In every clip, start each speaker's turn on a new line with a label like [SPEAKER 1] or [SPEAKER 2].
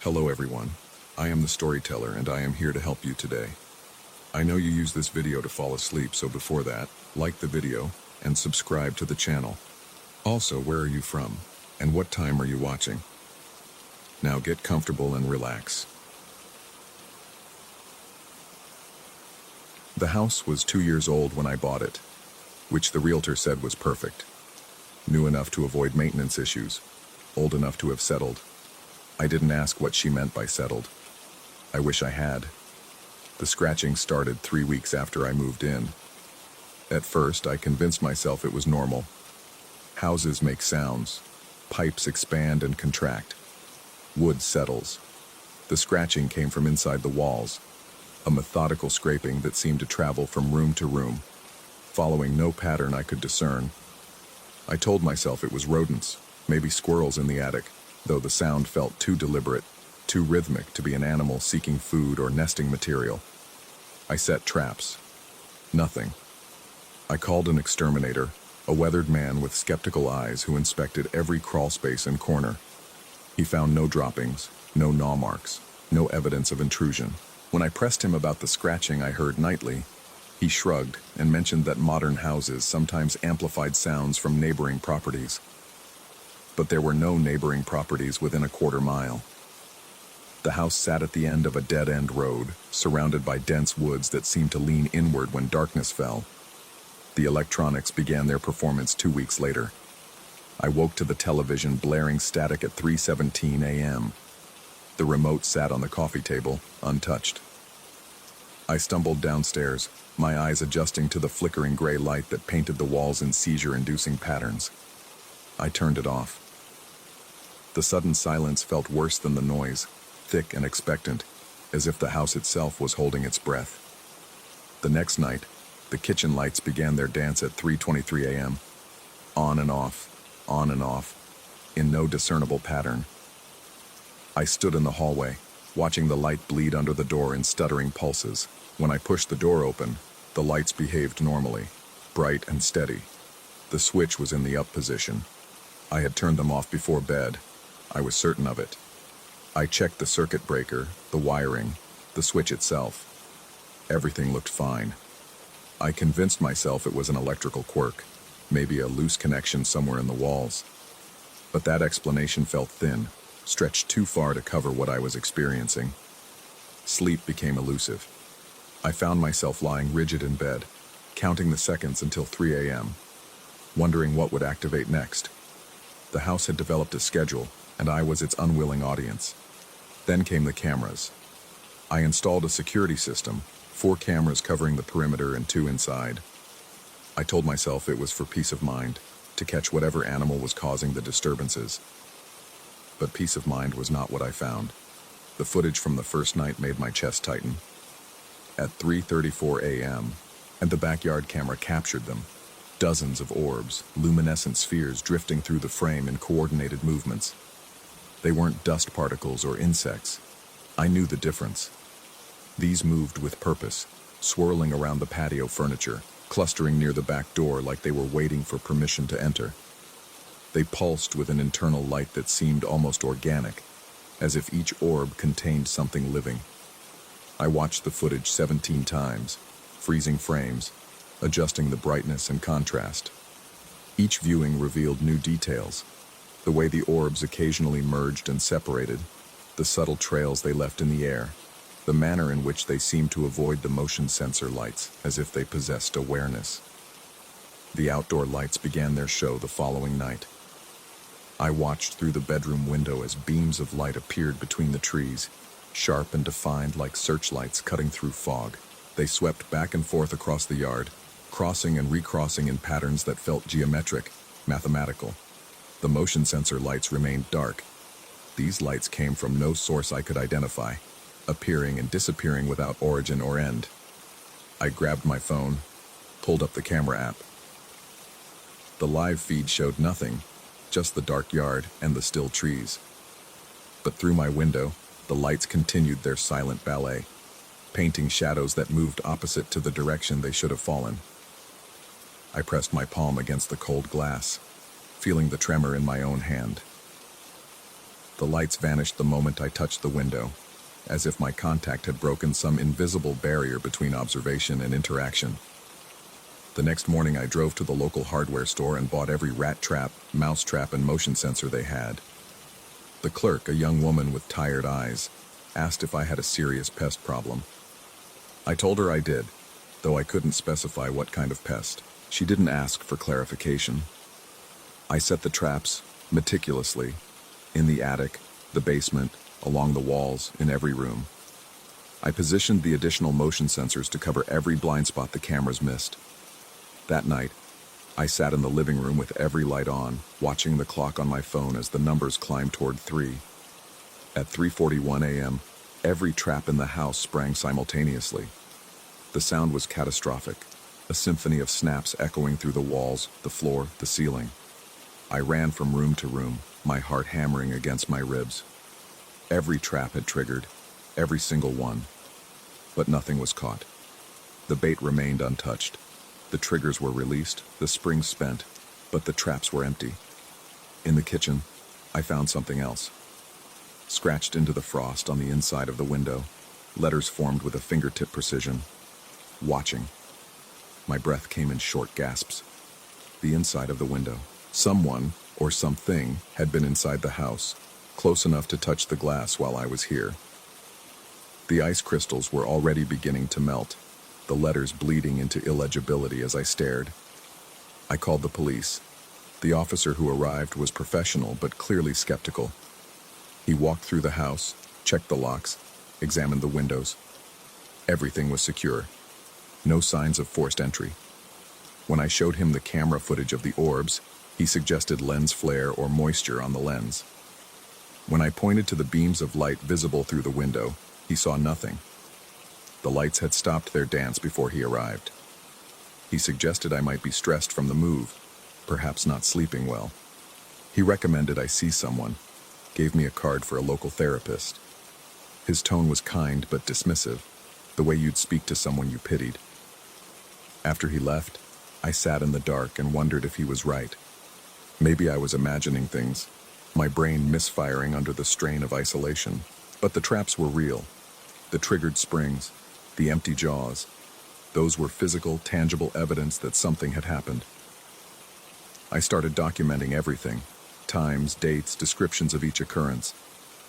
[SPEAKER 1] Hello everyone, I am the storyteller and I am here to help you today. I know you use this video to fall asleep, so before that, like the video and subscribe to the channel. Also, where are you from and what time are you watching? Now get comfortable and relax. The house was 2 years old when I bought it, which the realtor said was perfect. New enough to avoid maintenance issues, old enough to have settled. I didn't ask what she meant by settled. I wish I had. The scratching started 3 weeks after I moved in. At first, I convinced myself it was normal. Houses make sounds. Pipes expand and contract. Wood settles. The scratching came from inside the walls, a methodical scraping that seemed to travel from room to room, following no pattern I could discern. I told myself it was rodents, maybe squirrels in the attic, though the sound felt too deliberate, too rhythmic to be an animal seeking food or nesting material. I set traps. Nothing. I called an exterminator, a weathered man with skeptical eyes who inspected every crawl space and corner. He found no droppings, no gnaw marks, no evidence of intrusion. When I pressed him about the scratching I heard nightly, he shrugged and mentioned that modern houses sometimes amplified sounds from neighboring properties. But there were no neighboring properties within a quarter mile. The house sat at the end of a dead-end road, surrounded by dense woods that seemed to lean inward when darkness fell. The electronics began their performance 2 weeks later. I woke to the television blaring static at 3:17 a.m. The remote sat on the coffee table, untouched. I stumbled downstairs, my eyes adjusting to the flickering gray light that painted the walls in seizure-inducing patterns. I turned it off. The sudden silence felt worse than the noise, thick and expectant, as if the house itself was holding its breath. The next night, the kitchen lights began their dance at 3:23 a.m. On and off, in no discernible pattern. I stood in the hallway, watching the light bleed under the door in stuttering pulses. When I pushed the door open, the lights behaved normally, bright and steady. The switch was in the up position. I had turned them off before bed. I was certain of it. I checked the circuit breaker, the wiring, the switch itself. Everything looked fine. I convinced myself it was an electrical quirk, maybe a loose connection somewhere in the walls. But that explanation felt thin, stretched too far to cover what I was experiencing. Sleep became elusive. I found myself lying rigid in bed, counting the seconds until 3 a.m., wondering what would activate next. The house had developed a schedule, and I was its unwilling audience. Then came the cameras. I installed a security system, 4 cameras covering the perimeter and 2 inside. I told myself it was for peace of mind, to catch whatever animal was causing the disturbances. But peace of mind was not what I found. The footage from the first night made my chest tighten. At 3:34 a.m., and the backyard camera captured them. Dozens of orbs, luminescent spheres drifting through the frame in coordinated movements. They weren't dust particles or insects. I knew the difference. These moved with purpose, swirling around the patio furniture, clustering near the back door like they were waiting for permission to enter. They pulsed with an internal light that seemed almost organic, as if each orb contained something living. I watched the footage 17 times, freezing frames, adjusting the brightness and contrast. Each viewing revealed new details: the way the orbs occasionally merged and separated, the subtle trails they left in the air, the manner in which they seemed to avoid the motion sensor lights as if they possessed awareness. The outdoor lights began their show the following night. I watched through the bedroom window as beams of light appeared between the trees, sharp and defined like searchlights cutting through fog. They swept back and forth across the yard, crossing and recrossing in patterns that felt geometric, mathematical. The motion sensor lights remained dark. These lights came from no source I could identify, appearing and disappearing without origin or end. I grabbed my phone, pulled up the camera app. The live feed showed nothing, just the dark yard and the still trees. But through my window, the lights continued their silent ballet, painting shadows that moved opposite to the direction they should have fallen. I pressed my palm against the cold glass, feeling the tremor in my own hand. The lights vanished the moment I touched the window, as if my contact had broken some invisible barrier between observation and interaction. The next morning I drove to the local hardware store and bought every rat trap, mouse trap, and motion sensor they had. The clerk, a young woman with tired eyes, asked if I had a serious pest problem. I told her I did, though I couldn't specify what kind of pest. She didn't ask for clarification. I set the traps, meticulously, in the attic, the basement, along the walls, in every room. I positioned the additional motion sensors to cover every blind spot the cameras missed. That night, I sat in the living room with every light on, watching the clock on my phone as the numbers climbed toward 3. At 3:41 a.m., every trap in the house sprang simultaneously. The sound was catastrophic, a symphony of snaps echoing through the walls, the floor, the ceiling. I ran from room to room, my heart hammering against my ribs. Every trap had triggered, every single one. But nothing was caught. The bait remained untouched. The triggers were released, the springs spent, but the traps were empty. In the kitchen, I found something else. Scratched into the frost on the inside of the window, letters formed with a fingertip precision. Watching. My breath came in short gasps. The inside of the window. Someone, or something, had been inside the house, close enough to touch the glass while I was here. The ice crystals were already beginning to melt, the letters bleeding into illegibility as I stared. I called the police. The officer who arrived was professional but clearly skeptical. He walked through the house, checked the locks, examined the windows. Everything was secure. No signs of forced entry. When I showed him the camera footage of the orbs, he suggested lens flare or moisture on the lens. When I pointed to the beams of light visible through the window, he saw nothing. The lights had stopped their dance before he arrived. He suggested I might be stressed from the move, perhaps not sleeping well. He recommended I see someone, gave me a card for a local therapist. His tone was kind but dismissive, the way you'd speak to someone you pitied. After he left, I sat in the dark and wondered if he was right. Maybe I was imagining things, my brain misfiring under the strain of isolation. But the traps were real. The triggered springs, the empty jaws, those were physical, tangible evidence that something had happened. I started documenting everything, times, dates, descriptions of each occurrence.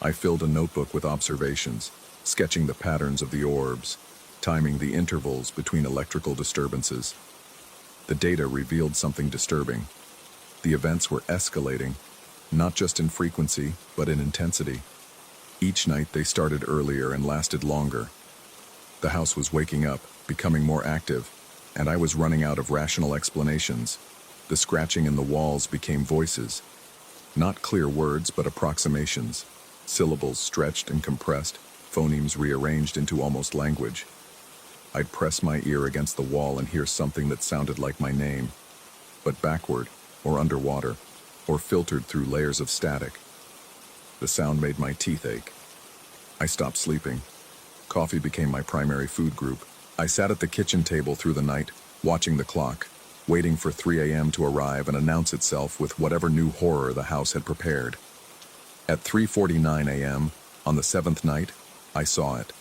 [SPEAKER 1] I filled a notebook with observations, sketching the patterns of the orbs, timing the intervals between electrical disturbances. The data revealed something disturbing. The events were escalating, not just in frequency, but in intensity. Each night they started earlier and lasted longer. The house was waking up, becoming more active, and I was running out of rational explanations. The scratching in the walls became voices. Not clear words, but approximations. Syllables stretched and compressed, phonemes rearranged into almost language. I'd press my ear against the wall and hear something that sounded like my name, but backward, or underwater, or filtered through layers of static. The sound made my teeth ache. I stopped sleeping. Coffee became my primary food group. I sat at the kitchen table through the night, watching the clock, waiting for 3 a.m. to arrive and announce itself with whatever new horror the house had prepared. At 3:49 a.m., on the 7th night, I saw it.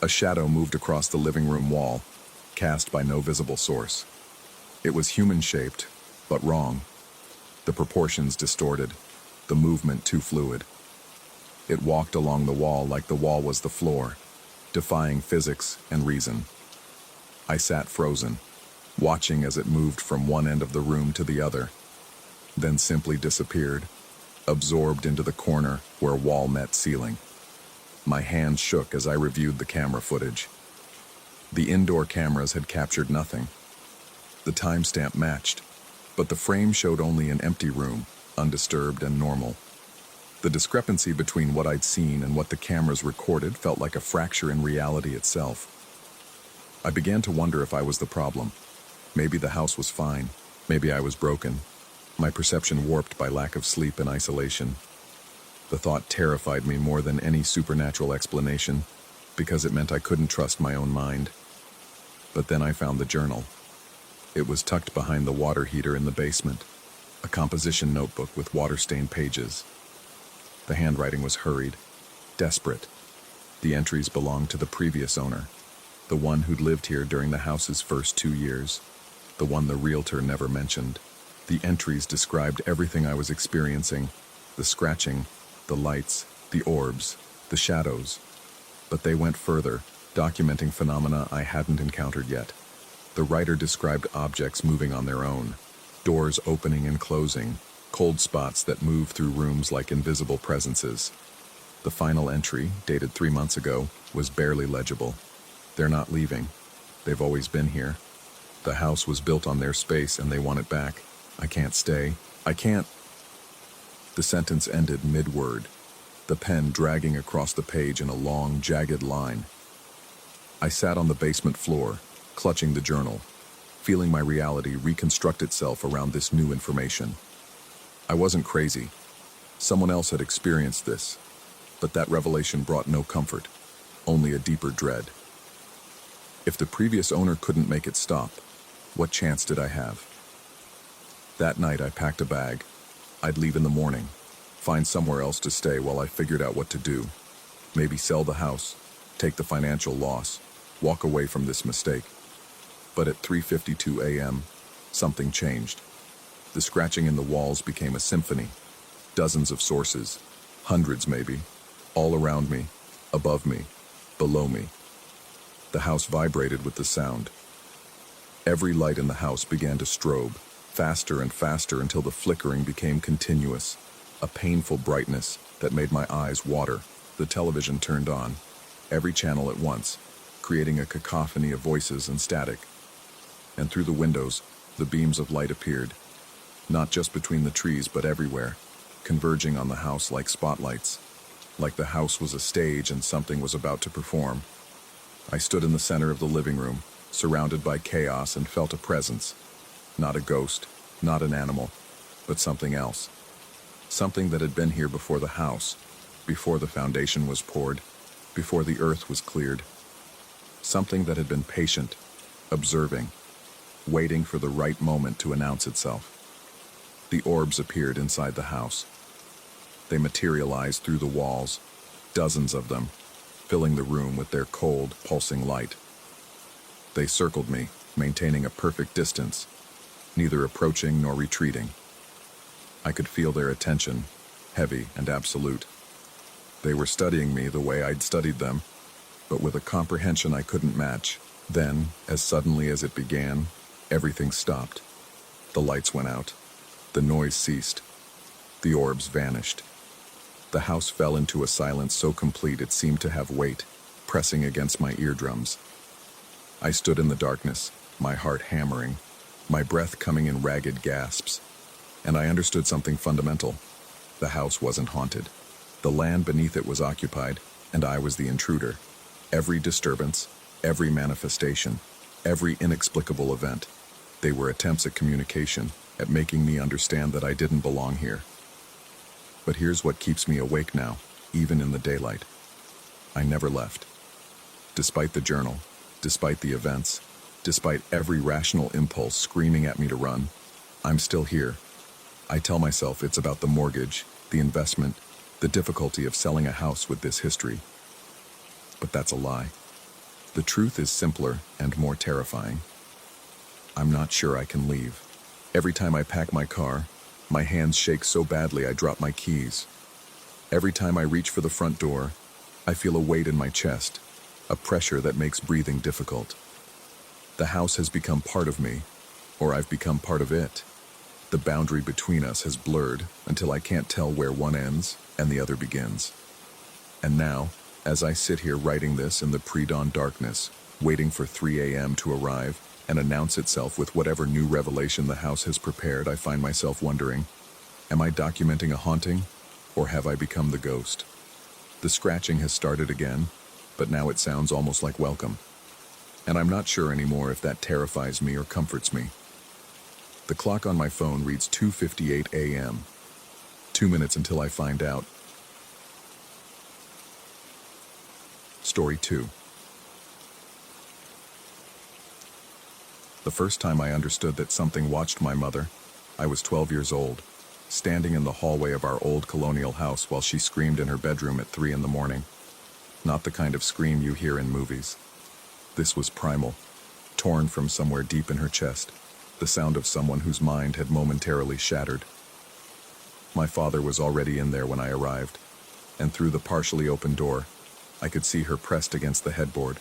[SPEAKER 1] A shadow moved across the living room wall, cast by no visible source. It was human-shaped, but wrong. The proportions distorted, the movement too fluid. It walked along the wall like the wall was the floor, defying physics and reason. I sat frozen, watching as it moved from one end of the room to the other, then simply disappeared, absorbed into the corner where wall met ceiling. My hands shook as I reviewed the camera footage. The indoor cameras had captured nothing. The timestamp matched, but the frame showed only an empty room, undisturbed and normal. The discrepancy between what I'd seen and what the cameras recorded felt like a fracture in reality itself. I began to wonder if I was the problem. Maybe the house was fine. Maybe I was broken. My perception warped by lack of sleep and isolation. The thought terrified me more than any supernatural explanation, because it meant I couldn't trust my own mind. But then I found the journal. It was tucked behind the water heater in the basement, a composition notebook with water-stained pages. The handwriting was hurried, desperate. The entries belonged to the previous owner, the one who'd lived here during the house's first 2 years, the one the realtor never mentioned. The entries described everything I was experiencing, the scratching, the lights, the orbs, the shadows. But they went further, documenting phenomena I hadn't encountered yet. The writer described objects moving on their own, doors opening and closing, cold spots that move through rooms like invisible presences. The final entry, dated 3 months ago, was barely legible. They're not leaving. They've always been here. The house was built on their space and they want it back. I can't stay. I can't. The sentence ended mid-word, the pen dragging across the page in a long, jagged line. I sat on the basement floor, clutching the journal, feeling my reality reconstruct itself around this new information. I wasn't crazy. Someone else had experienced this, but that revelation brought no comfort, only a deeper dread. If the previous owner couldn't make it stop, what chance did I have? That night I packed a bag. I'd leave in the morning, find somewhere else to stay while I figured out what to do. Maybe sell the house, take the financial loss, walk away from this mistake. But at 3:52 a.m., something changed. The scratching in the walls became a symphony. Dozens of sources, hundreds maybe, all around me, above me, below me. The house vibrated with the sound. Every light in the house began to strobe, faster and faster until the flickering became continuous, a painful brightness that made my eyes water. The television turned on, every channel at once, creating a cacophony of voices and static. And through the windows, the beams of light appeared, not just between the trees but everywhere, converging on the house like spotlights, like the house was a stage and something was about to perform. I stood in the center of the living room, surrounded by chaos, and felt a presence. Not a ghost, not an animal, but something else. Something that had been here before the house, before the foundation was poured, before the earth was cleared. Something that had been patient, observing, waiting for the right moment to announce itself. The orbs appeared inside the house. They materialized through the walls, dozens of them, filling the room with their cold, pulsing light. They circled me, maintaining a perfect distance, neither approaching nor retreating. I could feel their attention, heavy and absolute. They were studying me the way I'd studied them, but with a comprehension I couldn't match. Then, as suddenly as it began, everything stopped. The lights went out. The noise ceased. The orbs vanished. The house fell into a silence so complete it seemed to have weight, pressing against my eardrums. I stood in the darkness, my heart hammering, my breath coming in ragged gasps, and I understood something fundamental. The house wasn't haunted. The land beneath it was occupied, and I was the intruder. Every disturbance, every manifestation, every inexplicable event, they were attempts at communication, at making me understand that I didn't belong here. But here's what keeps me awake now, even in the daylight. I never left. Despite the journal, despite the events, despite every rational impulse screaming at me to run, I'm still here. I tell myself it's about the mortgage, the investment, the difficulty of selling a house with this history. But that's a lie. The truth is simpler and more terrifying. I'm not sure I can leave. Every time I pack my car, my hands shake so badly I drop my keys. Every time I reach for the front door, I feel a weight in my chest, a pressure that makes breathing difficult. The house has become part of me, or I've become part of it. The boundary between us has blurred until I can't tell where one ends and the other begins. And now, as I sit here writing this in the pre-dawn darkness, waiting for 3 a.m. to arrive and announce itself with whatever new revelation the house has prepared, I find myself wondering, am I documenting a haunting, or have I become the ghost? The scratching has started again, but now it sounds almost like welcome. And I'm not sure anymore if that terrifies me or comforts me. The clock on my phone reads 2:58 a.m. 2 minutes until I find out. Story 2. The first time I understood that something watched my mother, I was 12 years old. standing in the hallway of our old colonial house while she screamed in her bedroom at 3 in the morning. Not the kind of scream you hear in movies. This was primal, torn from somewhere deep in her chest, the sound of someone whose mind had momentarily shattered. My father was already in there when I arrived, and through the partially open door, I could see her pressed against the headboard,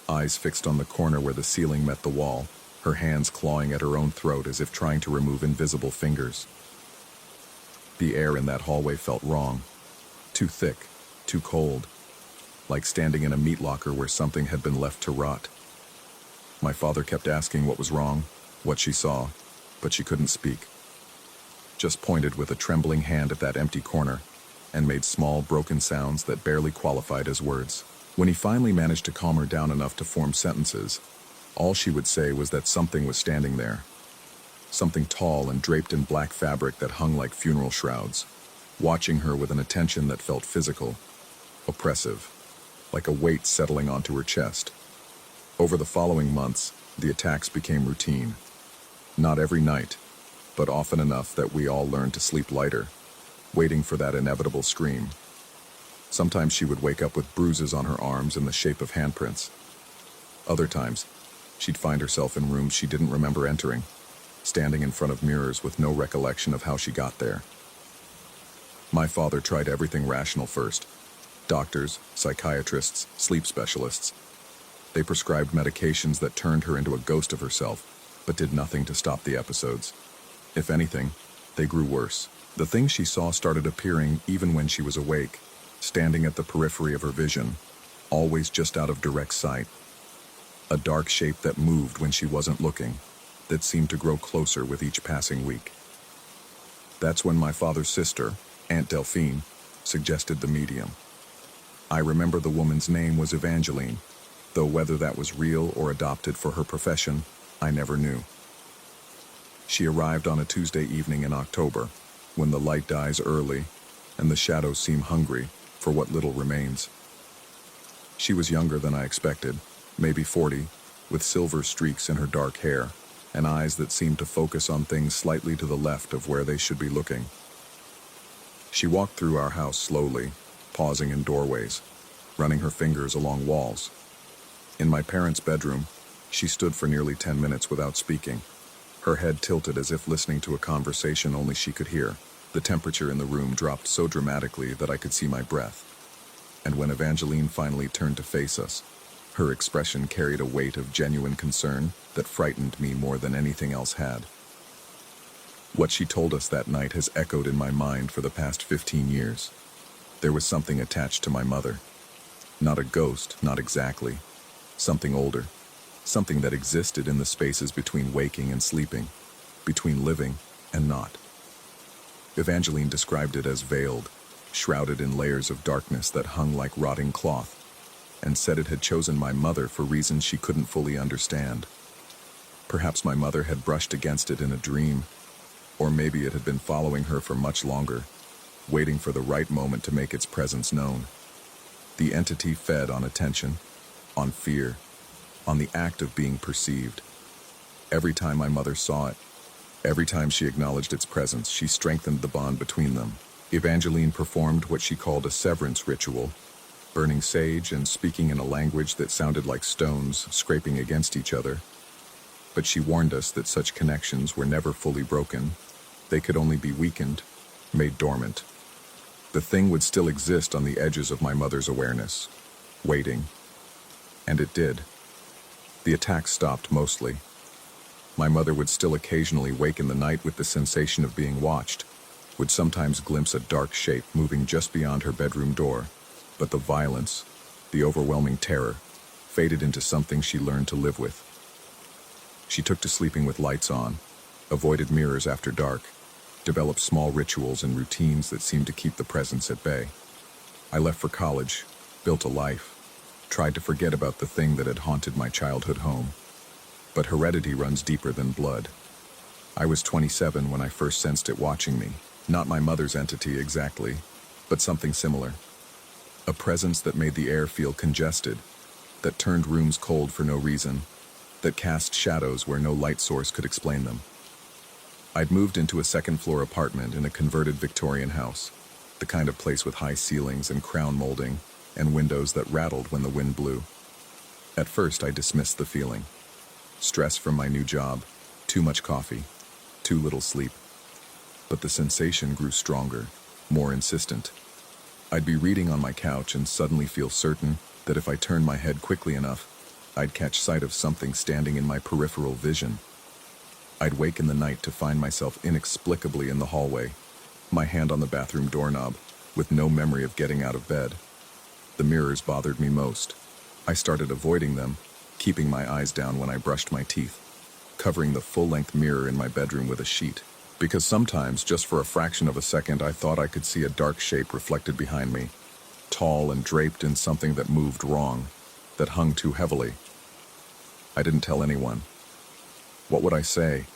[SPEAKER 1] eyes fixed on the corner where the ceiling met the wall, her hands clawing at her own throat as if trying to remove invisible fingers. The air in that hallway felt wrong, too thick, too cold, like standing in a meat locker where something had been left to rot. My father kept asking what was wrong, what she saw, but she couldn't speak. Just pointed with a trembling hand at that empty corner and made small, broken sounds that barely qualified as words. When he finally managed to calm her down enough to form sentences, all she would say was that something was standing there. Something tall and draped in black fabric that hung like funeral shrouds, watching her with an attention that felt physical, oppressive, like a weight settling onto her chest. Over the following months, the attacks became routine. Not every night, but often enough that we all learned to sleep lighter, waiting for that inevitable scream. Sometimes she would wake up with bruises on her arms in the shape of handprints. Other times, she'd find herself in rooms she didn't remember entering, standing in front of mirrors with no recollection of how she got there. My father tried everything rational first. Doctors, psychiatrists, sleep specialists. They prescribed medications that turned her into a ghost of herself, but did nothing to stop the episodes. If anything, they grew worse. The things she saw started appearing even when she was awake, standing at the periphery of her vision, always just out of direct sight. A dark shape that moved when she wasn't looking, that seemed to grow closer with each passing week. That's when my father's sister, Aunt Delphine, suggested the medium. I remember the woman's name was Evangeline, though whether that was real or adopted for her profession, I never knew. She arrived on a Tuesday evening in October, when the light dies early and the shadows seem hungry for what little remains. She was younger than I expected, maybe 40, with silver streaks in her dark hair and eyes that seemed to focus on things slightly to the left of where they should be looking. She walked through our house slowly, pausing in doorways, running her fingers along walls. In my parents' bedroom, she stood for nearly 10 minutes without speaking, her head tilted as if listening to a conversation only she could hear. The temperature in the room dropped so dramatically that I could see my breath. And when Evangeline finally turned to face us, her expression carried a weight of genuine concern that frightened me more than anything else had. What she told us that night has echoed in my mind for the past 15 years. There was something attached to my mother. Not a ghost, not exactly. Something older. Something that existed in the spaces between waking and sleeping, between living and not. Evangeline described it as veiled, shrouded in layers of darkness that hung like rotting cloth, and said it had chosen my mother for reasons she couldn't fully understand. Perhaps my mother had brushed against it in a dream, or maybe it had been following her for much longer, waiting for the right moment to make its presence known. The entity fed on attention, on fear, on the act of being perceived. Every time my mother saw it, every time she acknowledged its presence, she strengthened the bond between them. Evangeline performed what she called a severance ritual, burning sage and speaking in a language that sounded like stones scraping against each other. But she warned us that such connections were never fully broken. They could only be weakened, made dormant. The thing would still exist on the edges of my mother's awareness, waiting. And it did. The attacks stopped mostly. My mother would still occasionally wake in the night with the sensation of being watched, would sometimes glimpse a dark shape moving just beyond her bedroom door, but the violence, the overwhelming terror, faded into something she learned to live with. She took to sleeping with lights on, avoided mirrors after dark, developed small rituals and routines that seemed to keep the presence at bay. I left for college, built a life, tried to forget about the thing that had haunted my childhood home. But heredity runs deeper than blood. I was 27 when I first sensed it watching me. Not my mother's entity exactly, but something similar. A presence that made the air feel congested, that turned rooms cold for no reason, that cast shadows where no light source could explain them. I'd moved into a second-floor apartment in a converted Victorian house, the kind of place with high ceilings and crown molding, and windows that rattled when the wind blew. At first, I dismissed the feeling. Stress from my new job, too much coffee, too little sleep. But the sensation grew stronger, more insistent. I'd be reading on my couch and suddenly feel certain that if I turned my head quickly enough, I'd catch sight of something standing in my peripheral vision. I'd wake in the night to find myself inexplicably in the hallway, my hand on the bathroom doorknob, with no memory of getting out of bed. The mirrors bothered me most. I started avoiding them, keeping my eyes down when I brushed my teeth, covering the full-length mirror in my bedroom with a sheet. Because sometimes, just for a fraction of a second, I thought I could see a dark shape reflected behind me, tall and draped in something that moved wrong, that hung too heavily. I didn't tell anyone. What would I say?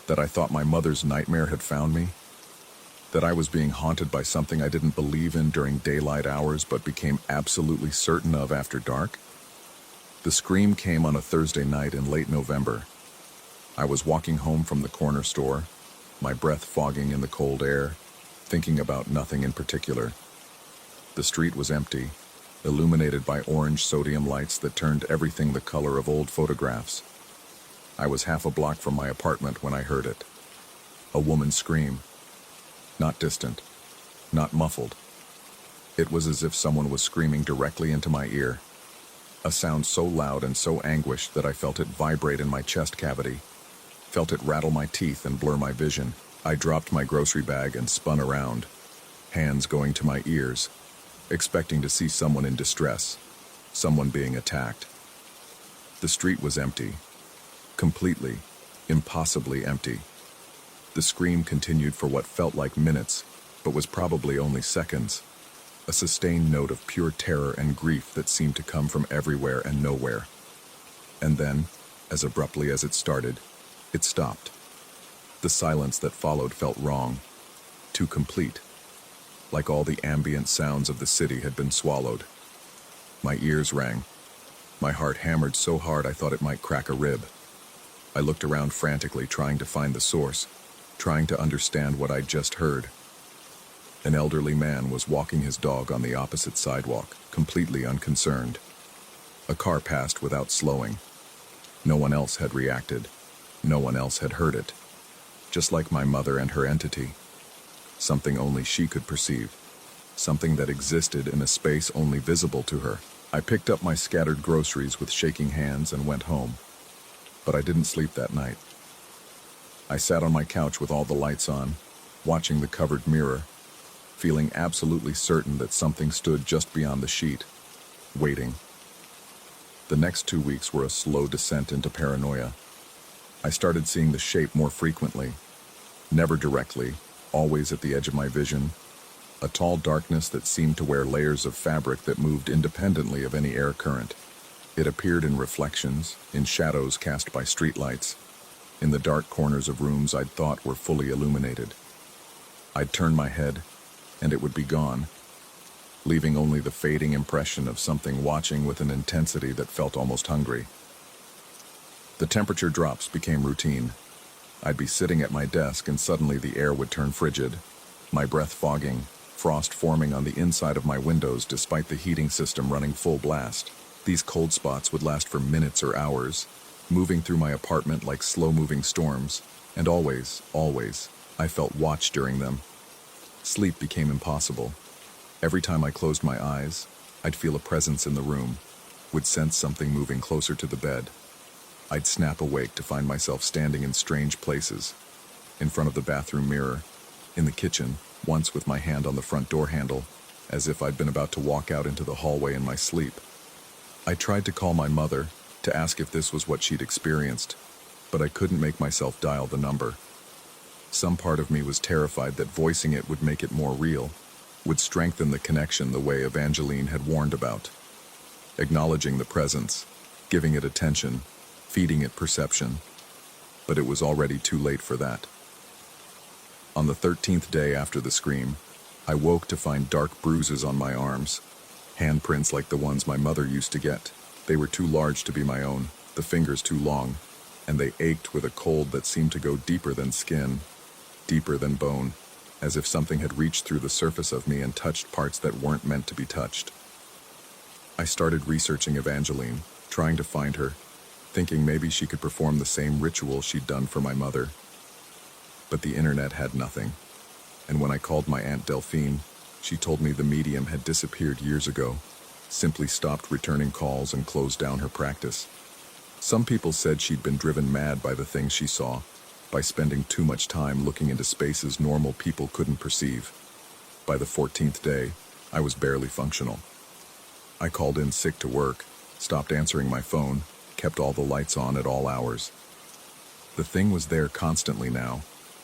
[SPEAKER 1] That I thought my mother's nightmare had found me? That I was being haunted by something I didn't believe in during daylight hours but became absolutely certain of after dark? The scream came on a Thursday night in late November. I was walking home from the corner store, my breath fogging in the cold air, thinking about nothing in particular. The street was empty, illuminated by orange sodium lights that turned everything the color of old photographs. I was half a block from my apartment when I heard it. A woman's scream. Not distant, not muffled. It was as if someone was screaming directly into my ear. A sound so loud and so anguished that I felt it vibrate in my chest cavity, felt it rattle my teeth and blur my vision. I dropped my grocery bag and spun around, hands going to my ears, expecting to see someone in distress, someone being attacked. The street was empty. Completely, impossibly empty. The scream continued for what felt like minutes, but was probably only seconds. A sustained note of pure terror and grief that seemed to come from everywhere and nowhere. And then, as abruptly as it started, it stopped. The silence that followed felt wrong, too complete, like all the ambient sounds of the city had been swallowed. My ears rang. My heart hammered so hard I thought it might crack a rib. I looked around frantically, trying to find the source, trying to understand what I'd just heard. An elderly man was walking his dog on the opposite sidewalk, completely unconcerned. A car passed without slowing. No one else had reacted. No one else had heard it. Just like my mother and her entity. Something only she could perceive. Something that existed in a space only visible to her. I picked up my scattered groceries with shaking hands and went home. But I didn't sleep that night. I sat on my couch with all the lights on, watching the covered mirror, feeling absolutely certain that something stood just beyond the sheet, waiting. The next 2 weeks were a slow descent into paranoia. I started seeing the shape more frequently, never directly, always at the edge of my vision, a tall darkness that seemed to wear layers of fabric that moved independently of any air current. It appeared in reflections, in shadows cast by streetlights, in the dark corners of rooms I'd thought were fully illuminated. I'd turn my head, and it would be gone, leaving only the fading impression of something watching with an intensity that felt almost hungry. The temperature drops became routine. I'd be sitting at my desk and suddenly the air would turn frigid, my breath fogging, frost forming on the inside of my windows despite the heating system running full blast. These cold spots would last for minutes or hours, moving through my apartment like slow-moving storms, and always, I felt watched during them. Sleep became impossible. Every time I closed my eyes, I'd feel a presence in the room, would sense something moving closer to the bed. I'd snap awake to find myself standing in strange places, in front of the bathroom mirror, in the kitchen, once with my hand on the front door handle, as if I'd been about to walk out into the hallway in my sleep. I tried to call my mother, to ask if this was what she'd experienced, but I couldn't make myself dial the number. Some part of me was terrified that voicing it would make it more real, would strengthen the connection the way Evangeline had warned about. Acknowledging the presence, giving it attention, feeding it perception. But it was already too late for that. On the 13th day after the scream, I woke to find dark bruises on my arms, handprints like the ones my mother used to get. They were too large to be my own, the fingers too long. and they ached with a cold that seemed to go deeper than skin, deeper than bone, as if something had reached through the surface of me and touched parts that weren't meant to be touched. I started researching Evangeline, trying to find her, thinking maybe she could perform the same ritual she'd done for my mother. But the internet had nothing, and when I called my Aunt Delphine, she told me the medium had disappeared years ago, simply stopped returning calls and closed down her practice. Some people said she'd been driven mad by the things she saw, by spending too much time looking into spaces normal people couldn't perceive. By the 14th day, I was barely functional. I called in sick to work, stopped answering my phone, kept all the lights on at all hours. The thing was there constantly now,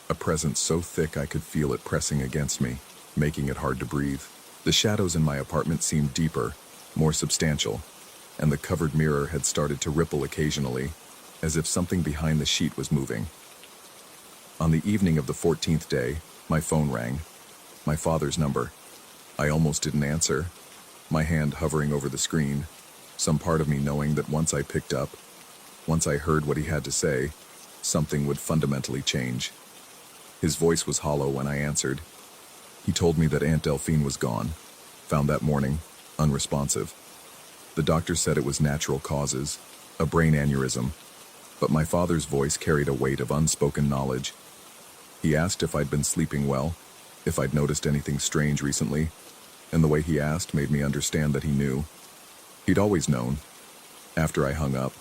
[SPEAKER 1] a presence so thick I could feel it pressing against me, making it hard to breathe. The shadows in my apartment seemed deeper, more substantial, and the covered mirror had started to ripple occasionally, as if something behind the sheet was moving. On the evening of the 14th day, my phone rang. My father's number. I almost didn't answer, my hand hovering over the screen, some part of me knowing that once I picked up, once I heard what he had to say, something would fundamentally change. His voice was hollow when I answered. He told me that Aunt Delphine was gone, found that morning, unresponsive. The doctor said it was natural causes, a brain aneurysm, but my father's voice carried a weight of unspoken knowledge. He asked if I'd been sleeping well, if I'd noticed anything strange recently, and the way he asked made me understand that he knew. He'd always known. After I hung up,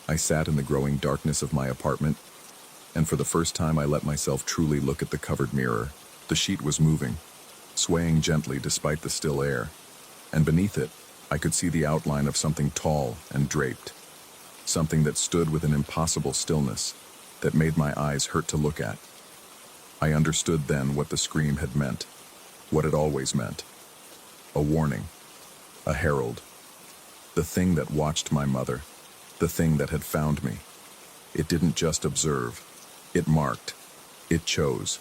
[SPEAKER 1] I sat in the growing darkness of my apartment, and for the first time I let myself truly look at the covered mirror. The sheet was moving, swaying gently despite the still air, and beneath it, I could see the outline of something tall and draped, something that stood with an impossible stillness that made my eyes hurt to look at. I understood then what the scream had meant, what it always meant. A warning, a herald, the thing that watched my mother, the thing that had found me. It didn't just observe, it marked, it chose,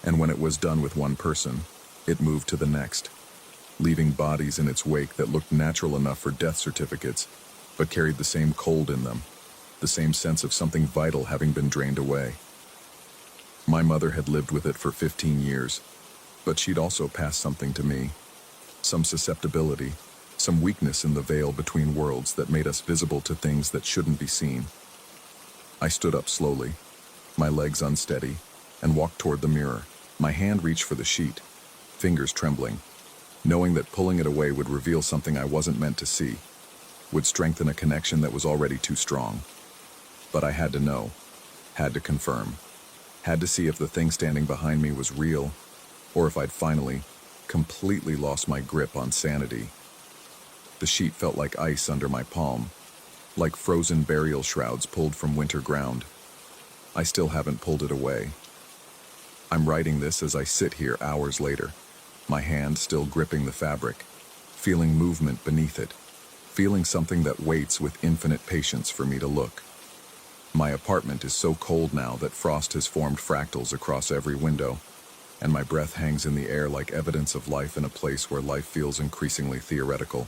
[SPEAKER 1] and when it was done with one person, it moved to the next, leaving bodies in its wake that looked natural enough for death certificates, but carried the same cold in them, the same sense of something vital having been drained away. My mother had lived with it for 15 years, but she'd also passed something to me, some susceptibility, some weakness in the veil between worlds that made us visible to things that shouldn't be seen. I stood up slowly, my legs unsteady, and walked toward the mirror. My hand reached for the sheet, fingers trembling, knowing that pulling it away would reveal something I wasn't meant to see, would strengthen a connection that was already too strong. But I had to know, had to confirm, had to see if the thing standing behind me was real, or if I'd finally, completely lost my grip on sanity. The sheet felt like ice under my palm, like frozen burial shrouds pulled from winter ground. I still haven't pulled it away. I'm writing this as I sit here hours later, my hand still gripping the fabric, feeling movement beneath it, feeling something that waits with infinite patience for me to look. My apartment is so cold now that frost has formed fractals across every window, and my breath hangs in the air like evidence of life in a place where life feels increasingly theoretical.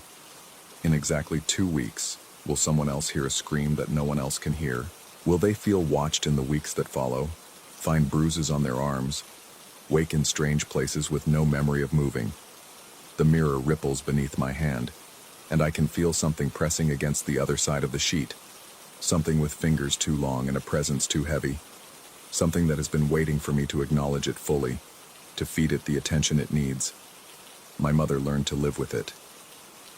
[SPEAKER 1] In exactly 2 weeks, will someone else hear a scream that no one else can hear? Will they feel watched in the weeks that follow, find bruises on their arms, wake in strange places with no memory of moving? The mirror ripples beneath my hand, and I can feel something pressing against the other side of the sheet, something with fingers too long and a presence too heavy, something that has been waiting for me to acknowledge it fully, to feed it the attention it needs. My mother learned to live with it.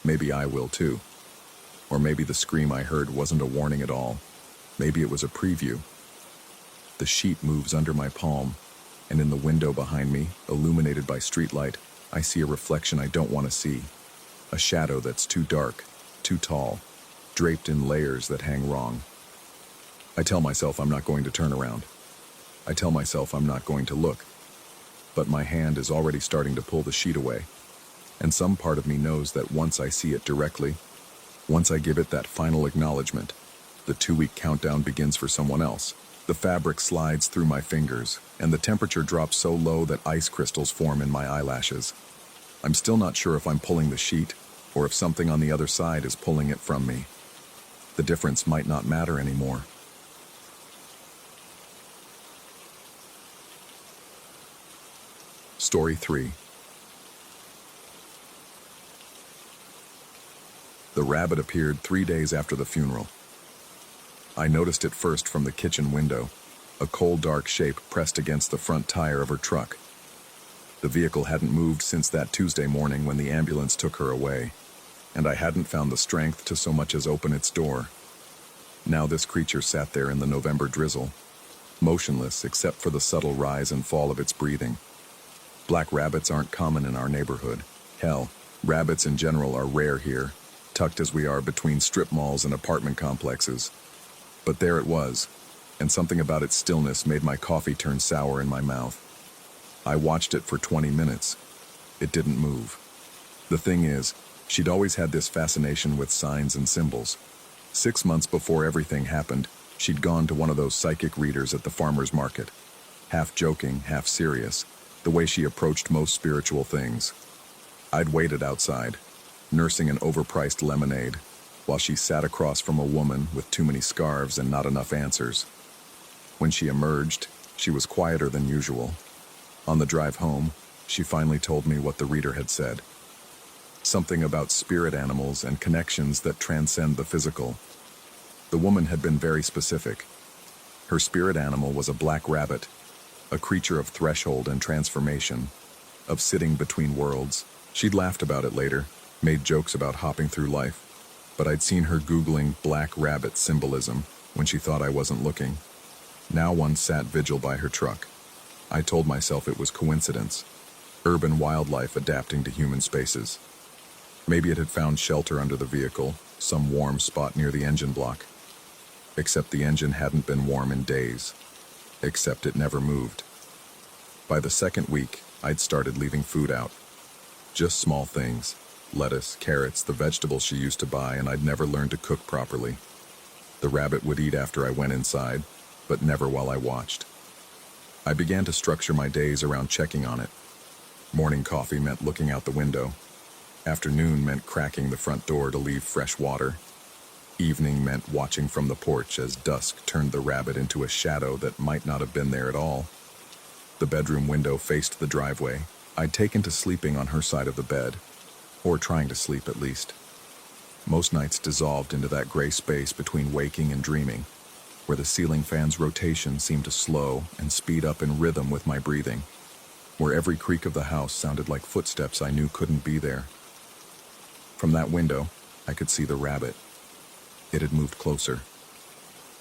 [SPEAKER 1] Maybe I will too. Or maybe the scream I heard wasn't a warning at all. Maybe it was a preview. The sheet moves under my palm, and in the window behind me, illuminated by streetlight, I see a reflection I don't want to see. A shadow that's too dark, too tall, draped in layers that hang wrong. I tell myself I'm not going to turn around. I tell myself I'm not going to look. But my hand is already starting to pull the sheet away, and some part of me knows that once I see it directly, once I give it that final acknowledgement, the 2-week countdown begins for someone else. The fabric slides through my fingers, and the temperature drops so low that ice crystals form in my eyelashes. I'm still not sure if I'm pulling the sheet, or if something on the other side is pulling it from me. The difference might not matter anymore. Story 3. The rabbit appeared 3 days after the funeral. I noticed it first from the kitchen window, a cold dark shape pressed against the front tire of her truck. The vehicle hadn't moved since that Tuesday morning when the ambulance took her away, and I hadn't found the strength to so much as open its door. Now this creature sat there in the November drizzle, motionless except for the subtle rise and fall of its breathing. Black rabbits aren't common in our neighborhood. Hell, rabbits in general are rare here, tucked as we are between strip malls and apartment complexes. But there it was, and something about its stillness made my coffee turn sour in my mouth. I watched it for 20 minutes. It didn't move. The thing is, she'd always had this fascination with signs and symbols. 6 months before everything happened, she'd gone to one of those psychic readers at the farmer's market. Half joking, half serious, the way she approached most spiritual things. I'd waited outside, nursing an overpriced lemonade, while she sat across from a woman with too many scarves and not enough answers. When she emerged, she was quieter than usual. On the drive home, she finally told me what the reader had said. Something about spirit animals and connections that transcend the physical. The woman had been very specific. Her spirit animal was a black rabbit, a creature of threshold and transformation, of sitting between worlds. She'd laughed about it later, made jokes about hopping through life, but I'd seen her Googling black rabbit symbolism when she thought I wasn't looking. Now one sat vigil by her truck. I told myself it was coincidence, urban wildlife adapting to human spaces. Maybe it had found shelter under the vehicle, some warm spot near the engine block. Except the engine hadn't been warm in days. Except it never moved. By the second week, I'd started leaving food out. Just small things. Lettuce, carrots, the vegetables she used to buy, and I'd never learned to cook properly. The rabbit would eat after I went inside, but never while I watched. I began to structure my days around checking on it. Morning coffee meant looking out the window. Afternoon meant cracking the front door to leave fresh water. Evening meant watching from the porch as dusk turned the rabbit into a shadow that might not have been there at all. The bedroom window faced the driveway. I'd taken to sleeping on her side of the bed, or trying to sleep at least. Most nights dissolved into that gray space between waking and dreaming, where the ceiling fan's rotation seemed to slow and speed up in rhythm with my breathing, where every creak of the house sounded like footsteps I knew couldn't be there. From that window, I could see the rabbit. It had moved closer.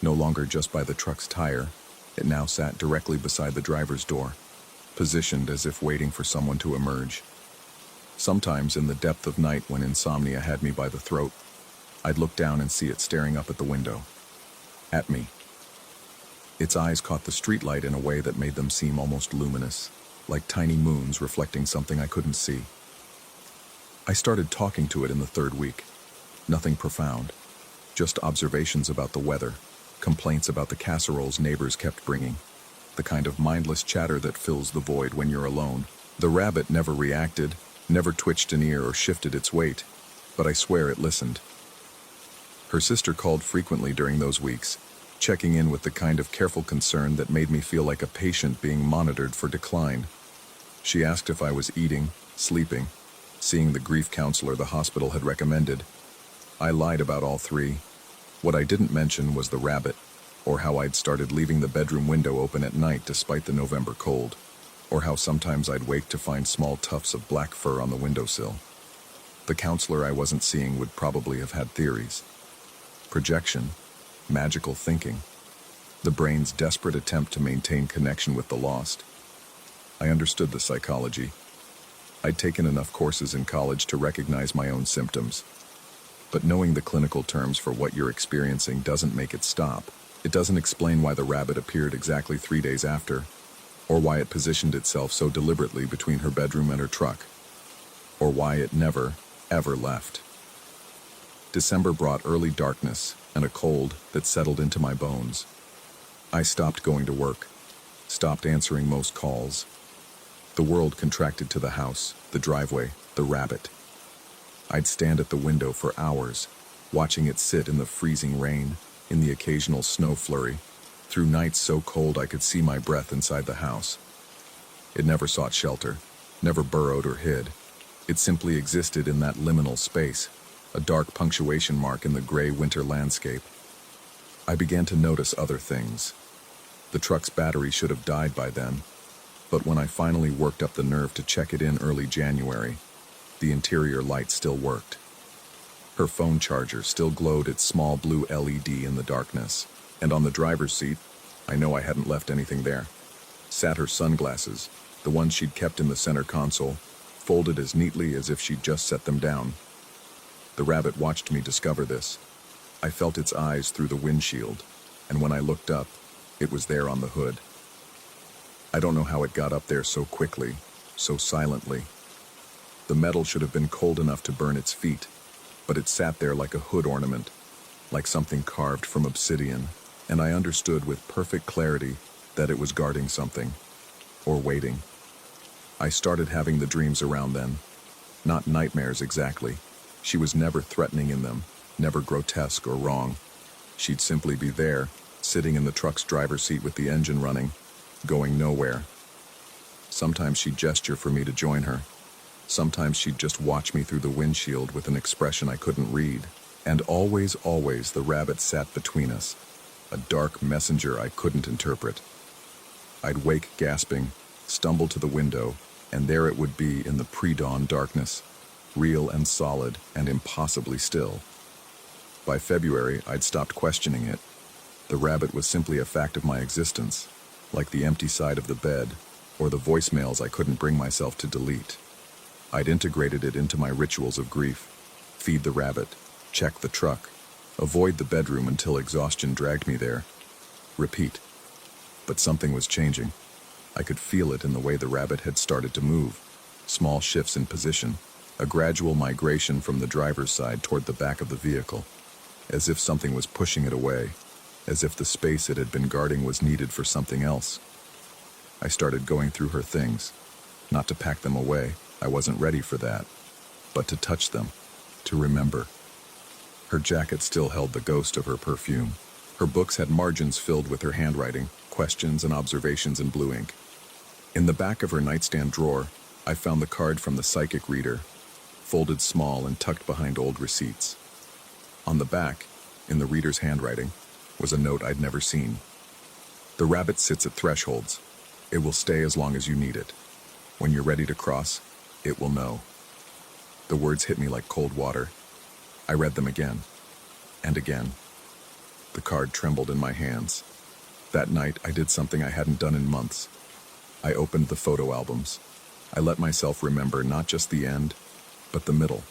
[SPEAKER 1] No longer just by the truck's tire, it now sat directly beside the driver's door, positioned as if waiting for someone to emerge. Sometimes in the depth of night when insomnia had me by the throat, I'd look down and see it staring up at the window. At me. Its eyes caught the streetlight in a way that made them seem almost luminous, like tiny moons reflecting something I couldn't see. I started talking to it in the third week. Nothing profound, just observations about the weather, complaints about the casseroles neighbors kept bringing, the kind of mindless chatter that fills the void when you're alone. The rabbit never reacted, never twitched an ear or shifted its weight, but I swear it listened. Her sister called frequently during those weeks, checking in with the kind of careful concern that made me feel like a patient being monitored for decline. She asked if I was eating, sleeping, seeing the grief counselor the hospital had recommended. I lied about all three. What I didn't mention was the rabbit, or how I'd started leaving the bedroom window open at night despite the November cold, or how sometimes I'd wake to find small tufts of black fur on the windowsill. The counselor I wasn't seeing would probably have had theories. Projection, magical thinking, the brain's desperate attempt to maintain connection with the lost. I understood the psychology. I'd taken enough courses in college to recognize my own symptoms. But knowing the clinical terms for what you're experiencing doesn't make it stop. It doesn't explain why the rabbit appeared exactly 3 days after, or why it positioned itself so deliberately between her bedroom and her truck, or why it never, ever left. December brought early darkness and a cold that settled into my bones. I stopped going to work, stopped answering most calls. The world contracted to the house, the driveway, the rabbit. I'd stand at the window for hours, watching it sit in the freezing rain, in the occasional snow flurry, through nights so cold I could see my breath inside the house. It never sought shelter, never burrowed or hid. It simply existed in that liminal space, a dark punctuation mark in the gray winter landscape. I began to notice other things. The truck's battery should have died by then, but when I finally worked up the nerve to check it in early January, the interior light still worked. Her phone charger still glowed its small blue LED in the darkness, and on the driver's seat, I know I hadn't left anything there, sat her sunglasses, the ones she'd kept in the center console, folded as neatly as if she'd just set them down. The rabbit watched me discover this. I felt its eyes through the windshield, and when I looked up, it was there on the hood. I don't know how it got up there so quickly, so silently. The metal should have been cold enough to burn its feet, but it sat there like a hood ornament, like something carved from obsidian, and I understood with perfect clarity that it was guarding something, or waiting. I started having the dreams around then. Not nightmares exactly. She was never threatening in them, never grotesque or wrong. She'd simply be there, sitting in the truck's driver's seat with the engine running, going nowhere. Sometimes she'd gesture for me to join her. Sometimes she'd just watch me through the windshield with an expression I couldn't read. And always, always the rabbit sat between us, a dark messenger I couldn't interpret. I'd wake gasping, stumble to the window, and there it would be in the pre-dawn darkness, real and solid and impossibly still. By February, I'd stopped questioning it. The rabbit was simply a fact of my existence, like the empty side of the bed, or the voicemails I couldn't bring myself to delete. I'd integrated it into my rituals of grief. Feed the rabbit, check the truck, avoid the bedroom until exhaustion dragged me there. Repeat. But something was changing. I could feel it in the way the rabbit had started to move. Small shifts in position, a gradual migration from the driver's side toward the back of the vehicle, as if something was pushing it away, as if the space it had been guarding was needed for something else. I started going through her things, not to pack them away, I wasn't ready for that, but to touch them, to remember. Her jacket still held the ghost of her perfume. Her books had margins filled with her handwriting, questions and observations in blue ink. In the back of her nightstand drawer, I found the card from the psychic reader, folded small and tucked behind old receipts. On the back, in the reader's handwriting, was a note I'd never seen. The rabbit sits at thresholds. It will stay as long as you need it. When you're ready to cross, it will know. The words hit me like cold water. I read them again, and again. The card trembled in my hands. That night, I did something I hadn't done in months. I opened the photo albums. I let myself remember not just the end, but the middle,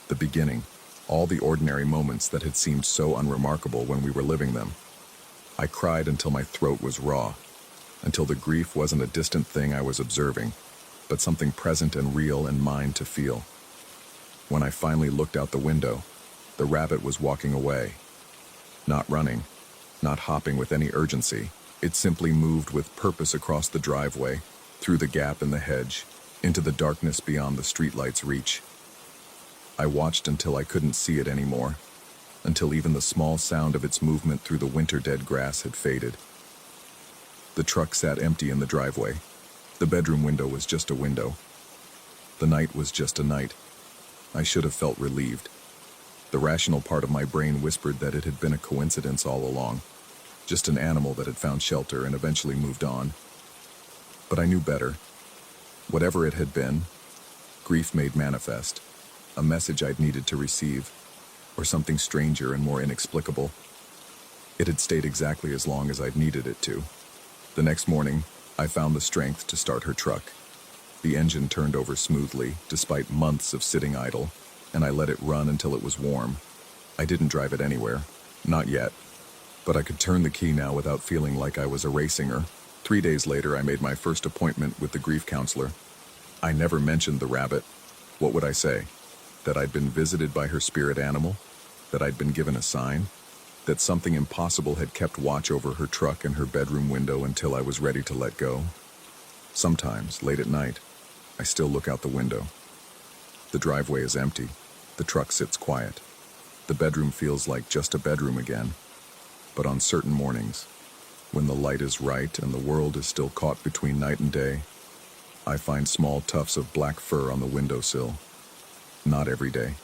[SPEAKER 1] the beginning, all the ordinary moments that had seemed so unremarkable when we were living them. I cried until my throat was raw, until the grief wasn't a distant thing I was observing, but something present and real and mine to feel. When I finally looked out the window, the rabbit was walking away. Not running, not hopping with any urgency. It simply moved with purpose across the driveway, through the gap in the hedge, into the darkness beyond the streetlight's reach. I watched until I couldn't see it anymore, until even the small sound of its movement through the winter-dead grass had faded. The truck sat empty in the driveway. The bedroom window was just a window. The night was just a night. I should have felt relieved. The rational part of my brain whispered that it had been a coincidence all along, just an animal that had found shelter and eventually moved on. But I knew better. Whatever it had been, grief made manifest, a message I'd needed to receive, or something stranger and more inexplicable. It had stayed exactly as long as I'd needed it to. The next morning, I found the strength to start her truck. The engine turned over smoothly, despite months of sitting idle, and I let it run until it was warm. I didn't drive it anywhere, not yet, but I could turn the key now without feeling like I was erasing her. 3 days later, I made my first appointment with the grief counselor. I never mentioned the rabbit. What would I say? That I'd been visited by her spirit animal? That I'd been given a sign? That something impossible had kept watch over her truck and her bedroom window until I was ready to let go? Sometimes, late at night, I still look out the window. The driveway is empty. The truck sits quiet. The bedroom feels like just a bedroom again. But on certain mornings, when the light is right and the world is still caught between night and day, I find small tufts of black fur on the windowsill. Not every day.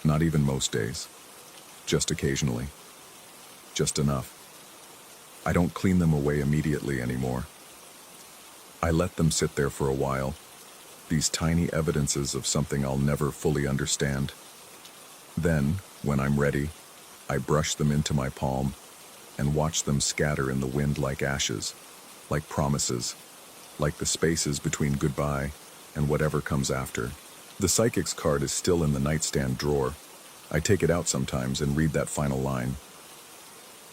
[SPEAKER 1] Not even most days. Just occasionally. Just enough. I don't clean them away immediately anymore. I let them sit there for a while, these tiny evidences of something I'll never fully understand. Then, when I'm ready, I brush them into my palm and watch them scatter in the wind like ashes, like promises, like the spaces between goodbye and whatever comes after. The psychic's card is still in the nightstand drawer. I take it out sometimes and read that final line.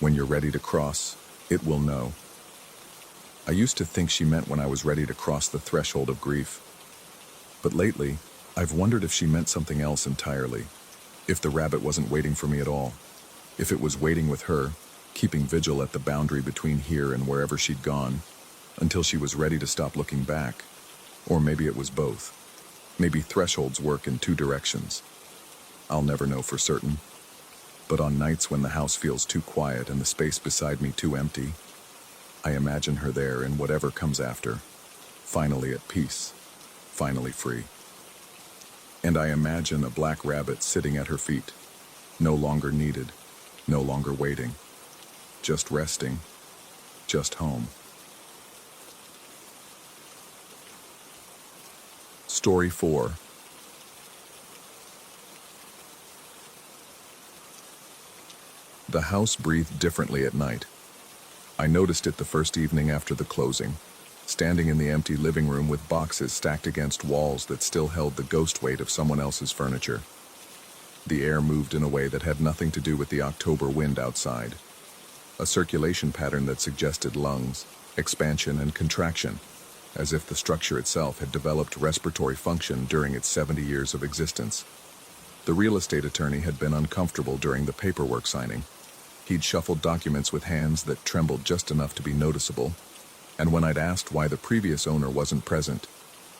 [SPEAKER 1] When you're ready to cross, it will know. I used to think she meant when I was ready to cross the threshold of grief. But lately, I've wondered if she meant something else entirely. If the rabbit wasn't waiting for me at all. If it was waiting with her, keeping vigil at the boundary between here and wherever she'd gone, until she was ready to stop looking back. Or maybe it was both. Maybe thresholds work in two directions. I'll never know for certain. But on nights when the house feels too quiet and the space beside me too empty, I imagine her there in whatever comes after, finally at peace, finally free. And I imagine a black rabbit sitting at her feet, no longer needed, no longer waiting, just resting, just home. Story 4. The house breathed differently at night. I noticed it the first evening after the closing, standing in the empty living room with boxes stacked against walls that still held the ghost weight of someone else's furniture. The air moved in a way that had nothing to do with the October wind outside. A circulation pattern that suggested lungs, expansion and contraction, as if the structure itself had developed respiratory function during its 70 years of existence. The real estate attorney had been uncomfortable during the paperwork signing. He'd shuffled documents with hands that trembled just enough to be noticeable, and when I'd asked why the previous owner wasn't present,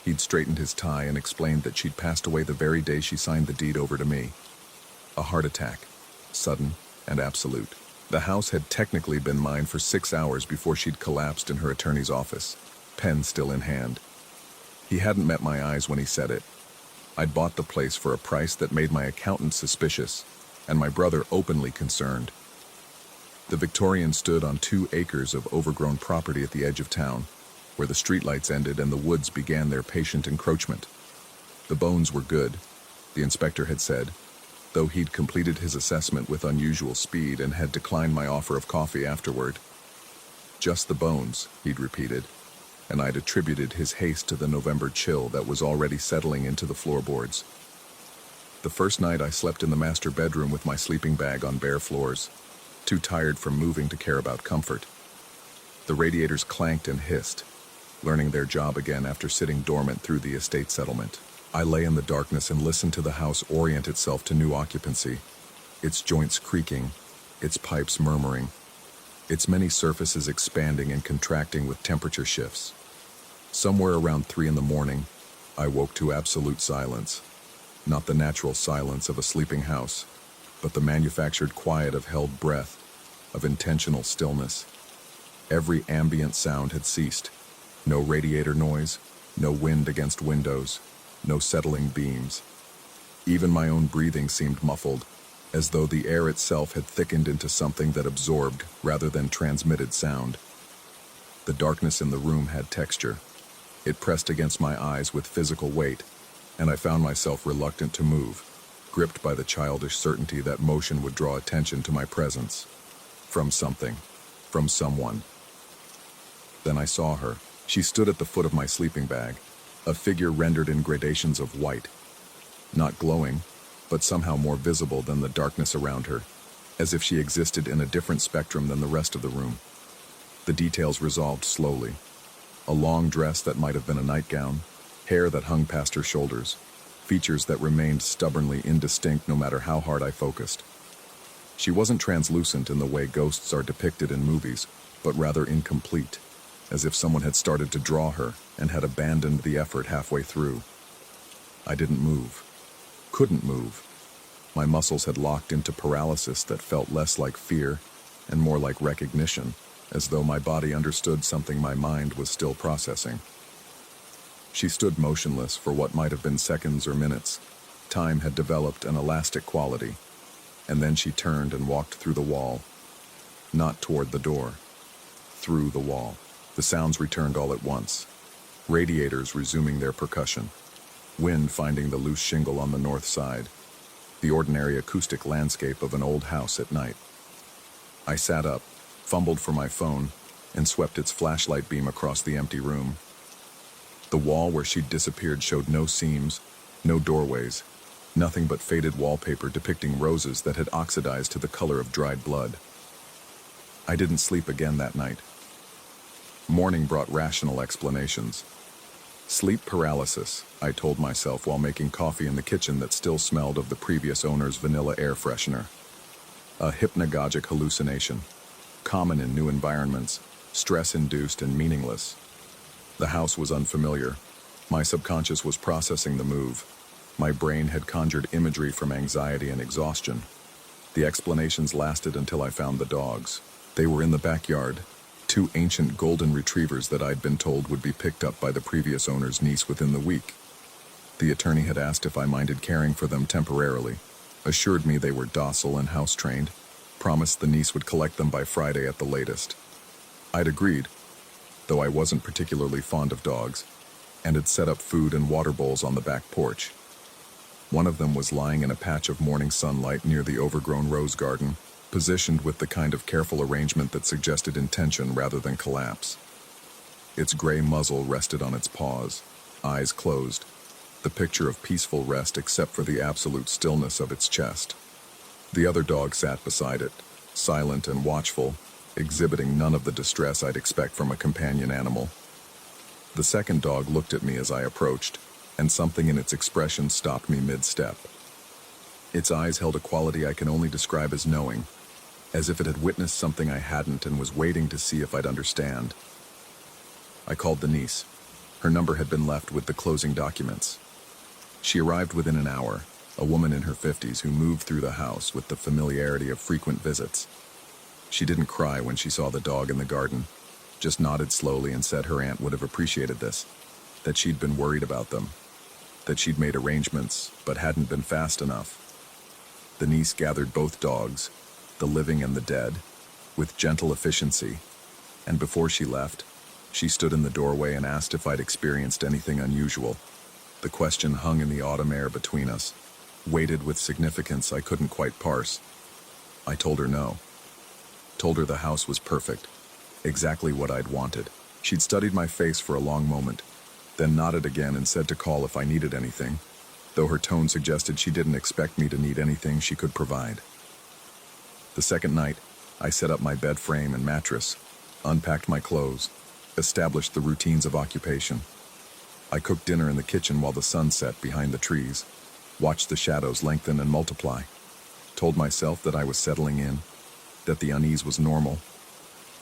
[SPEAKER 1] he'd straightened his tie and explained that she'd passed away the very day she signed the deed over to me. A heart attack, sudden and absolute. The house had technically been mine for 6 hours before she'd collapsed in her attorney's office, pen still in hand. He hadn't met my eyes when he said it. I'd bought the place for a price that made my accountant suspicious, and my brother openly concerned. The Victorian stood on 2 acres of overgrown property at the edge of town, where the streetlights ended and the woods began their patient encroachment. The bones were good, the inspector had said, though he'd completed his assessment with unusual speed and had declined my offer of coffee afterward. Just the bones, he'd repeated, and I'd attributed his haste to the November chill that was already settling into the floorboards. The first night I slept in the master bedroom with my sleeping bag on bare floors, too tired from moving to care about comfort. The radiators clanked and hissed, learning their job again after sitting dormant through the estate settlement. I lay in the darkness and listened to the house orient itself to new occupancy, its joints creaking, its pipes murmuring, its many surfaces expanding and contracting with temperature shifts. Somewhere around 3 a.m, I woke to absolute silence. Not the natural silence of a sleeping house, but the manufactured quiet of held breath, of intentional stillness. Every ambient sound had ceased. No radiator noise, no wind against windows, no settling beams. Even my own breathing seemed muffled, as though the air itself had thickened into something that absorbed rather than transmitted sound. The darkness in the room had texture. It pressed against my eyes with physical weight, and I found myself reluctant to move, gripped by the childish certainty that motion would draw attention to my presence. From something. From someone. Then I saw her. She stood at the foot of my sleeping bag, a figure rendered in gradations of white. Not glowing, but somehow more visible than the darkness around her, as if she existed in a different spectrum than the rest of the room. The details resolved slowly. A long dress that might have been a nightgown, hair that hung past her shoulders, features that remained stubbornly indistinct no matter how hard I focused. She wasn't translucent in the way ghosts are depicted in movies, but rather incomplete, as if someone had started to draw her and had abandoned the effort halfway through. I didn't move. Couldn't move. My muscles had locked into paralysis that felt less like fear and more like recognition, as though my body understood something my mind was still processing. She stood motionless for what might have been seconds or minutes. Time had developed an elastic quality, and then she turned and walked through the wall. Not toward the door. Through the wall. The sounds returned all at once. Radiators resuming their percussion. Wind finding the loose shingle on the north side. The ordinary acoustic landscape of an old house at night. I sat up, fumbled for my phone, and swept its flashlight beam across the empty room. The wall where she'd disappeared showed no seams, no doorways, nothing but faded wallpaper depicting roses that had oxidized to the color of dried blood. I didn't sleep again that night. Morning brought rational explanations. Sleep paralysis, I told myself while making coffee in the kitchen that still smelled of the previous owner's vanilla air freshener. A hypnagogic hallucination, common in new environments, stress-induced and meaningless. The house was unfamiliar. My subconscious was processing the move. My brain had conjured imagery from anxiety and exhaustion. The explanations lasted until I found the dogs. They were in the backyard, two ancient golden retrievers that I'd been told would be picked up by the previous owner's niece within the week. The attorney had asked if I minded caring for them temporarily, assured me they were docile and house-trained, promised the niece would collect them by Friday at the latest. I'd agreed, though I wasn't particularly fond of dogs, and had set up food and water bowls on the back porch. One of them was lying in a patch of morning sunlight near the overgrown rose garden, positioned with the kind of careful arrangement that suggested intention rather than collapse. Its gray muzzle rested on its paws, eyes closed, the picture of peaceful rest except for the absolute stillness of its chest. The other dog sat beside it, silent and watchful, exhibiting none of the distress I'd expect from a companion animal. The second dog looked at me as I approached, and something in its expression stopped me mid-step. Its eyes held a quality I can only describe as knowing, as if it had witnessed something I hadn't and was waiting to see if I'd understand. I called the niece. Her number had been left with the closing documents. She arrived within an hour, a woman in her 50s who moved through the house with the familiarity of frequent visits. She didn't cry when she saw the dog in the garden, just nodded slowly and said her aunt would have appreciated this, that she'd been worried about them, that she'd made arrangements but hadn't been fast enough. The niece gathered both dogs, the living and the dead, with gentle efficiency, and before she left, she stood in the doorway and asked if I'd experienced anything unusual. The question hung in the autumn air between us, weighted with significance I couldn't quite parse. I told her no. Told her the house was perfect, exactly what I'd wanted. She'd studied my face for a long moment, then nodded again and said to call if I needed anything, though her tone suggested she didn't expect me to need anything she could provide. The second night, I set up my bed frame and mattress, unpacked my clothes, established the routines of occupation. I cooked dinner in the kitchen while the sun set behind the trees, watched the shadows lengthen and multiply, told myself that I was settling in, that the unease was normal,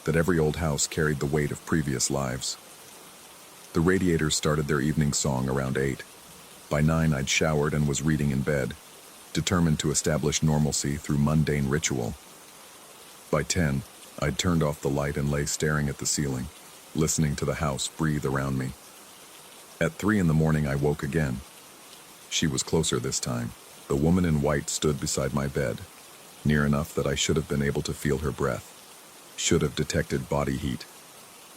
[SPEAKER 1] that every old house carried the weight of previous lives. The radiators started their evening song around 8. By 9, I'd showered and was reading in bed, determined to establish normalcy through mundane ritual. By 10, I'd turned off the light and lay staring at the ceiling, listening to the house breathe around me. At 3 in the morning, I woke again. She was closer this time. The woman in white stood beside my bed, near enough that I should have been able to feel her breath, should have detected body heat,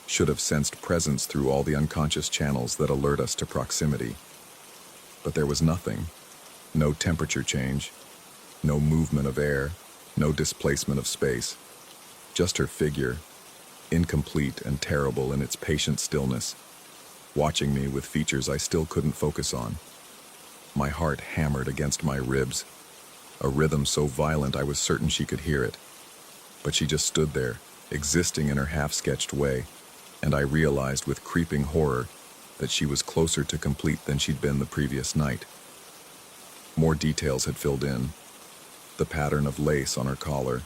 [SPEAKER 1] should have sensed presence through all the unconscious channels that alert us to proximity. But there was nothing. No temperature change, no movement of air, no displacement of space. Just her figure, incomplete and terrible in its patient stillness, watching me with features I still couldn't focus on. My heart hammered against my ribs, a rhythm so violent I was certain she could hear it. But she just stood there, existing in her half-sketched way, and I realized with creeping horror that she was closer to complete than she'd been the previous night. More details had filled in. The pattern of lace on her collar,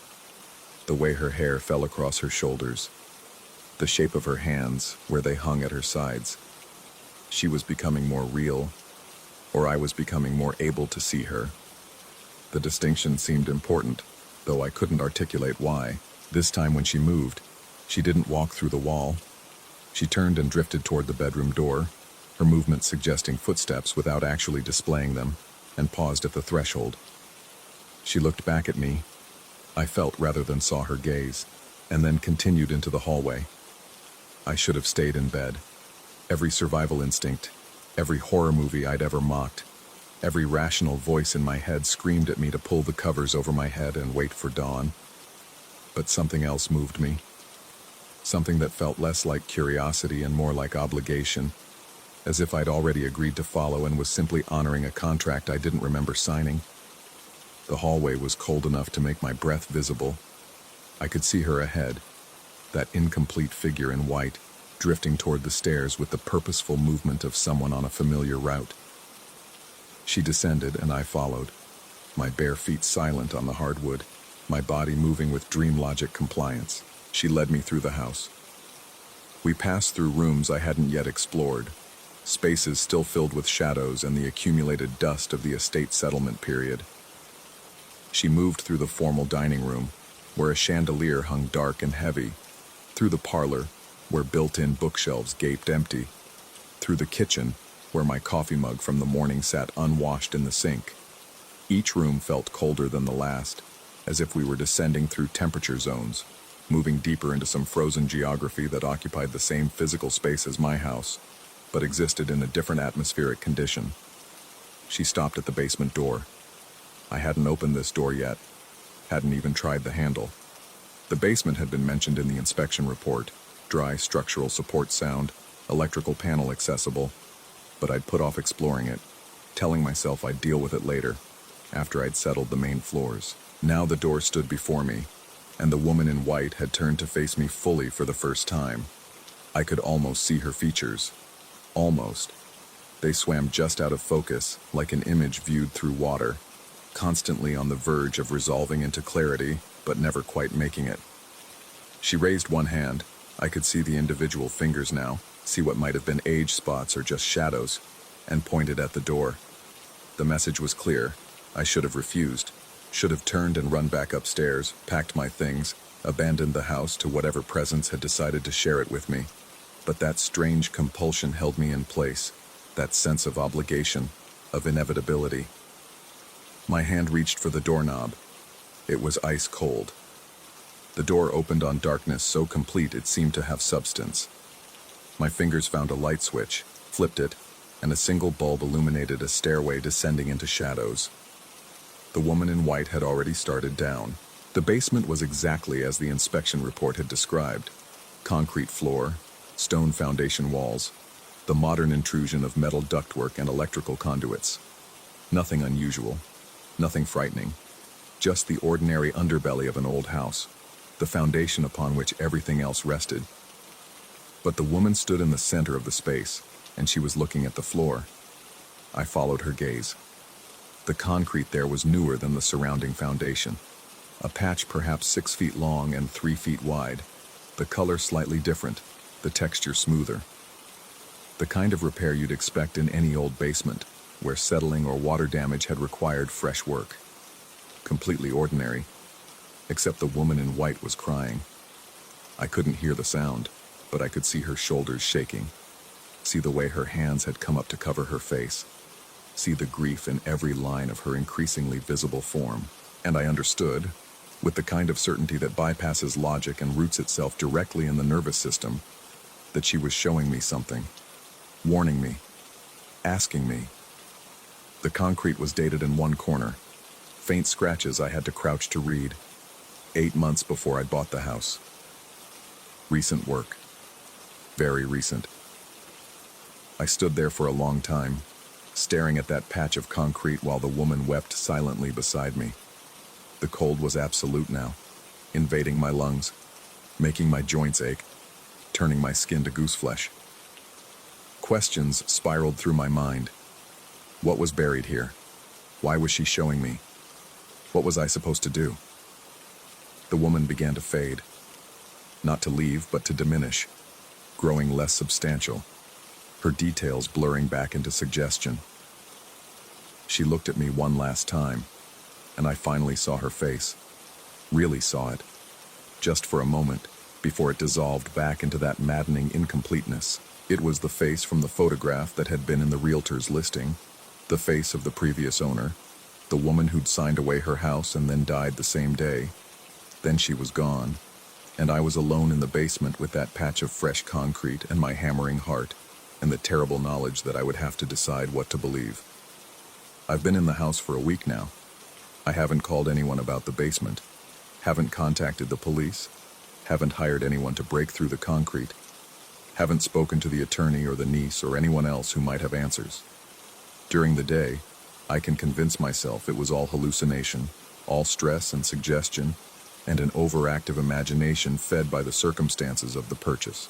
[SPEAKER 1] the way her hair fell across her shoulders, the shape of her hands where they hung at her sides. She was becoming more real, or I was becoming more able to see her. The distinction seemed important, though I couldn't articulate why. This time when she moved, she didn't walk through the wall. She turned and drifted toward the bedroom door, her movement suggesting footsteps without actually displaying them, and paused at the threshold. She looked back at me. I felt rather than saw her gaze, and then continued into the hallway. I should have stayed in bed. Every survival instinct, every horror movie I'd ever mocked, every rational voice in my head screamed at me to pull the covers over my head and wait for dawn. But something else moved me. Something that felt less like curiosity and more like obligation, as if I'd already agreed to follow and was simply honoring a contract I didn't remember signing. The hallway was cold enough to make my breath visible. I could see her ahead, that incomplete figure in white, drifting toward the stairs with the purposeful movement of someone on a familiar route. She descended and I followed, my bare feet silent on the hardwood, my body moving with dream logic compliance. She led me through the house. We passed through rooms I hadn't yet explored, spaces still filled with shadows and the accumulated dust of the estate settlement period. She moved through the formal dining room, where a chandelier hung dark and heavy, through the parlor, where built-in bookshelves gaped empty, through the kitchen, where my coffee mug from the morning sat unwashed in the sink. Each room felt colder than the last, as if we were descending through temperature zones, moving deeper into some frozen geography that occupied the same physical space as my house, but existed in a different atmospheric condition. She stopped at the basement door. I hadn't opened this door yet, hadn't even tried the handle. The basement had been mentioned in the inspection report, dry structural support sound, electrical panel accessible, but I'd put off exploring it, telling myself I'd deal with it later, after I'd settled the main floors. Now the door stood before me, and the woman in white had turned to face me fully for the first time. I could almost see her features. Almost. They swam just out of focus, like an image viewed through water, constantly on the verge of resolving into clarity, but never quite making it. She raised one hand. I could see the individual fingers now, see what might have been age spots or just shadows, and pointed at the door. The message was clear. I should have refused, should have turned and run back upstairs, packed my things, abandoned the house to whatever presence had decided to share it with me. But that strange compulsion held me in place, that sense of obligation, of inevitability. My hand reached for the doorknob. It was ice cold. The door opened on darkness so complete it seemed to have substance. My fingers found a light switch, flipped it, and a single bulb illuminated a stairway descending into shadows. The woman in white had already started down. The basement was exactly as the inspection report had described. Concrete floor, stone foundation walls, the modern intrusion of metal ductwork and electrical conduits. Nothing unusual, nothing frightening, just the ordinary underbelly of an old house, the foundation upon which everything else rested. But the woman stood in the center of the space, and she was looking at the floor. I followed her gaze. The concrete there was newer than the surrounding foundation. A patch perhaps 6 feet long and 3 feet wide, the color slightly different, the texture smoother. The kind of repair you'd expect in any old basement, where settling or water damage had required fresh work. Completely ordinary, except the woman in white was crying. I couldn't hear the sound, but I could see her shoulders shaking, see the way her hands had come up to cover her face, see the grief in every line of her increasingly visible form. And I understood, with the kind of certainty that bypasses logic and roots itself directly in the nervous system, that she was showing me something, warning me, asking me. The concrete was dated in one corner, faint scratches I had to crouch to read. 8 months before I'd bought the house. Recent work. Very recent. I stood there for a long time, staring at that patch of concrete while the woman wept silently beside me. The cold was absolute now, invading my lungs, making my joints ache, turning my skin to gooseflesh. Questions spiraled through my mind. What was buried here? Why was she showing me? What was I supposed to do? The woman began to fade. Not to leave, but to diminish, growing less substantial, her details blurring back into suggestion. She looked at me one last time, and I finally saw her face. Really saw it. Just for a moment, before it dissolved back into that maddening incompleteness. It was the face from the photograph that had been in the realtor's listing, the face of the previous owner, the woman who'd signed away her house and then died the same day. Then she was gone, and I was alone in the basement with that patch of fresh concrete and my hammering heart, and the terrible knowledge that I would have to decide what to believe. I've been in the house for a week now. I haven't called anyone about the basement, haven't contacted the police, haven't hired anyone to break through the concrete, haven't spoken to the attorney or the niece or anyone else who might have answers. During the day, I can convince myself it was all hallucination, all stress and suggestion, and an overactive imagination fed by the circumstances of the purchase.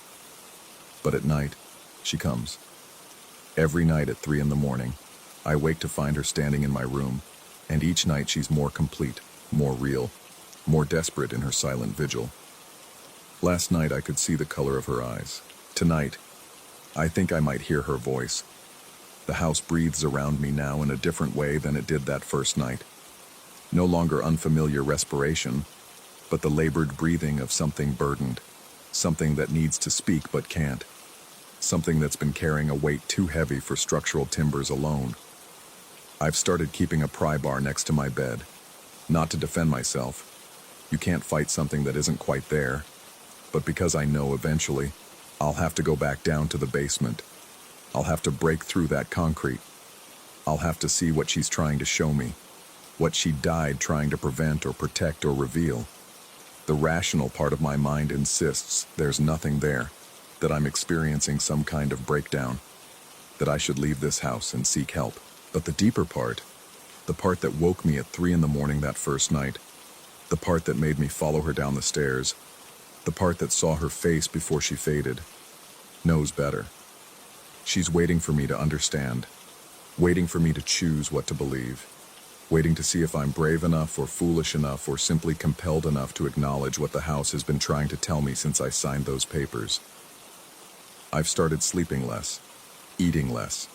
[SPEAKER 1] But at night, she comes. Every night at 3 a.m, I wake to find her standing in my room, and each night she's more complete, more real, more desperate in her silent vigil. Last night I could see the color of her eyes. Tonight, I think I might hear her voice. The house breathes around me now in a different way than it did that first night. No longer unfamiliar respiration, but the labored breathing of something burdened, something that needs to speak but can't, something that's been carrying a weight too heavy for structural timbers alone. I've started keeping a pry bar next to my bed, not to defend myself. You can't fight something that isn't quite there, but because I know eventually I'll have to go back down to the basement. I'll have to break through that concrete. I'll have to see what she's trying to show me, what she died trying to prevent or protect or reveal. The rational part of my mind insists there's nothing there, that I'm experiencing some kind of breakdown, that I should leave this house and seek help. But the deeper part, the part that woke me at 3 a.m. that first night, the part that made me follow her down the stairs, the part that saw her face before she faded, knows better. She's waiting for me to understand, waiting for me to choose what to believe, waiting to see if I'm brave enough or foolish enough or simply compelled enough to acknowledge what the house has been trying to tell me since I signed those papers. I've started sleeping less, eating less.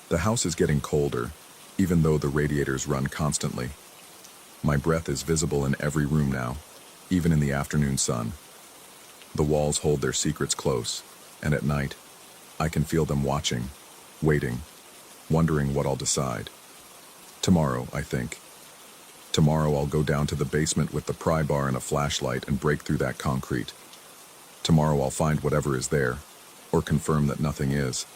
[SPEAKER 1] The house is getting colder, even though the radiators run constantly. My breath is visible in every room now, even in the afternoon sun. The walls hold their secrets close, and at night, I can feel them watching, waiting, wondering what I'll decide. Tomorrow, I think. Tomorrow I'll go down to the basement with the pry bar and a flashlight and break through that concrete. Tomorrow I'll find whatever is there, or confirm that nothing is.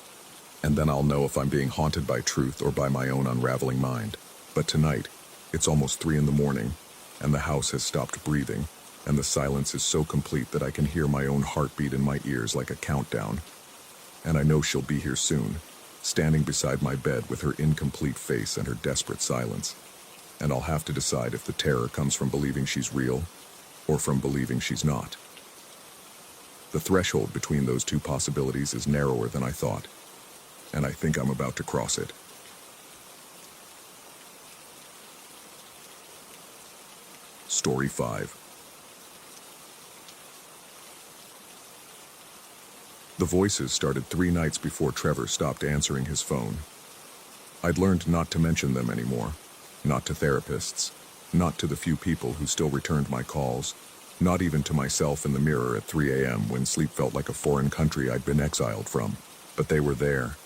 [SPEAKER 1] And then I'll know if I'm being haunted by truth or by my own unraveling mind. But tonight, it's almost 3 a.m, and the house has stopped breathing, and the silence is so complete that I can hear my own heartbeat in my ears like a countdown. And I know she'll be here soon, standing beside my bed with her incomplete face and her desperate silence. And I'll have to decide if the terror comes from believing she's real, or from believing she's not. The threshold between those two possibilities is narrower than I thought, and I think I'm about to cross it. Story 5. The voices started 3 nights before Trevor stopped answering his phone. I'd learned not to mention them anymore, not to therapists, not to the few people who still returned my calls, not even to myself in the mirror at 3 a.m. when sleep felt like a foreign country I'd been exiled from. But they were there,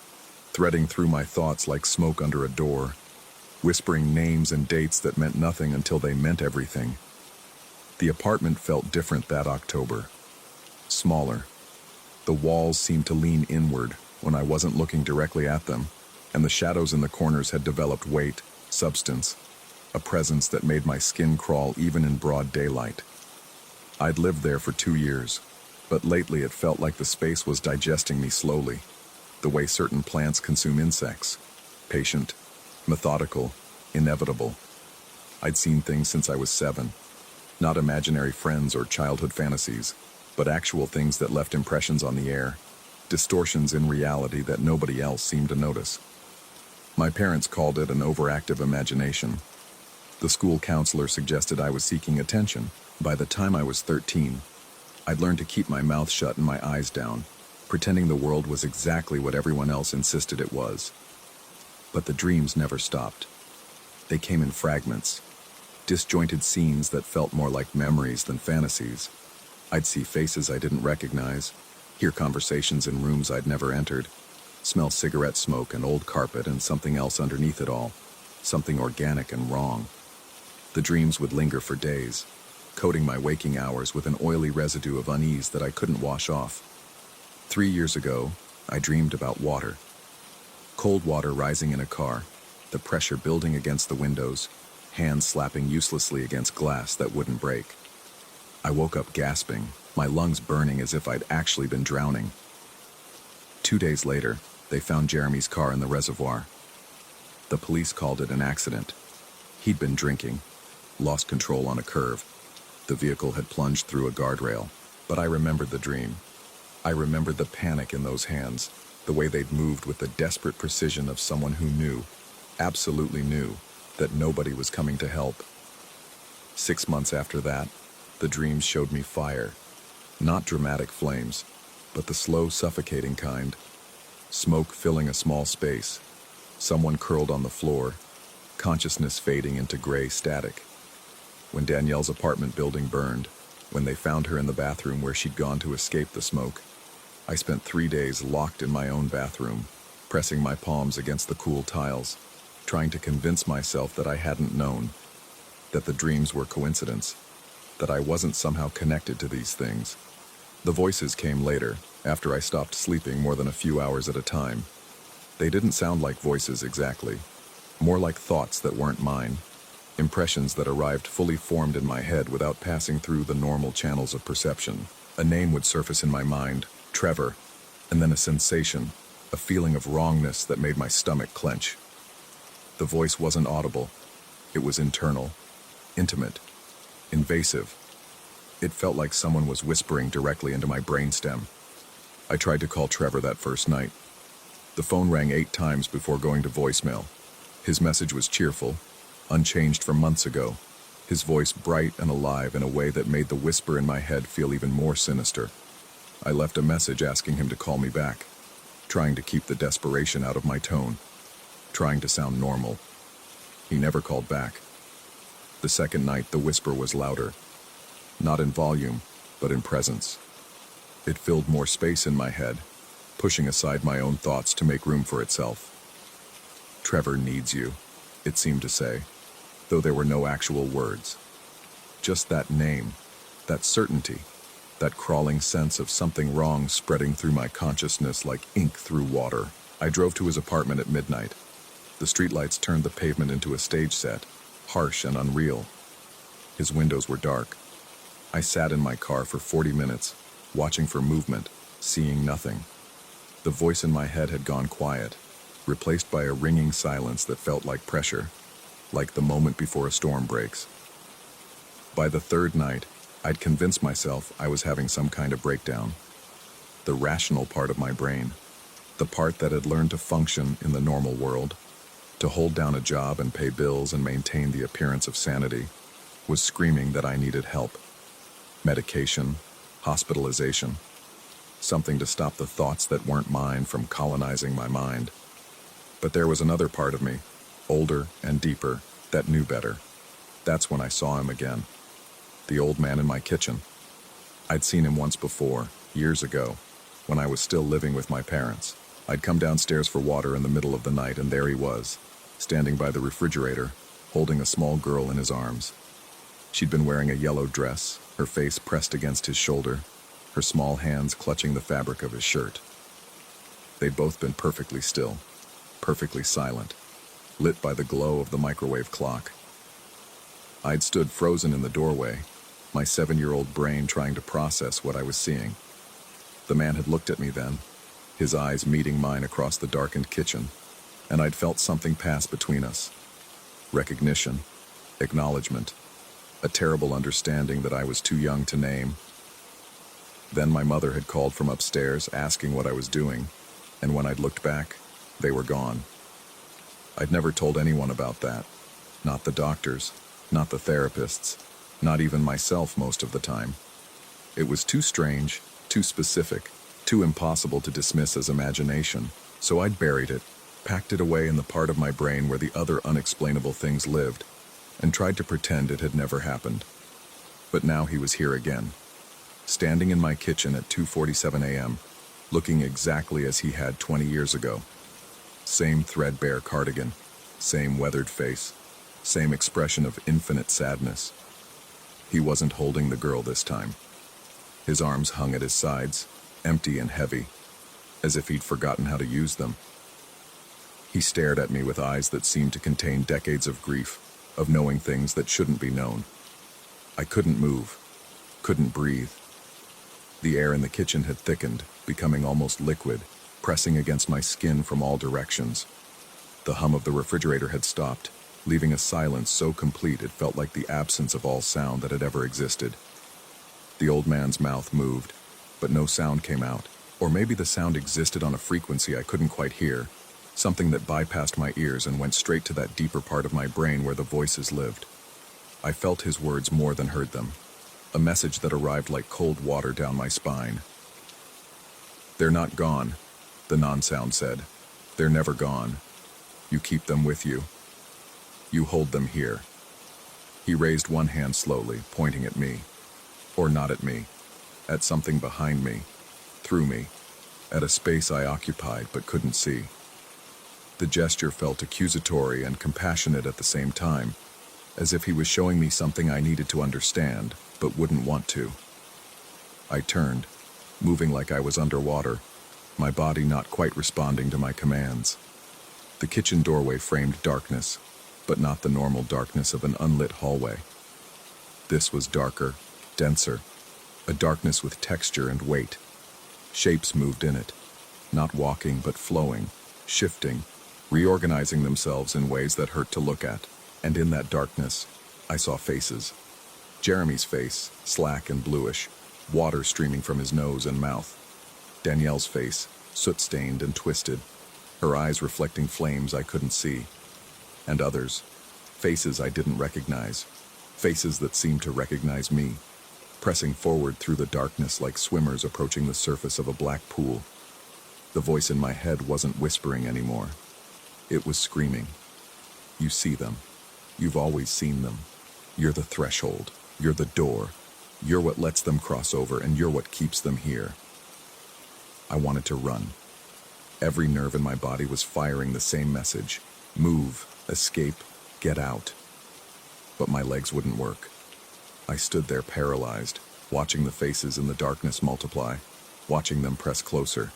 [SPEAKER 1] threading through my thoughts like smoke under a door, whispering names and dates that meant nothing until they meant everything. The apartment felt different that October. Smaller. The walls seemed to lean inward when I wasn't looking directly at them, and the shadows in the corners had developed weight, substance, a presence that made my skin crawl even in broad daylight. I'd lived there for 2 years, but lately it felt like the space was digesting me slowly, the way certain plants consume insects, patient, methodical, inevitable. I'd seen things since I was 7, not imaginary friends or childhood fantasies, but actual things that left impressions on the air, distortions in reality that nobody else seemed to notice. My parents called it an overactive imagination. The school counselor suggested I was seeking attention. By the time I was 13, I'd learned to keep my mouth shut and my eyes down, pretending the world was exactly what everyone else insisted it was. But the dreams never stopped. They came in fragments, disjointed scenes that felt more like memories than fantasies. I'd see faces I didn't recognize, hear conversations in rooms I'd never entered, smell cigarette smoke and old carpet and something else underneath it all, something organic and wrong. The dreams would linger for days, coating my waking hours with an oily residue of unease that I couldn't wash off. 3 years ago, I dreamed about water. Cold water rising in a car, the pressure building against the windows, hands slapping uselessly against glass that wouldn't break. I woke up gasping, my lungs burning as if I'd actually been drowning. 2 days later, they found Jeremy's car in the reservoir. The police called it an accident. He'd been drinking, lost control on a curve. The vehicle had plunged through a guardrail, but I remembered the dream. I remembered the panic in those hands, the way they'd moved with the desperate precision of someone who knew, absolutely knew, that nobody was coming to help. 6 months after that, the dreams showed me fire. Not dramatic flames, but the slow, suffocating kind. Smoke filling a small space. Someone curled on the floor, consciousness fading into gray static. When Danielle's apartment building burned, when they found her in the bathroom where she'd gone to escape the smoke, I spent 3 days locked in my own bathroom, pressing my palms against the cool tiles, trying to convince myself that I hadn't known, that the dreams were coincidence, that I wasn't somehow connected to these things. The voices came later, after I stopped sleeping more than a few hours at a time. They didn't sound like voices exactly, more like thoughts that weren't mine, impressions that arrived fully formed in my head without passing through the normal channels of perception. A name would surface in my mind, Trevor, and then a sensation, a feeling of wrongness that made my stomach clench. The voice wasn't audible. It was internal, intimate, invasive. It felt like someone was whispering directly into my brainstem. I tried to call Trevor that first night. The phone rang 8 times before going to voicemail. His message was cheerful, unchanged from months ago, his voice bright and alive in a way that made the whisper in my head feel even more sinister. I left a message asking him to call me back, trying to keep the desperation out of my tone, trying to sound normal. He never called back. The second night, the whisper was louder, not in volume, but in presence. It filled more space in my head, pushing aside my own thoughts to make room for itself. Trevor needs you, it seemed to say, though there were no actual words. Just that name, that certainty, that crawling sense of something wrong spreading through my consciousness like ink through water. I drove to his apartment at midnight. The streetlights turned the pavement into a stage set, harsh and unreal. His windows were dark. I sat in my car for 40 minutes, watching for movement, seeing nothing. The voice in my head had gone quiet, replaced by a ringing silence that felt like pressure, like the moment before a storm breaks. By the third night, I'd convinced myself I was having some kind of breakdown. The rational part of my brain, the part that had learned to function in the normal world, to hold down a job and pay bills and maintain the appearance of sanity, was screaming that I needed help. Medication, hospitalization, something to stop the thoughts that weren't mine from colonizing my mind. But there was another part of me, older and deeper, that knew better. That's when I saw him again. The old man in my kitchen. I'd seen him once before, years ago, when I was still living with my parents. I'd come downstairs for water in the middle of the night, and there he was, standing by the refrigerator, holding a small girl in his arms. She'd been wearing a yellow dress, her face pressed against his shoulder, her small hands clutching the fabric of his shirt. They'd both been perfectly still, perfectly silent, lit by the glow of the microwave clock. I'd stood frozen in the doorway, my 7-year-old brain trying to process what I was seeing. The man had looked at me then, his eyes meeting mine across the darkened kitchen, and I'd felt something pass between us. Recognition, acknowledgement, a terrible understanding that I was too young to name. Then my mother had called from upstairs asking what I was doing, and when I'd looked back, they were gone. I'd never told anyone about that, not the doctors, not the therapists, not even myself most of the time. It was too strange, too specific, too impossible to dismiss as imagination, so I'd buried it, packed it away in the part of my brain where the other unexplainable things lived, and tried to pretend it had never happened. But now he was here again, standing in my kitchen at 2:47 a.m., looking exactly as he had 20 years ago. Same threadbare cardigan, same weathered face, same expression of infinite sadness. He wasn't holding the girl this time. His arms hung at his sides, empty and heavy, as if he'd forgotten how to use them. He stared at me with eyes that seemed to contain decades of grief, of knowing things that shouldn't be known. I couldn't move, couldn't breathe. The air in the kitchen had thickened, becoming almost liquid, pressing against my skin from all directions. The hum of the refrigerator had stopped, leaving a silence so complete it felt like the absence of all sound that had ever existed. The old man's mouth moved, but no sound came out. Or maybe the sound existed on a frequency I couldn't quite hear, something that bypassed my ears and went straight to that deeper part of my brain where the voices lived. I felt his words more than heard them, a message that arrived like cold water down my spine. "They're not gone," the non-sound said. "They're never gone. You keep them with you. You hold them here." He raised one hand slowly, pointing at me. Or not at me, at something behind me, through me, at a space I occupied but couldn't see. The gesture felt accusatory and compassionate at the same time, as if he was showing me something I needed to understand, but wouldn't want to. I turned, moving like I was underwater, my body not quite responding to my commands. The kitchen doorway framed darkness, but not the normal darkness of an unlit hallway. This was darker, denser, a darkness with texture and weight. Shapes moved in it, not walking but flowing, shifting, reorganizing themselves in ways that hurt to look at. And in that darkness, I saw faces. Jeremy's face, slack and bluish, water streaming from his nose and mouth. Danielle's face, soot-stained and twisted, her eyes reflecting flames I couldn't see. And others, faces I didn't recognize, faces that seemed to recognize me, pressing forward through the darkness like swimmers approaching the surface of a black pool. The voice in my head wasn't whispering anymore. It was screaming. "You see them. You've always seen them. You're the threshold. You're the door. You're what lets them cross over, and you're what keeps them here." I wanted to run. Every nerve in my body was firing the same message. Move, escape, get out. But my legs wouldn't work. I stood there paralyzed, watching the faces in the darkness multiply, watching them press closer,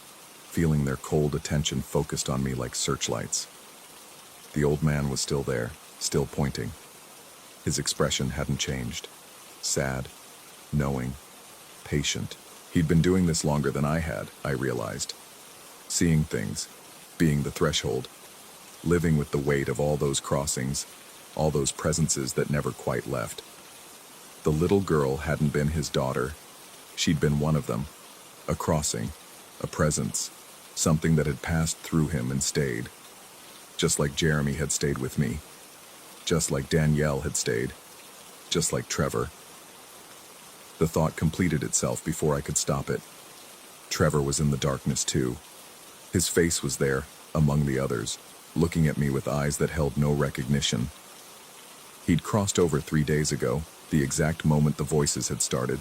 [SPEAKER 1] feeling their cold attention focused on me like searchlights. The old man was still there, still pointing. His expression hadn't changed. Sad, knowing, patient. He'd been doing this longer than I had, I realized. Seeing things, being the threshold, living with the weight of all those crossings, all those presences that never quite left. The little girl hadn't been his daughter. She'd been one of them. A crossing, a presence, something that had passed through him and stayed. Just like Jeremy had stayed with me. Just like Danielle had stayed. Just like Trevor. The thought completed itself before I could stop it. Trevor was in the darkness too. His face was there, among the others, looking at me with eyes that held no recognition. He'd crossed over 3 days ago, the exact moment the voices had started.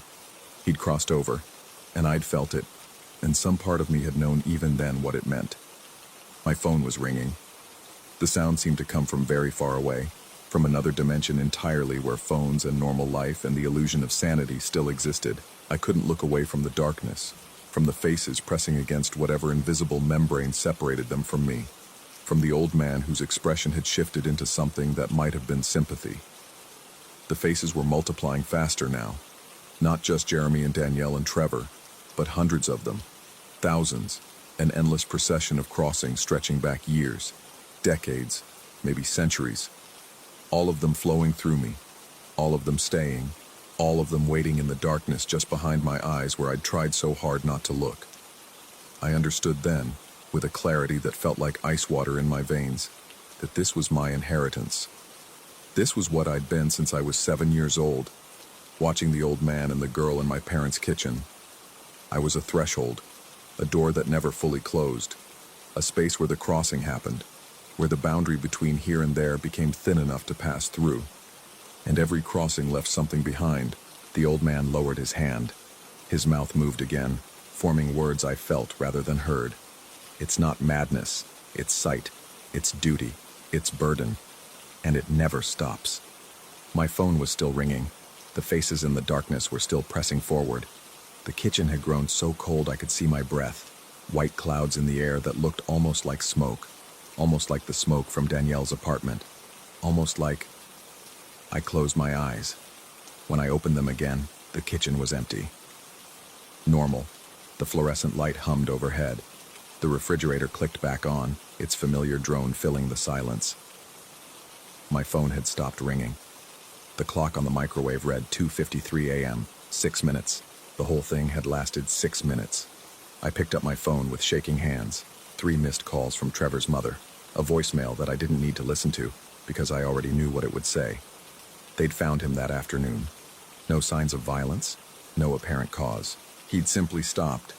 [SPEAKER 1] He'd crossed over, and I'd felt it, and some part of me had known even then what it meant. My phone was ringing. The sound seemed to come from very far away, from another dimension entirely where phones and normal life and the illusion of sanity still existed. I couldn't look away from the darkness, from the faces pressing against whatever invisible membrane separated them from me, from the old man whose expression had shifted into something that might have been sympathy. The faces were multiplying faster now. Not just Jeremy and Danielle and Trevor, but hundreds of them, thousands, an endless procession of crossings stretching back years, decades, maybe centuries. All of them flowing through me, all of them staying, all of them waiting in the darkness just behind my eyes where I'd tried so hard not to look. I understood then, with a clarity that felt like ice water in my veins, that this was my inheritance. This was what I'd been since I was 7 years old, watching the old man and the girl in my parents' kitchen. I was a threshold, a door that never fully closed, a space where the crossing happened, where the boundary between here and there became thin enough to pass through. And every crossing left something behind. The old man lowered his hand. His mouth moved again, forming words I felt rather than heard. It's not madness, it's sight, it's duty, it's burden, and it never stops. My phone was still ringing. The faces in the darkness were still pressing forward. The kitchen had grown so cold I could see my breath, white clouds in the air that looked almost like smoke, almost like the smoke from Danielle's apartment, almost like... I closed my eyes. When I opened them again, the kitchen was empty. Normal. The fluorescent light hummed overhead. The refrigerator clicked back on, its familiar drone filling the silence. My phone had stopped ringing. The clock on the microwave read 2:53 a.m., 6 minutes. The whole thing had lasted 6 minutes. I picked up my phone with shaking hands. 3 missed calls from Trevor's mother. A voicemail that I didn't need to listen to, because I already knew what it would say. They'd found him that afternoon. No signs of violence, no apparent cause. He'd simply stopped,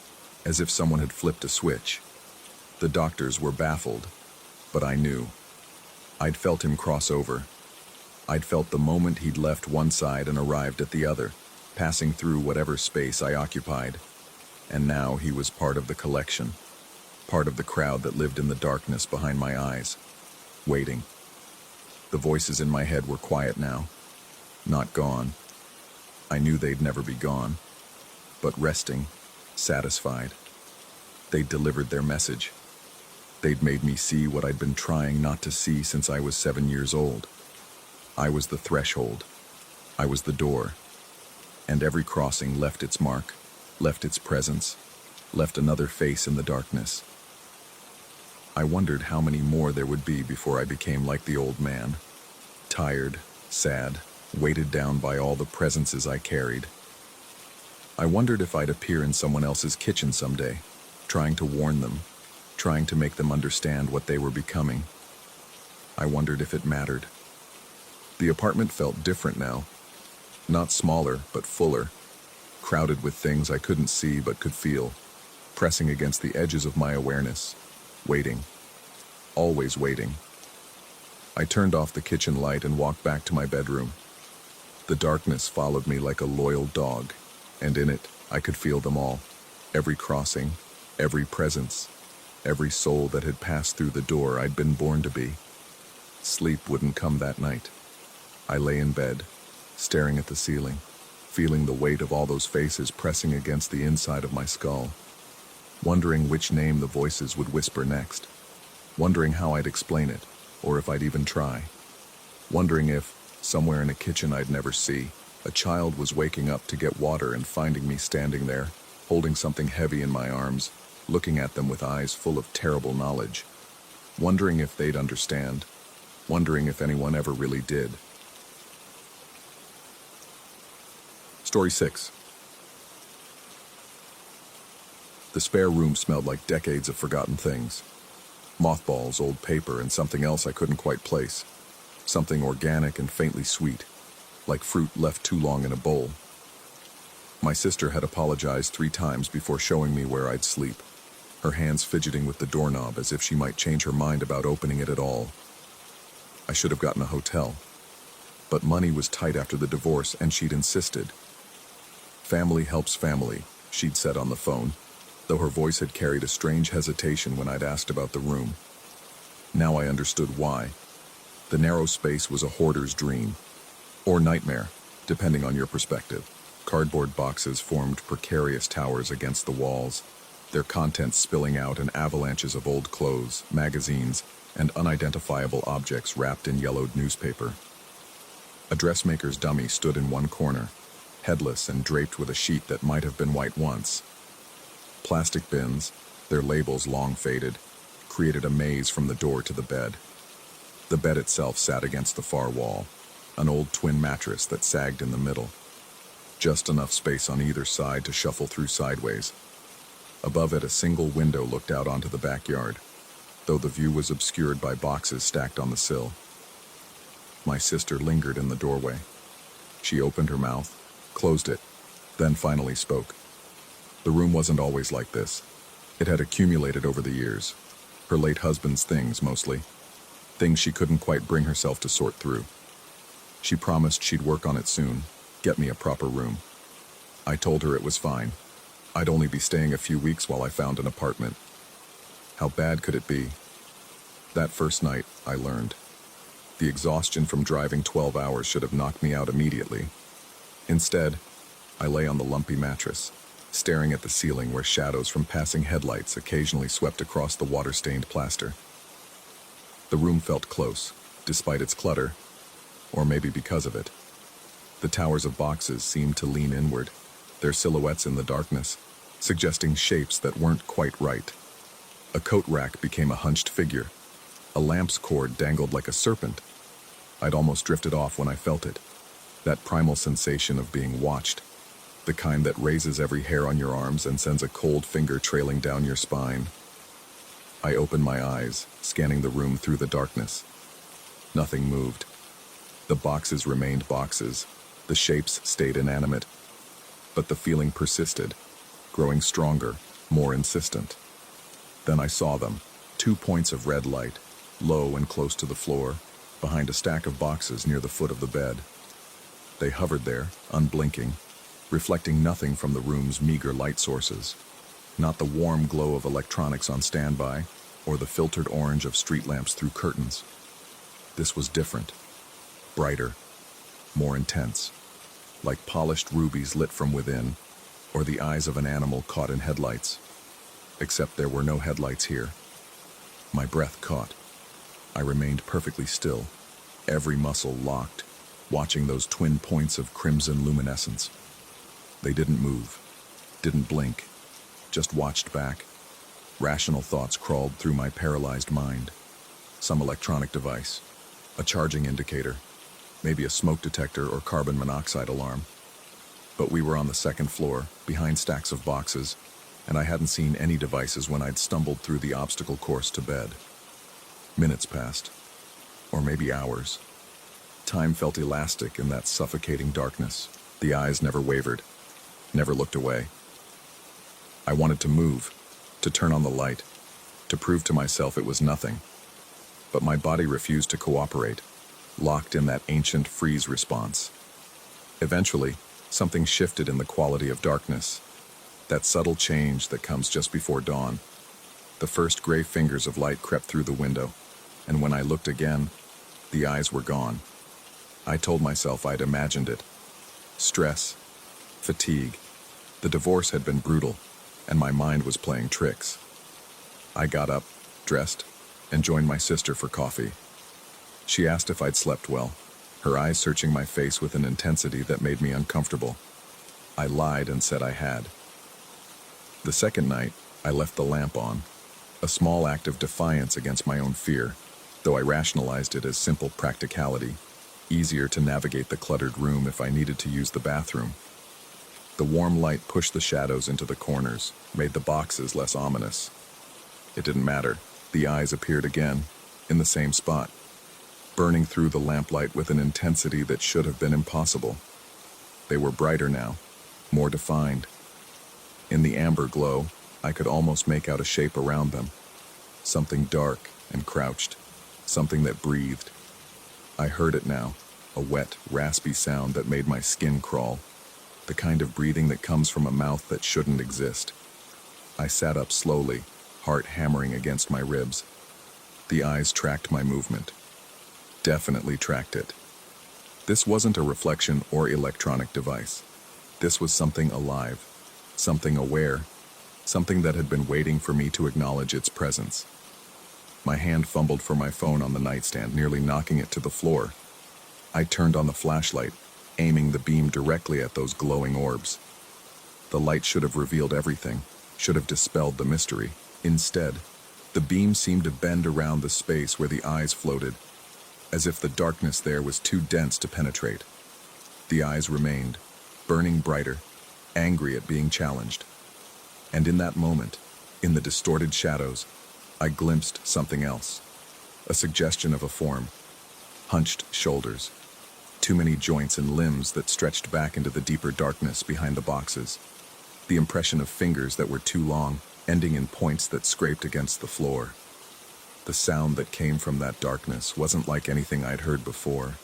[SPEAKER 1] as if someone had flipped a switch. The doctors were baffled, but I knew. I'd felt him cross over. I'd felt the moment he'd left one side and arrived at the other, passing through whatever space I occupied. And now he was part of the collection, part of the crowd that lived in the darkness behind my eyes, waiting. The voices in my head were quiet now, not gone. I knew they'd never be gone, but resting, satisfied. They'd delivered their message. They'd made me see what I'd been trying not to see since I was 7 years old. I was the threshold. I was the door. And every crossing left its mark, left its presence, left another face in the darkness. I wondered how many more there would be before I became like the old man. Tired, sad, weighted down by all the presences I carried. I wondered if I'd appear in someone else's kitchen someday, trying to warn them, trying to make them understand what they were becoming. I wondered if it mattered. The apartment felt different now. Not smaller, but fuller, crowded with things I couldn't see but could feel, pressing against the edges of my awareness, waiting, always waiting. I turned off the kitchen light and walked back to my bedroom. The darkness followed me like a loyal dog, and in it, I could feel them all, every crossing, every presence, every soul that had passed through the door I'd been born to be. Sleep wouldn't come that night. I lay in bed, staring at the ceiling, feeling the weight of all those faces pressing against the inside of my skull, wondering which name the voices would whisper next, wondering how I'd explain it, or if I'd even try, wondering if, somewhere in a kitchen I'd never see, a child was waking up to get water and finding me standing there, holding something heavy in my arms, looking at them with eyes full of terrible knowledge, wondering if they'd understand, wondering if anyone ever really did. Story 6. The spare room smelled like decades of forgotten things. Mothballs, old paper, and something else I couldn't quite place. Something organic and faintly sweet, like fruit left too long in a bowl. My sister had apologized 3 times before showing me where I'd sleep, her hands fidgeting with the doorknob as if she might change her mind about opening it at all. I should have gotten a hotel, but money was tight after the divorce and she'd insisted. Family helps family, she'd said on the phone, though her voice had carried a strange hesitation when I'd asked about the room. Now I understood why. The narrow space was a hoarder's dream, or nightmare, depending on your perspective. Cardboard boxes formed precarious towers against the walls, their contents spilling out in avalanches of old clothes, magazines, and unidentifiable objects wrapped in yellowed newspaper. A dressmaker's dummy stood in one corner, headless and draped with a sheet that might have been white once. Plastic bins, their labels long faded, created a maze from the door to the bed. The bed itself sat against the far wall, an old twin mattress that sagged in the middle. Just enough space on either side to shuffle through sideways. Above it, a single window looked out onto the backyard, though the view was obscured by boxes stacked on the sill. My sister lingered in the doorway. She opened her mouth, closed it, then finally spoke. The room wasn't always like this. It had accumulated over the years. Her late husband's things, mostly. Things she couldn't quite bring herself to sort through. She promised she'd work on it soon, get me a proper room. I told her it was fine. I'd only be staying a few weeks while I found an apartment. How bad could it be? That first night, I learned. The exhaustion from driving 12 hours should have knocked me out immediately. Instead, I lay on the lumpy mattress, staring at the ceiling where shadows from passing headlights occasionally swept across the water-stained plaster. The room felt close, despite its clutter, or maybe because of it. The towers of boxes seemed to lean inward, their silhouettes in the darkness, suggesting shapes that weren't quite right. A coat rack became a hunched figure. A lamp's cord dangled like a serpent. I'd almost drifted off when I felt it. That primal sensation of being watched. The kind that raises every hair on your arms and sends a cold finger trailing down your spine. I opened my eyes, scanning the room through the darkness. Nothing moved. The boxes remained boxes. The shapes stayed inanimate. But the feeling persisted, growing stronger, more insistent. Then I saw them, 2 points of red light, low and close to the floor, behind a stack of boxes near the foot of the bed. They hovered there, unblinking, reflecting nothing from the room's meager light sources. Not the warm glow of electronics on standby, or the filtered orange of street lamps through curtains. This was different. Brighter, more intense, like polished rubies lit from within, or the eyes of an animal caught in headlights. Except there were no headlights here. My breath caught. I remained perfectly still, every muscle locked, watching those twin points of crimson luminescence. They didn't move, didn't blink, just watched back. Rational thoughts crawled through my paralyzed mind. Some electronic device, a charging indicator, maybe a smoke detector or carbon monoxide alarm. But we were on the second floor, behind stacks of boxes, and I hadn't seen any devices when I'd stumbled through the obstacle course to bed. Minutes passed, or maybe hours. Time felt elastic in that suffocating darkness. The eyes never wavered, never looked away. I wanted to move, to turn on the light, to prove to myself it was nothing. But my body refused to cooperate, locked in that ancient freeze response. Eventually, something shifted in the quality of darkness, that subtle change that comes just before dawn. The first gray fingers of light crept through the window, and when I looked again, the eyes were gone. I told myself I'd imagined it. Stress, fatigue. The divorce had been brutal, and my mind was playing tricks. I got up, dressed, and joined my sister for coffee. She asked if I'd slept well, her eyes searching my face with an intensity that made me uncomfortable. I lied and said I had. The second night, I left the lamp on, a small act of defiance against my own fear, though I rationalized it as simple practicality, easier to navigate the cluttered room if I needed to use the bathroom. The warm light pushed the shadows into the corners, made the boxes less ominous. It didn't matter. The eyes appeared again, in the same spot, burning through the lamplight with an intensity that should have been impossible. They were brighter now, more defined. In the amber glow, I could almost make out a shape around them. Something dark and crouched, something that breathed. I heard it now, a wet, raspy sound that made my skin crawl, the kind of breathing that comes from a mouth that shouldn't exist. I sat up slowly, heart hammering against my ribs. The eyes tracked my movement. Definitely tracked it. This wasn't a reflection or electronic device. This was something alive, something aware, something that had been waiting for me to acknowledge its presence. My hand fumbled for my phone on the nightstand, nearly knocking it to the floor. I turned on the flashlight, aiming the beam directly at those glowing orbs. The light should have revealed everything, should have dispelled the mystery. Instead, the beam seemed to bend around the space where the eyes floated, as if the darkness there was too dense to penetrate. The eyes remained, burning brighter, angry at being challenged. And in that moment, in the distorted shadows, I glimpsed something else. A suggestion of a form. Hunched shoulders. Too many joints and limbs that stretched back into the deeper darkness behind the boxes. The impression of fingers that were too long, ending in points that scraped against the floor. The sound that came from that darkness wasn't like anything I'd heard before.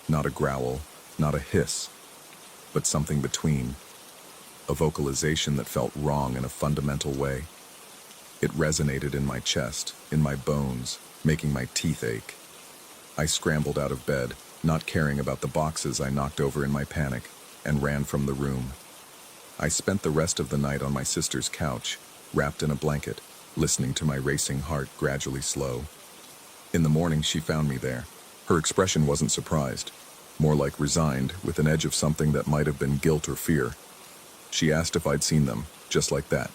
[SPEAKER 1] Not a growl, not a hiss, but something between. a vocalization that felt wrong in a fundamental way. It resonated in my chest, in my bones, making my teeth ache. I scrambled out of bed, not caring about the boxes I knocked over in my panic, and ran from the room. I spent the rest of the night on my sister's couch, wrapped in a blanket, listening to my racing heart gradually slow. In the morning, she found me there. Her expression wasn't surprised, more like resigned, with an edge of something that might have been guilt or fear. She asked if I'd seen them, just like that.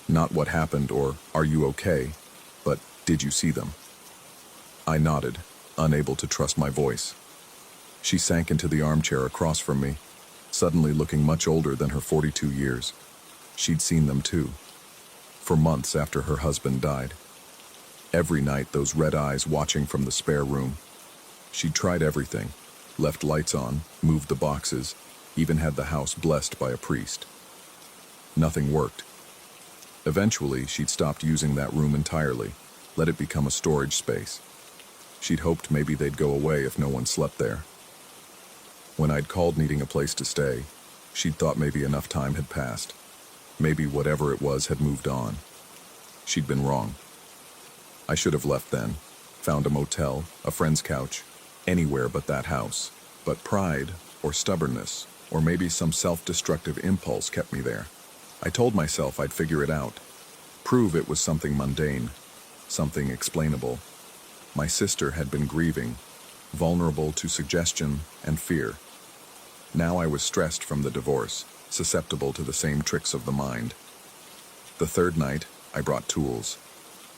[SPEAKER 1] Not what happened or, "Are you okay?" but, "Did you see them?" I nodded, unable to trust my voice. She sank into the armchair across from me, suddenly looking much older than her 42 years. She'd seen them too, for months after her husband died. Every night, those red eyes watching from the spare room. She'd tried everything, left lights on, moved the boxes, even had the house blessed by a priest. Nothing worked. Eventually, she'd stopped using that room entirely, let it become a storage space. She'd hoped maybe they'd go away if no one slept there. When I'd called needing a place to stay, she'd thought maybe enough time had passed. Maybe whatever it was had moved on. She'd been wrong. I should have left then, found a motel, a friend's couch, anywhere but that house. But pride, or stubbornness, or maybe some self-destructive impulse kept me there. I told myself I'd figure it out, prove it was something mundane, something explainable. My sister had been grieving, vulnerable to suggestion and fear. Now I was stressed from the divorce, susceptible to the same tricks of the mind. The third night, I brought tools.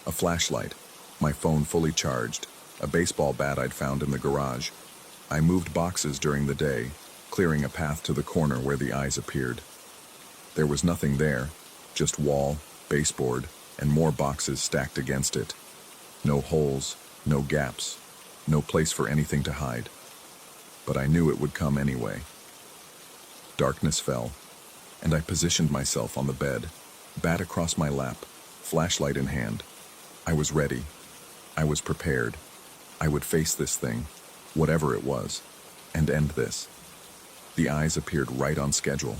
[SPEAKER 1] A flashlight, my phone fully charged, a baseball bat I'd found in the garage. I moved boxes during the day, clearing a path to the corner where the eyes appeared. There was nothing there, just wall, baseboard, and more boxes stacked against it. No holes, no gaps, no place for anything to hide. But I knew it would come anyway. Darkness fell, and I positioned myself on the bed, bat across my lap, flashlight in hand. I was ready. I was prepared. I would face this thing, whatever it was, and end this. The eyes appeared right on schedule.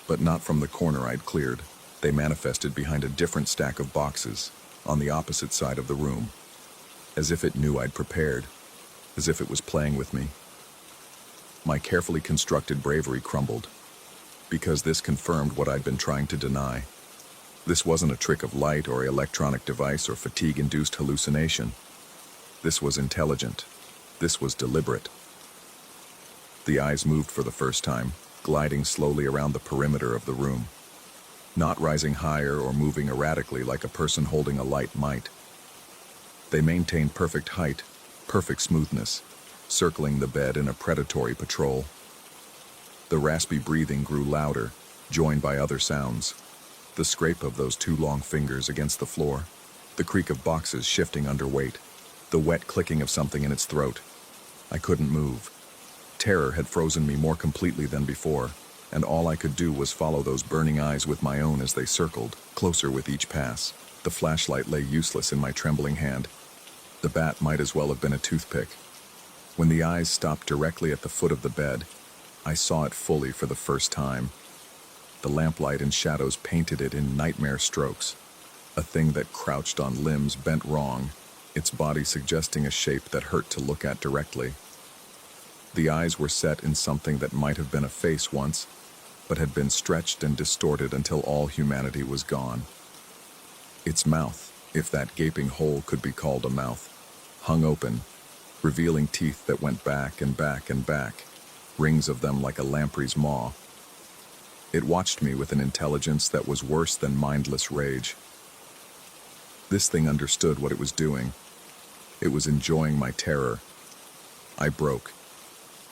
[SPEAKER 1] But not from the corner I'd cleared. They manifested behind a different stack of boxes, on the opposite side of the room. As if it knew I'd prepared, as if it was playing with me. My carefully constructed bravery crumbled, because this confirmed what I'd been trying to deny. This wasn't a trick of light or electronic device or fatigue-induced hallucination. This was intelligent. This was deliberate. The eyes moved for the first time, gliding slowly around the perimeter of the room, not rising higher or moving erratically like a person holding a light might. They maintained perfect height, perfect smoothness, circling the bed in a predatory patrol. The raspy breathing grew louder, joined by other sounds. The scrape of those two long fingers against the floor, the creak of boxes shifting under weight, the wet clicking of something in its throat. I couldn't move. Terror had frozen me more completely than before, and all I could do was follow those burning eyes with my own as they circled, closer with each pass. The flashlight lay useless in my trembling hand. The bat might as well have been a toothpick. When the eyes stopped directly at the foot of the bed, I saw it fully for the first time. The lamplight and shadows painted it in nightmare strokes. A thing that crouched on limbs bent wrong, its body suggesting a shape that hurt to look at directly. The eyes were set in something that might have been a face once, but had been stretched and distorted until all humanity was gone. Its mouth, if that gaping hole could be called a mouth, hung open, revealing teeth that went back and back and back, rings of them like a lamprey's maw. It watched me with an intelligence that was worse than mindless rage. This thing understood what it was doing. It was enjoying my terror. I broke,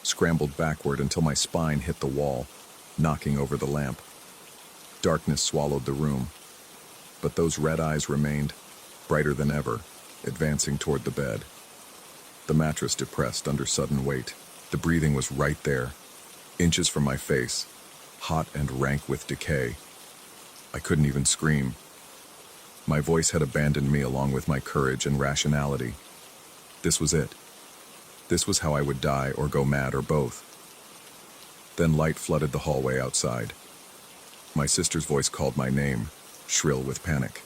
[SPEAKER 1] scrambled backward until my spine hit the wall, knocking over the lamp. Darkness swallowed the room, but those red eyes remained, brighter than ever, advancing toward the bed. The mattress depressed under sudden weight. The breathing was right there, inches from my face, hot and rank with decay. I couldn't even scream. My voice had abandoned me along with my courage and rationality. This was it. This was how I would die or go mad or both. Then light flooded the hallway outside. My sister's voice called my name, shrill with panic.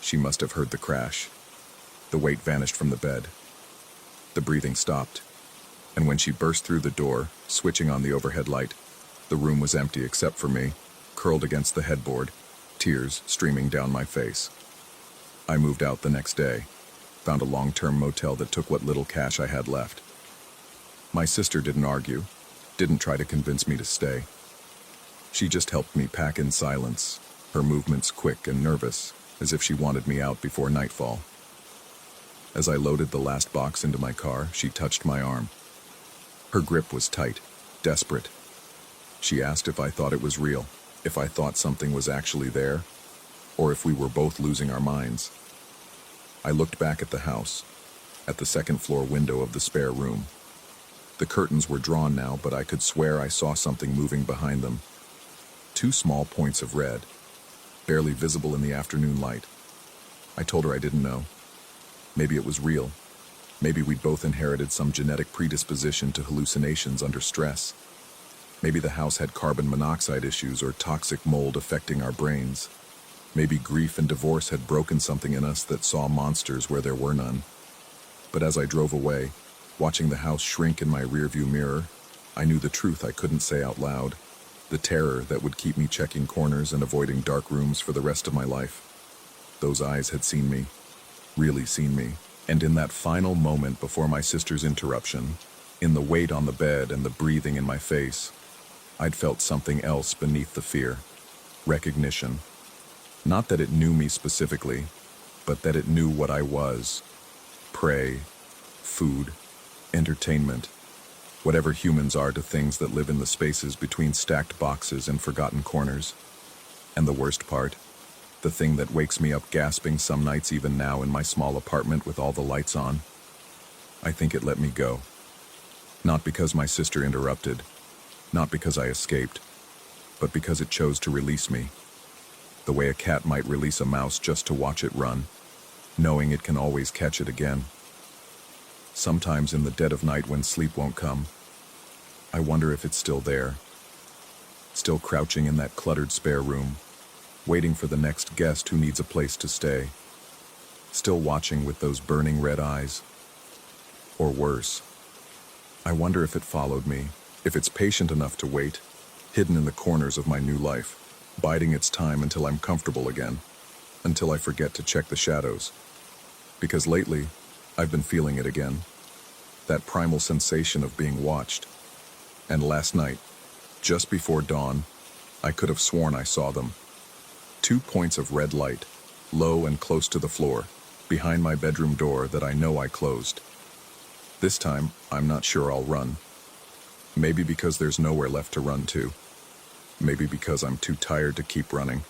[SPEAKER 1] She must have heard the crash. The weight vanished from the bed. The breathing stopped, and when she burst through the door, switching on the overhead light, the room was empty except for me, curled against the headboard, tears streaming down my face. I moved out the next day, found a long-term motel that took what little cash I had left. My sister didn't argue, didn't try to convince me to stay. She just helped me pack in silence, her movements quick and nervous, as if she wanted me out before nightfall. As I loaded the last box into my car, she touched my arm. Her grip was tight, desperate. She asked if I thought it was real, if I thought something was actually there, or if we were both losing our minds. I looked back at the house, at the second-floor window of the spare room. The curtains were drawn now, but I could swear I saw something moving behind them. 2 small points of red, barely visible in the afternoon light. I told her I didn't know. Maybe it was real. Maybe we'd both inherited some genetic predisposition to hallucinations under stress. Maybe the house had carbon monoxide issues or toxic mold affecting our brains. Maybe grief and divorce had broken something in us that saw monsters where there were none. But as I drove away, watching the house shrink in my rearview mirror, I knew the truth I couldn't say out loud, the terror that would keep me checking corners and avoiding dark rooms for the rest of my life. Those eyes had seen me, really seen me, and in that final moment before my sister's interruption, in the weight on the bed and the breathing in my face, I'd felt something else beneath the fear. Recognition. Not that it knew me specifically, but that it knew what I was. Prey, food, entertainment, whatever humans are to things that live in the spaces between stacked boxes and forgotten corners. And the worst part, the thing that wakes me up gasping some nights even now in my small apartment with all the lights on, I think it let me go. Not because my sister interrupted, not because I escaped, but because it chose to release me. The way a cat might release a mouse just to watch it run, knowing it can always catch it again. Sometimes in the dead of night when sleep won't come, I wonder if it's still there, still crouching in that cluttered spare room, waiting for the next guest who needs a place to stay, still watching with those burning red eyes. Or worse, I wonder if it followed me, if it's patient enough to wait, hidden in the corners of my new life, biding its time until I'm comfortable again, until I forget to check the shadows. Because lately, I've been feeling it again, that primal sensation of being watched. And last night, just before dawn, I could have sworn I saw them. 2 points of red light, low and close to the floor, behind my bedroom door that I know I closed. This time, I'm not sure I'll run. Maybe because there's nowhere left to run to. Maybe because I'm too tired to keep running.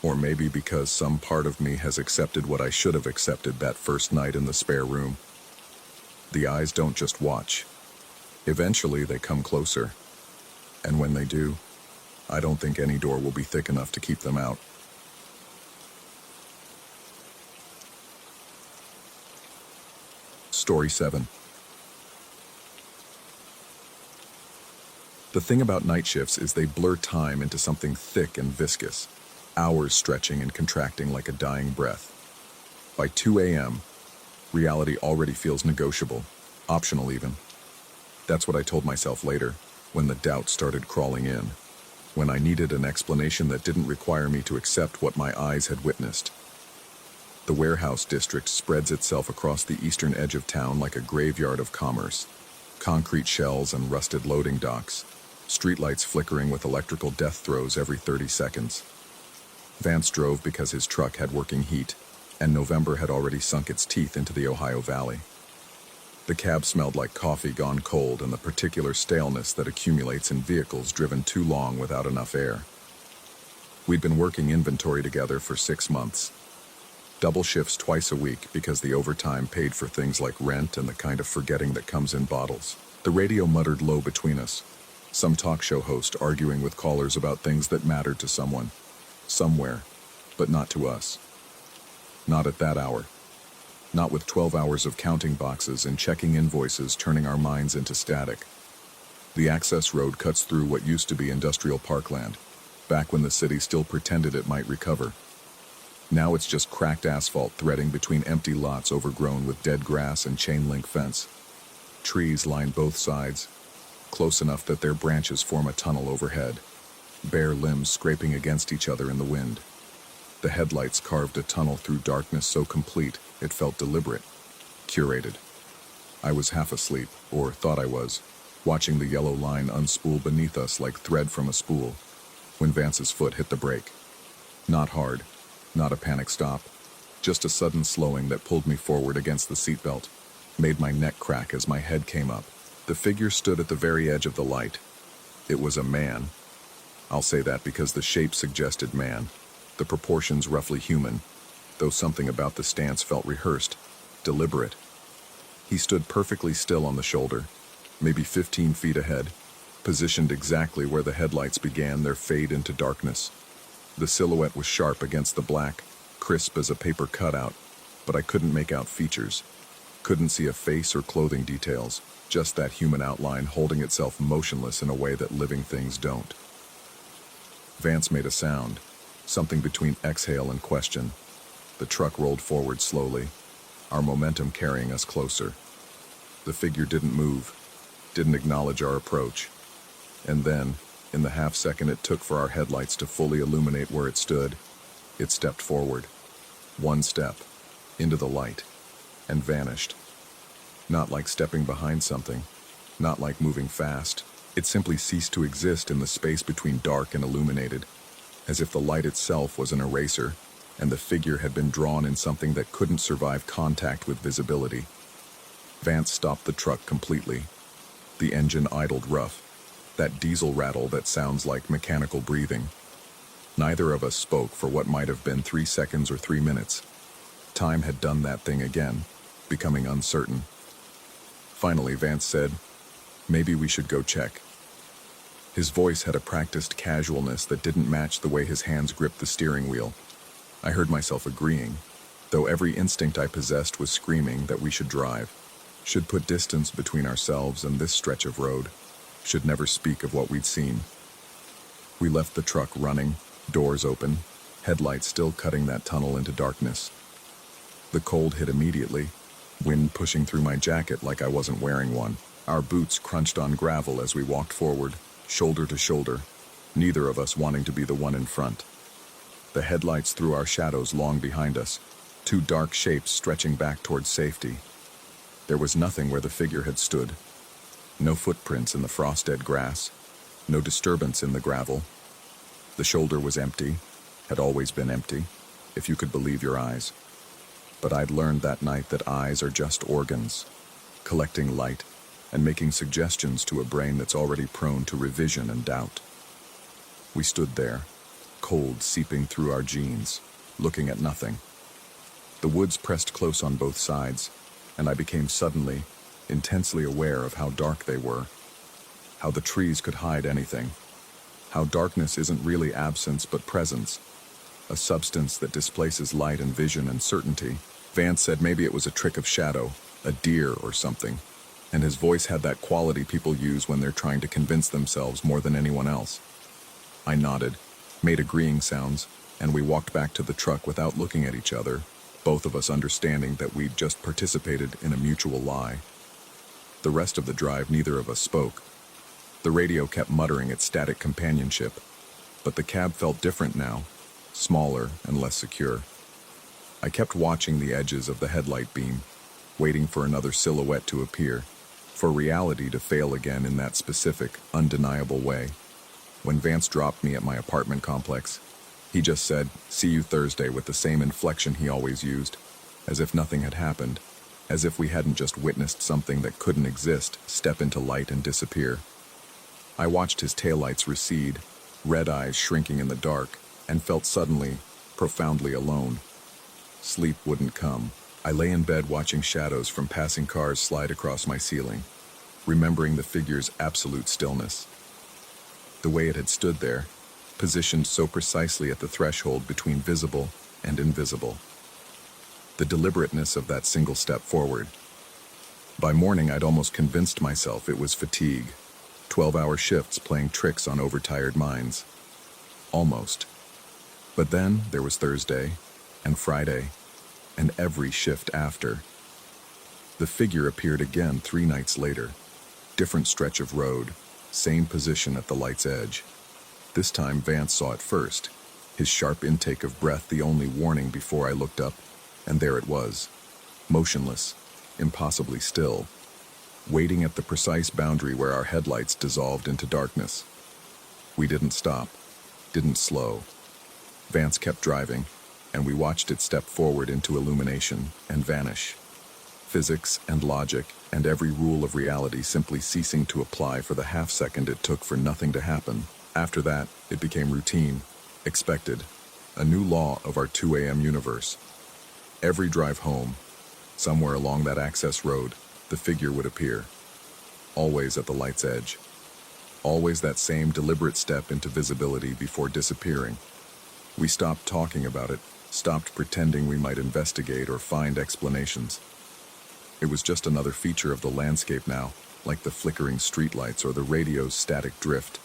[SPEAKER 1] Or maybe because some part of me has accepted what I should have accepted that first night in the spare room. The eyes don't just watch. Eventually, they come closer. And when they do, I don't think any door will be thick enough to keep them out. Story 7. The thing about night shifts is they blur time into something thick and viscous, hours stretching and contracting like a dying breath. By 2 a.m., reality already feels negotiable, optional even. That's what I told myself later, when the doubt started crawling in, when I needed an explanation that didn't require me to accept what my eyes had witnessed. The warehouse district spreads itself across the eastern edge of town like a graveyard of commerce. Concrete shells and rusted loading docks, streetlights flickering with electrical death throes every 30 seconds. Vance drove because his truck had working heat, and November had already sunk its teeth into the Ohio Valley. The cab smelled like coffee gone cold and the particular staleness that accumulates in vehicles driven too long without enough air. We'd been working inventory together for 6 months. Double shifts twice a week because the overtime paid for things like rent and the kind of forgetting that comes in bottles. The radio muttered low between us, some talk show host arguing with callers about things that mattered to someone, somewhere, but not to us. Not at that hour. Not with 12 hours of counting boxes and checking invoices turning our minds into static. The access road cuts through what used to be industrial parkland, back when the city still pretended it might recover. Now it's just cracked asphalt threading between empty lots overgrown with dead grass and chain-link fence. Trees line both sides, close enough that their branches form a tunnel overhead, bare limbs scraping against each other in the wind. The headlights carved a tunnel through darkness so complete it felt deliberate, curated. I was half asleep, or thought I was, watching the yellow line unspool beneath us like thread from a spool, when Vance's foot hit the brake. Not hard, not a panic stop, just a sudden slowing that pulled me forward against the seatbelt, made my neck crack as my head came up. The figure stood at the very edge of the light. It was a man. I'll say that because the shape suggested man, the proportions roughly human, though something about the stance felt rehearsed, deliberate. He stood perfectly still on the shoulder, maybe 15 feet ahead, positioned exactly where the headlights began their fade into darkness. The silhouette was sharp against the black, crisp as a paper cutout, but I couldn't make out features. Couldn't see a face or clothing details, just that human outline holding itself motionless in a way that living things don't. Vance made a sound, something between exhale and question. The truck rolled forward slowly, our momentum carrying us closer. The figure didn't move, didn't acknowledge our approach. And then, in the half second it took for our headlights to fully illuminate where it stood, it stepped forward. One step, into the light, and vanished. Not like stepping behind something, not like moving fast. It simply ceased to exist in the space between dark and illuminated, as if the light itself was an eraser, and the figure had been drawn in something that couldn't survive contact with visibility. Vance stopped the truck completely. The engine idled rough, that diesel rattle that sounds like mechanical breathing. Neither of us spoke for what might have been 3 seconds or 3 minutes. Time had done that thing again, becoming uncertain. Finally, Vance said, "Maybe we should go check." His voice had a practiced casualness that didn't match the way his hands gripped the steering wheel. I heard myself agreeing, though every instinct I possessed was screaming that we should drive, should put distance between ourselves and this stretch of road, should never speak of what we'd seen. We left the truck running, doors open, headlights still cutting that tunnel into darkness. The cold hit immediately, wind pushing through my jacket like I wasn't wearing one. Our boots crunched on gravel as we walked forward, shoulder to shoulder, neither of us wanting to be the one in front. The headlights threw our shadows long behind us, two dark shapes stretching back towards safety. There was nothing where the figure had stood. No footprints in the frost-dead grass, no disturbance in the gravel. The shoulder was empty, had always been empty, if you could believe your eyes. But I'd learned that night that eyes are just organs, collecting light and making suggestions to a brain that's already prone to revision and doubt. We stood there, cold seeping through our jeans, looking at nothing. The woods pressed close on both sides, and I became suddenly, intensely aware of how dark they were, how the trees could hide anything, how darkness isn't really absence but presence, a substance that displaces light and vision and certainty. Vance said maybe it was a trick of shadow, a deer or something, and his voice had that quality people use when they're trying to convince themselves more than anyone else. I nodded, made agreeing sounds, and we walked back to the truck without looking at each other, both of us understanding that we'd just participated in a mutual lie. The rest of the drive, neither of us spoke. The radio kept muttering its static companionship, but the cab felt different now, smaller and less secure. I kept watching the edges of the headlight beam, waiting for another silhouette to appear, for reality to fail again in that specific, undeniable way. When Vance dropped me at my apartment complex, he just said, "See you Thursday," with the same inflection he always used, as if nothing had happened, as if we hadn't just witnessed something that couldn't exist step into light and disappear. I watched his taillights recede, red eyes shrinking in the dark, and felt suddenly, profoundly alone. Sleep wouldn't come. I lay in bed watching shadows from passing cars slide across my ceiling, remembering the figure's absolute stillness. The way it had stood there, positioned so precisely at the threshold between visible and invisible. The deliberateness of that single step forward. By morning, I'd almost convinced myself it was fatigue, 12-hour shifts playing tricks on overtired minds. Almost. But then there was Thursday, and Friday, and every shift after. The figure appeared again 3 nights later. Different stretch of road, same position at the light's edge. This time Vance saw it first, his sharp intake of breath the only warning before I looked up, and there it was, motionless, impossibly still, waiting at the precise boundary where our headlights dissolved into darkness. We didn't stop, didn't slow. Vance kept driving, and we watched it step forward into illumination and vanish. Physics and logic and every rule of reality simply ceasing to apply for the half-second it took for nothing to happen. After that, it became routine, expected, a new law of our 2 a.m. universe. Every drive home, somewhere along that access road, the figure would appear. Always at the light's edge. Always that same deliberate step into visibility before disappearing. We stopped talking about it, stopped pretending we might investigate or find explanations. It was just another feature of the landscape now, like the flickering streetlights or the radio's static drift.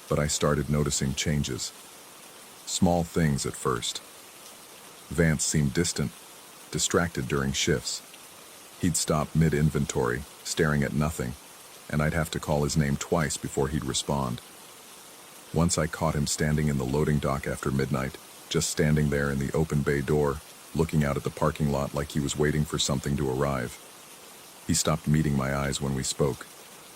[SPEAKER 1] But I started noticing changes. Small things at first. Vance seemed distant, distracted during shifts. He'd stop mid-inventory, staring at nothing, and I'd have to call his name twice before he'd respond. Once I caught him standing in the loading dock after midnight, just standing there in the open bay door, looking out at the parking lot like he was waiting for something to arrive. He stopped meeting my eyes when we spoke,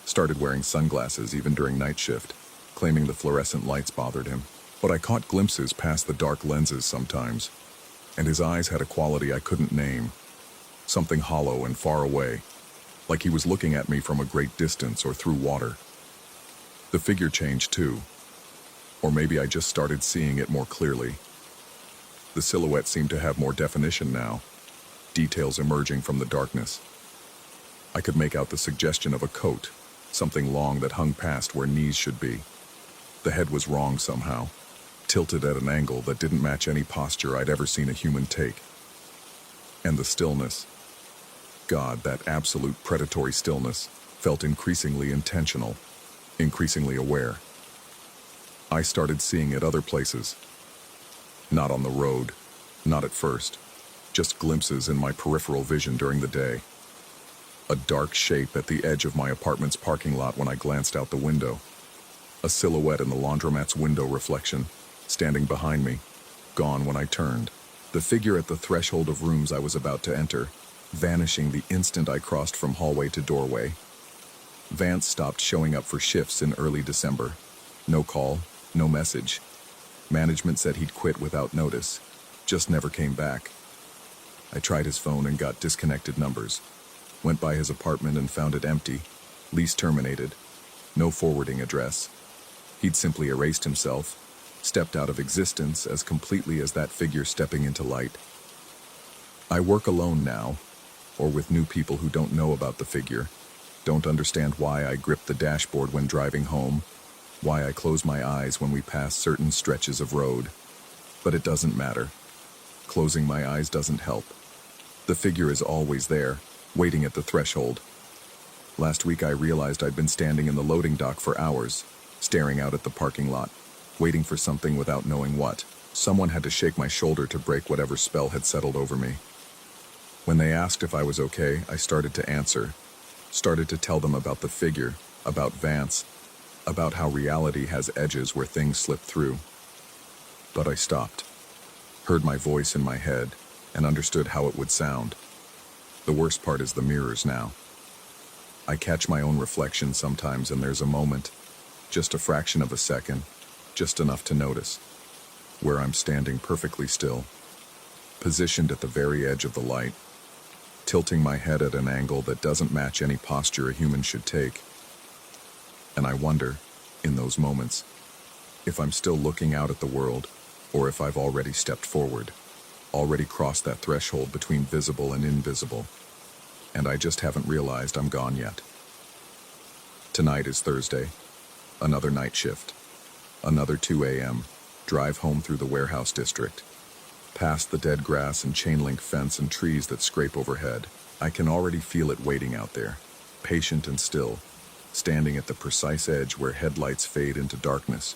[SPEAKER 1] started wearing sunglasses even during night shift, claiming the fluorescent lights bothered him. But I caught glimpses past the dark lenses sometimes, and his eyes had a quality I couldn't name, something hollow and far away, like he was looking at me from a great distance or through water. The figure changed too, or maybe I just started seeing it more clearly. The silhouette seemed to have more definition now, details emerging from the darkness. I could make out the suggestion of a coat, something long that hung past where knees should be. The head was wrong somehow, tilted at an angle that didn't match any posture I'd ever seen a human take. And the stillness. God, that absolute predatory stillness felt increasingly intentional, increasingly aware. I started seeing it other places. Not on the road, not at first, just glimpses in my peripheral vision during the day. A dark shape at the edge of my apartment's parking lot when I glanced out the window. A silhouette in the laundromat's window reflection, standing behind me, gone when I turned. The figure at the threshold of rooms I was about to enter, vanishing the instant I crossed from hallway to doorway. Vance stopped showing up for shifts in early December. No call, no message. Management said he'd quit without notice, just never came back. I tried his phone and got disconnected numbers. Went by his apartment and found it empty, lease terminated, no forwarding address. He'd simply erased himself, stepped out of existence as completely as that figure stepping into light. I work alone now, or with new people who don't know about the figure, don't understand why I grip the dashboard when driving home, why I close my eyes when we pass certain stretches of road. But it doesn't matter. Closing my eyes doesn't help. The figure is always there, waiting at the threshold. Last week I realized I'd been standing in the loading dock for hours, staring out at the parking lot, waiting for something without knowing what. Someone had to shake my shoulder to break whatever spell had settled over me. When they asked if I was okay, I started to answer, started to tell them about the figure, about Vance, about how reality has edges where things slip through. But I stopped, heard my voice in my head, and understood how it would sound. The worst part is the mirrors now. I catch my own reflection sometimes and there's a moment, just a fraction of a second, just enough to notice, where I'm standing perfectly still, positioned at the very edge of the light, tilting my head at an angle that doesn't match any posture a human should take. And I wonder, in those moments, if I'm still looking out at the world, or if I've already stepped forward, already crossed that threshold between visible and invisible, and I just haven't realized I'm gone yet. Tonight is Thursday, another night shift, another 2 a.m., drive home through the warehouse district, past the dead grass and chain-link fence and trees that scrape overhead. I can already feel it waiting out there, patient and still, standing at the precise edge where headlights fade into darkness.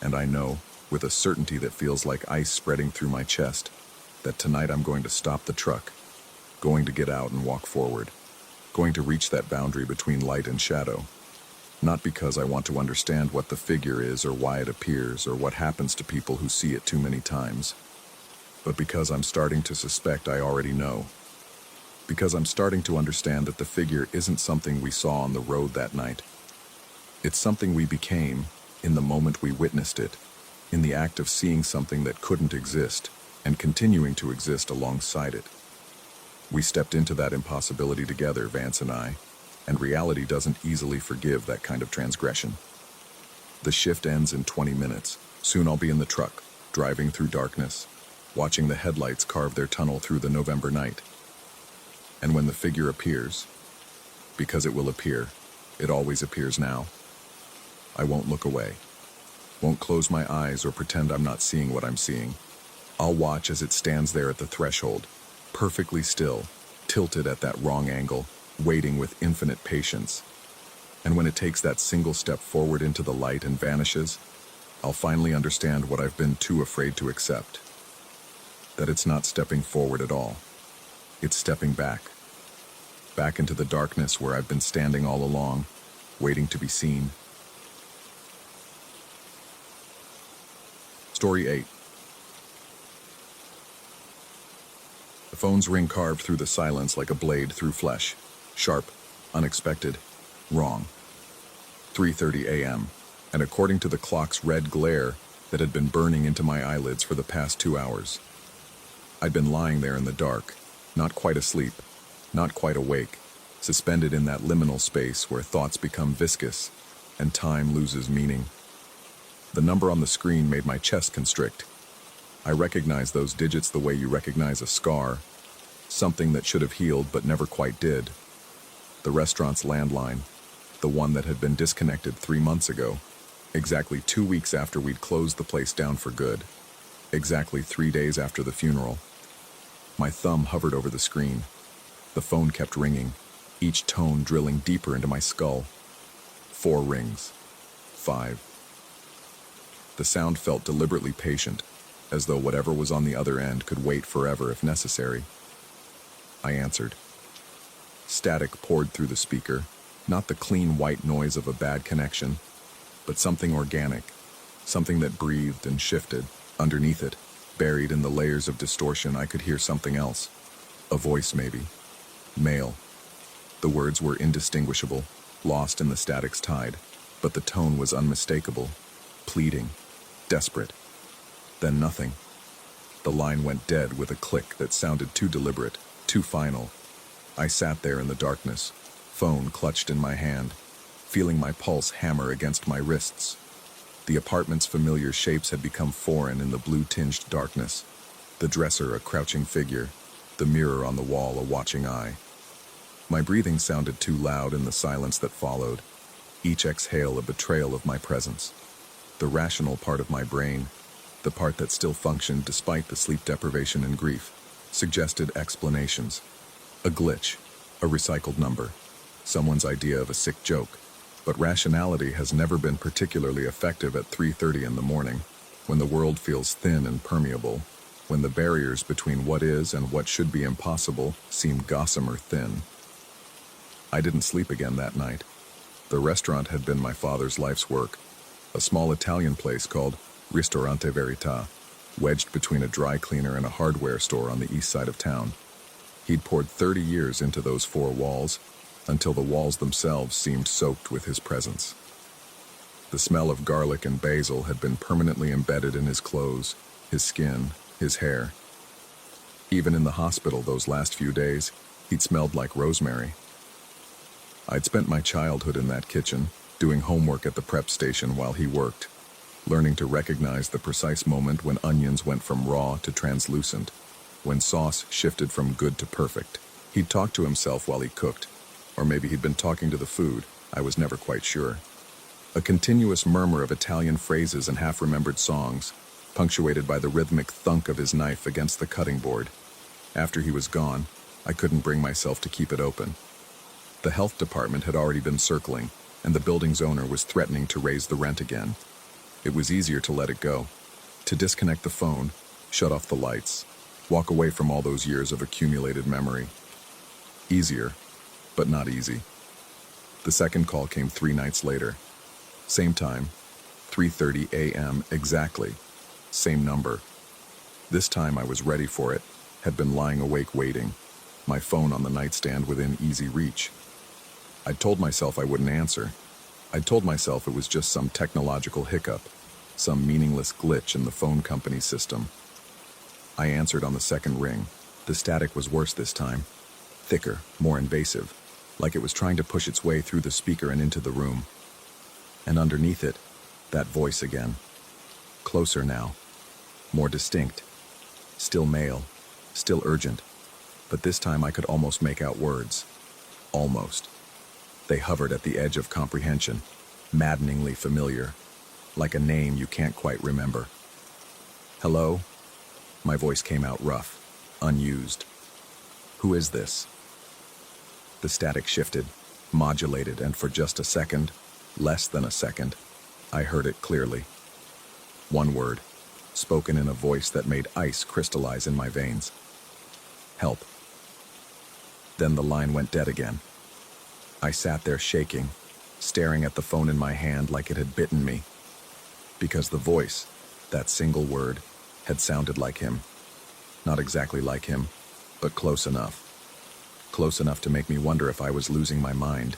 [SPEAKER 1] And I know, with a certainty that feels like ice spreading through my chest, that tonight I'm going to stop the truck, going to get out and walk forward, going to reach that boundary between light and shadow. Not because I want to understand what the figure is or why it appears or what happens to people who see it too many times, but because I'm starting to suspect I already know. Because I'm starting to understand that the figure isn't something we saw on the road that night. It's something we became in the moment we witnessed it, in the act of seeing something that couldn't exist and continuing to exist alongside it. We stepped into that impossibility together, Vance and I, and reality doesn't easily forgive that kind of transgression. The shift ends in 20 minutes. Soon I'll be in the truck, driving through darkness, watching the headlights carve their tunnel through the November night. And when the figure appears, because it will appear, it always appears now, I won't look away, won't close my eyes or pretend I'm not seeing what I'm seeing. I'll watch as it stands there at the threshold, perfectly still, tilted at that wrong angle, waiting with infinite patience. And when it takes that single step forward into the light and vanishes, I'll finally understand what I've been too afraid to accept. That it's not stepping forward at all. It's stepping back. Back into the darkness where I've been standing all along, waiting to be seen. Story 8. The phone's ring carved through the silence like a blade through flesh. Sharp, unexpected, wrong. 3:30 a.m., and according to the clock's red glare that had been burning into my eyelids for the past 2 hours. I'd been lying there in the dark, not quite asleep, not quite awake, suspended in that liminal space where thoughts become viscous and time loses meaning. The number on the screen made my chest constrict. I recognized those digits the way you recognize a scar, something that should have healed but never quite did. The restaurant's landline, the one that had been disconnected 3 months ago, exactly 2 weeks after we'd closed the place down for good, exactly 3 days after the funeral. My thumb hovered over the screen. The phone kept ringing, each tone drilling deeper into my skull. 4 rings. 5. The sound felt deliberately patient, as though whatever was on the other end could wait forever if necessary. I answered. Static poured through the speaker, not the clean white noise of a bad connection, but something organic, something that breathed and shifted. Underneath it, buried in the layers of distortion, I could hear something else. A voice, maybe. Male. The words were indistinguishable, lost in the static's tide, but the tone was unmistakable, pleading, desperate. Then nothing. The line went dead with a click that sounded too deliberate, too final. I sat there in the darkness, phone clutched in my hand, feeling my pulse hammer against my wrists. The apartment's familiar shapes had become foreign in the blue-tinged darkness. The dresser a crouching figure, the mirror on the wall a watching eye. My breathing sounded too loud in the silence that followed, each exhale a betrayal of my presence. The rational part of my brain, the part that still functioned despite the sleep deprivation and grief, suggested explanations. A glitch, a recycled number, someone's idea of a sick joke. But rationality has never been particularly effective at 3:30 in the morning, when the world feels thin and permeable, when the barriers between what is and what should be impossible seem gossamer thin. I didn't sleep again that night. The restaurant had been my father's life's work, a small Italian place called Ristorante Verità, wedged between a dry cleaner and a hardware store on the east side of town. He'd poured 30 years into those 4 walls, until the walls themselves seemed soaked with his presence. The smell of garlic and basil had been permanently embedded in his clothes, his skin, his hair. Even in the hospital those last few days, he'd smelled like rosemary. I'd spent my childhood in that kitchen, doing homework at the prep station while he worked, learning to recognize the precise moment when onions went from raw to translucent, when sauce shifted from good to perfect. He'd talk to himself while he cooked, or maybe he'd been talking to the food, I was never quite sure. A continuous murmur of Italian phrases and half-remembered songs, punctuated by the rhythmic thunk of his knife against the cutting board. After he was gone, I couldn't bring myself to keep it open. The health department had already been circling, and the building's owner was threatening to raise the rent again. It was easier to let it go. To disconnect the phone, shut off the lights, walk away from all those years of accumulated memory. Easier, but not easy. The second call came 3 nights later. Same time, 3:30 a.m. exactly. Same number. This time I was ready for it, had been lying awake waiting, my phone on the nightstand within easy reach. I'd told myself I wouldn't answer. I'd told myself it was just some technological hiccup, some meaningless glitch in the phone company's system. I answered on the second ring. The static was worse this time. Thicker, more invasive, like it was trying to push its way through the speaker and into the room. And underneath it, that voice again. Closer now. More distinct. Still male. Still urgent. But this time I could almost make out words. Almost. They hovered at the edge of comprehension, maddeningly familiar, like a name you can't quite remember. Hello? My voice came out rough, unused. Who is this? The static shifted, modulated, and for just a second, less than a second, I heard it clearly. One word, spoken in a voice that made ice crystallize in my veins. Help. Then the line went dead again. I sat there shaking, staring at the phone in my hand like it had bitten me. Because the voice, that single word, had sounded like him. Not exactly like him, but close enough. Close enough to make me wonder if I was losing my mind,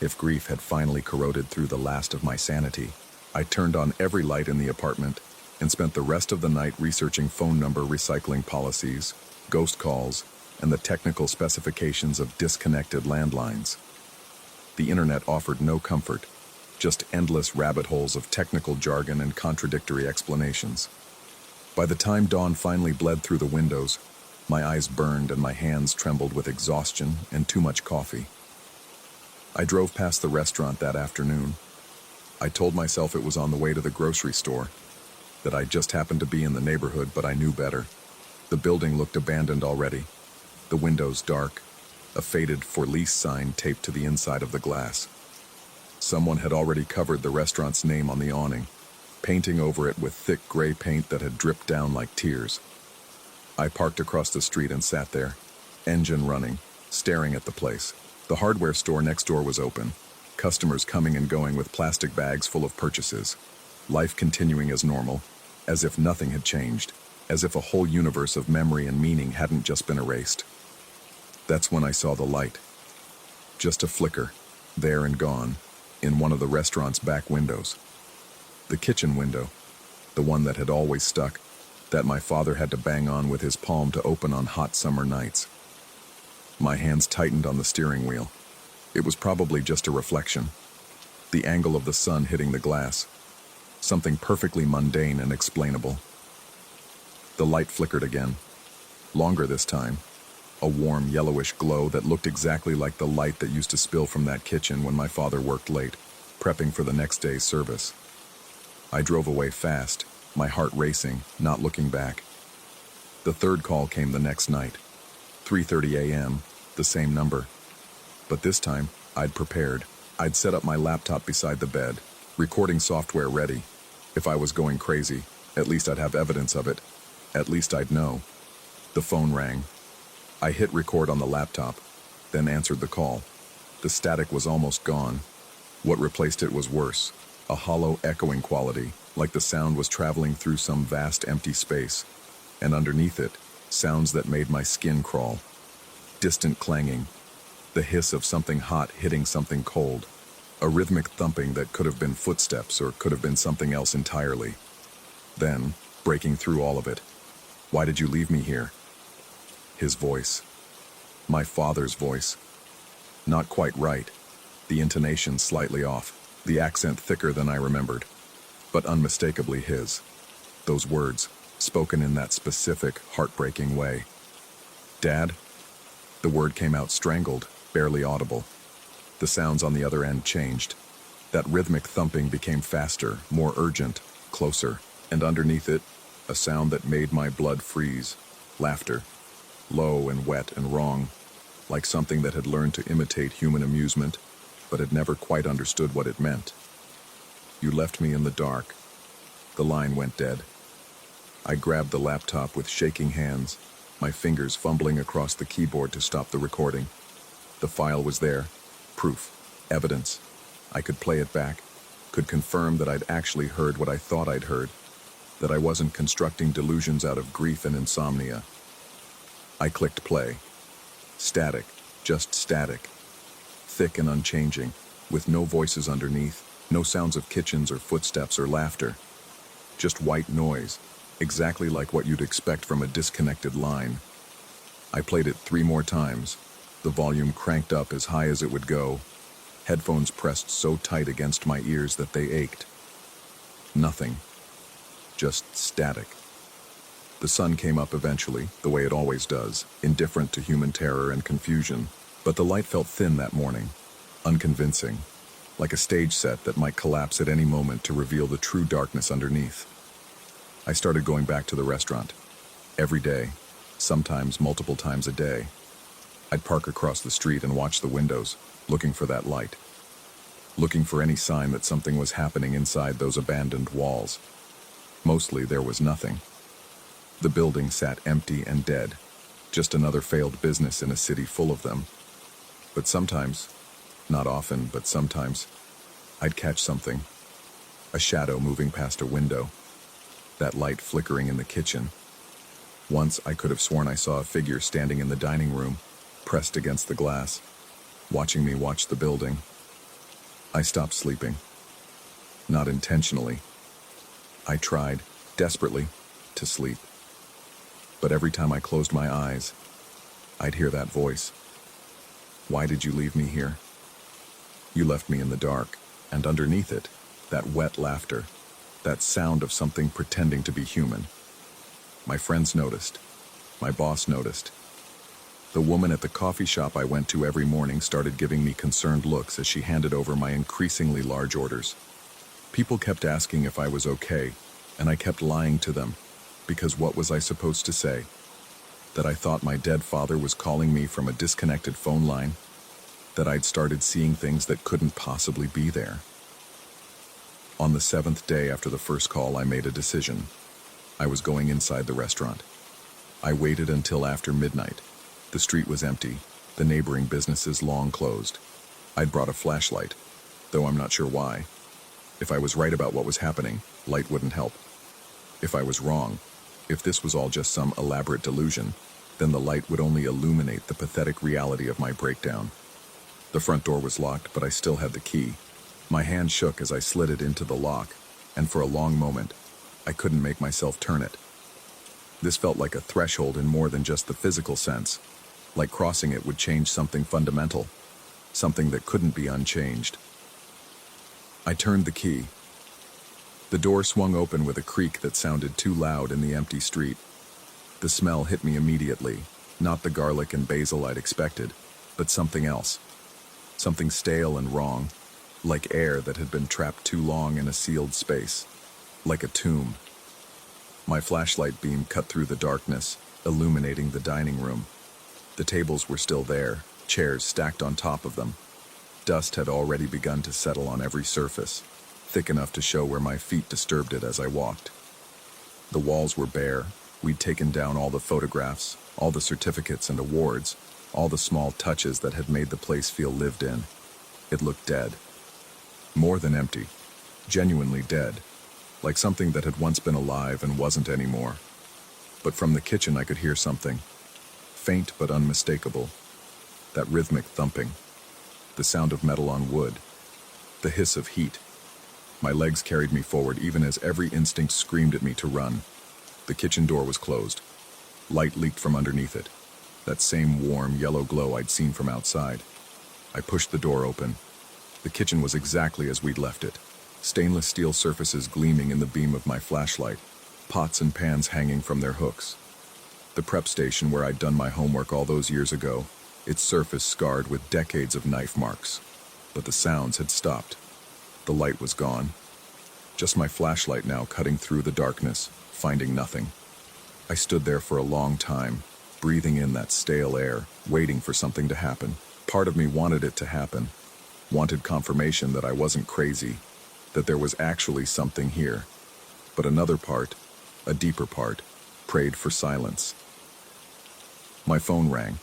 [SPEAKER 1] if grief had finally corroded through the last of my sanity. I turned on every light in the apartment and spent the rest of the night researching phone number recycling policies, ghost calls, and the technical specifications of disconnected landlines. The internet offered no comfort, just endless rabbit holes of technical jargon and contradictory explanations. By the time dawn finally bled through the windows, my eyes burned and my hands trembled with exhaustion and too much coffee. I drove past the restaurant that afternoon. I told myself it was on the way to the grocery store, that I just happened to be in the neighborhood, but I knew better. The building looked abandoned already, the windows dark, a faded "for lease" sign taped to the inside of the glass. Someone had already covered the restaurant's name on the awning, painting over it with thick gray paint that had dripped down like tears. I parked across the street and sat there, engine running, staring at the place. The hardware store next door was open, customers coming and going with plastic bags full of purchases. Life continuing as normal, as if nothing had changed, as if a whole universe of memory and meaning hadn't just been erased. That's when I saw the light. Just a flicker, there and gone, in one of the restaurant's back windows. The kitchen window, the one that had always stuck, that my father had to bang on with his palm to open on hot summer nights. My hands tightened on the steering wheel. It was probably just a reflection. The angle of the sun hitting the glass. Something perfectly mundane and explainable. The light flickered again. Longer this time. A warm, yellowish glow that looked exactly like the light that used to spill from that kitchen when my father worked late, prepping for the next day's service. I drove away fast, my heart racing, not looking back. The third call came the next night. 3:30 a.m., the same number. But this time, I'd prepared. I'd set up my laptop beside the bed, recording software ready. If I was going crazy, at least I'd have evidence of it. At least I'd know. The phone rang. I hit record on the laptop, then answered the call. The static was almost gone. What replaced it was worse, a hollow, echoing quality, like the sound was traveling through some vast, empty space. And underneath it, sounds that made my skin crawl. Distant clanging, the hiss of something hot hitting something cold, a rhythmic thumping that could have been footsteps or could have been something else entirely. Then, breaking through all of it, "Why did you leave me here?" His voice. My father's voice. Not quite right, the intonation slightly off, the accent thicker than I remembered, but unmistakably his. Those words, spoken in that specific, heartbreaking way. "Dad?" The word came out strangled, barely audible. The sounds on the other end changed. That rhythmic thumping became faster, more urgent, closer, and underneath it, a sound that made my blood freeze. Laughter. Low and wet and wrong, like something that had learned to imitate human amusement, but had never quite understood what it meant. "You left me in the dark." The line went dead. I grabbed the laptop with shaking hands, my fingers fumbling across the keyboard to stop the recording. The file was there. Proof. Evidence. I could play it back, could confirm that I'd actually heard what I thought I'd heard, that I wasn't constructing delusions out of grief and insomnia. I clicked play. Static, just static. Thick and unchanging, with no voices underneath, no sounds of kitchens or footsteps or laughter. Just white noise, exactly like what you'd expect from a disconnected line. I played it 3 more times, the volume cranked up as high as it would go, headphones pressed so tight against my ears that they ached. Nothing. Just static. The sun came up eventually, the way it always does, indifferent to human terror and confusion, but the light felt thin that morning, unconvincing, like a stage set that might collapse at any moment to reveal the true darkness underneath. I started going back to the restaurant. Every day, sometimes multiple times a day. I'd park across the street and watch the windows, looking for that light. Looking for any sign that something was happening inside those abandoned walls. Mostly there was nothing. The building sat empty and dead, just another failed business in a city full of them. But sometimes, not often, but sometimes, I'd catch something. A shadow moving past a window. That light flickering in the kitchen. Once I could have sworn I saw a figure standing in the dining room, pressed against the glass, watching me watch the building. I stopped sleeping. Not intentionally. I tried, desperately, to sleep. But every time I closed my eyes, I'd hear that voice. Why did you leave me here? You left me in the dark, and underneath it, that wet laughter, that sound of something pretending to be human. My friends noticed. My boss noticed. The woman at the coffee shop I went to every morning started giving me concerned looks as she handed over my increasingly large orders. People kept asking if I was okay, and I kept lying to them, because what was I supposed to say? That I thought my dead father was calling me from a disconnected phone line? That I'd started seeing things that couldn't possibly be there? On the 7th day after the first call, I made a decision. I was going inside the restaurant. I waited until after midnight. The street was empty, the neighboring businesses long closed. I'd brought a flashlight, though I'm not sure why. If I was right about what was happening, light wouldn't help. If I was wrong, if this was all just some elaborate delusion, then the light would only illuminate the pathetic reality of my breakdown. The front door was locked, but I still had the key. My hand shook as I slid it into the lock, and for a long moment, I couldn't make myself turn it. This felt like a threshold in more than just the physical sense, like crossing it would change something fundamental, something that couldn't be unchanged. I turned the key. The door swung open with a creak that sounded too loud in the empty street. The smell hit me immediately, not the garlic and basil I'd expected, but something else. Something stale and wrong, like air that had been trapped too long in a sealed space, like a tomb. My flashlight beam cut through the darkness, illuminating the dining room. The tables were still there, chairs stacked on top of them. Dust had already begun to settle on every surface, thick enough to show where my feet disturbed it as I walked. The walls were bare. We'd taken down all the photographs, all the certificates and awards, all the small touches that had made the place feel lived in. It looked dead. More than empty. Genuinely dead. Like something that had once been alive and wasn't anymore. But from the kitchen I could hear something. Faint but unmistakable. That rhythmic thumping. The sound of metal on wood. The hiss of heat. My legs carried me forward even as every instinct screamed at me to run. The kitchen door was closed. Light leaked from underneath it. That same warm yellow glow I'd seen from outside. I pushed the door open. The kitchen was exactly as we'd left it. Stainless steel surfaces gleaming in the beam of my flashlight. Pots and pans hanging from their hooks. The prep station where I'd done my homework all those years ago, its surface scarred with decades of knife marks. But the sounds had stopped. The light was gone. Just my flashlight now cutting through the darkness, finding nothing. I stood there for a long time, breathing in that stale air, waiting for something to happen. Part of me wanted it to happen. Wanted confirmation that I wasn't crazy, that there was actually something here. But another part, A deeper part prayed for silence. My phone rang.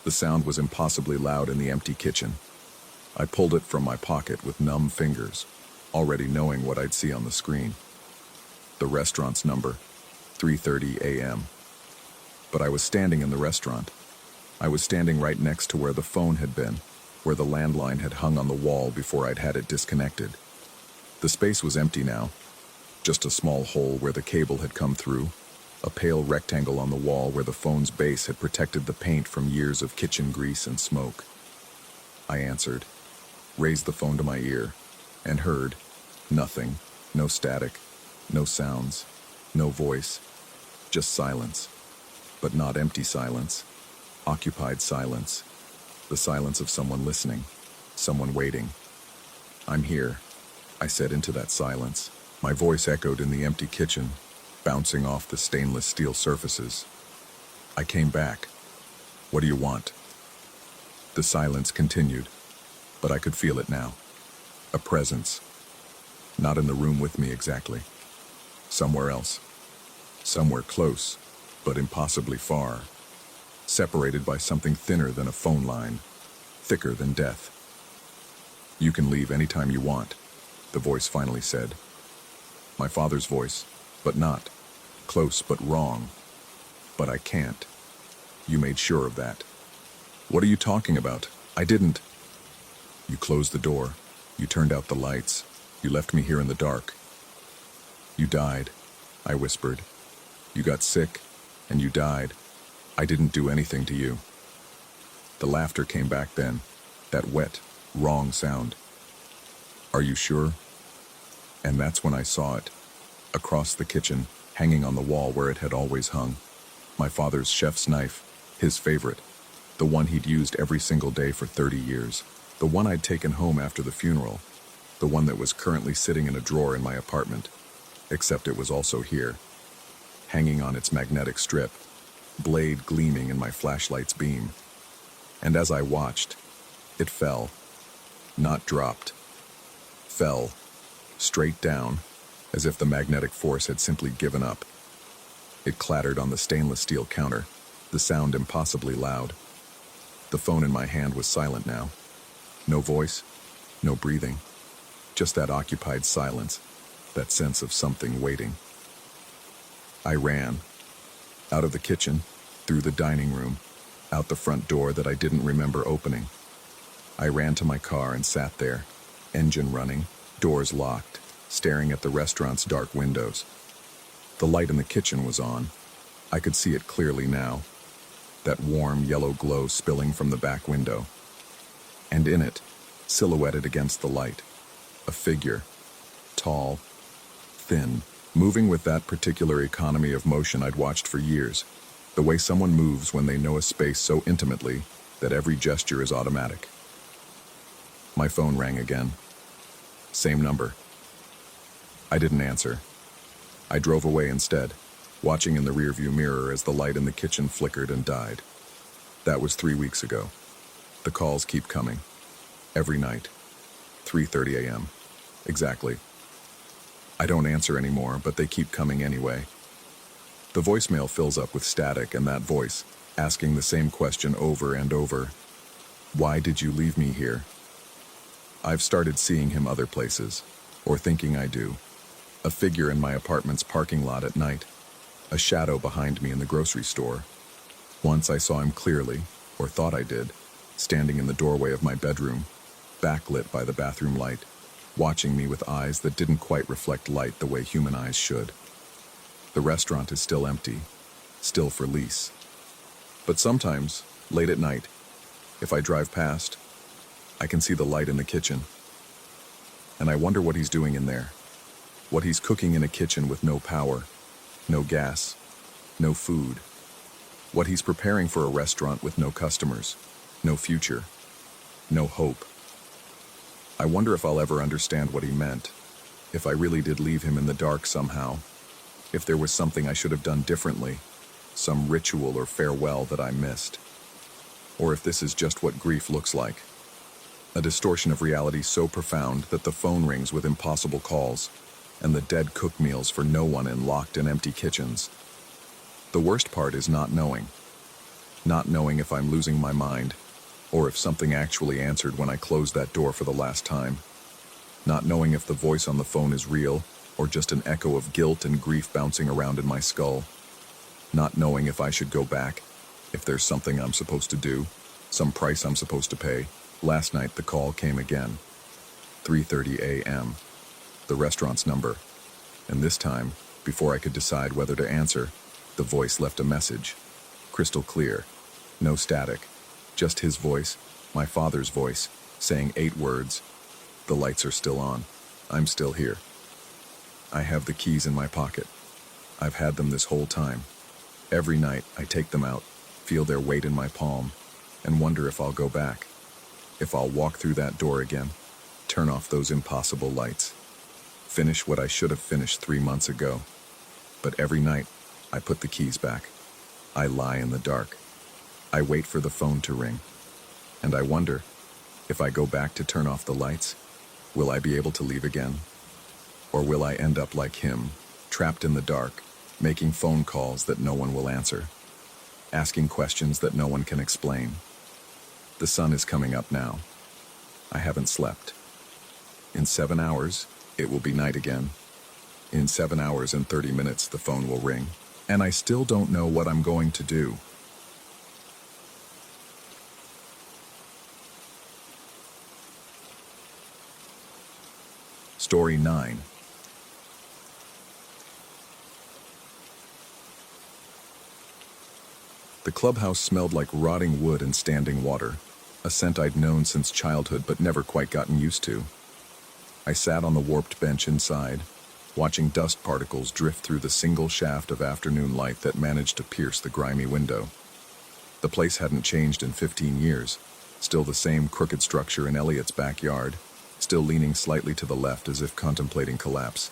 [SPEAKER 1] The sound was impossibly loud in the empty kitchen. I pulled it from my pocket with numb fingers, already knowing what I'd see on the screen. The restaurant's number, 3:30 a.m. But I was standing in the restaurant. I was standing right next to where the phone had been, where the landline had hung on the wall before I'd had it disconnected. The space was empty now, just a small hole where the cable had come through, a pale rectangle on the wall where the phone's base had protected the paint from years of kitchen grease and smoke. I answered, raised the phone to my ear, and heard nothing, no static, no sounds, no voice, just silence. But not empty silence, occupied silence, the silence of someone listening, someone waiting. "I'm here," I said into that silence. My voice echoed in the empty kitchen, bouncing off the stainless steel surfaces. "I came back. What do you want?" The silence continued, but I could feel it now. A presence. Not in the room with me exactly. Somewhere else. Somewhere close, but impossibly far. Separated by something thinner than a phone line. Thicker than death. "You can leave anytime you want," the voice finally said. My father's voice, but not. Close but wrong. "But I can't. You made sure of that." "What are you talking about? I didn't." "You closed the door. You turned out the lights. You left me here in the dark." "You died," I whispered. "You got sick, and you died. I didn't do anything to you." The laughter came back then, that wet, wrong sound. "Are you sure?" And that's when I saw it, across the kitchen, hanging on the wall where it had always hung. My father's chef's knife, his favorite, the one he'd used every single day for 30 years, the one I'd taken home after the funeral, the one that was currently sitting in a drawer in my apartment, except it was also here, hanging on its magnetic strip, blade gleaming in my flashlight's beam. And as I watched, it fell, not dropped, fell, straight down, as if the magnetic force had simply given up. It clattered on the stainless steel counter, the sound impossibly loud. The phone in my hand was silent now. No voice, no breathing, just that occupied silence, that sense of something waiting. I ran, out of the kitchen, through the dining room, out the front door that I didn't remember opening. I ran to my car and sat there, engine running, doors locked, staring at the restaurant's dark windows. The light in the kitchen was on. I could see it clearly now, that warm yellow glow spilling from the back window. And in it, silhouetted against the light, a figure, tall, thin, moving with that particular economy of motion I'd watched for years, the way someone moves when they know a space so intimately that every gesture is automatic. My phone rang again. Same number. I didn't answer. I drove away instead, watching in the rearview mirror as the light in the kitchen flickered and died. That was 3 weeks ago. The calls keep coming. Every night. 3:30 a.m. Exactly. I don't answer anymore, but they keep coming anyway. The voicemail fills up with static, and that voice, asking the same question over and over. Why did you leave me here? I've started seeing him other places, or thinking I do. A figure in my apartment's parking lot at night. A shadow behind me in the grocery store. Once I saw him clearly, or thought I did, standing in the doorway of my bedroom, backlit by the bathroom light, watching me with eyes that didn't quite reflect light the way human eyes should. The restaurant is still empty, still for lease. But sometimes, late at night, if I drive past, I can see the light in the kitchen. And I wonder what he's doing in there. What he's cooking in a kitchen with no power, no gas, no food. What he's preparing for a restaurant with no customers, no future, no hope. I wonder if I'll ever understand what he meant, if I really did leave him in the dark somehow, if there was something I should have done differently, some ritual or farewell that I missed. Or if this is just what grief looks like. A distortion of reality so profound that the phone rings with impossible calls, and the dead cook meals for no one in locked and empty kitchens. The worst part is not knowing. Not knowing if I'm losing my mind, or if something actually answered when I closed that door for the last time. Not knowing if the voice on the phone is real, or just an echo of guilt and grief bouncing around in my skull. Not knowing if I should go back, if there's something I'm supposed to do, some price I'm supposed to pay. Last night the call came again. 3:30 a.m. The restaurant's number. And this time, before I could decide whether to answer, the voice left a message. Crystal clear. No static. Just his voice, my father's voice, saying 8 words. The lights are still on. I'm still here. I have the keys in my pocket. I've had them this whole time. Every night I take them out, feel their weight in my palm, and wonder if I'll go back. If I'll walk through that door again, turn off those impossible lights. Finish what I should have finished 3 months ago. But every night, I put the keys back. I lie in the dark. I wait for the phone to ring. And I wonder, if I go back to turn off the lights, will I be able to leave again? Or will I end up like him, trapped in the dark, making phone calls that no one will answer, asking questions that no one can explain? The sun is coming up now. I haven't slept. In 7 hours, it will be night again. In 7 hours and 30 minutes, the phone will ring. And I still don't know what I'm going to do. Story 9. The clubhouse smelled like rotting wood and standing water, a scent I'd known since childhood but never quite gotten used to. I sat on the warped bench inside, watching dust particles drift through the single shaft of afternoon light that managed to pierce the grimy window. The place hadn't changed in 15 years, still the same crooked structure in Elliot's backyard, still leaning slightly to the left as if contemplating collapse.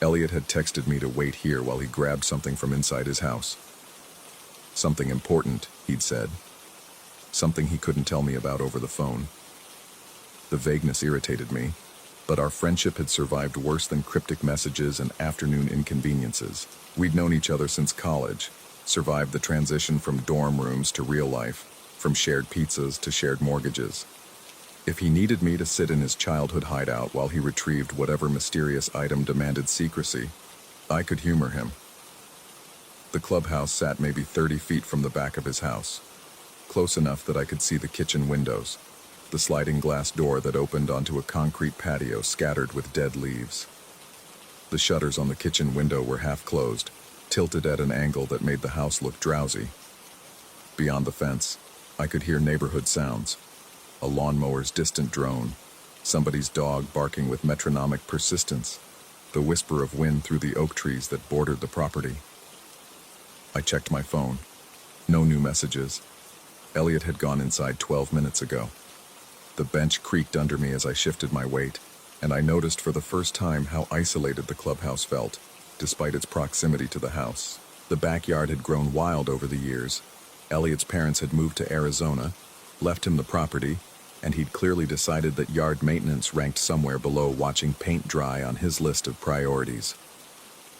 [SPEAKER 1] Elliot had texted me to wait here while he grabbed something from inside his house. Something important, he'd said. Something he couldn't tell me about over the phone. The vagueness irritated me, but our friendship had survived worse than cryptic messages and afternoon inconveniences. We'd known each other since college, survived the transition from dorm rooms to real life, from shared pizzas to shared mortgages. If he needed me to sit in his childhood hideout while he retrieved whatever mysterious item demanded secrecy, I could humor him. The clubhouse sat maybe 30 feet from the back of his house, close enough that I could see the kitchen windows, the sliding glass door that opened onto a concrete patio scattered with dead leaves. The shutters on the kitchen window were half closed, tilted at an angle that made the house look drowsy. Beyond the fence, I could hear neighborhood sounds. A lawnmower's distant drone, somebody's dog barking with metronomic persistence, the whisper of wind through the oak trees that bordered the property. I checked my phone. No new messages. Elliot had gone inside 12 minutes ago. The bench creaked under me as I shifted my weight, and I noticed for the first time how isolated the clubhouse felt, despite its proximity to the house. The backyard had grown wild over the years. Elliot's parents had moved to Arizona, left him the property, and he'd clearly decided that yard maintenance ranked somewhere below watching paint dry on his list of priorities.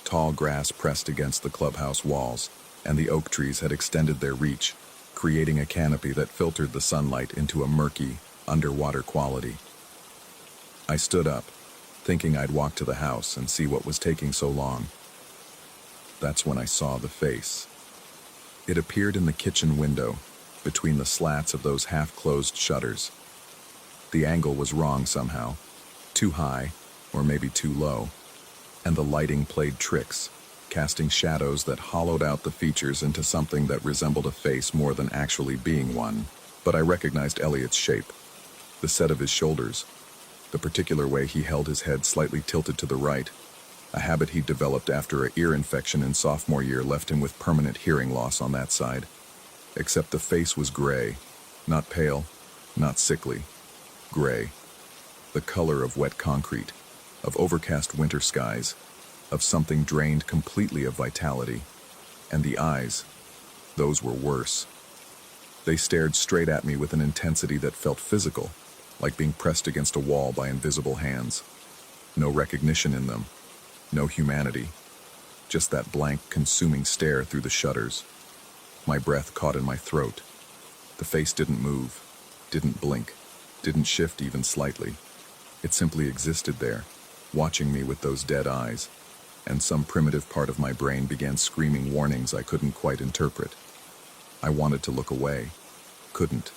[SPEAKER 1] Tall grass pressed against the clubhouse walls, and the oak trees had extended their reach, creating a canopy that filtered the sunlight into a murky, underwater quality. I stood up, thinking I'd walk to the house and see what was taking so long. That's when I saw the face. It appeared in the kitchen window, between the slats of those half-closed shutters. The angle was wrong somehow, too high, or maybe too low, and the lighting played tricks, casting shadows that hollowed out the features into something that resembled a face more than actually being one. But I recognized Elliot's shape, the set of his shoulders, the particular way he held his head slightly tilted to the right. A habit he'd developed after an ear infection in sophomore year left him with permanent hearing loss on that side. Except the face was gray, not pale, not sickly. Gray. The color of wet concrete, of overcast winter skies, of something drained completely of vitality. And the eyes, those were worse. They stared straight at me with an intensity that felt physical, like being pressed against a wall by invisible hands. No recognition in them, no humanity, just that blank, consuming stare through the shutters. My breath caught in my throat. The face didn't move, didn't blink, didn't shift even slightly. It simply existed there, watching me with those dead eyes, and some primitive part of my brain began screaming warnings I couldn't quite interpret. I wanted to look away, couldn't.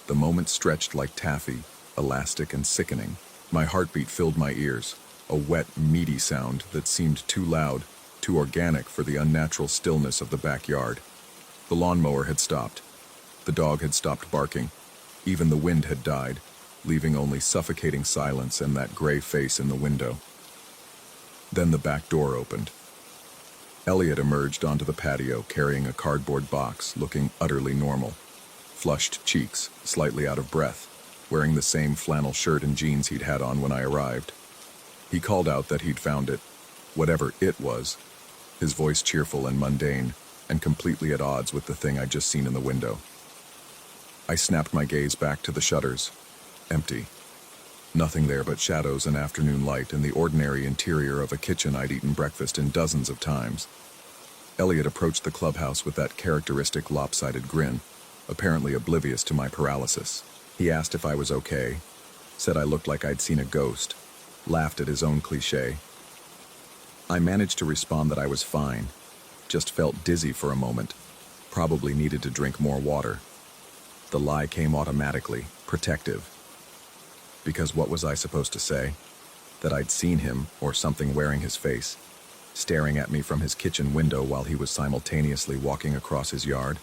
[SPEAKER 1] The moment stretched like taffy, elastic and sickening. My heartbeat filled my ears, a wet, meaty sound that seemed too loud, too organic for the unnatural stillness of the backyard. The lawnmower had stopped. The dog had stopped barking. Even the wind had died, leaving only suffocating silence and that gray face in the window. Then the back door opened. Elliot emerged onto the patio carrying a cardboard box, looking utterly normal. Flushed cheeks, slightly out of breath, wearing the same flannel shirt and jeans he'd had on when I arrived. He called out that he'd found it, whatever it was, his voice cheerful and mundane, and completely at odds with the thing I'd just seen in the window. I snapped my gaze back to the shutters. Empty. Nothing there but shadows and afternoon light and the ordinary interior of a kitchen I'd eaten breakfast in dozens of times. Elliot approached the clubhouse with that characteristic lopsided grin, apparently oblivious to my paralysis. He asked if I was okay, said I looked like I'd seen a ghost, laughed at his own cliché. I managed to respond that I was fine, just felt dizzy for a moment, probably needed to drink more water. The lie came automatically, protective. Because what was I supposed to say? That I'd seen him, or something wearing his face, staring at me from his kitchen window while he was simultaneously walking across his yard?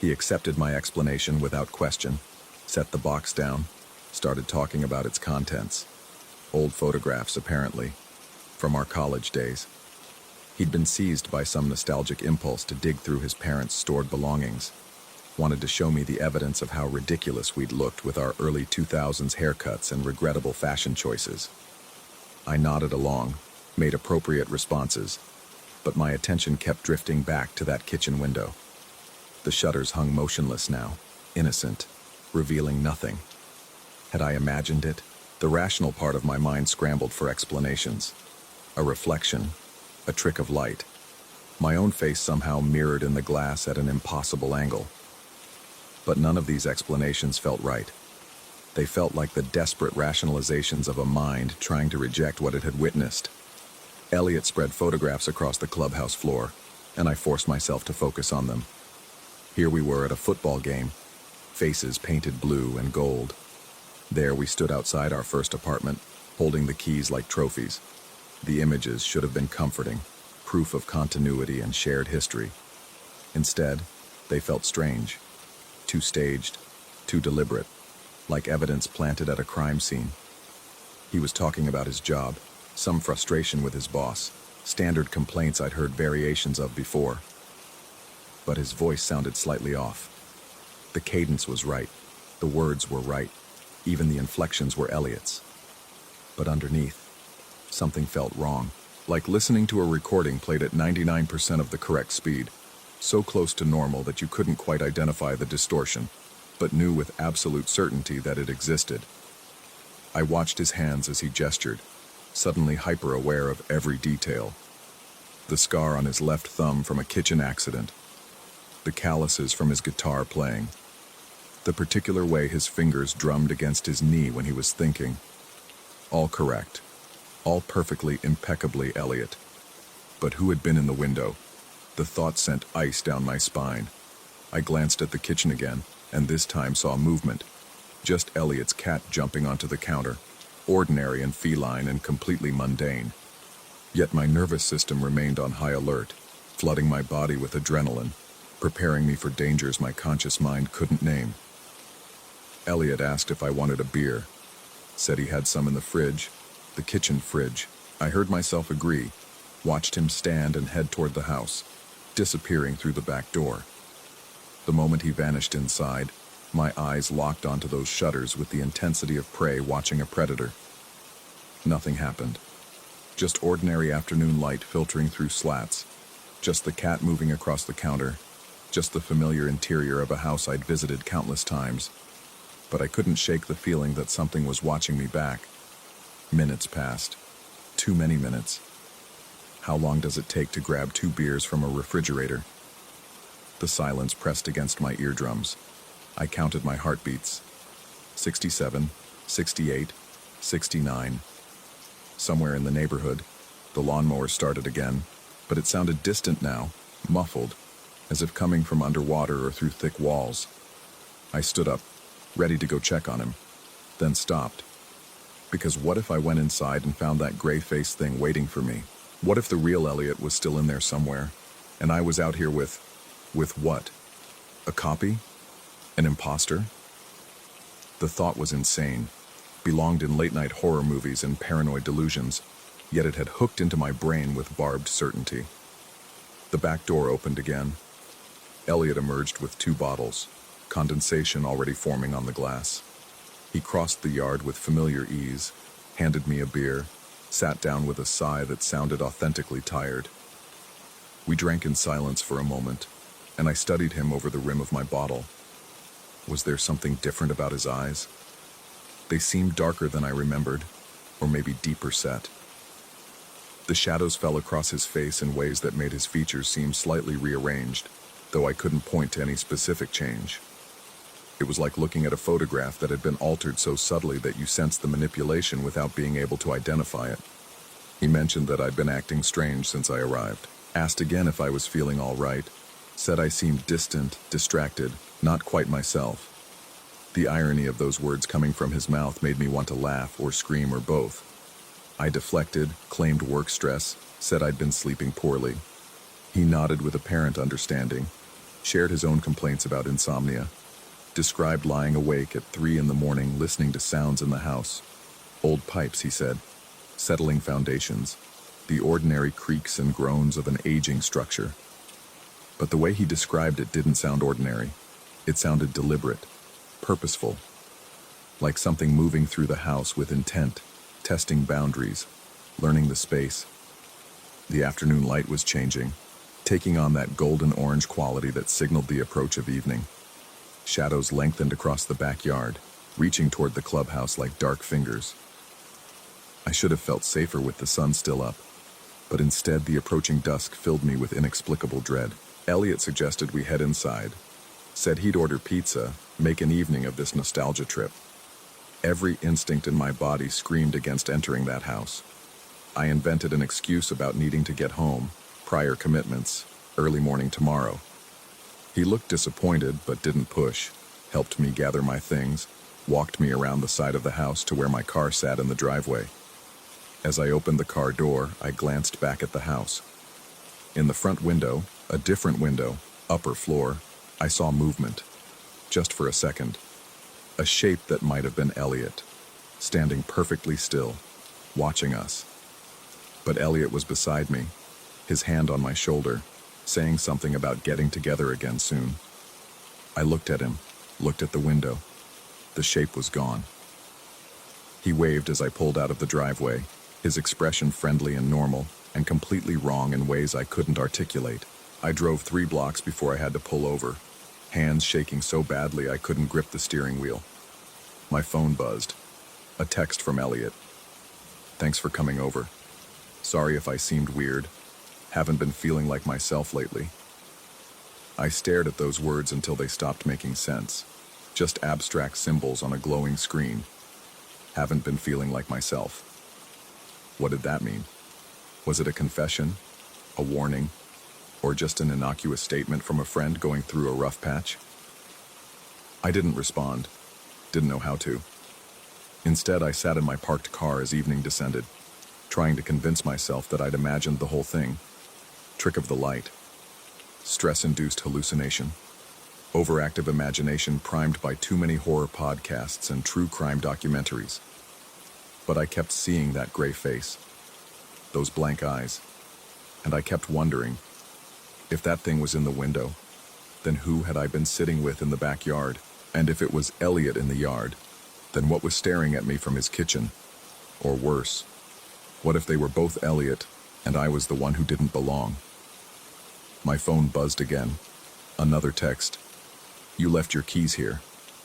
[SPEAKER 1] He accepted my explanation without question, set the box down, started talking about its contents. Old photographs, apparently, from our college days. He'd been seized by some nostalgic impulse to dig through his parents' stored belongings. Wanted to show me the evidence of how ridiculous we'd looked with our early 2000s haircuts and regrettable fashion choices. I nodded along, made appropriate responses, but my attention kept drifting back to that kitchen window. The shutters hung motionless now, innocent, revealing nothing. Had I imagined it? The rational part of my mind scrambled for explanations. A reflection, a trick of light. My own face somehow mirrored in the glass at an impossible angle. But none of these explanations felt right. They felt like the desperate rationalizations of a mind trying to reject what it had witnessed. Elliot spread photographs across the clubhouse floor, and I forced myself to focus on them. Here we were at a football game, faces painted blue and gold. There we stood outside our first apartment, holding the keys like trophies. The images should have been comforting, proof of continuity and shared history. Instead, they felt strange. Too staged, too deliberate, like evidence planted at a crime scene. He was talking about his job, some frustration with his boss, standard complaints I'd heard variations of before. But his voice sounded slightly off. The cadence was right, the words were right, even the inflections were Elliot's. But underneath, something felt wrong, like listening to a recording played at 99% of the correct speed. So close to normal that you couldn't quite identify the distortion, but knew with absolute certainty that it existed. I watched his hands as he gestured, suddenly hyper-aware of every detail. The scar on his left thumb from a kitchen accident, the calluses from his guitar playing, the particular way his fingers drummed against his knee when he was thinking. All correct, all perfectly, impeccably Elliot. But who had been in the window? The thought sent ice down my spine. I glanced at the kitchen again, and this time saw movement. Just Elliot's cat jumping onto the counter, ordinary and feline and completely mundane. Yet my nervous system remained on high alert, flooding my body with adrenaline, preparing me for dangers my conscious mind couldn't name. Elliot asked if I wanted a beer. Said he had some in the fridge, the kitchen fridge. I heard myself agree, watched him stand and head toward the house, disappearing through the back door. The moment he vanished inside, my eyes locked onto those shutters with the intensity of prey watching a predator. Nothing happened. Just ordinary afternoon light filtering through slats. Just the cat moving across the counter. Just the familiar interior of a house I'd visited countless times. But I couldn't shake the feeling that something was watching me back. Minutes passed. Too many minutes. How long does it take to grab 2 beers from a refrigerator? The silence pressed against my eardrums. I counted my heartbeats. 67, 68, 69. Somewhere in the neighborhood, the lawnmower started again, but it sounded distant now, muffled, as if coming from underwater or through thick walls. I stood up, ready to go check on him, then stopped. Because what if I went inside and found that gray-faced thing waiting for me? What if the real Elliot was still in there somewhere, and I was out here with what? A copy? An imposter? The thought was insane, belonged in late-night horror movies and paranoid delusions, yet it had hooked into my brain with barbed certainty. The back door opened again. Elliot emerged with 2 bottles, condensation already forming on the glass. He crossed the yard with familiar ease, handed me a beer, sat down with a sigh that sounded authentically tired. We drank in silence for a moment, and I studied him over the rim of my bottle. Was there something different about his eyes? They seemed darker than I remembered, or maybe deeper set. The shadows fell across his face in ways that made his features seem slightly rearranged, though I couldn't point to any specific change. It was like looking at a photograph that had been altered so subtly that you sensed the manipulation without being able to identify it. He mentioned that I'd been acting strange since I arrived, asked again if I was feeling all right, said I seemed distant, distracted, not quite myself. The irony of those words coming from his mouth made me want to laugh or scream or both. I deflected, claimed work stress, said I'd been sleeping poorly. He nodded with apparent understanding, shared his own complaints about insomnia, described lying awake at 3 a.m. listening to sounds in the house. Old pipes, he said, settling foundations, the ordinary creaks and groans of an aging structure. But the way he described it didn't sound ordinary. It sounded deliberate, purposeful, like something moving through the house with intent, testing boundaries, learning the space. The afternoon light was changing, taking on that golden-orange quality that signaled the approach of evening. Shadows lengthened across the backyard, reaching toward the clubhouse like dark fingers. I should have felt safer with the sun still up, but instead the approaching dusk filled me with inexplicable dread. Elliot suggested we head inside, said he'd order pizza, make an evening of this nostalgia trip. Every instinct in my body screamed against entering that house. I invented an excuse about needing to get home, prior commitments, early morning tomorrow. He looked disappointed but didn't push, helped me gather my things, walked me around the side of the house to where my car sat in the driveway. As I opened the car door, I glanced back at the house. In the front window, a different window, upper floor, I saw movement. Just for a second. A shape that might have been Elliot, standing perfectly still, watching us. But Elliot was beside me, his hand on my shoulder, saying something about getting together again soon. I looked at him, looked at the window. The shape was gone. He waved as I pulled out of the driveway, his expression friendly and normal, and completely wrong in ways I couldn't articulate. I drove 3 blocks before I had to pull over, hands shaking so badly I couldn't grip the steering wheel. My phone buzzed. A text from Elliot. "Thanks for coming over. Sorry if I seemed weird. Haven't been feeling like myself lately." I stared at those words until they stopped making sense. Just abstract symbols on a glowing screen. Haven't been feeling like myself. What did that mean? Was it a confession? A warning? Or just an innocuous statement from a friend going through a rough patch? I didn't respond. Didn't know how to. Instead, I sat in my parked car as evening descended, trying to convince myself that I'd imagined the whole thing. Trick of the light. Stress-induced hallucination. Overactive imagination primed by too many horror podcasts and true crime documentaries. But I kept seeing that gray face, those blank eyes, and I kept wondering, if that thing was in the window, then who had I been sitting with in the backyard? And if it was Elliot in the yard, then what was staring at me from his kitchen? Or worse, what if they were both Elliot and I was the one who didn't belong? My phone buzzed again. Another text. "You left your keys here,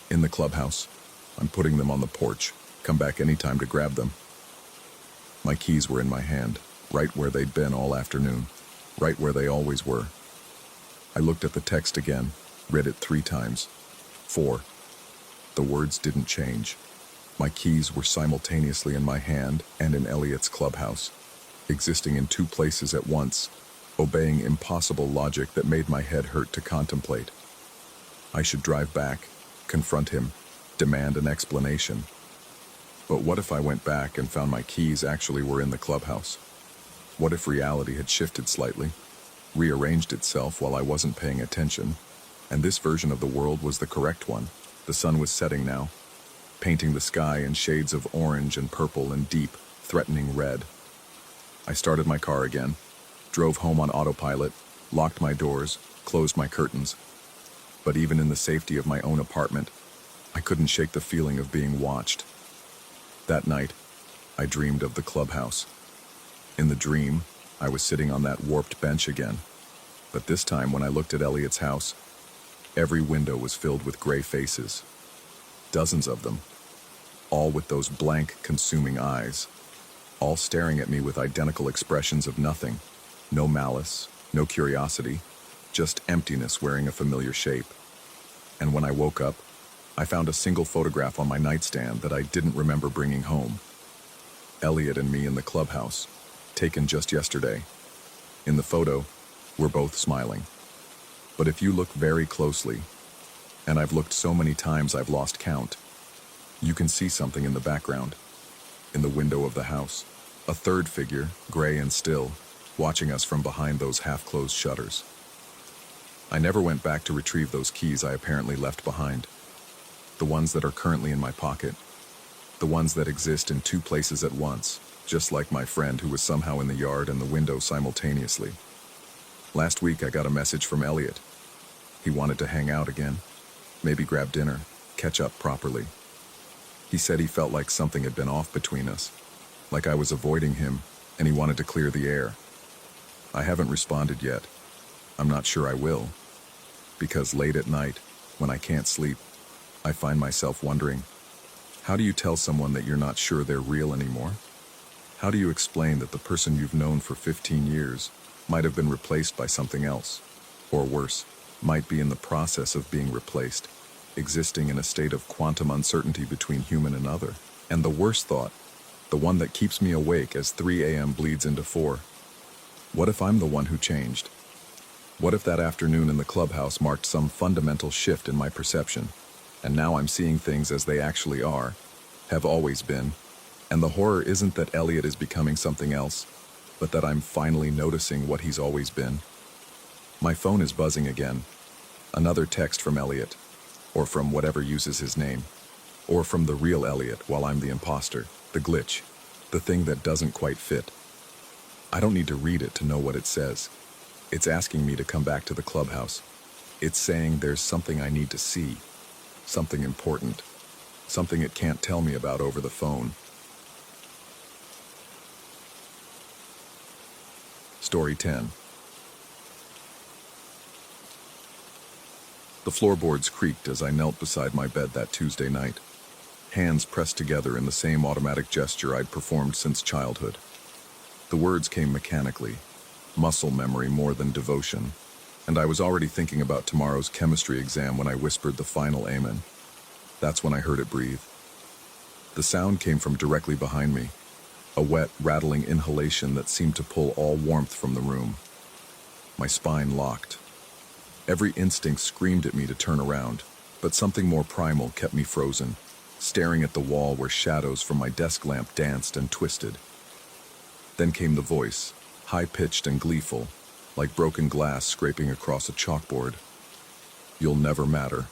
[SPEAKER 1] in the clubhouse. I'm putting them on the porch. Come back anytime to grab them." My keys were in my hand, right where they'd been all afternoon, right where they always were. I looked at the text again, read it 3 times. 4. The words didn't change. My keys were simultaneously in my hand and in Elliot's clubhouse, existing in 2 places at once, obeying impossible logic that made my head hurt to contemplate. I should drive back, confront him, demand an explanation. But what if I went back and found my keys actually were in the clubhouse? What if reality had shifted slightly, rearranged itself while I wasn't paying attention, and this version of the world was the correct one? The sun was setting now, painting the sky in shades of orange and purple and deep, threatening red. I started my car again, drove home on autopilot, locked my doors, closed my curtains. But even in the safety of my own apartment, I couldn't shake the feeling of being watched. That night, I dreamed of the clubhouse. In the dream, I was sitting on that warped bench again. But this time, when I looked at Elliot's house, every window was filled with gray faces. Dozens of them, all with those blank, consuming eyes, all staring at me with identical expressions of nothing. No malice, no curiosity, just emptiness wearing a familiar shape. And when I woke up, I found a single photograph on my nightstand that I didn't remember bringing home. Elliot and me in the clubhouse, taken just yesterday. In the photo, we're both smiling. But if you look very closely, and I've looked so many times I've lost count, you can see something in the background, in the window of the house. A third figure, gray and still, watching us from behind those half-closed shutters. I never went back to retrieve those keys I apparently left behind. The ones that are currently in my pocket. The ones that exist in 2 places at once, just like my friend who was somehow in the yard and the window simultaneously. Last week I got a message from Elliot. He wanted to hang out again, maybe grab dinner, catch up properly. He said he felt like something had been off between us, like I was avoiding him, and he wanted to clear the air. I haven't responded yet. I'm not sure I will, because late at night, when I can't sleep, I find myself wondering, how do you tell someone that you're not sure they're real anymore? How do you explain that the person you've known for 15 years might have been replaced by something else, or worse, might be in the process of being replaced, existing in a state of quantum uncertainty between human and other? And the worst thought, the one that keeps me awake as 3 a.m. bleeds into 4. What if I'm the one who changed? What if that afternoon in the clubhouse marked some fundamental shift in my perception, and now I'm seeing things as they actually are, have always been, and the horror isn't that Elliot is becoming something else, but that I'm finally noticing what he's always been? My phone is buzzing again. Another text from Elliot, or from whatever uses his name, or from the real Elliot while I'm the imposter, the glitch, the thing that doesn't quite fit. I don't need to read it to know what it says. It's asking me to come back to the clubhouse. It's saying there's something I need to see, something important, something it can't tell me about over the phone. Story 10. The floorboards creaked as I knelt beside my bed that Tuesday night, hands pressed together in the same automatic gesture I'd performed since childhood. The words came mechanically, muscle memory more than devotion, and I was already thinking about tomorrow's chemistry exam when I whispered the final amen. That's when I heard it breathe. The sound came from directly behind me, a wet, rattling inhalation that seemed to pull all warmth from the room. My spine locked. Every instinct screamed at me to turn around, but something more primal kept me frozen, staring at the wall where shadows from my desk lamp danced and twisted. Then came the voice, high-pitched and gleeful, like broken glass scraping across a chalkboard. You'll never matter.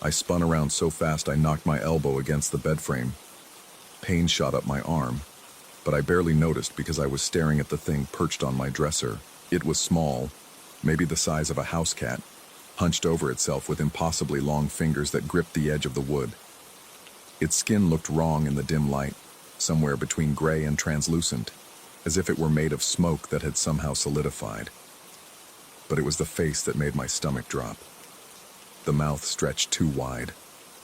[SPEAKER 1] I spun around so fast I knocked my elbow against the bed frame. Pain shot up my arm, but I barely noticed because I was staring at the thing perched on my dresser. It was small, maybe the size of a house cat, hunched over itself with impossibly long fingers that gripped the edge of the wood. Its skin looked wrong in the dim light, somewhere between gray and translucent, as if it were made of smoke that had somehow solidified. But it was the face that made my stomach drop. The mouth stretched too wide,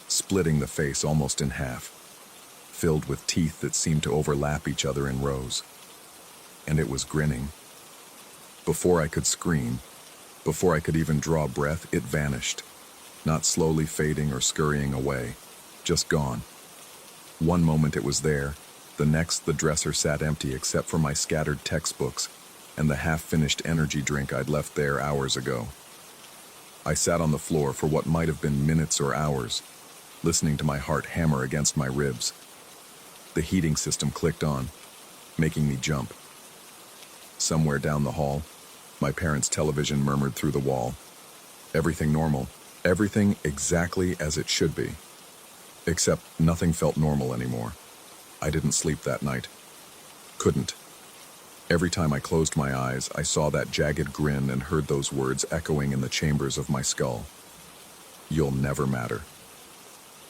[SPEAKER 1] splitting the face almost in half. filled with teeth that seemed to overlap each other in rows. And it was grinning. Before I could scream, before I could even draw breath, it vanished. Not slowly fading or scurrying away, just gone. One moment it was there, the next the dresser sat empty except for my scattered textbooks and the half-finished energy drink I'd left there hours ago. I sat on the floor for what might have been minutes or hours, listening to my heart hammer against my ribs. The heating system clicked on, making me jump. Somewhere down the hall, my parents' television murmured through the wall. Everything normal, everything exactly as it should be. Except nothing felt normal anymore. I didn't sleep that night. Couldn't. Every time I closed my eyes, I saw that jagged grin and heard those words echoing in the chambers of my skull. You'll never matter.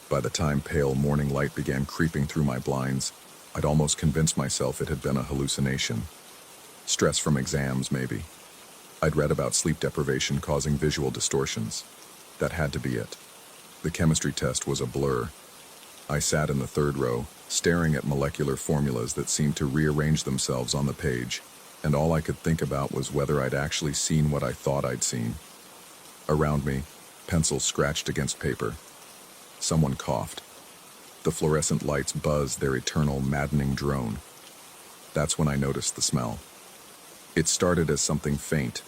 [SPEAKER 1] By the time pale morning light began creeping through my blinds, I'd almost convinced myself it had been a hallucination. Stress from exams, maybe. I'd read about sleep deprivation causing visual distortions. That had to be it. The chemistry test was a blur. I sat in the third row, staring at molecular formulas that seemed to rearrange themselves on the page, and all I could think about was whether I'd actually seen what I thought I'd seen. Around me, pencils scratched against paper. Someone coughed. The fluorescent lights buzzed their eternal, maddening drone. That's when I noticed the smell. It started as something faint,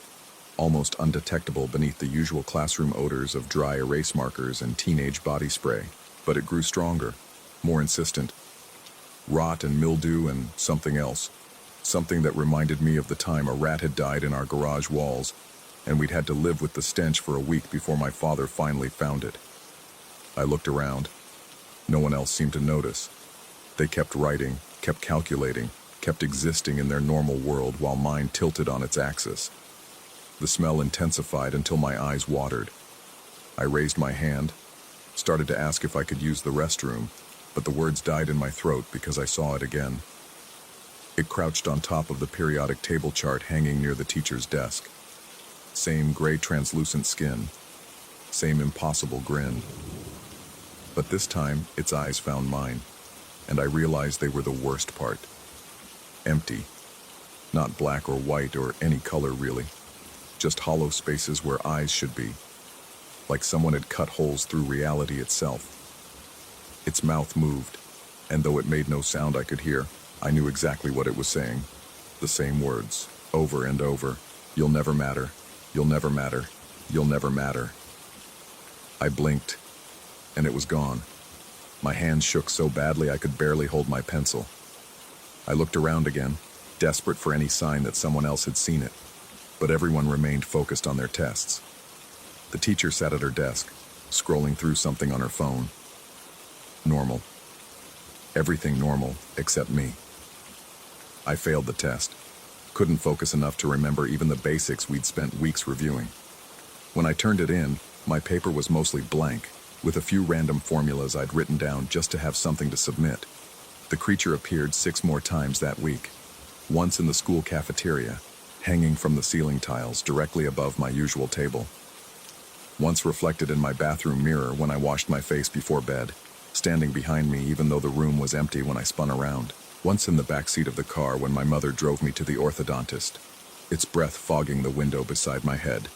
[SPEAKER 1] almost undetectable beneath the usual classroom odors of dry erase markers and teenage body spray, but it grew stronger, more insistent. Rot and mildew and something else. Something that reminded me of the time a rat had died in our garage walls, and we'd had to live with the stench for a week before my father finally found it. I looked around. No one else seemed to notice. They kept writing, kept calculating, kept existing in their normal world while mine tilted on its axis. The smell intensified until my eyes watered. I raised my hand, started to ask if I could use the restroom, but the words died in my throat because I saw it again. It crouched on top of the periodic table chart hanging near the teacher's desk. Same gray translucent skin, same impossible grin. But this time, its eyes found mine, and I realized they were the worst part. Empty. Not black or white or any color really. Just hollow spaces where eyes should be. Like someone had cut holes through reality itself. Its mouth moved, and though it made no sound I could hear, I knew exactly what it was saying. The same words, over and over. You'll never matter. You'll never matter. You'll never matter. I blinked, and it was gone. My hands shook so badly I could barely hold my pencil. I looked around again, desperate for any sign that someone else had seen it, but everyone remained focused on their tests. The teacher sat at her desk, scrolling through something on her phone. Normal. Everything normal, except me. I failed the test. Couldn't focus enough to remember even the basics we'd spent weeks reviewing. When I turned it in, my paper was mostly blank, with a few random formulas I'd written down just to have something to submit. The creature appeared 6 more times that week. Once in the school cafeteria, hanging from the ceiling tiles directly above my usual table. Once reflected in my bathroom mirror when I washed my face before bed, standing behind me even though the room was empty when I spun around. Once in the backseat of the car when my mother drove me to the orthodontist, its breath fogging the window beside my head.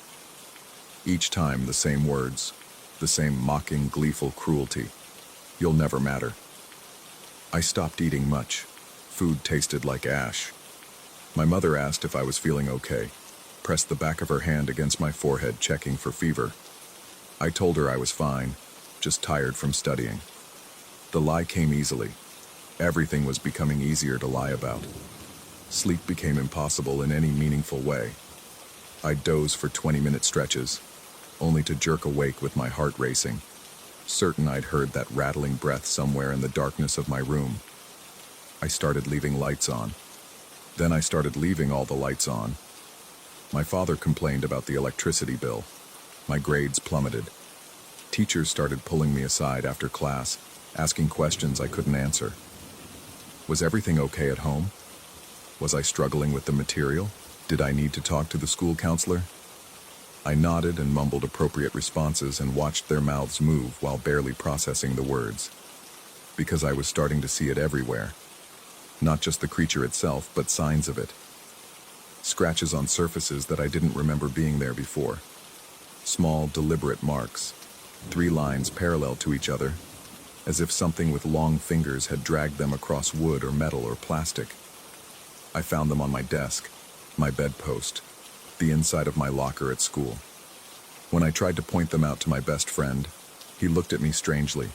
[SPEAKER 1] Each time the same words, the same mocking, gleeful cruelty. You'll never matter. I stopped eating much. Food tasted like ash. My mother asked if I was feeling okay, pressed the back of her hand against my forehead, checking for fever. I told her I was fine, just tired from studying. The lie came easily. Everything was becoming easier to lie about. Sleep became impossible in any meaningful way. I'd doze for 20-minute stretches, only to jerk awake with my heart racing, certain I'd heard that rattling breath somewhere in the darkness of my room. I started leaving lights on. Then I started leaving all the lights on. My father complained about the electricity bill. My grades plummeted. Teachers started pulling me aside after class, asking questions I couldn't answer. Was everything okay at home? Was I struggling with the material? Did I need to talk to the school counselor? I nodded and mumbled appropriate responses and watched their mouths move while barely processing the words. because I was starting to see it everywhere. Not just the creature itself, but signs of it. Scratches on surfaces that I didn't remember being there before. Small, deliberate marks. 3 lines parallel to each other, as if something with long fingers had dragged them across wood or metal or plastic. I found them on my desk, my bedpost, the inside of my locker at school. When I tried to point them out to my best friend, he looked at me strangely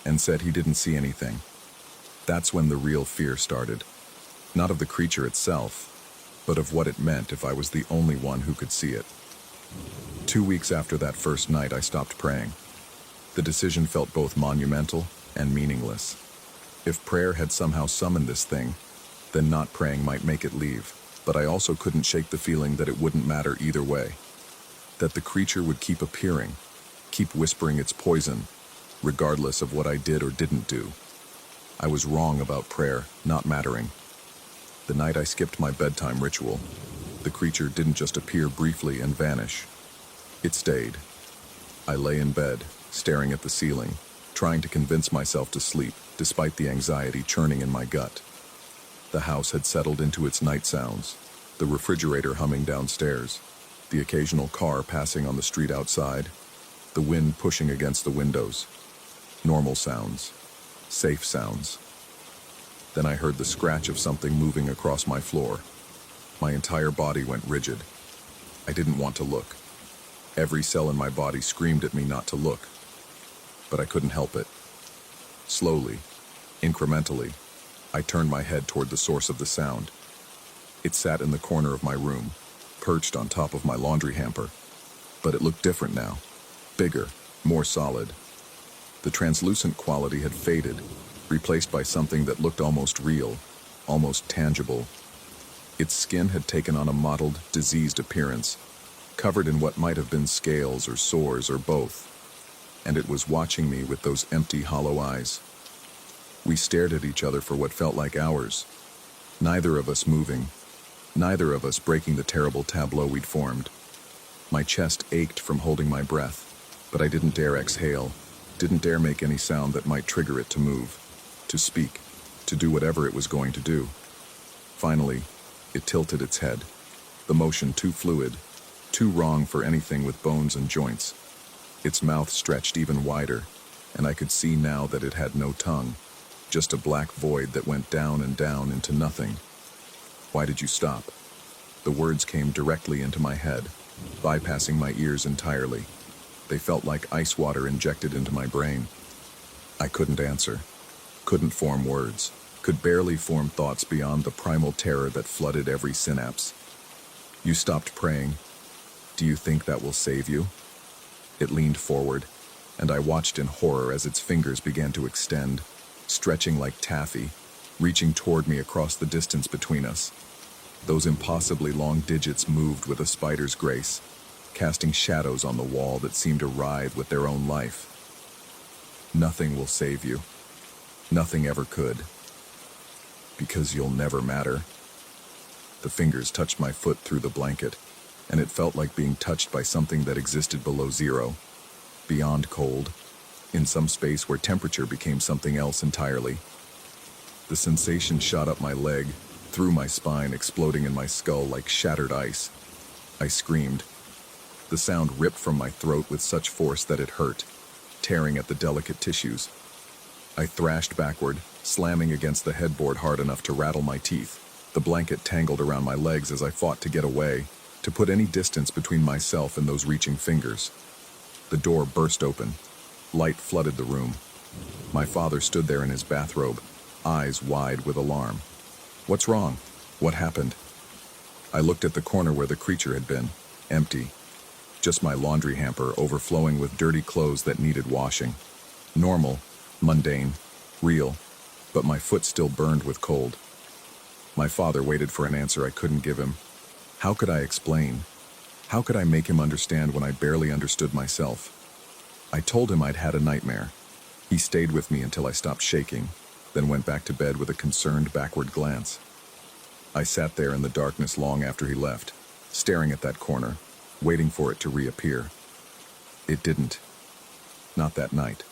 [SPEAKER 1] and said he didn't see anything. That's when the real fear started. Not of the creature itself, but of what it meant if I was the only one who could see it. 2 weeks after that first night, I stopped praying. The decision felt both monumental and meaningless. If prayer had somehow summoned this thing, then not praying might make it leave, but I also couldn't shake the feeling that it wouldn't matter either way. That the creature would keep appearing, keep whispering its poison, regardless of what I did or didn't do. I was wrong about prayer not mattering. The night I skipped my bedtime ritual, the creature didn't just appear briefly and vanish. It stayed. I lay in bed, staring at the ceiling, trying to convince myself to sleep, despite the anxiety churning in my gut. The house had settled into its night sounds, the refrigerator humming downstairs, the occasional car passing on the street outside, the wind pushing against the windows. Normal sounds, safe sounds. Then I heard the scratch of something moving across my floor. My entire body went rigid. I didn't want to look. Every cell in my body screamed at me not to look. But I couldn't help it. Slowly, incrementally, I turned my head toward the source of the sound. It sat in the corner of my room, perched on top of my laundry hamper. But it looked different now. Bigger, more solid. The translucent quality had faded, replaced by something that looked almost real, almost tangible. Its skin had taken on a mottled, diseased appearance, covered in what might have been scales or sores or both, and it was watching me with those empty, hollow eyes. We stared at each other for what felt like hours, neither of us moving, neither of us breaking the terrible tableau we'd formed. My chest ached from holding my breath, but I didn't dare exhale, didn't dare make any sound that might trigger it to move, to speak, to do whatever it was going to do. Finally, it tilted its head, the motion too fluid, too wrong for anything with bones and joints. Its mouth stretched even wider, and I could see now that it had no tongue, just a black void that went down and down into nothing. Why did you stop? The words came directly into my head, bypassing my ears entirely. They felt like ice water injected into my brain. I couldn't answer, couldn't form words, could barely form thoughts beyond the primal terror that flooded every synapse. You stopped praying. Do you think that will save you? It leaned forward, and I watched in horror as its fingers began to extend, stretching like taffy, reaching toward me across the distance between us. Those impossibly long digits moved with a spider's grace, casting shadows on the wall that seemed to writhe with their own life. Nothing will save you. Nothing ever could. Because you'll never matter. The fingers touched my foot through the blanket, and it felt like being touched by something that existed below zero, beyond cold, in some space where temperature became something else entirely. The sensation shot up my leg, through my spine, exploding in my skull like shattered ice. I screamed. The sound ripped from my throat with such force that it hurt, tearing at the delicate tissues. I thrashed backward, slamming against the headboard hard enough to rattle my teeth. The blanket tangled around my legs as I fought to get away, to put any distance between myself and those reaching fingers. The door burst open. Light flooded the room. My father stood there in his bathrobe, eyes wide with alarm. What's wrong? What happened? I looked at the corner where the creature had been, empty. Just my laundry hamper overflowing with dirty clothes that needed washing. Normal, mundane, real, but my foot still burned with cold. My father waited for an answer I couldn't give him. How could I explain? How could I make him understand when I barely understood myself? I told him I'd had a nightmare. He stayed with me until I stopped shaking, then went back to bed with a concerned backward glance. I sat there in the darkness long after he left, staring at that corner, waiting for it to reappear. It didn't. Not that night.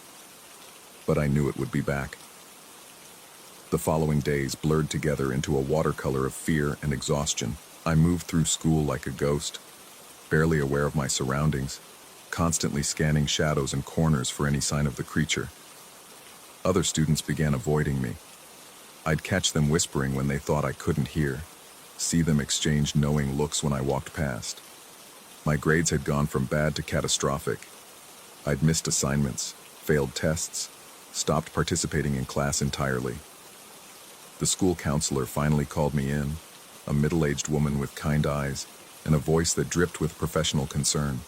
[SPEAKER 1] But I knew it would be back. The following days blurred together into a watercolor of fear and exhaustion. I moved through school like a ghost, barely aware of my surroundings, constantly scanning shadows and corners for any sign of the creature. Other students began avoiding me. I'd catch them whispering when they thought I couldn't hear, see them exchange knowing looks when I walked past. My grades had gone from bad to catastrophic. I'd missed assignments, failed tests, stopped participating in class entirely. The school counselor finally called me in, a middle-aged woman with kind eyes and a voice that dripped with professional concern.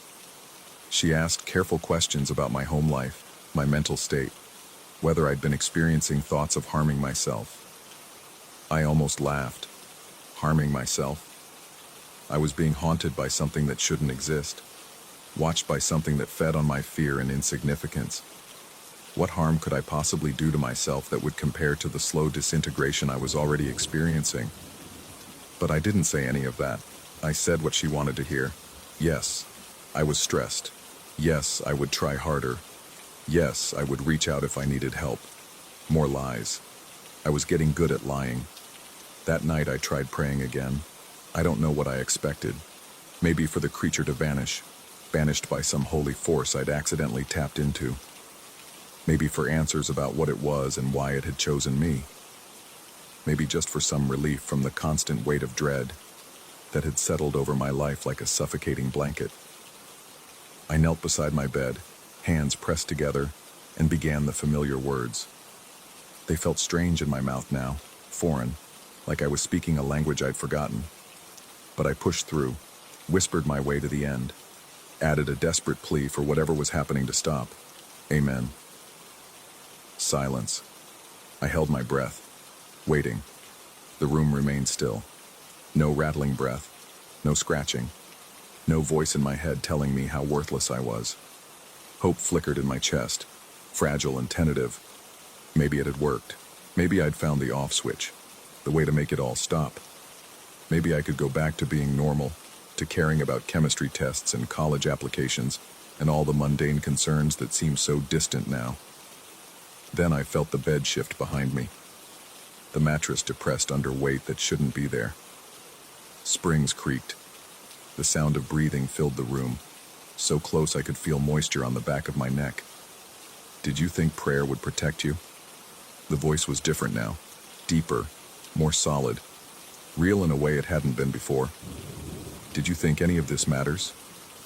[SPEAKER 1] She asked careful questions about my home life, my mental state, whether I'd been experiencing thoughts of harming myself. I almost laughed. Harming myself? I was being haunted by something that shouldn't exist, watched by something that fed on my fear and insignificance. What harm could I possibly do to myself that would compare to the slow disintegration I was already experiencing? But I didn't say any of that. I said what she wanted to hear. Yes, I was stressed. Yes, I would try harder. Yes, I would reach out if I needed help. More lies. I was getting good at lying. That night I tried praying again. I don't know what I expected. Maybe for the creature to vanish, banished by some holy force I'd accidentally tapped into. Maybe for answers about what it was and why it had chosen me. Maybe just for some relief from the constant weight of dread that had settled over my life like a suffocating blanket. I knelt beside my bed, hands pressed together, and began the familiar words. They felt strange in my mouth now, foreign, like I was speaking a language I'd forgotten. But I pushed through, whispered my way to the end, added a desperate plea for whatever was happening to stop. Amen. Silence. I held my breath, waiting. The room remained still. No rattling breath, no scratching, no voice in my head telling me how worthless I was. Hope flickered in my chest, fragile and tentative. Maybe it had worked. Maybe I'd found the off switch, the way to make it all stop. Maybe I could go back to being normal, to caring about chemistry tests and college applications, and all the mundane concerns that seem so distant now. Then I felt the bed shift behind me, the mattress depressed under weight that shouldn't be there. Springs creaked. The sound of breathing filled the room, so close I could feel moisture on the back of my neck. Did you think prayer would protect you? The voice was different now, deeper, more solid, real in a way it hadn't been before. Did you think any of this matters?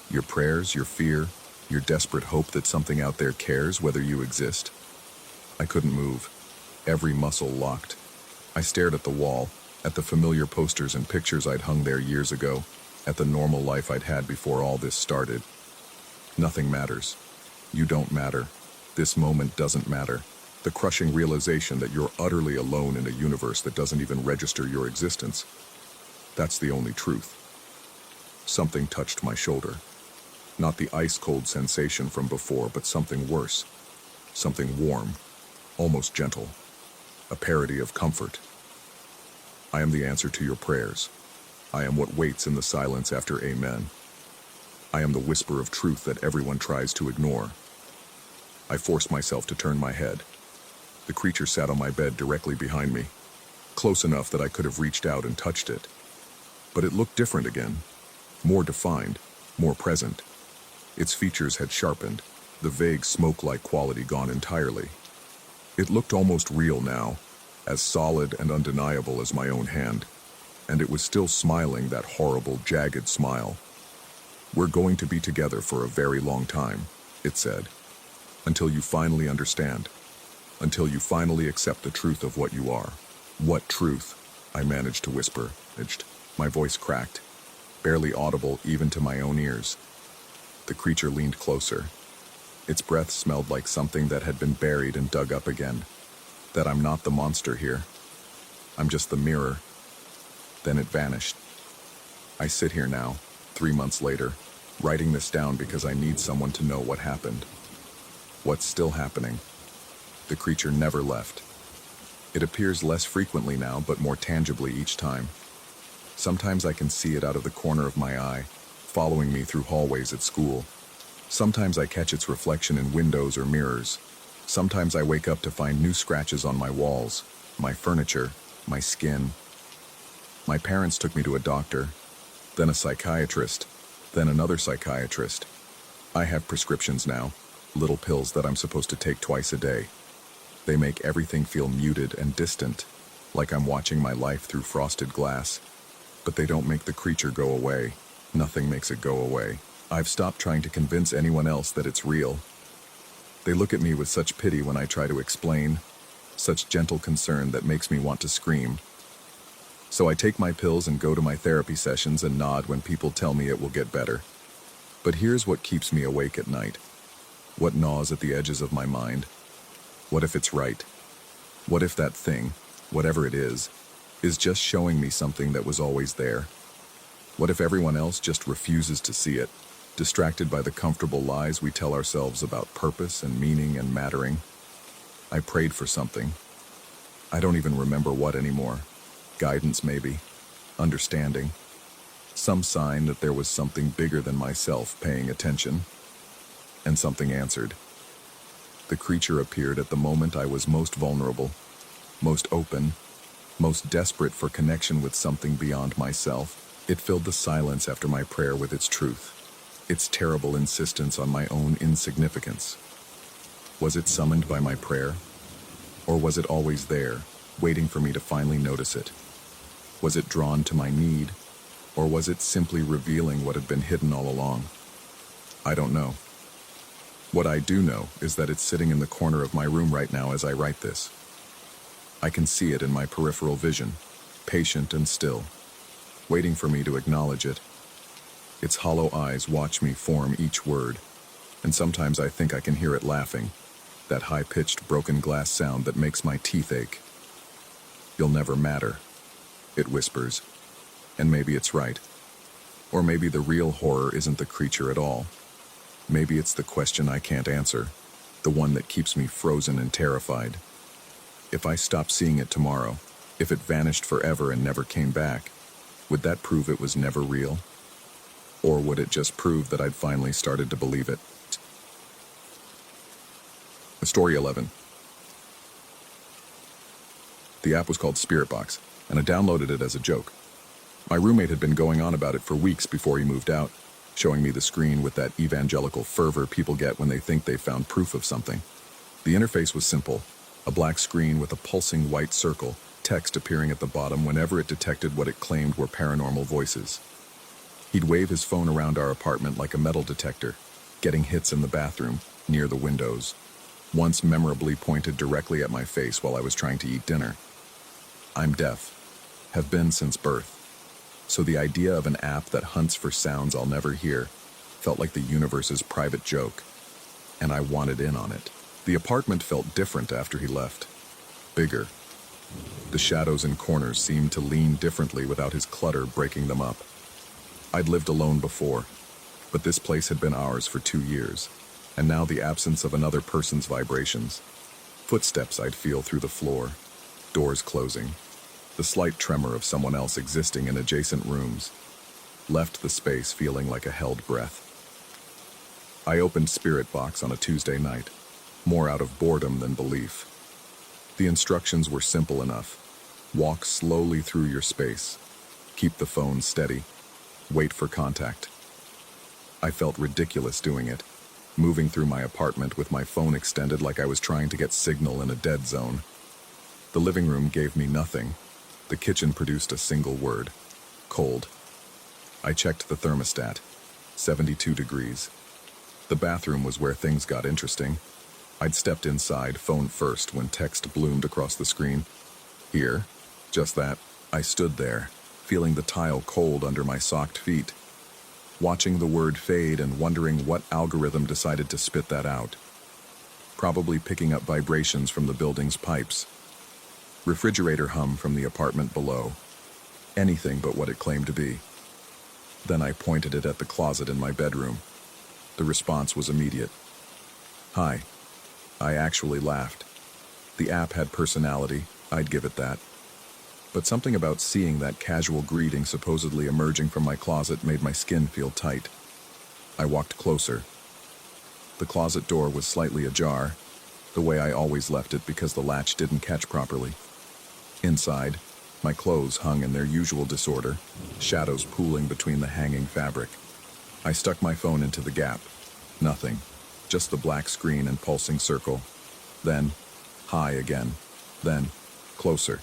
[SPEAKER 1] Your prayers, your fear, your desperate hope that something out there cares whether you exist? I couldn't move, every muscle locked. I stared at the wall, at the familiar posters and pictures I'd hung there years ago, at the normal life I'd had before all this started. Nothing matters. You don't matter. This moment doesn't matter. The crushing realization that you're utterly alone in a universe that doesn't even register your existence. That's the only truth. Something touched my shoulder. Not the ice-cold sensation from before, but something worse. Something warm, almost gentle. A parody of comfort. I am the answer to your prayers. I am what waits in the silence after amen. I am the whisper of truth that everyone tries to ignore. I forced myself to turn my head. The creature sat on my bed directly behind me, close enough that I could have reached out and touched it. But it looked different again, more defined, more present. Its features had sharpened, the vague smoke-like quality gone entirely. It looked almost real now, as solid and undeniable as my own hand, and it was still smiling that horrible, jagged smile. We're going to be together for a very long time, it said, until you finally understand, until you finally accept the truth of what you are. What truth? I managed to whisper. My voice cracked, barely audible even to my own ears. The creature leaned closer. Its breath smelled like something that had been buried and dug up again. That I'm not the monster here. I'm just the mirror. Then it vanished. I sit here now, 3 months later, writing this down because I need someone to know what happened. What's still happening? The creature never left. It appears less frequently now, but more tangibly each time. Sometimes I can see it out of the corner of my eye, following me through hallways at school. Sometimes I catch its reflection in windows or mirrors. Sometimes I wake up to find new scratches on my walls, my furniture, my skin. My parents took me to a doctor, then a psychiatrist, then another psychiatrist. I have prescriptions now, little pills that I'm supposed to take twice a day. They make everything feel muted and distant, like I'm watching my life through frosted glass. But they don't make the creature go away. Nothing makes it go away. I've stopped trying to convince anyone else that it's real. They look at me with such pity when I try to explain, such gentle concern that makes me want to scream. So I take my pills and go to my therapy sessions and nod when people tell me it will get better. But here's what keeps me awake at night. What gnaws at the edges of my mind? What if it's right? What if that thing, whatever it is just showing me something that was always there? What if everyone else just refuses to see it, distracted by the comfortable lies we tell ourselves about purpose and meaning and mattering? I prayed for something. I don't even remember what anymore. Guidance maybe, understanding, some sign that there was something bigger than myself paying attention, and something answered. The creature appeared at the moment I was most vulnerable, most open, most desperate for connection with something beyond myself. It filled the silence after my prayer with its truth, its terrible insistence on my own insignificance. Was it summoned by my prayer? Or was it always there, waiting for me to finally notice it? Was it drawn to my need, or was it simply revealing what had been hidden all along? I don't know. What I do know is that it's sitting in the corner of my room right now as I write this. I can see it in my peripheral vision, patient and still, waiting for me to acknowledge it. Its hollow eyes watch me form each word, and sometimes I think I can hear it laughing, that high-pitched broken glass sound that makes my teeth ache. You'll never matter, it whispers, and maybe it's right. Or maybe the real horror isn't the creature at all. Maybe it's the question I can't answer, the one that keeps me frozen and terrified. If I stopped seeing it tomorrow, if it vanished forever and never came back, would that prove it was never real? Or would it just prove that I'd finally started to believe it? Story 11. The app was called Spirit Box, and I downloaded it as a joke. My roommate had been going on about it for weeks before he moved out, showing me the screen with that evangelical fervor people get when they think they've found proof of something. The interface was simple, a black screen with a pulsing white circle, text appearing at the bottom whenever it detected what it claimed were paranormal voices. He'd wave his phone around our apartment like a metal detector, getting hits in the bathroom, near the windows, once memorably pointed directly at my face while I was trying to eat dinner. I'm deaf, have been since birth, so the idea of an app that hunts for sounds I'll never hear felt like the universe's private joke, and I wanted in on it. The apartment felt different after he left, bigger. The shadows and corners seemed to lean differently without his clutter breaking them up. I'd lived alone before, but this place had been ours for 2 years, and now the absence of another person's vibrations. Footsteps I'd feel through the floor, doors closing, the slight tremor of someone else existing in adjacent rooms, left the space feeling like a held breath. I opened Spirit Box on a Tuesday night, more out of boredom than belief. The instructions were simple enough. Walk slowly through your space. Keep the phone steady. Wait for contact. I felt ridiculous doing it, moving through my apartment with my phone extended like I was trying to get signal in a dead zone. The living room gave me nothing. The kitchen produced a single word: cold. I checked the thermostat, 72 degrees. The bathroom was where things got interesting. I'd stepped inside, phone first, when text bloomed across the screen. Here, just that, I stood there, feeling the tile cold under my socked feet, watching the word fade and wondering what algorithm decided to spit that out. Probably picking up vibrations from the building's pipes. Refrigerator hum from the apartment below. Anything but what it claimed to be. Then I pointed it at the closet in my bedroom. The response was immediate. Hi. I actually laughed. The app had personality, I'd give it that. But something about seeing that casual greeting supposedly emerging from my closet made my skin feel tight. I walked closer. The closet door was slightly ajar, the way I always left it because the latch didn't catch properly. Inside, my clothes hung in their usual disorder, shadows pooling between the hanging fabric. I stuck my phone into the gap. Nothing. Just the black screen and pulsing circle. Then, high again. Then, closer.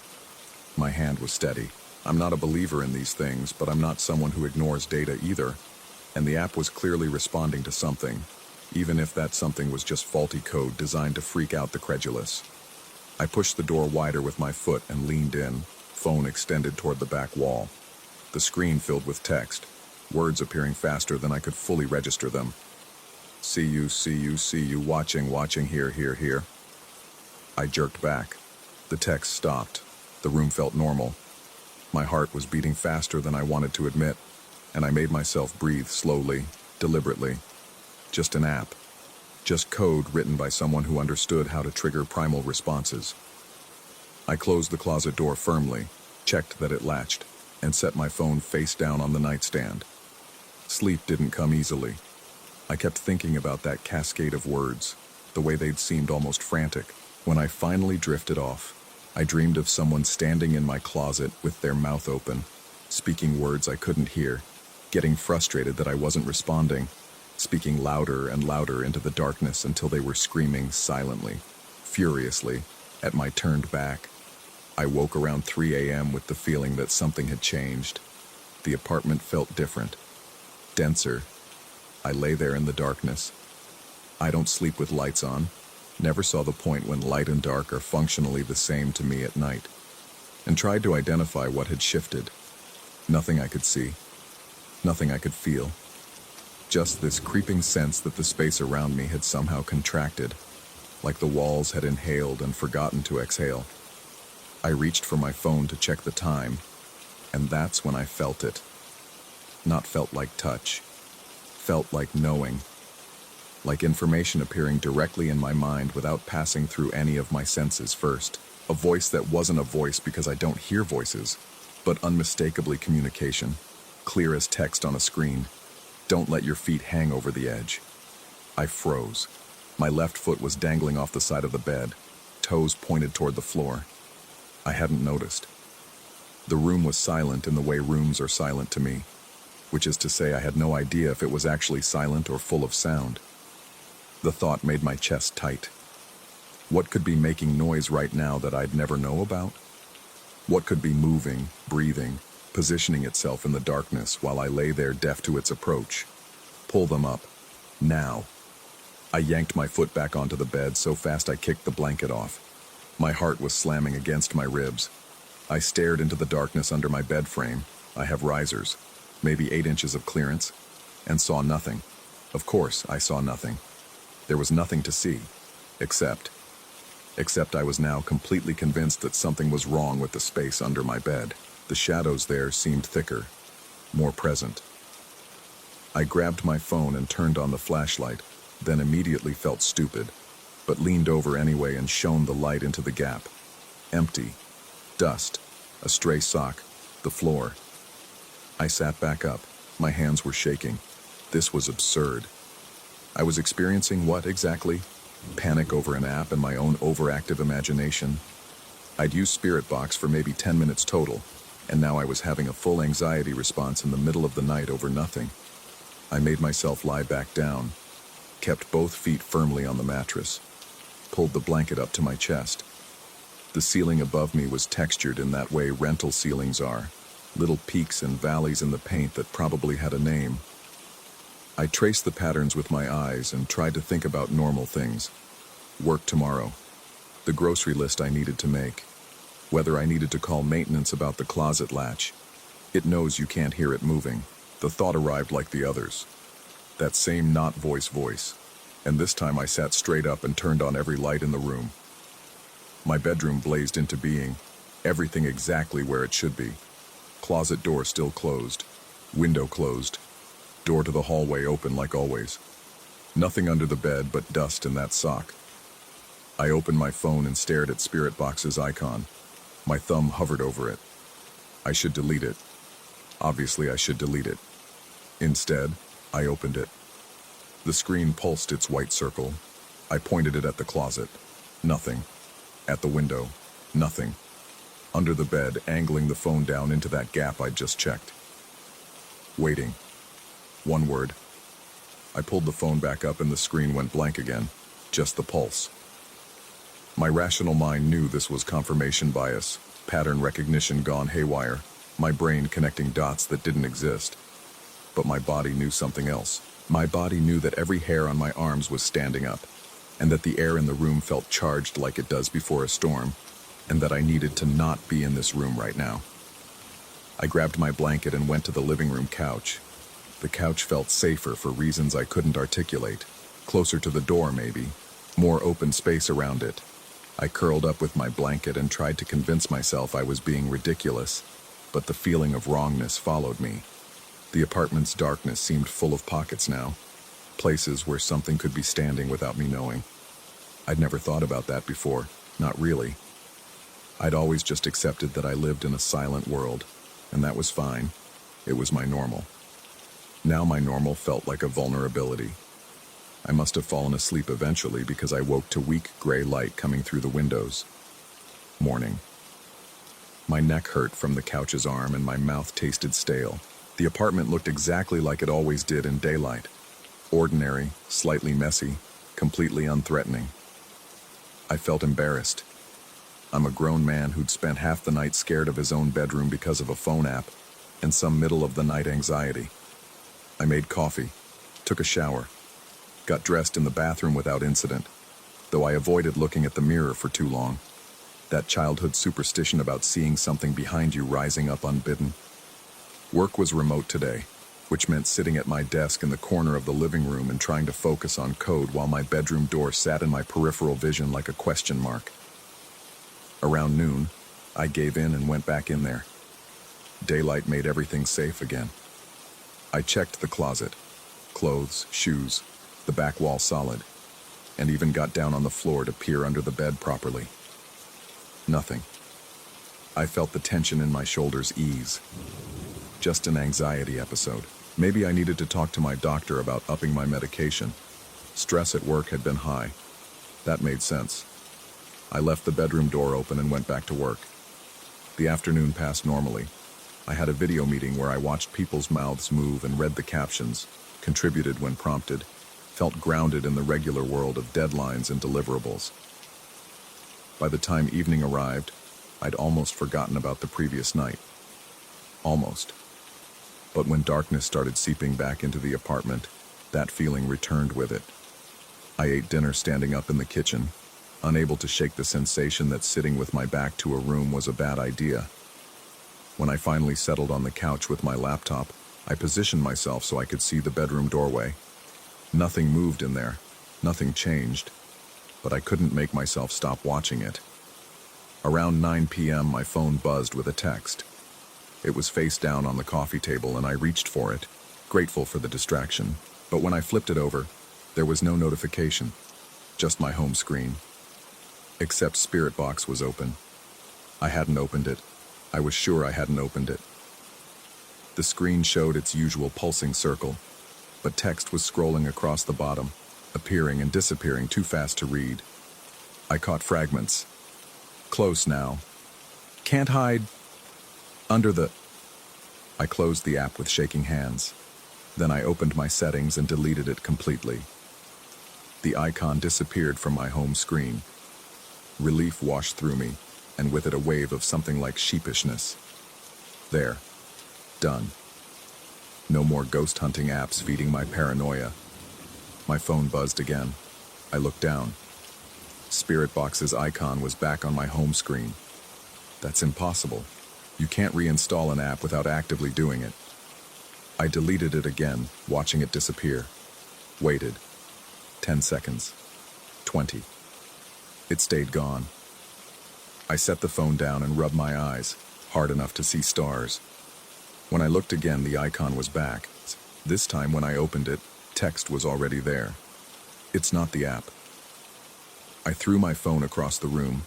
[SPEAKER 1] My hand was steady. I'm not a believer in these things, but I'm not someone who ignores data either. And the app was clearly responding to something, even if that something was just faulty code designed to freak out the credulous. I pushed the door wider with my foot and leaned in, phone extended toward the back wall. The screen filled with text, words appearing faster than I could fully register them. See you, watching, here. I jerked back. The text stopped. The room felt normal. My heart was beating faster than I wanted to admit, and I made myself breathe slowly, deliberately. Just an app. Just code written by someone who understood how to trigger primal responses. I closed the closet door firmly, checked that it latched, and set my phone face down on the nightstand. Sleep didn't come easily. I kept thinking about that cascade of words, the way they'd seemed almost frantic. When I finally drifted off, I dreamed of someone standing in my closet with their mouth open, speaking words I couldn't hear, getting frustrated that I wasn't responding, speaking louder and louder into the darkness until they were screaming silently, furiously, at my turned back. I woke around 3 a.m. with the feeling that something had changed. The apartment felt different, denser. I lay there in the darkness. I don't sleep with lights on. Never saw the point when light and dark are functionally the same to me at night, and tried to identify what had shifted. Nothing I could see. Nothing I could feel. Just this creeping sense that the space around me had somehow contracted, like the walls had inhaled and forgotten to exhale. I reached for my phone to check the time, and that's when I felt it. Not felt like touch. Felt like knowing. Like information appearing directly in my mind without passing through any of my senses first. A voice that wasn't a voice because I don't hear voices, but unmistakably communication. Clear as text on a screen. Don't let your feet hang over the edge. I froze. My left foot was dangling off the side of the bed, toes pointed toward the floor. I hadn't noticed. The room was silent in the way rooms are silent to me, which is to say I had no idea if it was actually silent or full of sound. The thought made my chest tight. What could be making noise right now that I'd never know about? What could be moving, breathing, positioning itself in the darkness while I lay there deaf to its approach? Pull them up. Now. I yanked my foot back onto the bed so fast I kicked the blanket off. My heart was slamming against my ribs. I stared into the darkness under my bed frame. I have risers, maybe 8 inches of clearance, and saw nothing. Of course, I saw nothing. There was nothing to see, except I was now completely convinced that something was wrong with the space under my bed. The shadows there seemed thicker, more present. I grabbed my phone and turned on the flashlight, then immediately felt stupid, but leaned over anyway and shone the light into the gap. Empty. Dust. A stray sock. The floor. I sat back up. My hands were shaking. This was absurd. I was experiencing what exactly? Panic over an app and my own overactive imagination. I'd used Spirit Box for maybe 10 minutes total, and now I was having a full anxiety response in the middle of the night over nothing. I made myself lie back down, kept both feet firmly on the mattress, pulled the blanket up to my chest. The ceiling above me was textured in that way rental ceilings are, little peaks and valleys in the paint that probably had a name. I traced the patterns with my eyes and tried to think about normal things. Work tomorrow. The grocery list I needed to make. Whether I needed to call maintenance about the closet latch. It knows you can't hear it moving. The thought arrived like the others. That same not voice. And this time I sat straight up and turned on every light in the room. My bedroom blazed into being. Everything exactly where it should be. Closet door still closed. Window closed. Door to the hallway open like always. Nothing under the bed but dust and that sock. I opened my phone and stared at Spirit Box's icon. My thumb hovered over it. I should delete it. Obviously I should delete it. Instead, I opened it. The screen pulsed its white circle. I pointed it at the closet. Nothing. At the window. Nothing. under the bed, angling the phone down into that gap I'd just checked. Waiting. One word. I pulled the phone back up and the screen went blank again, just the pulse. My rational mind knew this was confirmation bias, pattern recognition gone haywire, my brain connecting dots that didn't exist. But my body knew something else. My body knew that every hair on my arms was standing up, and that the air in the room felt charged like it does before a storm, and that I needed to not be in this room right now. I grabbed my blanket and went to the living room couch. The couch felt safer for reasons I couldn't articulate. Closer to the door, maybe. More open space around it. I curled up with my blanket and tried to convince myself I was being ridiculous, but the feeling of wrongness followed me. The apartment's darkness seemed full of pockets now, places where something could be standing without me knowing. I'd never thought about that before, not really. I'd always just accepted that I lived in a silent world, and that was fine. It was my normal. Now my normal felt like a vulnerability. I must have fallen asleep eventually because I woke to weak gray light coming through the windows. Morning. My neck hurt from the couch's arm and my mouth tasted stale. The apartment looked exactly like it always did in daylight. Ordinary, slightly messy, completely unthreatening. I felt embarrassed. I'm a grown man who'd spent half the night scared of his own bedroom because of a phone app and some middle-of-the-night anxiety. I made coffee, took a shower, got dressed in the bathroom without incident, though I avoided looking at the mirror for too long. That childhood superstition about seeing something behind you rising up unbidden. Work was remote today, which meant sitting at my desk in the corner of the living room and trying to focus on code while my bedroom door sat in my peripheral vision like a question mark. Around noon, I gave in and went back in there. Daylight made everything safe again. I checked the closet, clothes, shoes, the back wall solid, and even got down on the floor to peer under the bed properly. Nothing. I felt the tension in my shoulders ease. Just an anxiety episode. Maybe I needed to talk to my doctor about upping my medication. Stress at work had been high. That made sense. I left the bedroom door open and went back to work. The afternoon passed normally. I had a video meeting where I watched people's mouths move and read the captions, contributed when prompted, felt grounded in the regular world of deadlines and deliverables. By the time evening arrived, I'd almost forgotten about the previous night. Almost. But when darkness started seeping back into the apartment, that feeling returned with it. I ate dinner standing up in the kitchen, unable to shake the sensation that sitting with my back to a room was a bad idea. When I finally settled on the couch with my laptop, I positioned myself so I could see the bedroom doorway. Nothing moved in there, nothing changed, but I couldn't make myself stop watching it. Around 9 p.m., my phone buzzed with a text. It was face down on the coffee table and I reached for it, grateful for the distraction. But when I flipped it over, there was no notification, just my home screen. Except Spirit Box was open. I hadn't opened it. I was sure I hadn't opened it. The screen showed its usual pulsing circle, but text was scrolling across the bottom, appearing and disappearing too fast to read. I caught fragments. Close now. Can't hide. Under the... I closed the app with shaking hands. Then I opened my settings and deleted it completely. The icon disappeared from my home screen. Relief washed through me, and with it a wave of something like sheepishness. There. Done. No more ghost hunting apps feeding my paranoia. My phone buzzed again. I looked down. Spirit Box's icon was back on my home screen. That's impossible. You can't reinstall an app without actively doing it. I deleted it again, watching it disappear. Waited. 10 seconds. 20. It stayed gone. I set the phone down and rubbed my eyes, hard enough to see stars. When I looked again, the icon was back. This time when I opened it, text was already there. It's not the app. I threw my phone across the room.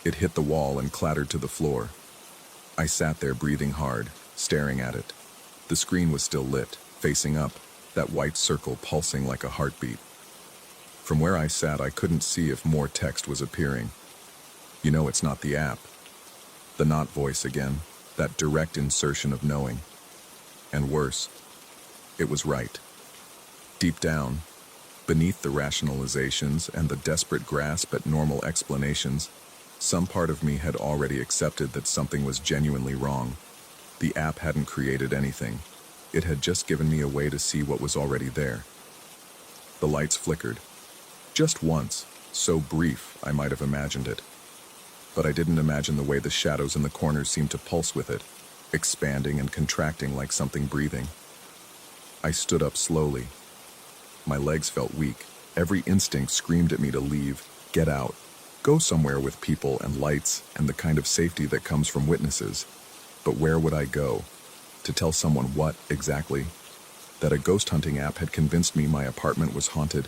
[SPEAKER 1] It hit the wall and clattered to the floor. I sat there breathing hard, staring at it. The screen was still lit, facing up, that white circle pulsing like a heartbeat. From where I sat, I couldn't see if more text was appearing. You know it's not the app. The not voice again, that direct insertion of knowing. And worse, it was right. Deep down, beneath the rationalizations and the desperate grasp at normal explanations, some part of me had already accepted that something was genuinely wrong. The app hadn't created anything. It had just given me a way to see what was already there. The lights flickered. Just once, so brief I might have imagined it. But I didn't imagine the way the shadows in the corners seemed to pulse with it, expanding and contracting like something breathing. I stood up slowly. My legs felt weak. Every instinct screamed at me to leave, get out, go somewhere with people and lights and the kind of safety that comes from witnesses. But where would I go? To tell someone what, exactly? That a ghost hunting app had convinced me my apartment was haunted,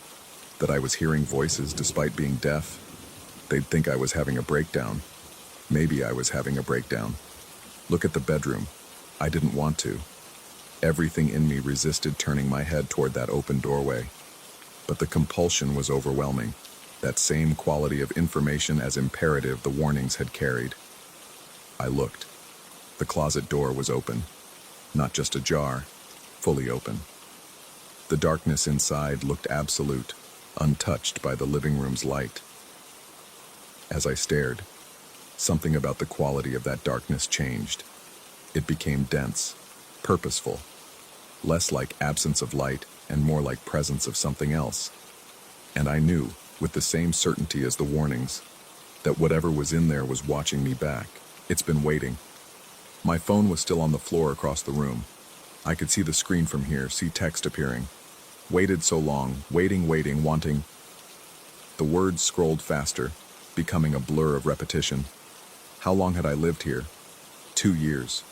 [SPEAKER 1] that I was hearing voices despite being deaf. They'd think I was having a breakdown. Maybe I was having a breakdown. Look at the bedroom. I didn't want to. Everything in me resisted turning my head toward that open doorway. But the compulsion was overwhelming, that same quality of information as imperative the warnings had carried. I looked. The closet door was open. Not just ajar, fully open. The darkness inside looked absolute, untouched by the living room's light. As I stared, something about the quality of that darkness changed. It became dense, purposeful, less like absence of light and more like presence of something else. And I knew, with the same certainty as the warnings, that whatever was in there was watching me back. It's been waiting. My phone was still on the floor across the room. I could see the screen from here, see text appearing. Waited so long, waiting, wanting. The words scrolled faster, becoming a blur of repetition. How long had I lived here? 2 years.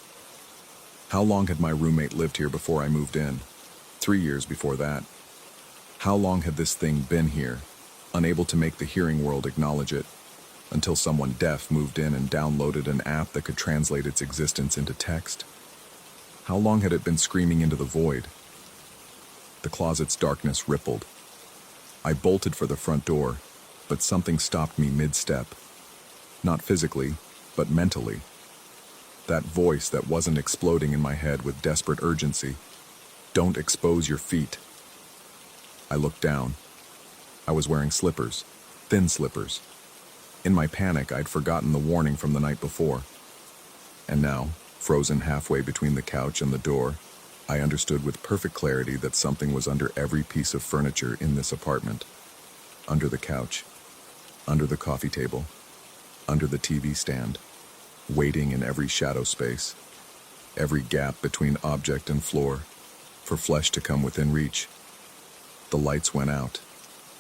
[SPEAKER 1] How long had my roommate lived here before I moved in? 3 years before that. How long had this thing been here, unable to make the hearing world acknowledge it, until someone deaf moved in and downloaded an app that could translate its existence into text? How long had it been screaming into the void? The closet's darkness rippled. I bolted for the front door, but something stopped me mid-step. Not physically, but mentally. That voice that wasn't exploding in my head with desperate urgency. Don't expose your feet. I looked down. I was wearing slippers, thin slippers. In my panic, I'd forgotten the warning from the night before. And now, frozen halfway between the couch and the door, I understood with perfect clarity that something was under every piece of furniture in this apartment. Under the couch, under the coffee table, under the TV stand, waiting in every shadow space, every gap between object and floor, for flesh to come within reach. The lights went out.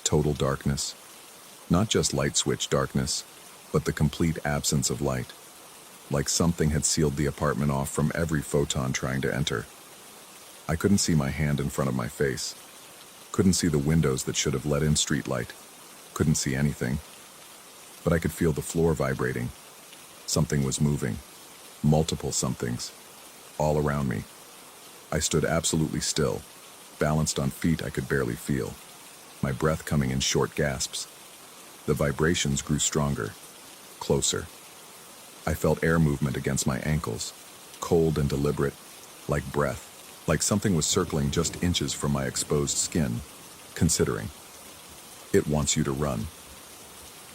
[SPEAKER 1] Total darkness. Not just light switch darkness, but the complete absence of light. Like something had sealed the apartment off from every photon trying to enter. I couldn't see my hand in front of my face. Couldn't see the windows that should have let in street light. Couldn't see anything. But I could feel the floor vibrating. Something was moving. Multiple somethings. All around me. I stood absolutely still, balanced on feet I could barely feel, my breath coming in short gasps. The vibrations grew stronger, closer. I felt air movement against my ankles, cold and deliberate, like breath, like something was circling just inches from my exposed skin, considering. It wants you to run.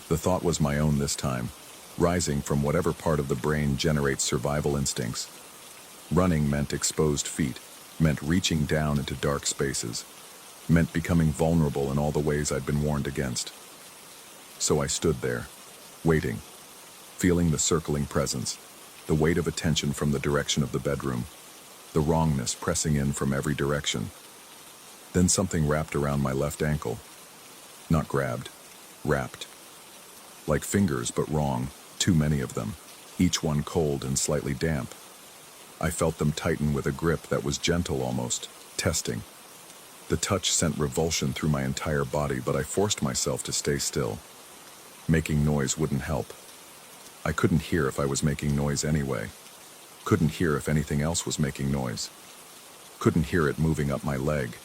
[SPEAKER 1] The thought was my own this time, rising from whatever part of the brain generates survival instincts. Running meant exposed feet, meant reaching down into dark spaces, meant becoming vulnerable in all the ways I'd been warned against. So I stood there, waiting, feeling the circling presence, the weight of attention from the direction of the bedroom, the wrongness pressing in from every direction. Then something wrapped around my left ankle. Not grabbed, wrapped. Like fingers, but wrong, too many of them, each one cold and slightly damp. I felt them tighten with a grip that was gentle almost, testing. The touch sent revulsion through my entire body, but I forced myself to stay still. Making noise wouldn't help. I couldn't hear if I was making noise anyway. Couldn't hear if anything else was making noise. Couldn't hear it moving up my leg.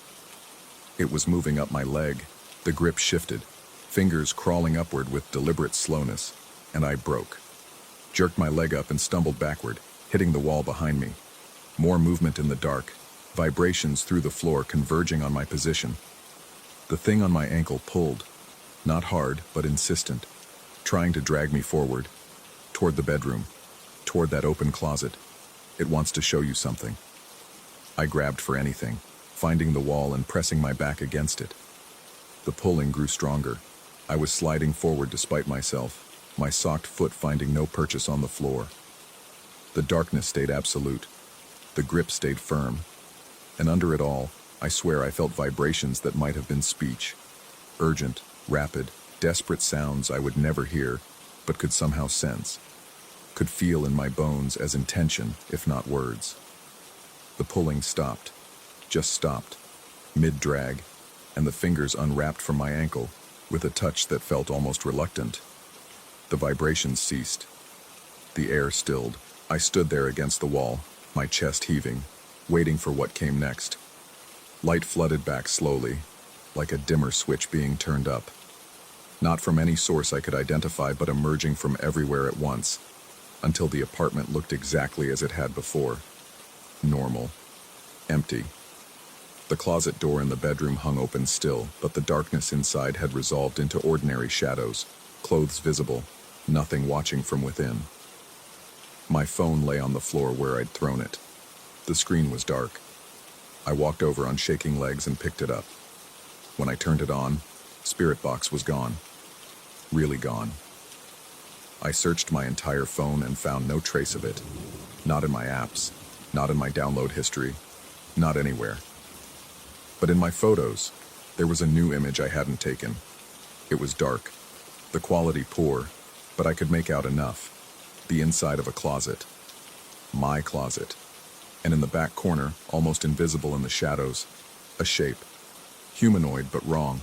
[SPEAKER 1] It was moving up my leg. The grip shifted, fingers crawling upward with deliberate slowness, and I broke. jerked my leg up and stumbled backward, hitting the wall behind me. More movement in the dark, vibrations through the floor converging on my position. The thing on my ankle pulled, not hard, but insistent, trying to drag me forward, toward the bedroom, toward that open closet. It wants to show you something. I grabbed for anything, finding the wall and pressing my back against it. The pulling grew stronger. I was sliding forward despite myself, my socked foot finding no purchase on the floor. The darkness stayed absolute. The grip stayed firm. And under it all, I swear I felt vibrations that might have been speech. Urgent, rapid, desperate sounds I would never hear, but could somehow sense. Could feel in my bones as intention, if not words. The pulling stopped. Just stopped. Mid-drag, and the fingers unwrapped from my ankle, with a touch that felt almost reluctant. The vibrations ceased. The air stilled. I stood there against the wall, my chest heaving, waiting for what came next. Light flooded back slowly, like a dimmer switch being turned up. Not from any source I could identify, but emerging from everywhere at once, until the apartment looked exactly as it had before. Normal. Empty. The closet door in the bedroom hung open still, but the darkness inside had resolved into ordinary shadows, clothes visible, nothing watching from within. My phone lay on the floor where I'd thrown it. The screen was dark. I walked over on shaking legs and picked it up. When I turned it on, Spirit Box was gone. Really gone. I searched my entire phone and found no trace of it. Not in my apps, not in my download history, not anywhere. But in my photos, there was a new image I hadn't taken. It was dark, the quality poor, but I could make out enough. The inside of a closet. My closet. And in the back corner, almost invisible in the shadows, a shape. Humanoid, but wrong.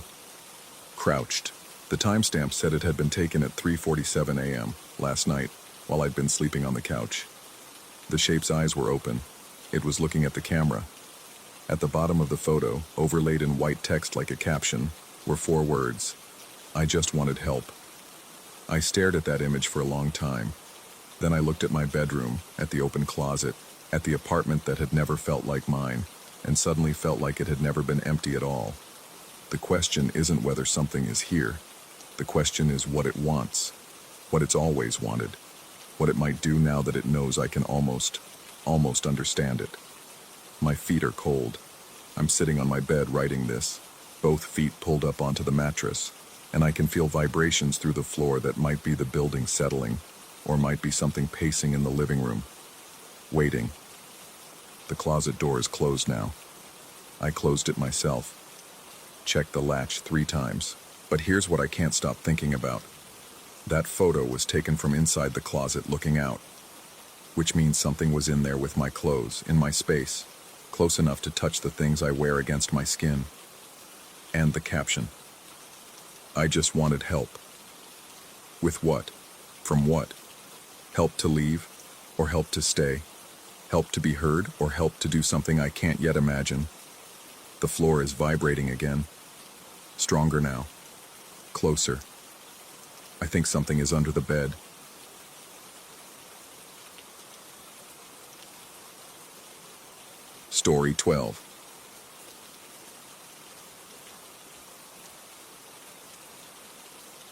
[SPEAKER 1] Crouched. The timestamp said it had been taken at 3:47 a.m. last night, while I'd been sleeping on the couch. The shape's eyes were open. It was looking at the camera. At the bottom of the photo, overlaid in white text like a caption, were 4 words. I just wanted help. I stared at that image for a long time. Then I looked at my bedroom, at the open closet, at the apartment that had never felt like mine, and suddenly felt like it had never been empty at all. The question isn't whether something is here. The question is what it wants, what it's always wanted, what it might do now that it knows I can almost understand it. My feet are cold. I'm sitting on my bed writing this, both feet pulled up onto the mattress, and I can feel vibrations through the floor that might be the building settling, or might be something pacing in the living room. Waiting. The closet door is closed now. I closed it myself. Checked the latch 3 times. But here's what I can't stop thinking about. That photo was taken from inside the closet looking out, which means something was in there with my clothes, in my space, close enough to touch the things I wear against my skin. And the caption. I just wanted help. With what? From what? Help to leave, or help to stay? Help to be heard, or help to do something I can't yet imagine? The floor is vibrating again. Stronger now. Closer. I think something is under the bed. Story 12.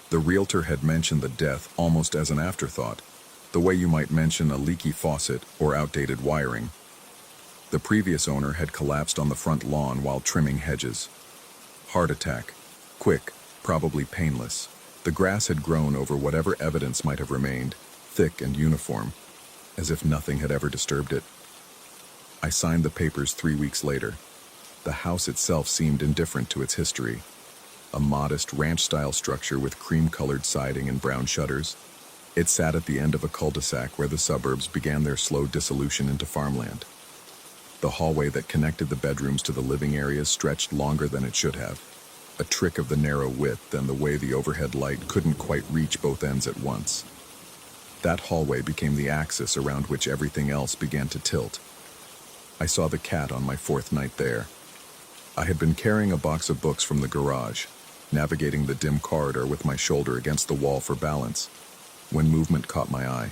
[SPEAKER 1] The realtor had mentioned the death almost as an afterthought, the way you might mention a leaky faucet or outdated wiring. The previous owner had collapsed on the front lawn while trimming hedges. Heart attack. Quick, probably painless. The grass had grown over whatever evidence might have remained, thick and uniform, as if nothing had ever disturbed it. I signed the papers 3 weeks later. The house itself seemed indifferent to its history. A modest ranch-style structure with cream-colored siding and brown shutters. It sat at the end of a cul-de-sac where the suburbs began their slow dissolution into farmland. The hallway that connected the bedrooms to the living areas stretched longer than it should have. A trick of the narrow width and the way the overhead light couldn't quite reach both ends at once. That hallway became the axis around which everything else began to tilt. I saw the cat on my 4th night there. I had been carrying a box of books from the garage, navigating the dim corridor with my shoulder against the wall for balance, when movement caught my eye.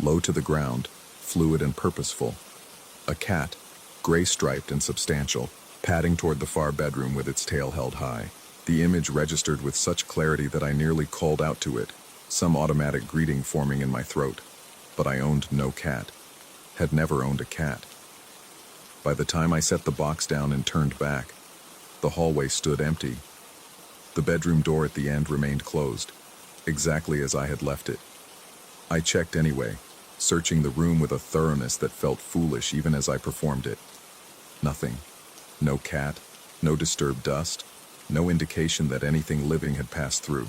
[SPEAKER 1] low to the ground, fluid and purposeful. A cat, gray-striped and substantial, padding toward the far bedroom with its tail held high. The image registered with such clarity that I nearly called out to it, some automatic greeting forming in my throat. But I owned no cat. Had never owned a cat. By the time I set the box down and turned back, the hallway stood empty. The bedroom door at the end remained closed, exactly as I had left it. I checked anyway, searching the room with a thoroughness that felt foolish even as I performed it. Nothing. No cat, no disturbed dust, no indication that anything living had passed through.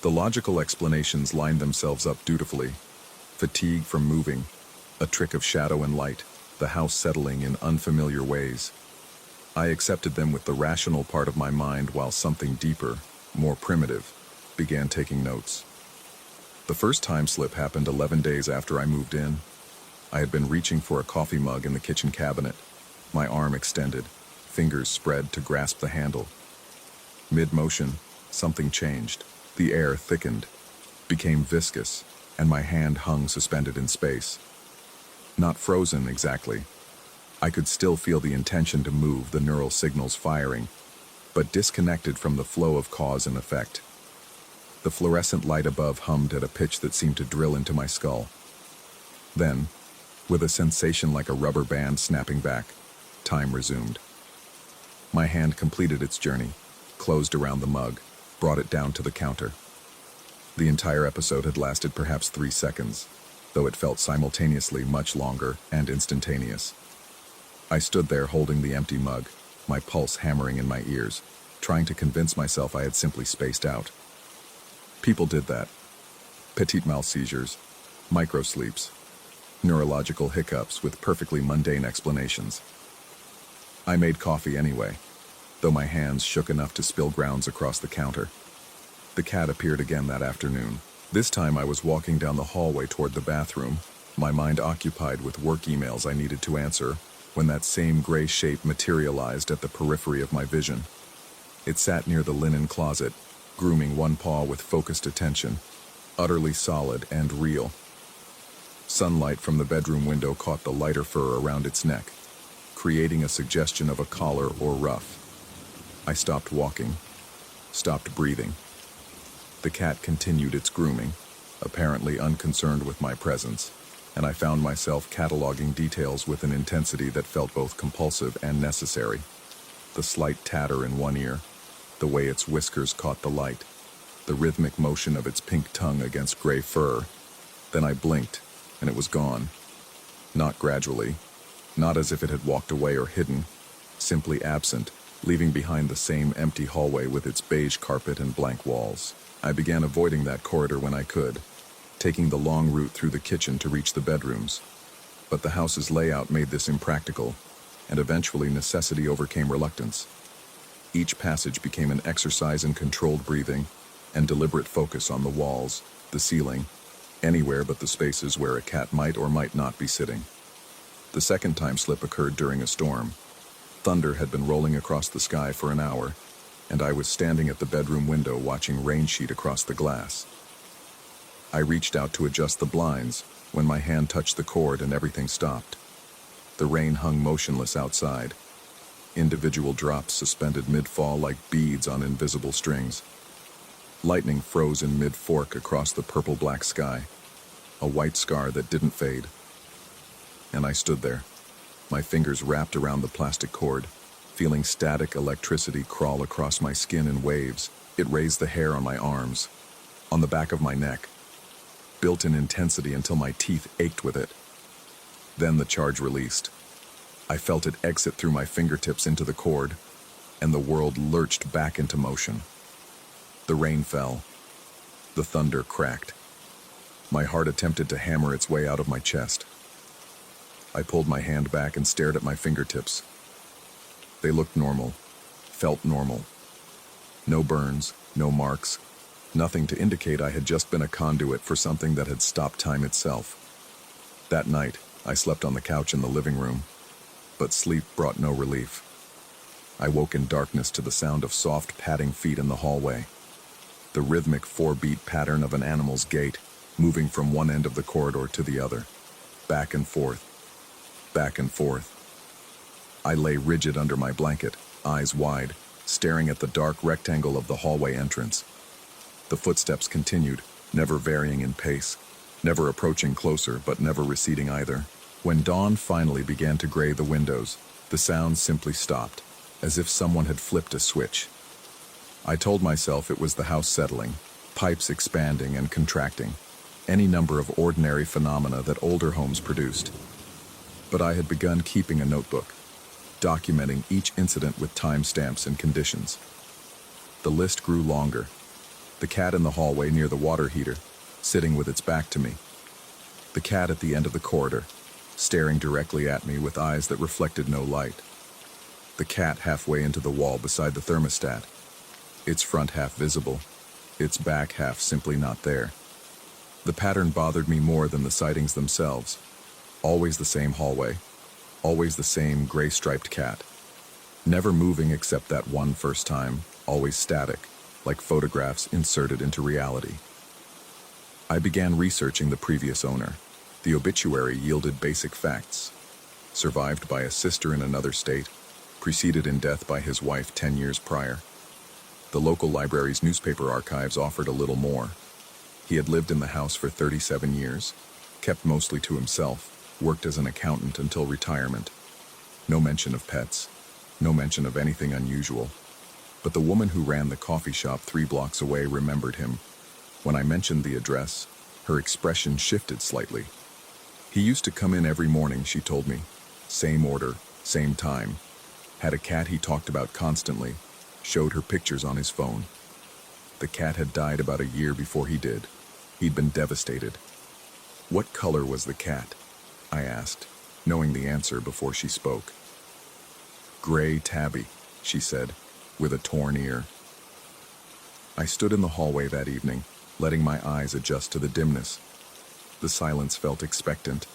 [SPEAKER 1] The logical explanations lined themselves up dutifully. Fatigue from moving, a trick of shadow and light, the house settling in unfamiliar ways. I accepted them with the rational part of my mind while something deeper, more primitive, began taking notes. The first time slip happened 11 days after I moved in. I had been reaching for a coffee mug in the kitchen cabinet, my arm extended, fingers spread to grasp the handle. Mid-motion, something changed. The air thickened, became viscous, and my hand hung suspended in space. Not frozen exactly. I could still feel the intention to move, the neural signals firing, but disconnected from the flow of cause and effect. The fluorescent light above hummed at a pitch that seemed to drill into my skull. Then, with a sensation like a rubber band snapping back, time resumed. My hand completed its journey, closed around the mug, brought it down to the counter. The entire episode had lasted perhaps 3 seconds, though it felt simultaneously much longer and instantaneous. I stood there holding the empty mug, my pulse hammering in my ears, trying to convince myself I had simply spaced out. People did that. Petit mal seizures, microsleeps, neurological hiccups with perfectly mundane explanations. I made coffee anyway, though my hands shook enough to spill grounds across the counter. The cat appeared again that afternoon. This time I was walking down the hallway toward the bathroom, my mind occupied with work emails I needed to answer, when that same gray shape materialized at the periphery of my vision. It sat near the linen closet, grooming one paw with focused attention, utterly solid and real. Sunlight from the bedroom window caught the lighter fur around its neck, creating a suggestion of a collar or ruff. I stopped walking, stopped breathing. The cat continued its grooming, apparently unconcerned with my presence, and I found myself cataloging details with an intensity that felt both compulsive and necessary. The slight tatter in one ear, the way its whiskers caught the light, the rhythmic motion of its pink tongue against gray fur. Then I blinked, and it was gone. Not gradually, not as if it had walked away or hidden, simply absent, leaving behind the same empty hallway with its beige carpet and blank walls. I began avoiding that corridor when I could, taking the long route through the kitchen to reach the bedrooms. But the house's layout made this impractical, and eventually necessity overcame reluctance. Each passage became an exercise in controlled breathing and deliberate focus on the walls, the ceiling, anywhere but the spaces where a cat might or might not be sitting. The second time slip occurred during a storm. Thunder had been rolling across the sky for an hour, and I was standing at the bedroom window watching rain sheet across the glass. I reached out to adjust the blinds when my hand touched the cord and everything stopped. The rain hung motionless outside, individual drops suspended mid-fall like beads on invisible strings. Lightning froze in mid-fork across the purple-black sky, a white scar that didn't fade. And I stood there, my fingers wrapped around the plastic cord, feeling static electricity crawl across my skin in waves. It raised the hair on my arms, on the back of my neck, built in intensity until my teeth ached with it. Then the charge released. I felt it exit through my fingertips into the cord, and the world lurched back into motion. The rain fell. The thunder cracked. My heart attempted to hammer its way out of my chest. I pulled my hand back and stared at my fingertips. They looked normal, felt normal. No burns, no marks, nothing to indicate I had just been a conduit for something that had stopped time itself. That night, I slept on the couch in the living room, but sleep brought no relief. I woke in darkness to the sound of soft padding feet in the hallway, the rhythmic 4-beat pattern of an animal's gait, moving from one end of the corridor to the other, back and forth, back and forth. I lay rigid under my blanket, eyes wide, staring at the dark rectangle of the hallway entrance. The footsteps continued, never varying in pace, never approaching closer but never receding either. When dawn finally began to gray the windows, the sound simply stopped, as if someone had flipped a switch. I told myself it was the house settling, pipes expanding and contracting, any number of ordinary phenomena that older homes produced. But I had begun keeping a notebook, documenting each incident with timestamps and conditions. The list grew longer. The cat in the hallway near the water heater, sitting with its back to me. The cat at the end of the corridor, staring directly at me with eyes that reflected no light. The cat halfway into the wall beside the thermostat, its front half visible, its back half simply not there. The pattern bothered me more than the sightings themselves. Always the same hallway, always the same gray-striped cat. Never moving except that one first time, always static, like photographs inserted into reality. I began researching the previous owner. The obituary yielded basic facts. Survived by a sister in another state, preceded in death by his wife 10 years prior. The local library's newspaper archives offered a little more. He had lived in the house for 37 years, kept mostly to himself, worked as an accountant until retirement. No mention of pets, no mention of anything unusual. But the woman who ran the coffee shop 3 blocks away remembered him. When I mentioned the address, her expression shifted slightly. He used to come in every morning, she told me. Same order, same time. Had a cat he talked about constantly, showed her pictures on his phone. The cat had died about a year before he did. He'd been devastated. What color was the cat? I asked, knowing the answer before she spoke. Gray tabby, she said, with a torn ear. I stood in the hallway that evening, letting my eyes adjust to the dimness. The silence felt expectant,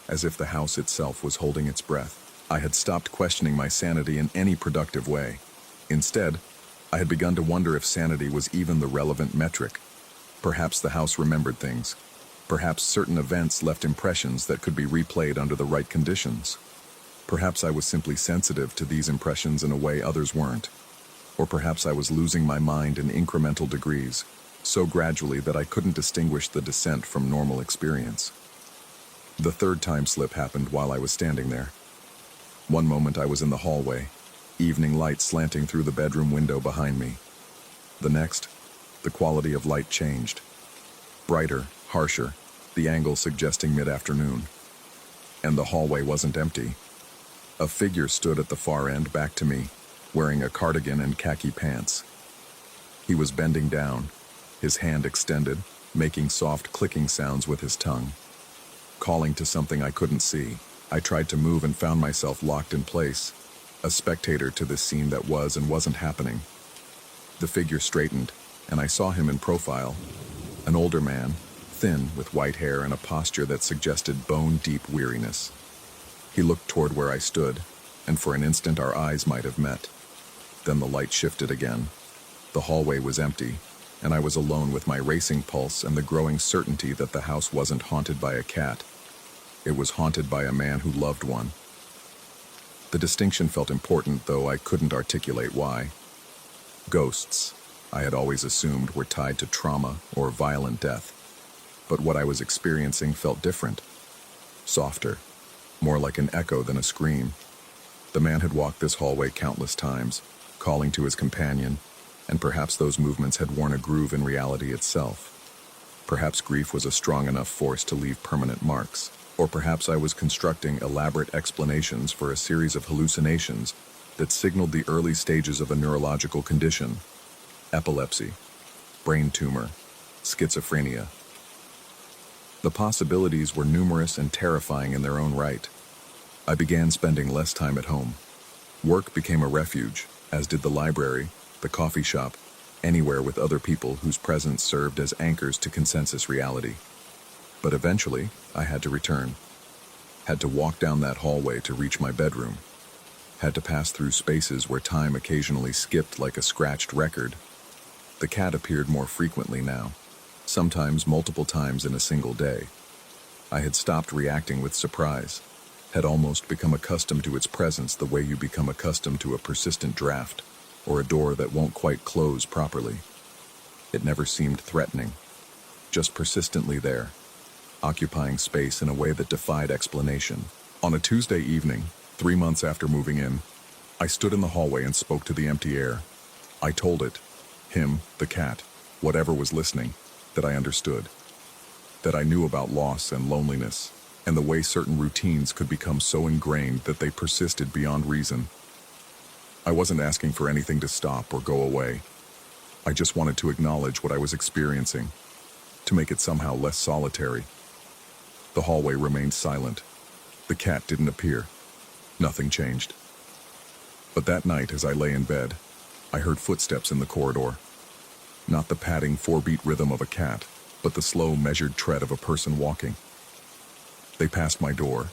[SPEAKER 1] as if the house itself was holding its breath. I had stopped questioning my sanity in any productive way. Instead, I had begun to wonder if sanity was even the relevant metric. Perhaps the house remembered things. Perhaps certain events left impressions that could be replayed under the right conditions. Perhaps I was simply sensitive to these impressions in a way others weren't. Or perhaps I was losing my mind in incremental degrees, so gradually that I couldn't distinguish the descent from normal experience. The third time slip happened while I was standing there. One moment I was in the hallway, evening light slanting through the bedroom window behind me. The next, the quality of light changed. Brighter, harsher, the angle suggesting mid-afternoon. And the hallway wasn't empty. A figure stood at the far end back to me, wearing a cardigan and khaki pants. He was bending down, his hand extended, making soft clicking sounds with his tongue. Calling to something I couldn't see, I tried to move and found myself locked in place, a spectator to this scene that was and wasn't happening. The figure straightened, and I saw him in profile. An older man, thin, with white hair and a posture that suggested bone-deep weariness. He looked toward where I stood, and for an instant our eyes might have met. Then the light shifted again. The hallway was empty, and I was alone with my racing pulse and the growing certainty that the house wasn't haunted by a cat. It was haunted by a man who loved one. The distinction felt important, though I couldn't articulate why. Ghosts, I had always assumed, were tied to trauma or violent death. But what I was experiencing felt different. Softer, more like an echo than a scream. The man had walked this hallway countless times, calling to his companion, and perhaps those movements had worn a groove in reality itself. Perhaps grief was a strong enough force to leave permanent marks, or perhaps I was constructing elaborate explanations for a series of hallucinations that signaled the early stages of a neurological condition: epilepsy, brain tumor, schizophrenia. The possibilities were numerous and terrifying in their own right. I began spending less time at home. Work became a refuge, as did the library, the coffee shop, anywhere with other people whose presence served as anchors to consensus reality. But eventually, I had to return. Had to walk down that hallway to reach my bedroom. Had to pass through spaces where time occasionally skipped like a scratched record. The cat appeared more frequently now. sometimes multiple times in a single day. I had stopped reacting with surprise, had almost become accustomed to its presence the way you become accustomed to a persistent draft or a door that won't quite close properly. It never seemed threatening, just persistently there, occupying space in a way that defied explanation. On a Tuesday evening, 3 months after moving in, I stood in the hallway and spoke to the empty air. I told it, him, the cat, whatever was listening, that I understood, that I knew about loss and loneliness, and the way certain routines could become so ingrained that they persisted beyond reason. I wasn't asking for anything to stop or go away. I just wanted to acknowledge what I was experiencing, to make it somehow less solitary. The hallway remained silent. The cat didn't appear. Nothing changed. But that night, as I lay in bed, I heard footsteps in the corridor. Not the padding 4-beat rhythm of a cat, but the slow, measured tread of a person walking. They passed my door,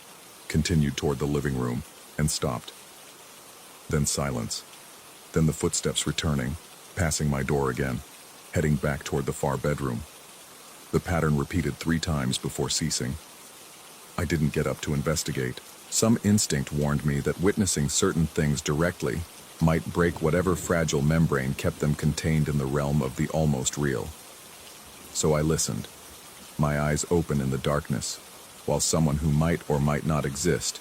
[SPEAKER 1] continued toward the living room, and stopped. Then silence. Then the footsteps returning, passing my door again, heading back toward the far bedroom. The pattern repeated 3 times before ceasing. I didn't get up to investigate. Some instinct warned me that witnessing certain things directly might break whatever fragile membrane kept them contained in the realm of the almost real. So I listened, my eyes open in the darkness, while someone who might or might not exist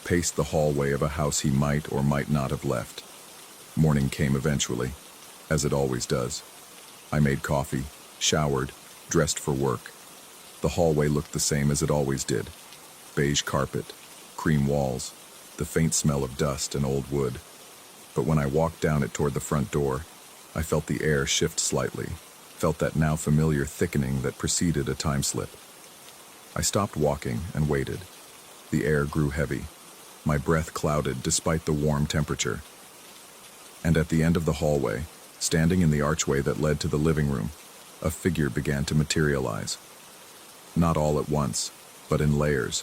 [SPEAKER 1] paced the hallway of a house he might or might not have left. Morning came eventually, as it always does. I made coffee, showered, dressed for work. The hallway looked the same as it always did. Beige carpet, cream walls, the faint smell of dust and old wood. But when I walked down it toward the front door, I felt the air shift slightly, felt that now familiar thickening that preceded a time slip. I stopped walking and waited. The air grew heavy. My breath clouded despite the warm temperature. And at the end of the hallway, standing in the archway that led to the living room, a figure began to materialize. Not all at once, but in layers.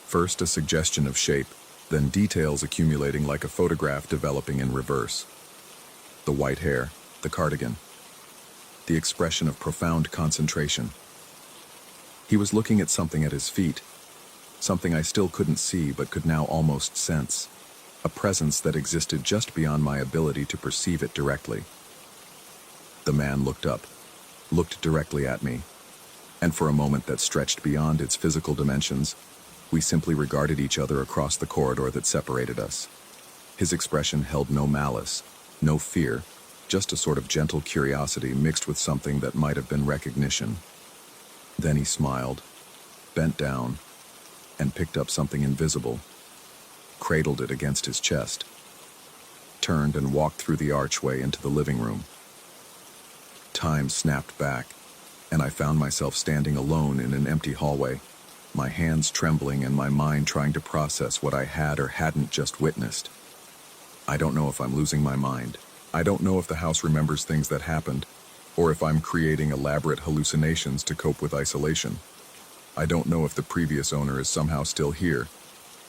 [SPEAKER 1] First a suggestion of shape, then details accumulating like a photograph developing in reverse. The white hair, the cardigan, the expression of profound concentration. He was looking at something at his feet, something I still couldn't see but could now almost sense, a presence that existed just beyond my ability to perceive it directly. The man looked up, looked directly at me, and for a moment that stretched beyond its physical dimensions, we simply regarded each other across the corridor that separated us. His expression held no malice, no fear, just a sort of gentle curiosity mixed with something that might have been recognition. Then he smiled, bent down, and picked up something invisible, cradled it against his chest, turned and walked through the archway into the living room. Time snapped back, and I found myself standing alone in an empty hallway, my hands trembling and my mind trying to process what I had or hadn't just witnessed. I don't know if I'm losing my mind. I don't know if the house remembers things that happened, or if I'm creating elaborate hallucinations to cope with isolation. I don't know if the previous owner is somehow still here,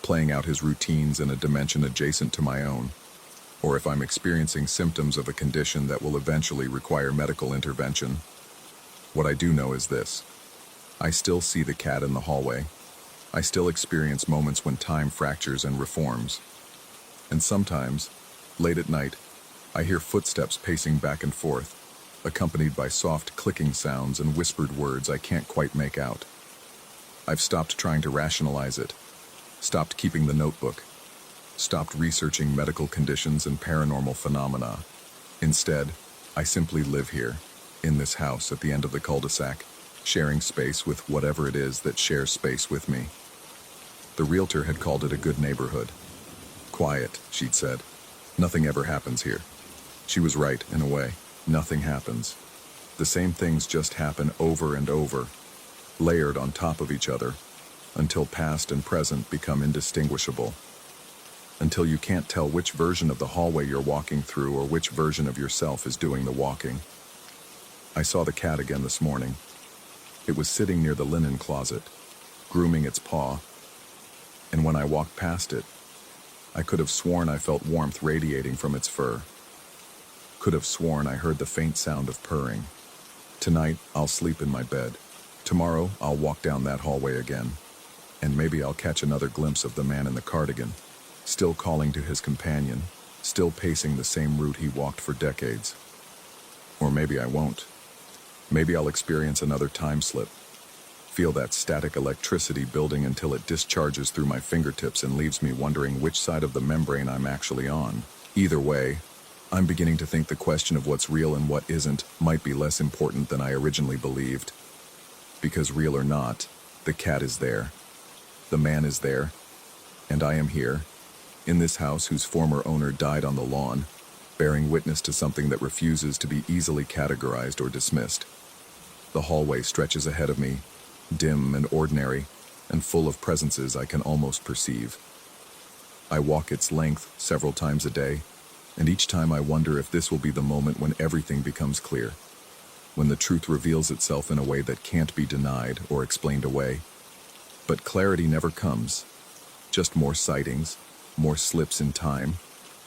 [SPEAKER 1] playing out his routines in a dimension adjacent to my own, or if I'm experiencing symptoms of a condition that will eventually require medical intervention. What I do know is this. I still see the cat in the hallway. I still experience moments when time fractures and reforms. And sometimes, late at night, I hear footsteps pacing back and forth, accompanied by soft clicking sounds and whispered words I can't quite make out. I've stopped trying to rationalize it, stopped keeping the notebook, stopped researching medical conditions and paranormal phenomena. Instead, I simply live here, in this house at the end of the cul-de-sac, sharing space with whatever it is that shares space with me. The realtor had called it a good neighborhood. Quiet, she'd said. Nothing ever happens here. She was right, in a way. Nothing happens. The same things just happen over and over, layered on top of each other, until past and present become indistinguishable. Until you can't tell which version of the hallway you're walking through or which version of yourself is doing the walking. I saw the cat again this morning. It was sitting near the linen closet, grooming its paw, and when I walked past it, I could have sworn I felt warmth radiating from its fur. Could have sworn I heard the faint sound of purring. Tonight, I'll sleep in my bed. Tomorrow, I'll walk down that hallway again. And maybe I'll catch another glimpse of the man in the cardigan, still calling to his companion, still pacing the same route he walked for decades. Or maybe I won't. Maybe I'll experience another time slip. Feel that static electricity building until it discharges through my fingertips and leaves me wondering which side of the membrane I'm actually on. Either way, I'm beginning to think the question of what's real and what isn't might be less important than I originally believed. Because real or not, the cat is there. The man is there. And I am here, in this house whose former owner died on the lawn, bearing witness to something that refuses to be easily categorized or dismissed. The hallway stretches ahead of me, dim and ordinary, and full of presences I can almost perceive. I walk its length several times a day, and each time I wonder if this will be the moment when everything becomes clear, when the truth reveals itself in a way that can't be denied or explained away. But clarity never comes, just more sightings, more slips in time,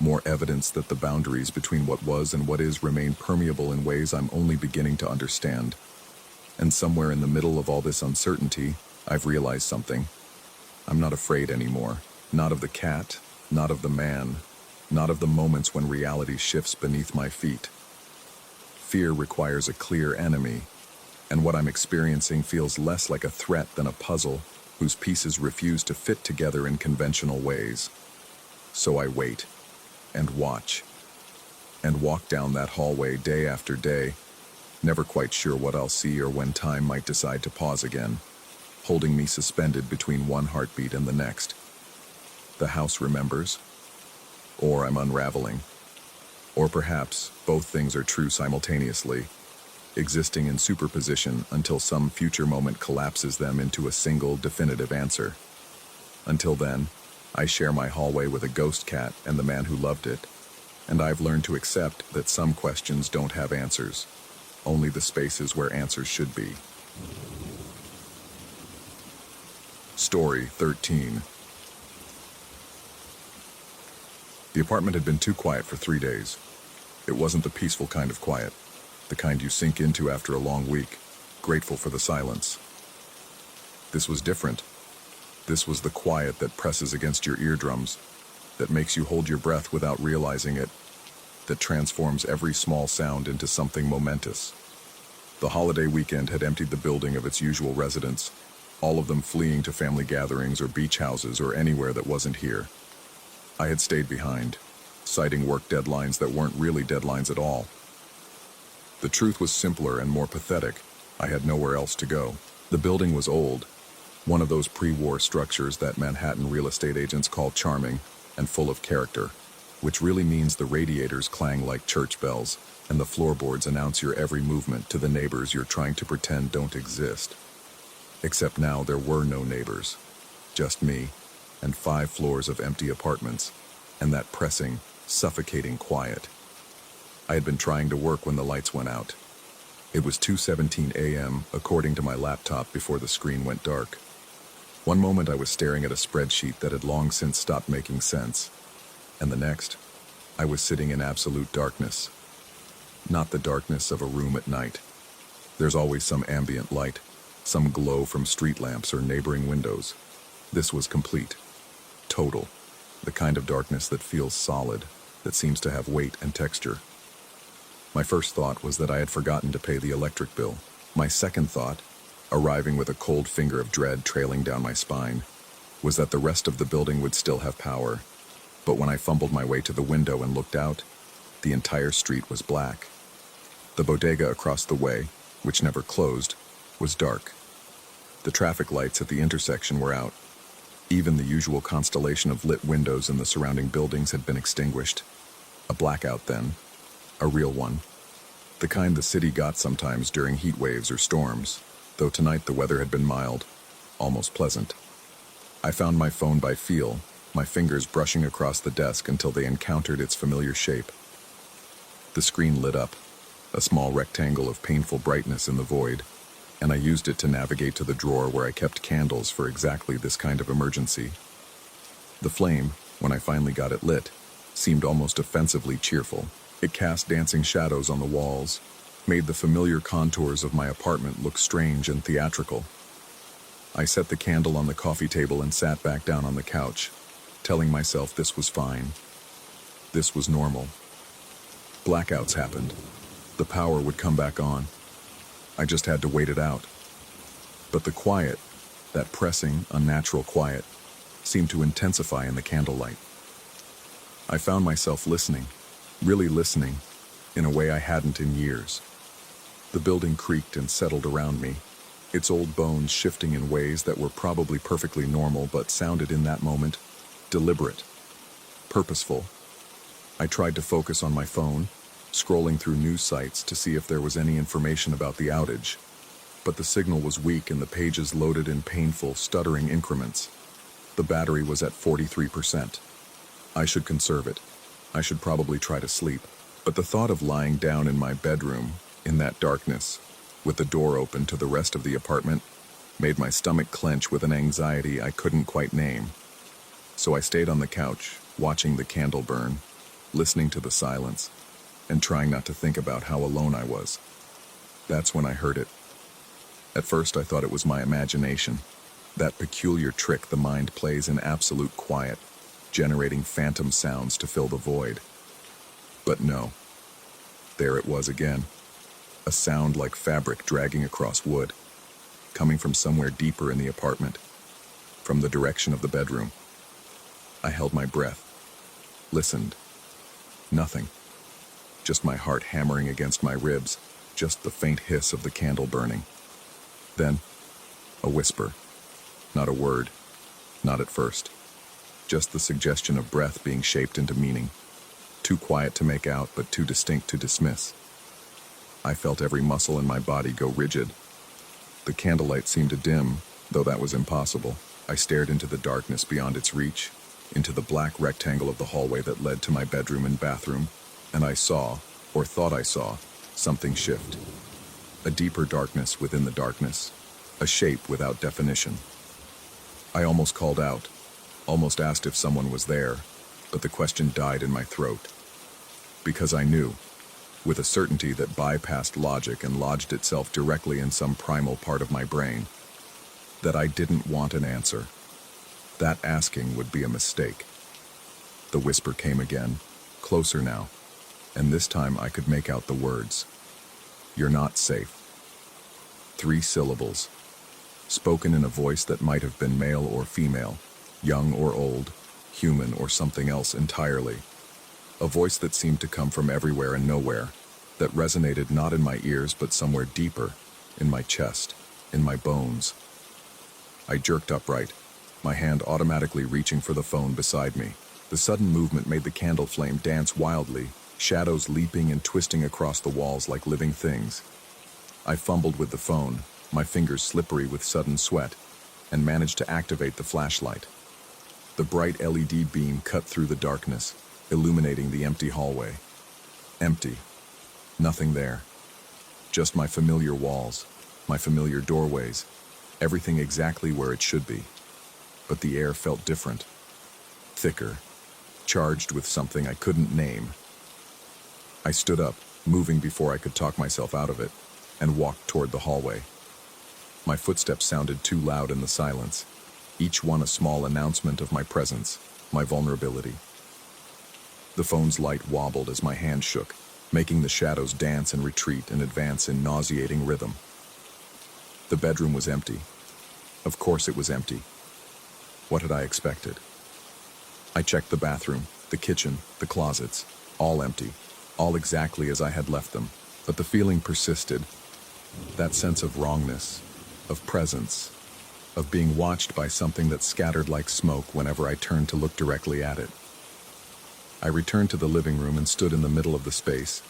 [SPEAKER 1] more evidence that the boundaries between what was and what is remain permeable in ways I'm only beginning to understand. And somewhere in the middle of all this uncertainty, I've realized something. I'm not afraid anymore. Not of the cat, not of the man, not of the moments when reality shifts beneath my feet. Fear requires a clear enemy, and what I'm experiencing feels less like a threat than a puzzle whose pieces refuse to fit together in conventional ways. So I wait, and watch, and walk down that hallway day after day, never quite sure what I'll see or when time might decide to pause again, holding me suspended between one heartbeat and the next. The house remembers, or I'm unraveling, or perhaps both things are true simultaneously, existing in superposition until some future moment collapses them into a single definitive answer. Until then, I share my hallway with a ghost cat and the man who loved it, and I've learned to accept that some questions don't have answers, only the spaces where answers should be. Story 13. The apartment had been too quiet for 3 days. It wasn't the peaceful kind of quiet, the kind you sink into after a long week, grateful for the silence. This was different. This was the quiet that presses against your eardrums, that makes you hold your breath without realizing it, that transforms every small sound into something momentous. The holiday weekend had emptied the building of its usual residents, all of them fleeing to family gatherings or beach houses or anywhere that wasn't here. I had stayed behind, citing work deadlines that weren't really deadlines at all. The truth was simpler and more pathetic. I had nowhere else to go. The building was old, one of those pre-war structures that Manhattan real estate agents call charming and full of character, which really means the radiators clang like church bells and the floorboards announce your every movement to the neighbors you're trying to pretend don't exist. Except now there were no neighbors, just me and 5 floors of empty apartments, and that pressing, suffocating quiet. I had been trying to work when the lights went out. It was 2:17 a.m. according to my laptop before the screen went dark. One moment I was staring at a spreadsheet that had long since stopped making sense, and the next, I was sitting in absolute darkness. Not the darkness of a room at night. There's always some ambient light, some glow from street lamps or neighboring windows. This was complete, total, the kind of darkness that feels solid, that seems to have weight and texture. My first thought was that I had forgotten to pay the electric bill. My second thought, arriving with a cold finger of dread trailing down my spine, was that the rest of the building would still have power. But when I fumbled my way to the window and looked out, the entire street was black. The bodega across the way, which never closed, was dark. The traffic lights at the intersection were out. Even the usual constellation of lit windows in the surrounding buildings had been extinguished. A blackout then, a real one. The kind the city got sometimes during heat waves or storms, though tonight the weather had been mild, almost pleasant. I found my phone by feel, my fingers brushing across the desk until they encountered its familiar shape. The screen lit up, a small rectangle of painful brightness in the void, and I used it to navigate to the drawer where I kept candles for exactly this kind of emergency. The flame, when I finally got it lit, seemed almost offensively cheerful. It cast dancing shadows on the walls, made the familiar contours of my apartment look strange and theatrical. I set the candle on the coffee table and sat back down on the couch, telling myself this was fine. This was normal. Blackouts happened. The power would come back on. I just had to wait it out. But the quiet, that pressing, unnatural quiet, seemed to intensify in the candlelight. I found myself listening, really listening, in a way I hadn't in years. The building creaked and settled around me, its old bones shifting in ways that were probably perfectly normal but sounded in that moment deliberate, purposeful. I tried to focus on my phone, scrolling through news sites to see if there was any information about the outage, but the signal was weak and the pages loaded in painful, stuttering increments. The battery was at 43%. I should conserve it. I should probably try to sleep. But the thought of lying down in my bedroom, in that darkness, with the door open to the rest of the apartment, made my stomach clench with an anxiety I couldn't quite name. So I stayed on the couch, watching the candle burn, listening to the silence, and trying not to think about how alone I was. That's when I heard it. At first I thought it was my imagination, that peculiar trick the mind plays in absolute quiet, generating phantom sounds to fill the void. But no. There it was again. A sound like fabric dragging across wood, coming from somewhere deeper in the apartment, from the direction of the bedroom. I held my breath, listened. Nothing. Just my heart hammering against my ribs, just the faint hiss of the candle burning. Then, a whisper. Not a word. Not at first. Just the suggestion of breath being shaped into meaning. Too quiet to make out, but too distinct to dismiss. I felt every muscle in my body go rigid. The candlelight seemed to dim, though that was impossible. I stared into the darkness beyond its reach, into the black rectangle of the hallway that led to my bedroom and bathroom, and I saw, or thought I saw, something shift. A deeper darkness within the darkness, a shape without definition. I almost called out, almost asked if someone was there, but the question died in my throat. Because I knew, with a certainty that bypassed logic and lodged itself directly in some primal part of my brain, that I didn't want an answer. That asking would be a mistake. The whisper came again, closer now, and this time I could make out the words. You're not safe. 3 syllables, spoken in a voice that might have been male or female, young or old, human or something else entirely. A voice that seemed to come from everywhere and nowhere, that resonated not in my ears but somewhere deeper, in my chest, in my bones. I jerked upright, my hand automatically reaching for the phone beside me. The sudden movement made the candle flame dance wildly, shadows leaping and twisting across the walls like living things. I fumbled with the phone, my fingers slippery with sudden sweat, and managed to activate the flashlight. The bright LED beam cut through the darkness, illuminating the empty hallway. Empty. Nothing there. Just my familiar walls, my familiar doorways, everything exactly where it should be. But the air felt different. Thicker. Charged with something I couldn't name. I stood up, moving before I could talk myself out of it, and walked toward the hallway. My footsteps sounded too loud in the silence, each one a small announcement of my presence, my vulnerability. The phone's light wobbled as my hand shook, making the shadows dance and retreat and advance in nauseating rhythm. The bedroom was empty. Of course it was empty. What had I expected? I checked the bathroom, the kitchen, the closets, all empty, all exactly as I had left them, but the feeling persisted. That sense of wrongness, of presence, of being watched by something that scattered like smoke whenever I turned to look directly at it. I returned to the living room and stood in the middle of the space,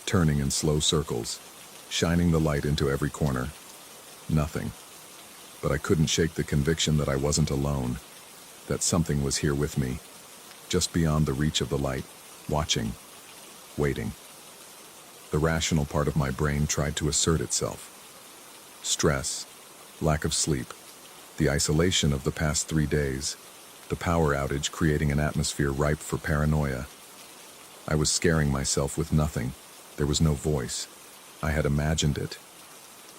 [SPEAKER 1] turning in slow circles, shining the light into every corner. Nothing. But I couldn't shake the conviction that I wasn't alone, that something was here with me, just beyond the reach of the light, watching, waiting. The rational part of my brain tried to assert itself. Stress, lack of sleep, the isolation of the past 3 days, the power outage creating an atmosphere ripe for paranoia. I was scaring myself with nothing. There was no voice. I had imagined it.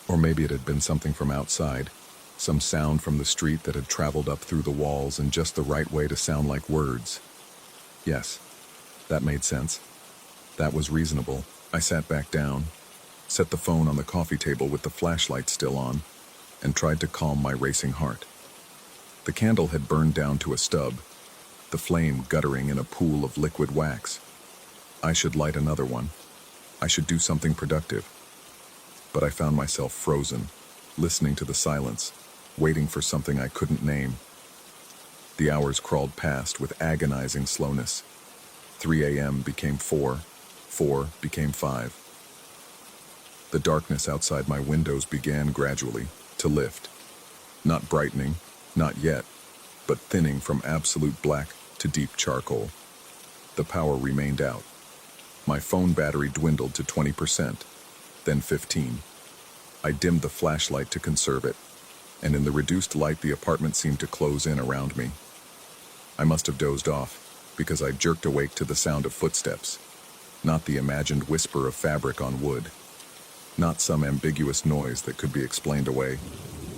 [SPEAKER 1] Or maybe it had been something from outside, some sound from the street that had traveled up through the walls in just the right way to sound like words. Yes, that made sense. That was reasonable. I sat back down, set the phone on the coffee table with the flashlight still on, and tried to calm my racing heart. The candle had burned down to a stub, the flame guttering in a pool of liquid wax. I should light another one. I should do something productive. But I found myself frozen, listening to the silence, waiting for something I couldn't name. The hours crawled past with agonizing slowness. 3 a.m. became 4, 4 became 5. The darkness outside my windows began gradually to lift. Not brightening, not yet, but thinning from absolute black to deep charcoal. The power remained out. My phone battery dwindled to 20%, then 15. I dimmed the flashlight to conserve it, and in the reduced light the apartment seemed to close in around me. I must have dozed off, because I jerked awake to the sound of footsteps, not the imagined whisper of fabric on wood, not some ambiguous noise that could be explained away.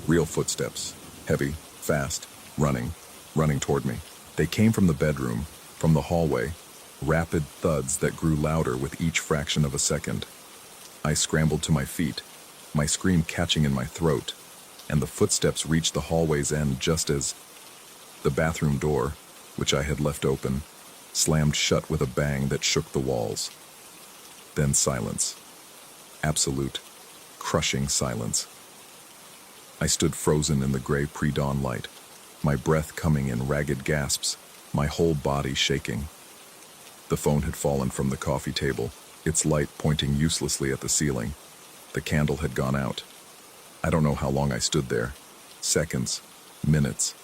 [SPEAKER 1] Real footsteps, heavy, fast, running toward me. They came from the bedroom, from the hallway, rapid thuds that grew louder with each fraction of a second. I scrambled to my feet, my scream catching in my throat, and the footsteps reached the hallway's end just as the bathroom door, which I had left open, slammed shut with a bang that shook the walls. Then silence. Absolute, crushing silence. I stood frozen in the gray pre-dawn light, my breath coming in ragged gasps, my whole body shaking. The phone had fallen from the coffee table, its light pointing uselessly at the ceiling. The candle had gone out. I don't know how long I stood there. Seconds, minutes.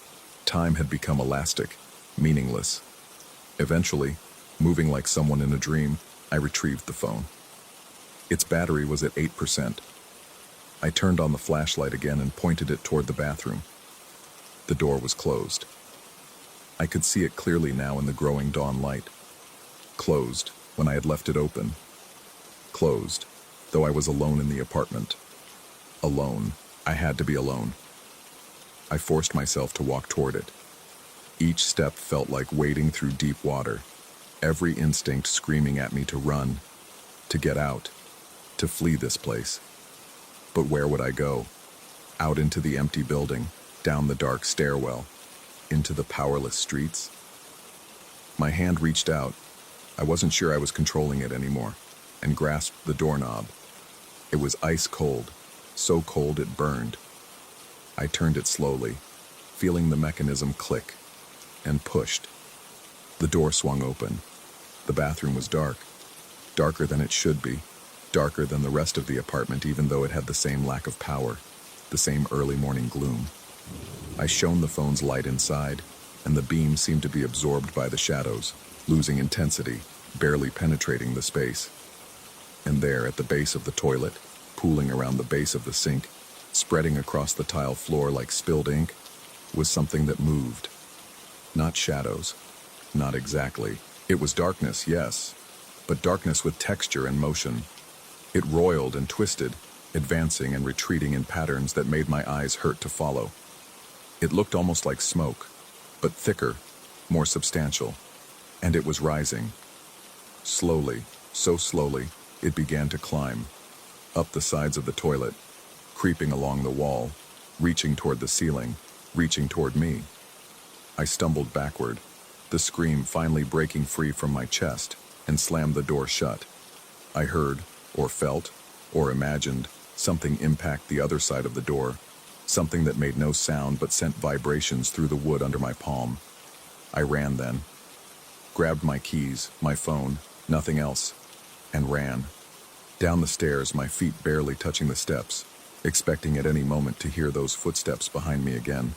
[SPEAKER 1] Time had become elastic, meaningless. Eventually, moving like someone in a dream, I retrieved the phone. Its battery was at 8%. I turned on the flashlight again and pointed it toward the bathroom. The door was closed. I could see it clearly now in the growing dawn light. Closed when I had left it open. Closed, though I was alone in the apartment. Alone. I had to be alone. I forced myself to walk toward it. Each step felt like wading through deep water, every instinct screaming at me to run, to get out, to flee this place. But where would I go? Out into the empty building, down the dark stairwell, into the powerless streets? My hand reached out. I wasn't sure I was controlling it anymore, and grasped the doorknob. It was ice cold, so cold it burned. I turned it slowly, feeling the mechanism click, and pushed. The door swung open. The bathroom was dark, darker than it should be, darker than the rest of the apartment, even though it had the same lack of power, the same early morning gloom. I shone the phone's light inside, and the beam seemed to be absorbed by the shadows, losing intensity, barely penetrating the space. And there, at the base of the toilet, pooling around the base of the sink, spreading across the tile floor like spilled ink, was something that moved. Not shadows. Not exactly. It was darkness, yes, but darkness with texture and motion. It roiled and twisted, advancing and retreating in patterns that made my eyes hurt to follow. It looked almost like smoke, but thicker, more substantial, and it was rising. Slowly, so slowly, it began to climb, up the sides of the toilet, creeping along the wall, reaching toward the ceiling, reaching toward me. I stumbled backward, the scream finally breaking free from my chest, and slammed the door shut. I heard, or felt, or imagined, something impact the other side of the door, something that made no sound but sent vibrations through the wood under my palm. I ran then, grabbed my keys, my phone, nothing else, and ran. Down the stairs, my feet barely touching the steps, expecting at any moment to hear those footsteps behind me again,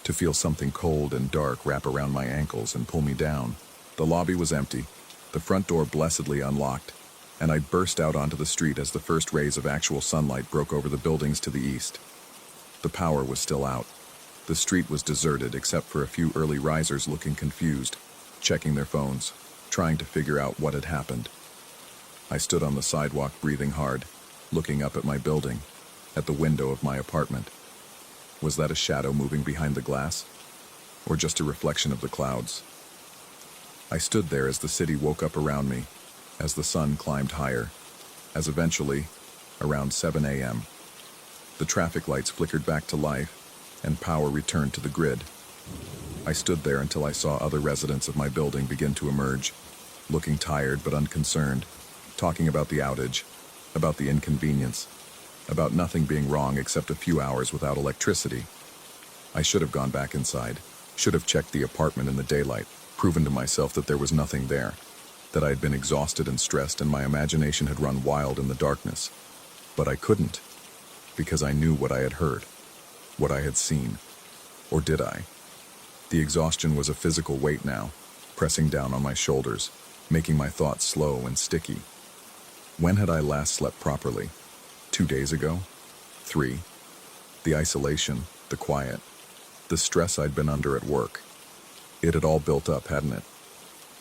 [SPEAKER 1] to feel something cold and dark wrap around my ankles and pull me down. The lobby was empty, the front door blessedly unlocked, and I burst out onto the street as the first rays of actual sunlight broke over the buildings to the east. The power was still out. The street was deserted except for a few early risers looking confused, checking their phones, trying to figure out what had happened. I stood on the sidewalk breathing hard, looking up at my building, at the window of my apartment. Was that a shadow moving behind the glass? Or just a reflection of the clouds? I stood there as the city woke up around me, as the sun climbed higher, as eventually, around 7 a.m., the traffic lights flickered back to life and power returned to the grid. I stood there until I saw other residents of my building begin to emerge, looking tired but unconcerned, talking about the outage, about the inconvenience, about nothing being wrong except a few hours without electricity. I should have gone back inside, should have checked the apartment in the daylight, proven to myself that there was nothing there, that I had been exhausted and stressed and my imagination had run wild in the darkness. But I couldn't, because I knew what I had heard, what I had seen. Or did I? The exhaustion was a physical weight now, pressing down on my shoulders, making my thoughts slow and sticky. When had I last slept properly? 2 days ago? 3? The isolation, the quiet, the stress I'd been under at work. It had all built up, hadn't it?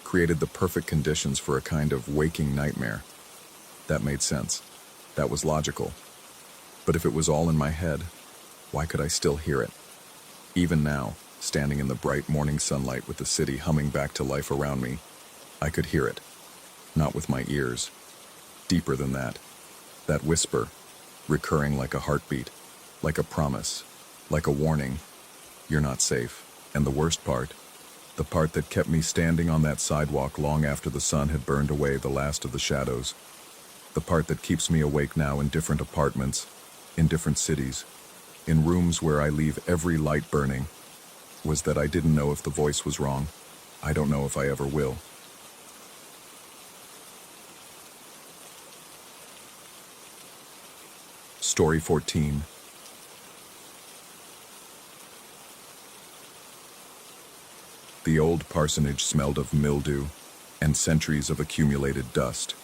[SPEAKER 1] Created the perfect conditions for a kind of waking nightmare. That made sense. That was logical. But if it was all in my head, why could I still hear it? Even now, standing in the bright morning sunlight with the city humming back to life around me, I could hear it. Not with my ears. Deeper than that. That whisper, recurring like a heartbeat, like a promise, like a warning. You're not safe. And the worst part, the part that kept me standing on that sidewalk long after the sun had burned away the last of the shadows, the part that keeps me awake now in different apartments, in different cities, in rooms where I leave every light burning, was that I didn't know if the voice was wrong. I don't know if I ever will. Story 14. The old parsonage smelled of mildew and centuries of accumulated dust,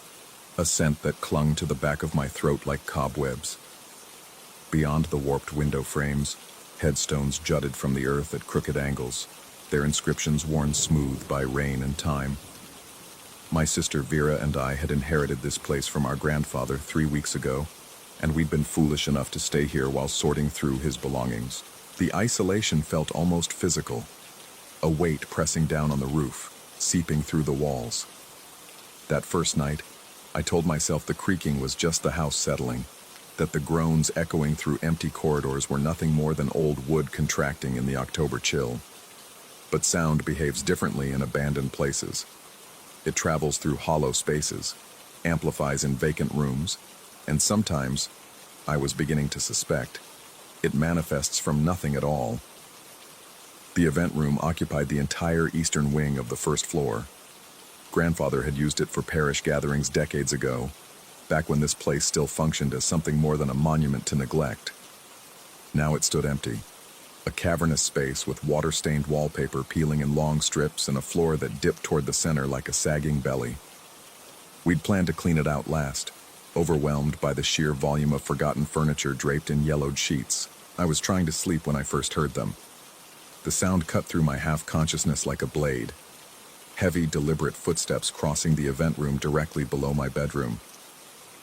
[SPEAKER 1] a scent that clung to the back of my throat like cobwebs. Beyond the warped window frames, headstones jutted from the earth at crooked angles, their inscriptions worn smooth by rain and time. My sister Vera and I had inherited this place from our grandfather 3 weeks ago, and we'd been foolish enough to stay here while sorting through his belongings. The isolation felt almost physical, a weight pressing down on the roof, seeping through the walls. That first night, I told myself the creaking was just the house settling, that the groans echoing through empty corridors were nothing more than old wood contracting in the October chill. But sound behaves differently in abandoned places. It travels through hollow spaces, amplifies in vacant rooms, and sometimes, I was beginning to suspect, it manifests from nothing at all. The event room occupied the entire eastern wing of the first floor. Grandfather had used it for parish gatherings decades ago, back when this place still functioned as something more than a monument to neglect. Now it stood empty, a cavernous space with water-stained wallpaper peeling in long strips and a floor that dipped toward the center like a sagging belly. We'd planned to clean it out last, overwhelmed by the sheer volume of forgotten furniture draped in yellowed sheets. I was trying to sleep when I first heard them. The sound cut through my half-consciousness like a blade. Heavy, deliberate footsteps crossing the event room directly below my bedroom.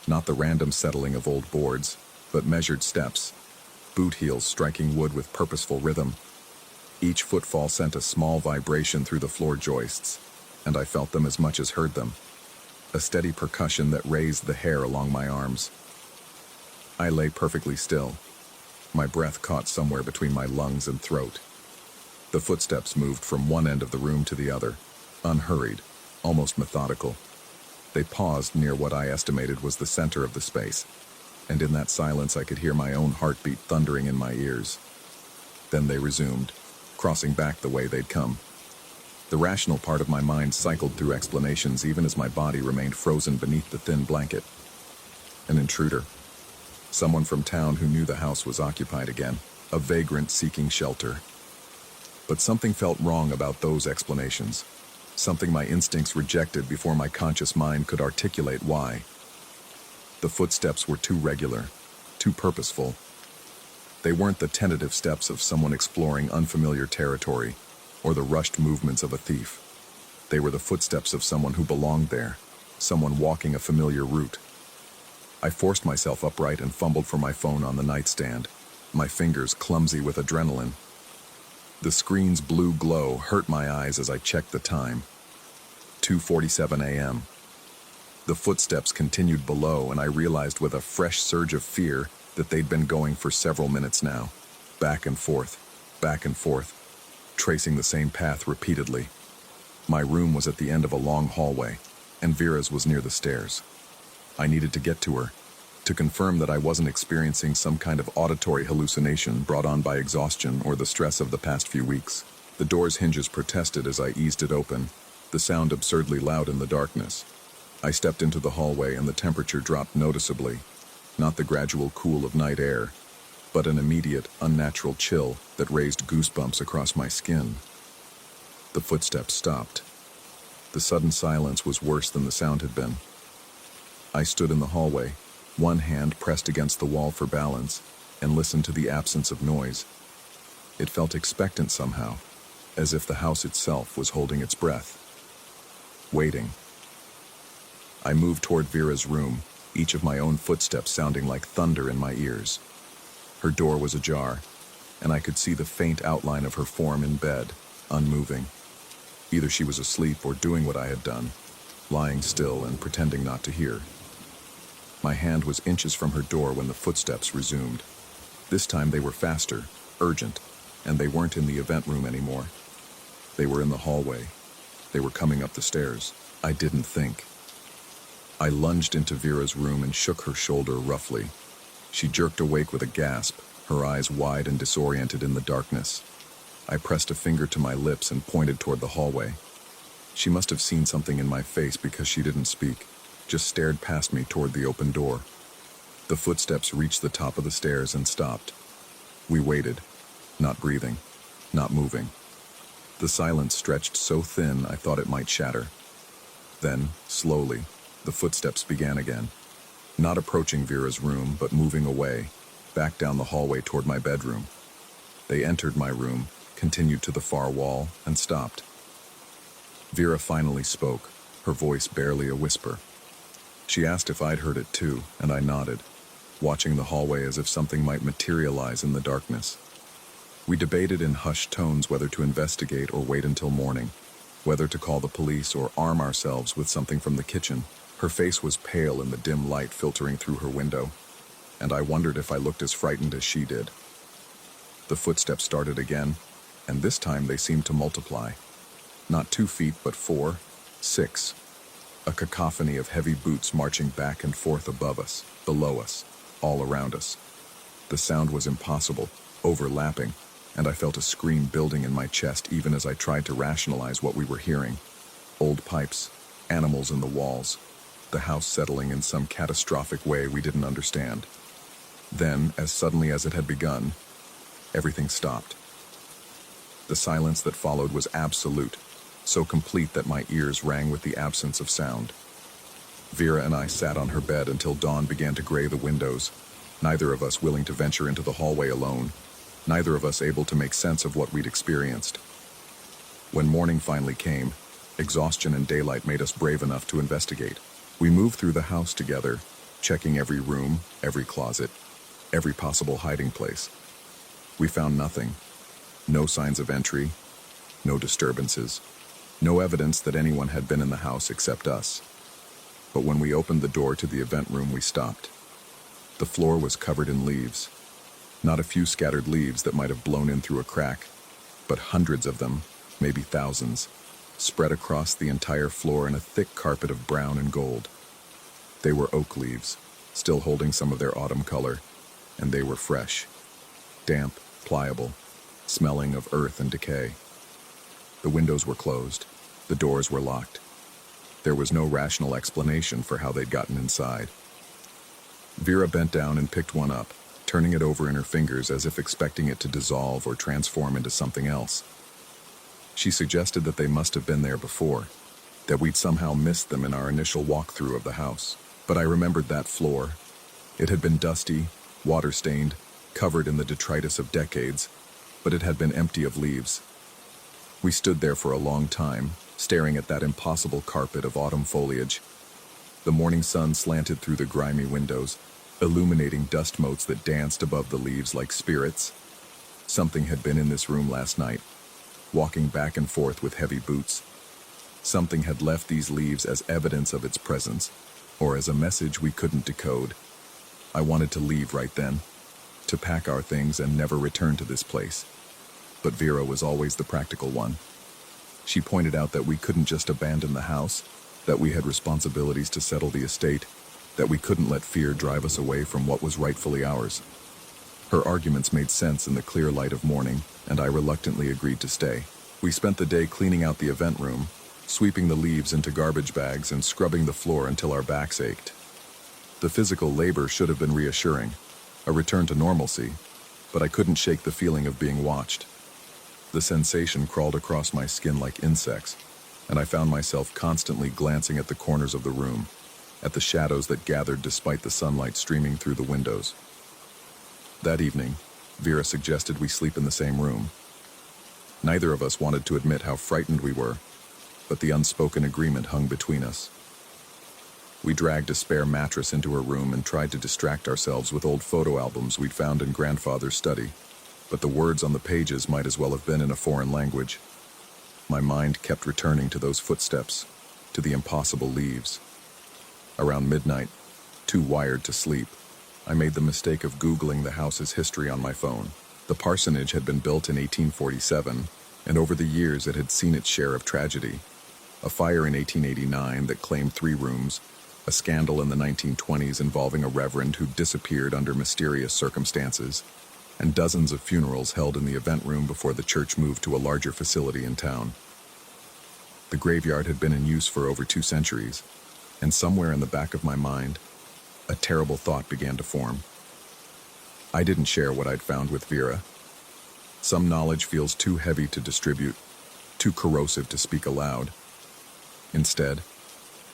[SPEAKER 1] Not the random settling of old boards, but measured steps, boot heels striking wood with purposeful rhythm. Each footfall sent a small vibration through the floor joists, and I felt them as much as heard them. A steady percussion that raised the hair along my arms. I lay perfectly still, my breath caught somewhere between my lungs and throat. The footsteps moved from one end of the room to the other, unhurried, almost methodical. They paused near what I estimated was the center of the space, and in that silence I could hear my own heartbeat thundering in my ears. Then they resumed, crossing back the way they'd come. The rational part of my mind cycled through explanations even as my body remained frozen beneath the thin blanket. An intruder. Someone from town who knew the house was occupied again, a vagrant seeking shelter. But something felt wrong about those explanations, something my instincts rejected before my conscious mind could articulate why. The footsteps were too regular, too purposeful. They weren't the tentative steps of someone exploring unfamiliar territory, or the rushed movements of a thief. They were the footsteps of someone who belonged there, someone walking a familiar route. I forced myself upright and fumbled for my phone on the nightstand, my fingers clumsy with adrenaline. The screen's blue glow hurt my eyes as I checked the time. 2:47 a.m. The footsteps continued below, and I realized with a fresh surge of fear that they'd been going for several minutes now. Back and forth, tracing the same path repeatedly. My room was at the end of a long hallway, and Vera's was near the stairs. I needed to get to her, to confirm that I wasn't experiencing some kind of auditory hallucination brought on by exhaustion or the stress of the past few weeks. The door's hinges protested as I eased it open, the sound absurdly loud in the darkness. I stepped into the hallway and the temperature dropped noticeably, not the gradual cool of night air, but an immediate, unnatural chill that raised goosebumps across my skin. The footsteps stopped. The sudden silence was worse than the sound had been. I stood in the hallway, one hand pressed against the wall for balance, and listened to the absence of noise. It felt expectant somehow, as if the house itself was holding its breath. Waiting. I moved toward Vera's room, each of my own footsteps sounding like thunder in my ears. Her door was ajar, and I could see the faint outline of her form in bed, unmoving. Either she was asleep or doing what I had done, lying still and pretending not to hear. My hand was inches from her door when the footsteps resumed. This time they were faster, urgent, and they weren't in the event room anymore. They were in the hallway. They were coming up the stairs. I didn't think. I lunged into Vera's room and shook her shoulder roughly. She jerked awake with a gasp, her eyes wide and disoriented in the darkness. I pressed a finger to my lips and pointed toward the hallway. She must have seen something in my face because she didn't speak, just stared past me toward the open door. The footsteps reached the top of the stairs and stopped. We waited, not breathing, not moving. The silence stretched so thin I thought it might shatter. Then, slowly, the footsteps began again. Not approaching Vera's room, but moving away, back down the hallway toward my bedroom. They entered my room, continued to the far wall, and stopped. Vera finally spoke, her voice barely a whisper. She asked if I'd heard it too, and I nodded, watching the hallway as if something might materialize in the darkness. We debated in hushed tones whether to investigate or wait until morning, whether to call the police or arm ourselves with something from the kitchen. Her face was pale in the dim light filtering through her window, and I wondered if I looked as frightened as she did. The footsteps started again, and this time they seemed to multiply. Not 2 feet, but 4, 6. A cacophony of heavy boots marching back and forth above us, below us, all around us. The sound was impossible, overlapping, and I felt a scream building in my chest even as I tried to rationalize what we were hearing. Old pipes, animals in the walls, the house settling in some catastrophic way we didn't understand. Then, as suddenly as it had begun, everything stopped. The silence that followed was absolute, so complete that my ears rang with the absence of sound. Vera and I sat on her bed until dawn began to gray the windows, neither of us willing to venture into the hallway alone, neither of us able to make sense of what we'd experienced. When morning finally came, exhaustion and daylight made us brave enough to investigate. We moved through the house together, checking every room, every closet, every possible hiding place. We found nothing. No signs of entry, no disturbances, no evidence that anyone had been in the house except us. But when we opened the door to the event room, we stopped. The floor was covered in leaves. Not a few scattered leaves that might have blown in through a crack, but hundreds of them, maybe thousands, spread across the entire floor in a thick carpet of brown and gold. They were oak leaves, still holding some of their autumn color, and they were fresh, damp, pliable, smelling of earth and decay. The windows were closed, the doors were locked. There was no rational explanation for how they'd gotten inside. Vera bent down and picked one up, turning it over in her fingers as if expecting it to dissolve or transform into something else. She suggested that they must have been there before, that we'd somehow missed them in our initial walkthrough of the house. But I remembered that floor. It had been dusty, water-stained, covered in the detritus of decades, but it had been empty of leaves. We stood there for a long time, staring at that impossible carpet of autumn foliage. The morning sun slanted through the grimy windows, illuminating dust motes that danced above the leaves like spirits. Something had been in this room last night, walking back and forth with heavy boots. Something had left these leaves as evidence of its presence, or as a message we couldn't decode. I wanted to leave right then, to pack our things and never return to this place. But Vera was always the practical one. She pointed out that we couldn't just abandon the house, that we had responsibilities to settle the estate, that we couldn't let fear drive us away from what was rightfully ours. Her arguments made sense in the clear light of morning, and I reluctantly agreed to stay. We spent the day cleaning out the event room, sweeping the leaves into garbage bags and scrubbing the floor until our backs ached. The physical labor should have been reassuring, a return to normalcy, but I couldn't shake the feeling of being watched. The sensation crawled across my skin like insects, and I found myself constantly glancing at the corners of the room, at the shadows that gathered despite the sunlight streaming through the windows. That evening, Vera suggested we sleep in the same room. Neither of us wanted to admit how frightened we were, but the unspoken agreement hung between us. We dragged a spare mattress into her room and tried to distract ourselves with old photo albums we'd found in grandfather's study, but the words on the pages might as well have been in a foreign language. My mind kept returning to those footsteps, to the impossible leaves. Around midnight, too wired to sleep, I made the mistake of Googling the house's history on my phone. The parsonage had been built in 1847, and over the years it had seen its share of tragedy. A fire in 1889 that claimed 3 rooms, a scandal in the 1920s involving a reverend who disappeared under mysterious circumstances, and dozens of funerals held in the event room before the church moved to a larger facility in town. The graveyard had been in use for over 2 centuries, and somewhere in the back of my mind, a terrible thought began to form. I didn't share what I'd found with Vera. Some knowledge feels too heavy to distribute, too corrosive to speak aloud. Instead,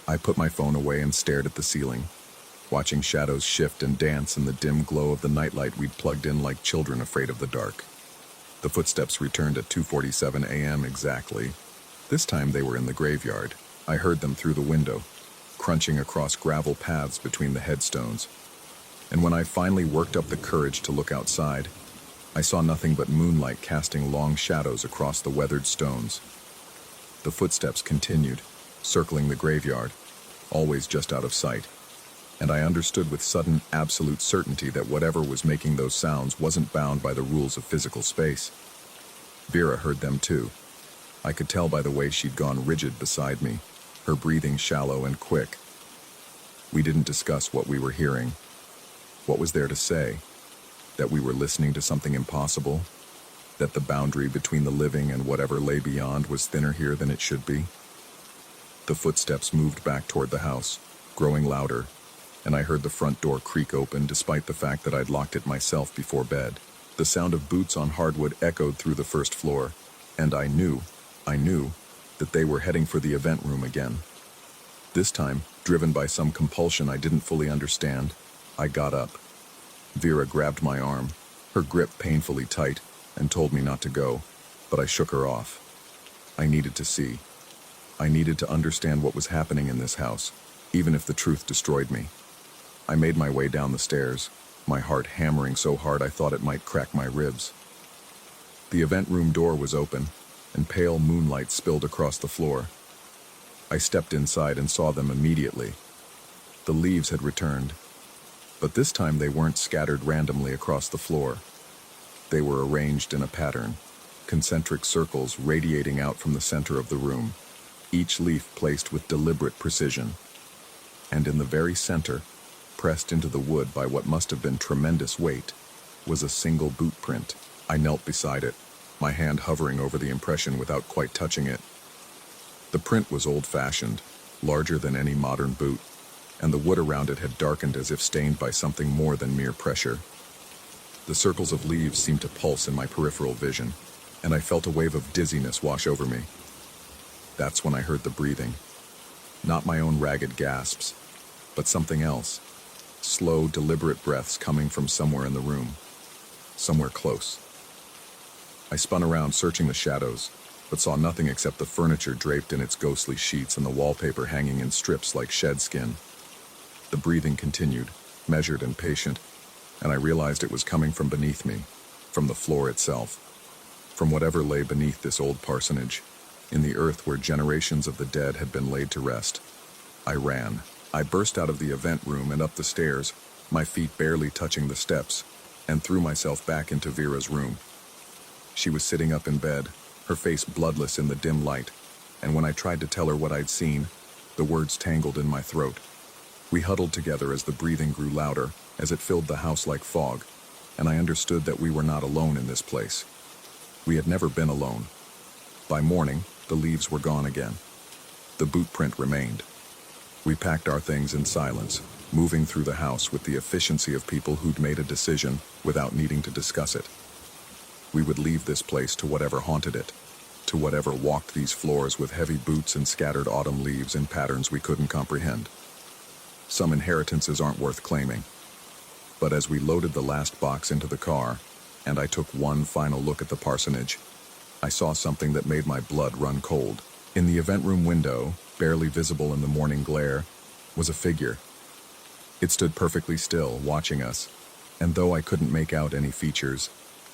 [SPEAKER 1] I put my phone away and stared at the ceiling, watching shadows shift and dance in the dim glow of the nightlight we'd plugged in like children afraid of the dark. The footsteps returned at 2:47 a.m. exactly. This time they were in the graveyard. I heard them through the window, crunching across gravel paths between the headstones. And when I finally worked up the courage to look outside, I saw nothing but moonlight casting long shadows across the weathered stones. The footsteps continued, circling the graveyard, always just out of sight, and I understood with sudden, absolute certainty that whatever was making those sounds wasn't bound by the rules of physical space. Vera heard them too. I could tell by the way she'd gone rigid beside me, her breathing shallow and quick. We didn't discuss what we were hearing. What was there to say? That we were listening to something impossible? That the boundary between the living and whatever lay beyond was thinner here than it should be? The footsteps moved back toward the house, growing louder, and I heard the front door creak open despite the fact that I'd locked it myself before bed. The sound of boots on hardwood echoed through the first floor, and I knew that they were heading for the event room again. This time, driven by some compulsion I didn't fully understand, I got up. Vera grabbed my arm, her grip painfully tight, and told me not to go, but I shook her off. I needed to see. I needed to understand what was happening in this house, even if the truth destroyed me. I made my way down the stairs, my heart hammering so hard I thought it might crack my ribs. The event room door was open, and pale moonlight spilled across the floor. I stepped inside and saw them immediately. The leaves had returned, but this time they weren't scattered randomly across the floor. They were arranged in a pattern, concentric circles radiating out from the center of the room, each leaf placed with deliberate precision. And in the very center, pressed into the wood by what must have been tremendous weight, was a single boot print. I knelt beside it, my hand hovering over the impression without quite touching it. The print was old-fashioned, larger than any modern boot, and the wood around it had darkened as if stained by something more than mere pressure. The circles of leaves seemed to pulse in my peripheral vision, and I felt a wave of dizziness wash over me. That's when I heard the breathing. Not my own ragged gasps, but something else. Slow, deliberate breaths coming from somewhere in the room. Somewhere close. I spun around, searching the shadows, but saw nothing except the furniture draped in its ghostly sheets and the wallpaper hanging in strips like shed skin. The breathing continued, measured and patient, and I realized it was coming from beneath me, from the floor itself, from whatever lay beneath this old parsonage, in the earth where generations of the dead had been laid to rest. I ran. I burst out of the event room and up the stairs, my feet barely touching the steps, and threw myself back into Vera's room. She was sitting up in bed, her face bloodless in the dim light, and when I tried to tell her what I'd seen, the words tangled in my throat. We huddled together as the breathing grew louder, as it filled the house like fog, and I understood that we were not alone in this place. We had never been alone. By morning, the leaves were gone again. The boot print remained. We packed our things in silence, moving through the house with the efficiency of people who'd made a decision without needing to discuss it. We would leave this place to whatever haunted it, to whatever walked these floors with heavy boots and scattered autumn leaves in patterns we couldn't comprehend. Some inheritances aren't worth claiming. But as we loaded the last box into the car, and I took one final look at the parsonage, I saw something that made my blood run cold. In the event room window, barely visible in the morning glare, was a figure. It stood perfectly still, watching us, and though I couldn't make out any features,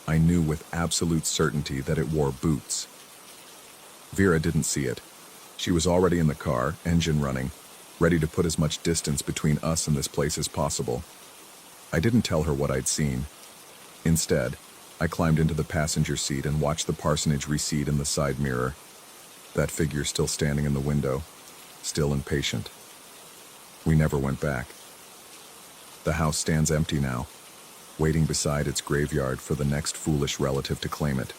[SPEAKER 1] I knew with absolute certainty that it wore boots. Vera didn't see it. She was already in the car, engine running, ready to put as much distance between us and this place as possible. I didn't tell her what I'd seen. Instead, I climbed into the passenger seat and watched the parsonage recede in the side mirror. That figure still standing in the window, still impatient. We never went back. The house stands empty now, waiting beside its graveyard for the next foolish relative to claim it.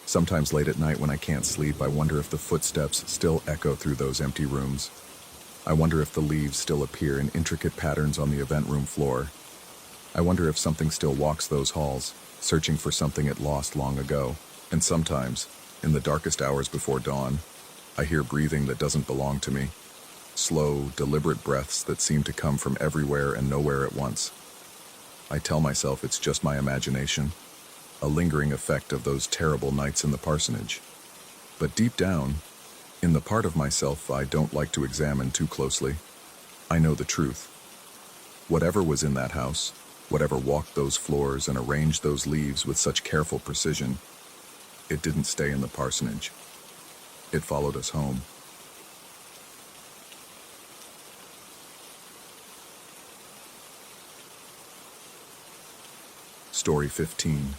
[SPEAKER 1] Sometimes late at night when I can't sleep, I wonder if the footsteps still echo through those empty rooms. I wonder if the leaves still appear in intricate patterns on the event room floor. I wonder if something still walks those halls, searching for something it lost long ago. And sometimes, in the darkest hours before dawn, I hear breathing that doesn't belong to me. Slow, deliberate breaths that seem to come from everywhere and nowhere at once. I tell myself it's just my imagination, a lingering effect of those terrible nights in the parsonage. But deep down, in the part of myself I don't like to examine too closely, I know the truth. Whatever was in that house, whatever walked those floors and arranged those leaves with such careful precision, it didn't stay in the parsonage. It followed us home. Story 15.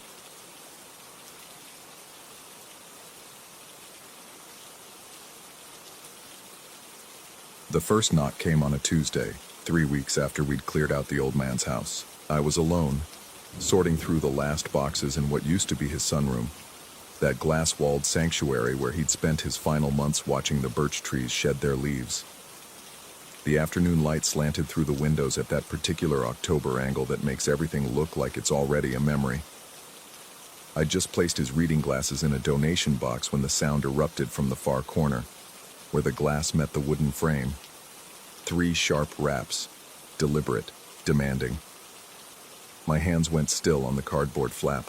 [SPEAKER 1] The first knock came on a Tuesday, 3 weeks after we'd cleared out the old man's house. I was alone, sorting through the last boxes in what used to be his sunroom, that glass-walled sanctuary where he'd spent his final months watching the birch trees shed their leaves. The afternoon light slanted through the windows at that particular October angle that makes everything look like it's already a memory. I'd just placed his reading glasses in a donation box when the sound erupted from the far corner, where the glass met the wooden frame. 3 sharp raps, deliberate, demanding. My hands went still on the cardboard flap.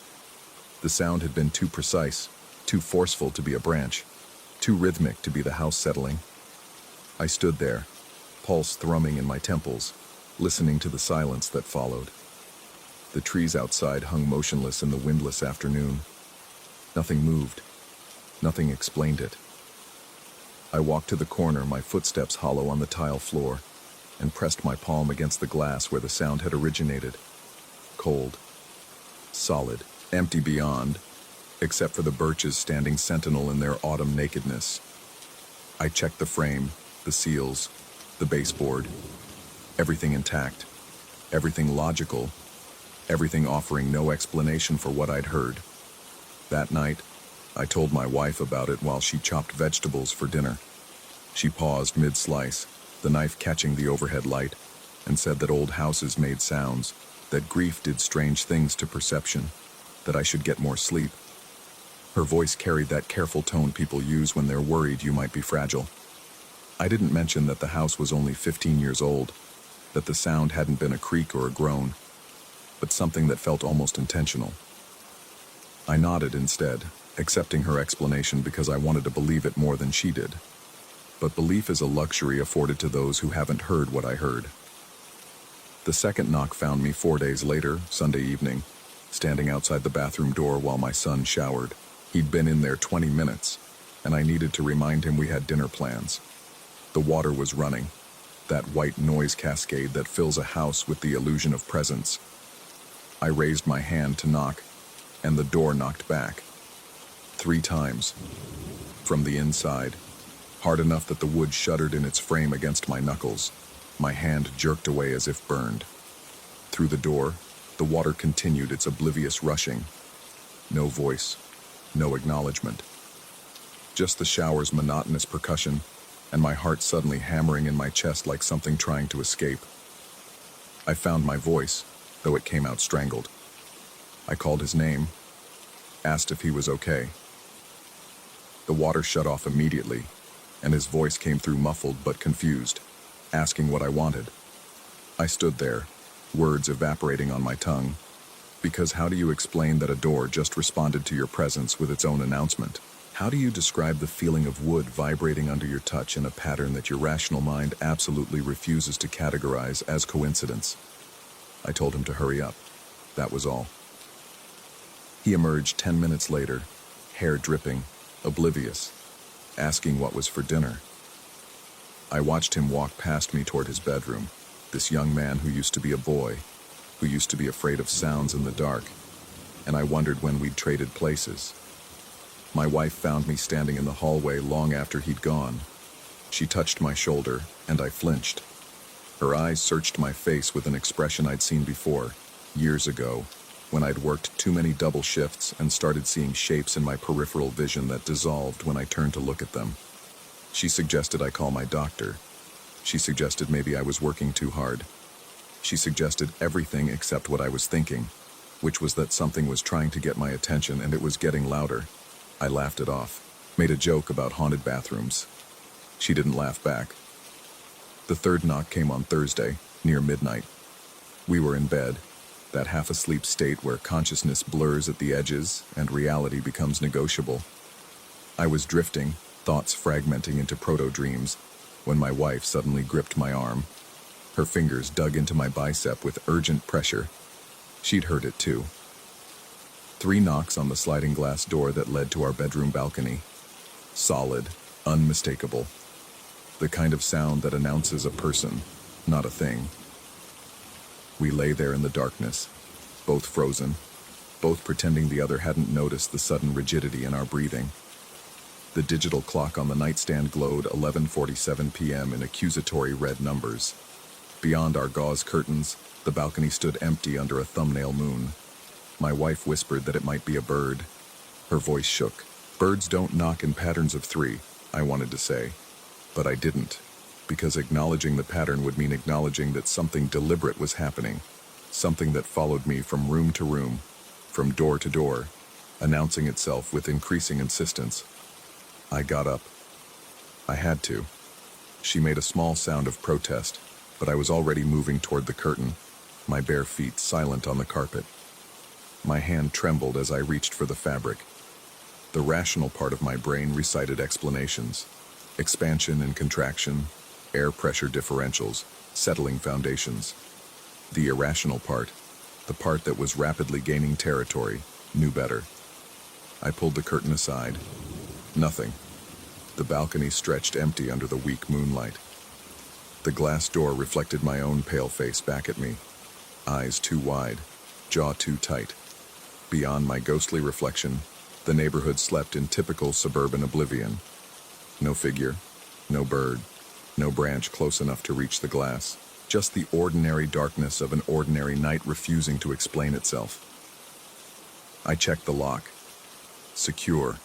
[SPEAKER 1] The sound had been too precise, too forceful to be a branch, too rhythmic to be the house settling. I stood there, pulse thrumming in my temples, listening to the silence that followed. The trees outside hung motionless in the windless afternoon. Nothing moved. Nothing explained it. I walked to the corner, my footsteps hollow on the tile floor, and pressed my palm against the glass where the sound had originated. Cold. Solid. Empty beyond, except for the birches standing sentinel in their autumn nakedness. I checked the frame, the seals, the baseboard. Everything intact. Everything logical. Everything offering no explanation for what I'd heard. That night, I told my wife about it while she chopped vegetables for dinner. She paused mid-slice, the knife catching the overhead light, and said that old houses made sounds, that grief did strange things to perception, that I should get more sleep. Her voice carried that careful tone people use when they're worried you might be fragile. I didn't mention that the house was only 15 years old, that the sound hadn't been a creak or a groan, but something that felt almost intentional. I nodded instead, accepting her explanation because I wanted to believe it more than she did. But belief is a luxury afforded to those who haven't heard what I heard. The second knock found me 4 days later, Sunday evening, standing outside the bathroom door while my son showered. He'd been in there 20 minutes, and I needed to remind him we had dinner plans. The water was running, that white noise cascade that fills a house with the illusion of presence. I raised my hand to knock, and the door knocked back. 3 times. From the inside, hard enough that the wood shuddered in its frame against my knuckles. My hand jerked away as if burned. Through the door, the water continued its oblivious rushing. No voice, no acknowledgement. Just the shower's monotonous percussion, and my heart suddenly hammering in my chest like something trying to escape. I found my voice, though it came out strangled. I called his name, asked if he was okay. The water shut off immediately, and his voice came through muffled but confused, asking what I wanted. I stood there, words evaporating on my tongue, because how do you explain that a door just responded to your presence with its own announcement? How do you describe the feeling of wood vibrating under your touch in a pattern that your rational mind absolutely refuses to categorize as coincidence? I told him to hurry up. That was all. He emerged 10 minutes later, hair dripping, oblivious, asking what was for dinner. I watched him walk past me toward his bedroom, this young man who used to be a boy, who used to be afraid of sounds in the dark, and I wondered when we'd traded places. My wife found me standing in the hallway long after he'd gone. She touched my shoulder, and I flinched. Her eyes searched my face with an expression I'd seen before, years ago, when I'd worked too many double shifts and started seeing shapes in my peripheral vision that dissolved when I turned to look at them. She suggested I call my doctor. She suggested maybe I was working too hard. She suggested everything except what I was thinking, which was that something was trying to get my attention and it was getting louder. I laughed it off, made a joke about haunted bathrooms. She didn't laugh back. The third knock came on Thursday, near midnight. We were in bed, that half-asleep state where consciousness blurs at the edges and reality becomes negotiable. I was drifting, thoughts fragmenting into proto-dreams, when my wife suddenly gripped my arm. Her fingers dug into my bicep with urgent pressure. She'd heard it too. 3 knocks on the sliding glass door that led to our bedroom balcony. Solid, unmistakable. The kind of sound that announces a person, not a thing. We lay there in the darkness, both frozen, both pretending the other hadn't noticed the sudden rigidity in our breathing. The digital clock on the nightstand glowed 11:47 p.m. in accusatory red numbers. Beyond our gauze curtains, the balcony stood empty under a thumbnail moon. My wife whispered that it might be a bird. Her voice shook. Birds don't knock in patterns of 3, I wanted to say. But I didn't, because acknowledging the pattern would mean acknowledging that something deliberate was happening, something that followed me from room to room, from door to door, announcing itself with increasing insistence. I got up. I had to. She made a small sound of protest, but I was already moving toward the curtain, my bare feet silent on the carpet. My hand trembled as I reached for the fabric. The rational part of my brain recited explanations. Expansion and contraction, air pressure differentials, settling foundations. The irrational part, the part that was rapidly gaining territory, knew better. I pulled the curtain aside. Nothing. The balcony stretched empty under the weak moonlight. The glass door reflected my own pale face back at me. Eyes too wide, jaw too tight. Beyond my ghostly reflection, the neighborhood slept in typical suburban oblivion. No figure, no bird, no branch close enough to reach the glass. Just the ordinary darkness of an ordinary night refusing to explain itself. I checked the lock. Secure.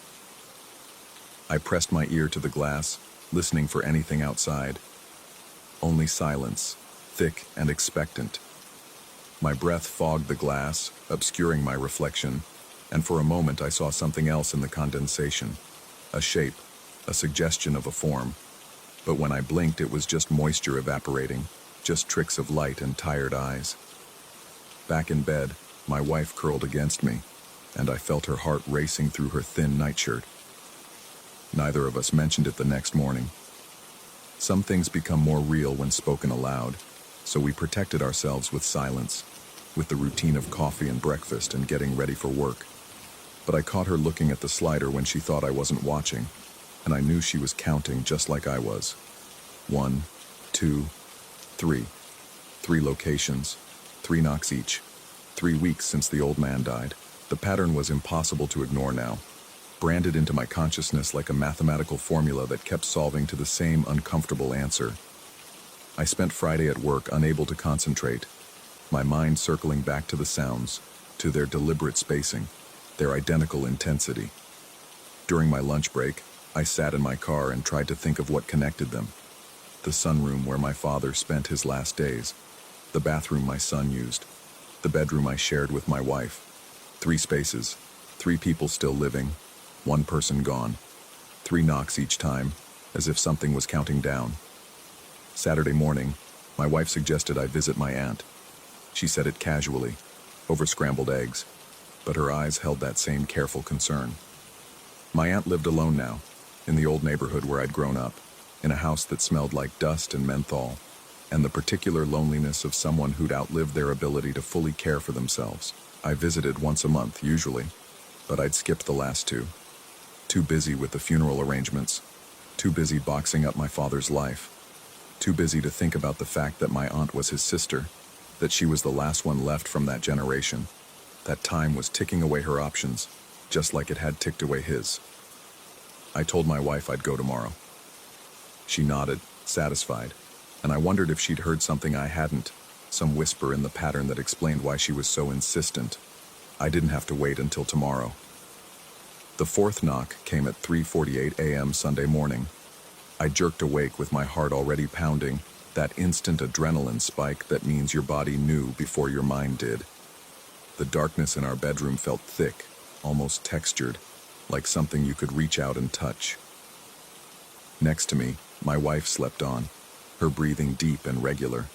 [SPEAKER 1] I pressed my ear to the glass, listening for anything outside. Only silence, thick and expectant. My breath fogged the glass, obscuring my reflection, and for a moment I saw something else in the condensation. A shape, a suggestion of a form. But when I blinked, it was just moisture evaporating, just tricks of light and tired eyes. Back in bed, my wife curled against me, and I felt her heart racing through her thin nightshirt. Neither of us mentioned it the next morning. Some things become more real when spoken aloud. So we protected ourselves with silence, with the routine of coffee and breakfast and getting ready for work. But I caught her looking at the slider when she thought I wasn't watching, and I knew she was counting just like I was. 1, 2, 3. 3 locations, 3 knocks each. 3 weeks since the old man died. The pattern was impossible to ignore now, branded into my consciousness like a mathematical formula that kept solving to the same uncomfortable answer. I spent Friday at work unable to concentrate, my mind circling back to the sounds, to their deliberate spacing, their identical intensity. During my lunch break, I sat in my car and tried to think of what connected them. The sunroom where my father spent his last days, the bathroom my son used, the bedroom I shared with my wife. 3 spaces, 3 people still living, 1 person gone. 3 knocks each time, as if something was counting down. Saturday morning, my wife suggested I visit my aunt. She said it casually, over scrambled eggs, but her eyes held that same careful concern. My aunt lived alone now, in the old neighborhood where I'd grown up, in a house that smelled like dust and menthol, and the particular loneliness of someone who'd outlived their ability to fully care for themselves. I visited once a month, usually, but I'd skipped the last 2. Too busy with the funeral arrangements, too busy boxing up my father's life, too busy to think about the fact that my aunt was his sister, that she was the last one left from that generation, that time was ticking away her options, just like it had ticked away his. I told my wife I'd go tomorrow. She nodded, satisfied, and I wondered if she'd heard something I hadn't, some whisper in the pattern that explained why she was so insistent. I didn't have to wait until tomorrow. The 4th knock came at 3:48 a.m. Sunday morning. I jerked awake with my heart already pounding, that instant adrenaline spike that means your body knew before your mind did. The darkness in our bedroom felt thick, almost textured, like something you could reach out and touch. Next to me, my wife slept on, her breathing deep and regular.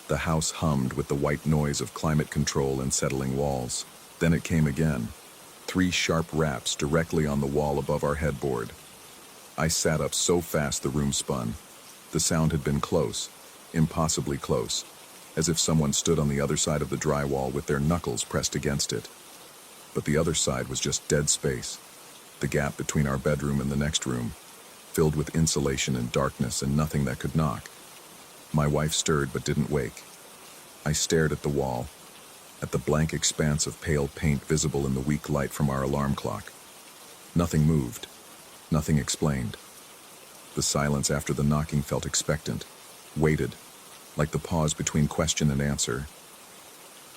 [SPEAKER 1] The house hummed with the white noise of climate control and settling walls. Then it came again. 3 sharp raps directly on the wall above our headboard. I sat up so fast the room spun. The sound had been close, impossibly close, as if someone stood on the other side of the drywall with their knuckles pressed against it. But the other side was just dead space, the gap between our bedroom and the next room, filled with insulation and darkness and nothing that could knock. My wife stirred but didn't wake. I stared at the wall, at the blank expanse of pale paint visible in the weak light from our alarm clock. Nothing moved, nothing explained. The silence after the knocking felt expectant, waited, like the pause between question and answer.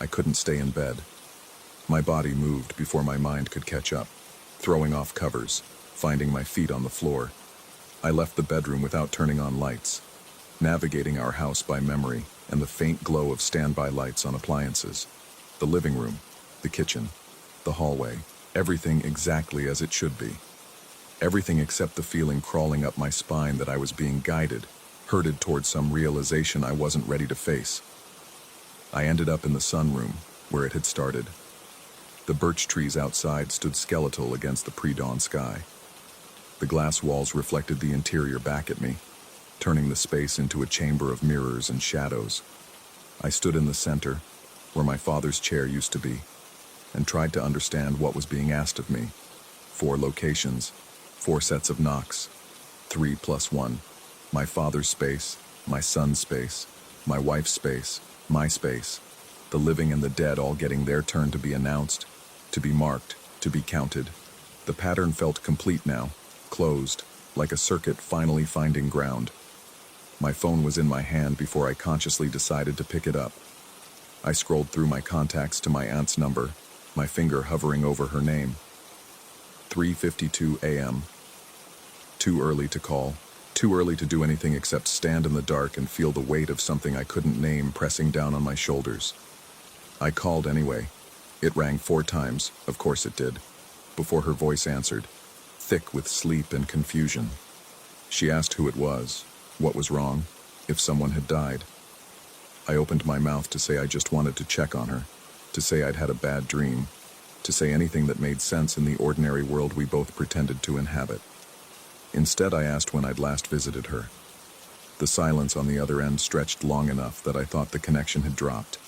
[SPEAKER 1] I couldn't stay in bed. My body moved before my mind could catch up, throwing off covers, finding my feet on the floor. I left the bedroom without turning on lights, navigating our house by memory and the faint glow of standby lights on appliances. The living room, the kitchen, the hallway, everything exactly as it should be. Everything except the feeling crawling up my spine that I was being guided, herded towards some realization I wasn't ready to face. I ended up in the sunroom, where it had started. The birch trees outside stood skeletal against the pre-dawn sky. The glass walls reflected the interior back at me, turning the space into a chamber of mirrors and shadows. I stood in the center, where my father's chair used to be, and tried to understand what was being asked of me. 4 locations, 4 sets of knocks, 3 plus 1. My father's space, my son's space, my wife's space, my space. The living and the dead all getting their turn to be announced, to be marked, to be counted. The pattern felt complete now, closed, like a circuit finally finding ground. My phone was in my hand before I consciously decided to pick it up. I scrolled through my contacts to my aunt's number, my finger hovering over her name. 3:52 a.m. Too early to call, too early to do anything except stand in the dark and feel the weight of something I couldn't name pressing down on my shoulders. I called anyway. It rang 4 times, of course it did, before her voice answered, thick with sleep and confusion. She asked who it was, what was wrong, if someone had died. I opened my mouth to say I just wanted to check on her, to say I'd had a bad dream, to say anything that made sense in the ordinary world we both pretended to inhabit. Instead, I asked when I'd last visited her. The silence on the other end stretched long enough that I thought the connection had dropped.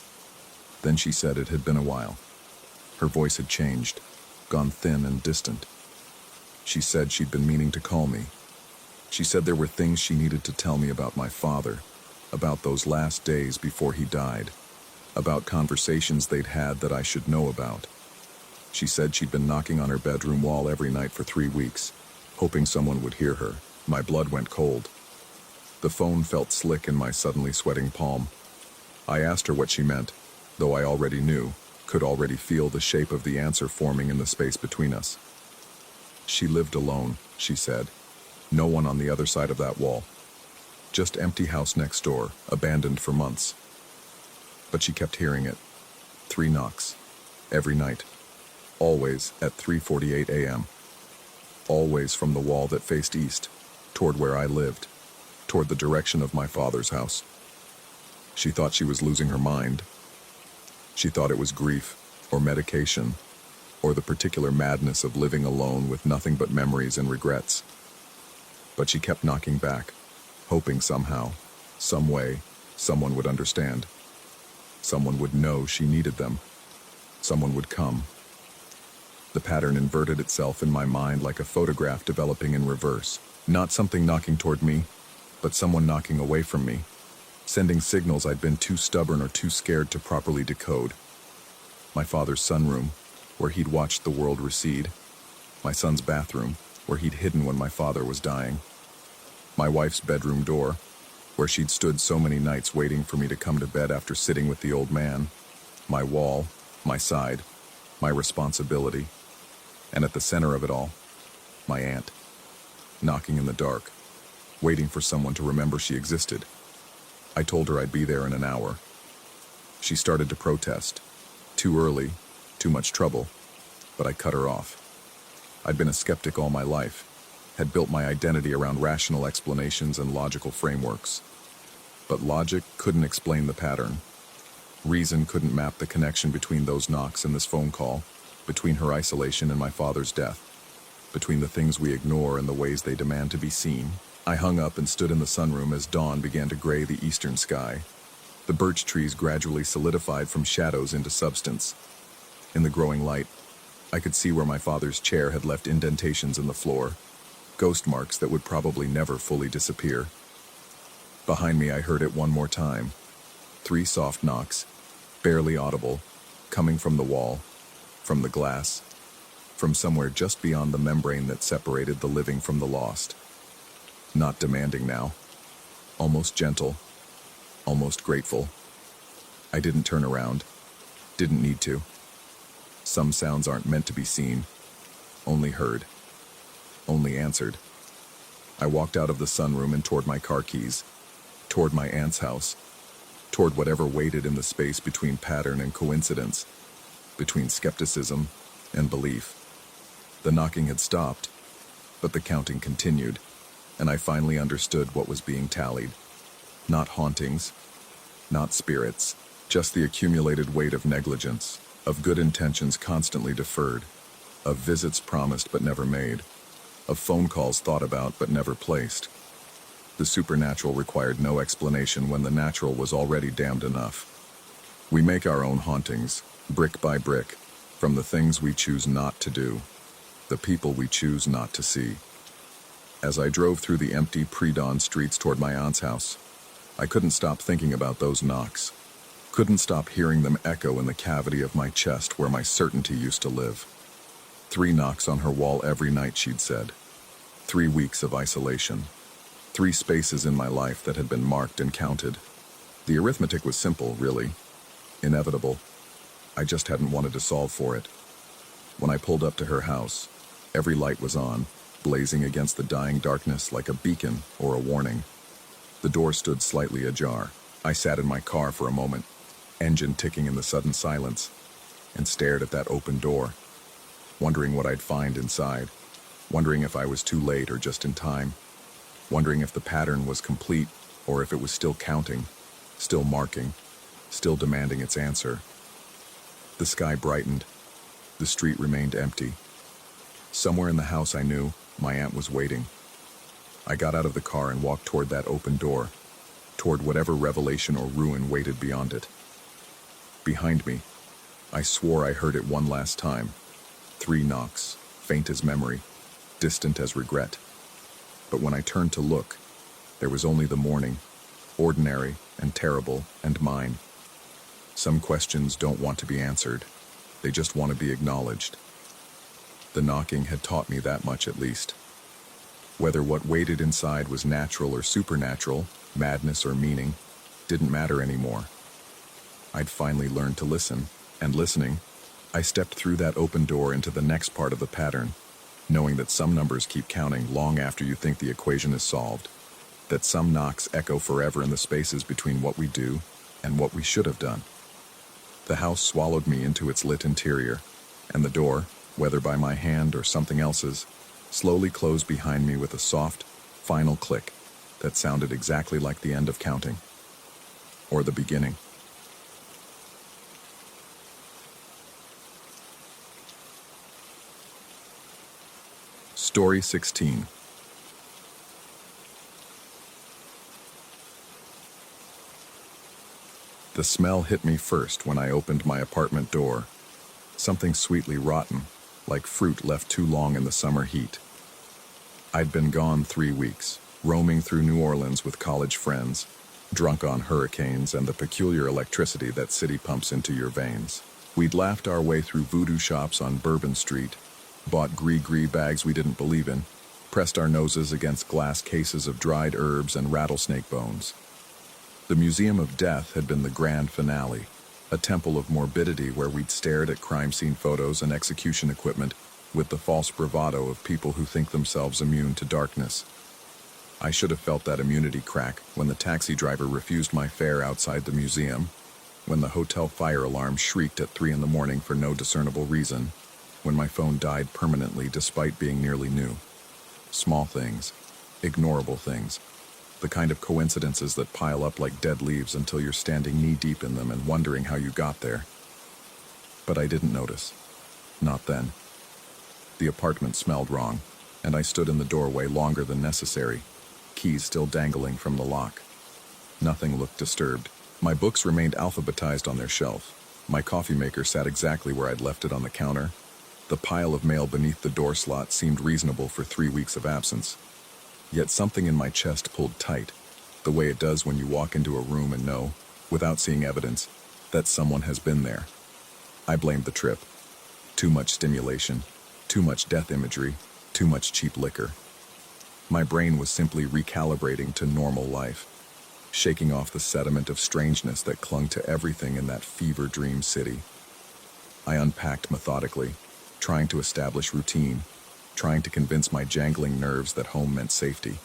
[SPEAKER 1] Then she said it had been a while. Her voice had changed, gone thin and distant. She said she'd been meaning to call me. She said there were things she needed to tell me about my father, about those last days before he died, about conversations they'd had that I should know about. She said she'd been knocking on her bedroom wall every night for 3 weeks, hoping someone would hear her. My blood went cold. The phone felt slick in my suddenly sweating palm. I asked her what she meant, though I already knew, could already feel the shape of the answer forming in the space between us. She lived alone, she said. No one on the other side of that wall. Just empty house next door, abandoned for months. But she kept hearing it. 3 knocks. Every night. Always at 3:48 a.m. Always from the wall that faced east, toward where I lived, toward the direction of my father's house. She thought she was losing her mind. She thought it was grief, or medication, or the particular madness of living alone with nothing but memories and regrets. But she kept knocking back, hoping somehow, some way, someone would understand. Someone would know she needed them. Someone would come. The pattern inverted itself in my mind like a photograph developing in reverse. Not something knocking toward me, but someone knocking away from me, sending signals I'd been too stubborn or too scared to properly decode. My father's sunroom, where he'd watched the world recede. My son's bathroom, where he'd hidden when my father was dying. My wife's bedroom door, where she'd stood so many nights waiting for me to come to bed after sitting with the old man. My wall, my side, my responsibility. And at the center of it all, my aunt, knocking in the dark, waiting for someone to remember she existed. I told her I'd be there in an hour. She started to protest. Too early, too much trouble, but I cut her off. I'd been a skeptic all my life, had built my identity around rational explanations and logical frameworks. But logic couldn't explain the pattern. Reason couldn't map the connection between those knocks and this phone call, between her isolation and my father's death, between the things we ignore and the ways they demand to be seen. I hung up and stood in the sunroom as dawn began to gray the eastern sky. The birch trees gradually solidified from shadows into substance. In the growing light, I could see where my father's chair had left indentations in the floor, ghost marks that would probably never fully disappear. Behind me, I heard it one more time. 3 soft knocks, barely audible, coming from the wall, from the glass, from somewhere just beyond the membrane that separated the living from the lost. Not demanding now. Almost gentle. Almost grateful. I didn't turn around. Didn't need to. Some sounds aren't meant to be seen. Only heard. Only answered. I walked out of the sunroom and toward my car keys. Toward my aunt's house. Toward whatever waited in the space between pattern and coincidence. Between skepticism and belief. The knocking had stopped, but the counting continued, and I finally understood what was being tallied. Not hauntings, not spirits, just the accumulated weight of negligence, of good intentions constantly deferred, of visits promised but never made, of phone calls thought about but never placed. The supernatural required no explanation when the natural was already damned enough. We make our own hauntings, brick by brick, from the things we choose not to do, the people we choose not to see. As I drove through the empty pre-dawn streets toward my aunt's house, I couldn't stop thinking about those knocks. Couldn't stop hearing them echo in the cavity of my chest where my certainty used to live. 3 knocks on her wall every night, she'd said. 3 weeks of isolation. 3 spaces in my life that had been marked and counted. The arithmetic was simple, really. Inevitable. I just hadn't wanted to solve for it. When I pulled up to her house, every light was on, blazing against the dying darkness like a beacon or a warning. The door stood slightly ajar. I sat in my car for a moment, engine ticking in the sudden silence, and stared at that open door, wondering what I'd find inside, wondering if I was too late or just in time, wondering if the pattern was complete or if it was still counting, still marking, still demanding its answer. The sky brightened. The street remained empty. Somewhere in the house I knew, my aunt was waiting. I got out of the car and walked toward that open door, toward whatever revelation or ruin waited beyond it. Behind me, I swore I heard it one last time. 3 knocks, faint as memory, distant as regret. But when I turned to look, there was only the morning, ordinary and terrible and mine. Some questions don't want to be answered. They just want to be acknowledged. The knocking had taught me that much at least. Whether what waited inside was natural or supernatural, madness or meaning, didn't matter anymore. I'd finally learned to listen, and listening, I stepped through that open door into the next part of the pattern, knowing that some numbers keep counting long after you think the equation is solved, that some knocks echo forever in the spaces between what we do and what we should have done. The house swallowed me into its lit interior, and the door, whether by my hand or something else's, slowly closed behind me with a soft, final click that sounded exactly like the end of counting, or the beginning. Story 16. The smell hit me first when I opened my apartment door. Something sweetly rotten, like fruit left too long in the summer heat. I'd been gone 3 weeks, roaming through New Orleans with college friends, drunk on hurricanes and the peculiar electricity that city pumps into your veins. We'd laughed our way through voodoo shops on Bourbon Street, bought gris-gris bags we didn't believe in, pressed our noses against glass cases of dried herbs and rattlesnake bones. The Museum of Death had been the grand finale, a temple of morbidity where we'd stared at crime scene photos and execution equipment with the false bravado of people who think themselves immune to darkness. I should have felt that immunity crack when the taxi driver refused my fare outside the museum, when the hotel fire alarm shrieked at 3 a.m. for no discernible reason, when my phone died permanently despite being nearly new. Small things, ignorable things, the kind of coincidences that pile up like dead leaves until you're standing knee-deep in them and wondering how you got there. But I didn't notice. Not then. The apartment smelled wrong, and I stood in the doorway longer than necessary, keys still dangling from the lock. Nothing looked disturbed. My books remained alphabetized on their shelf. My coffee maker sat exactly where I'd left it on the counter. The pile of mail beneath the door slot seemed reasonable for 3 weeks of absence. Yet something in my chest pulled tight, the way it does when you walk into a room and know, without seeing evidence, that someone has been there. I blamed the trip. Too much stimulation, too much death imagery, too much cheap liquor. My brain was simply recalibrating to normal life, shaking off the sediment of strangeness that clung to everything in that fever dream city. I unpacked methodically, trying to establish routine, trying to convince my jangling nerves that home meant safety.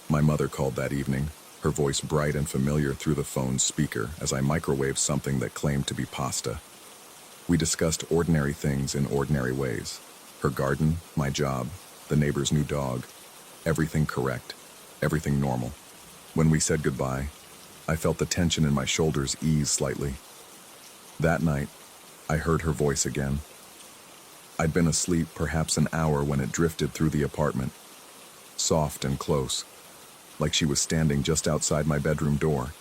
[SPEAKER 1] My mother called that evening, her voice bright and familiar through the phone's speaker as I microwaved something that claimed to be pasta. We discussed ordinary things in ordinary ways. Her garden, my job, the neighbor's new dog. Everything correct, everything normal. When we said goodbye, I felt the tension in my shoulders ease slightly. That night, I heard her voice again. I'd been asleep perhaps an hour when it drifted through the apartment, soft and close, like she was standing just outside my bedroom door.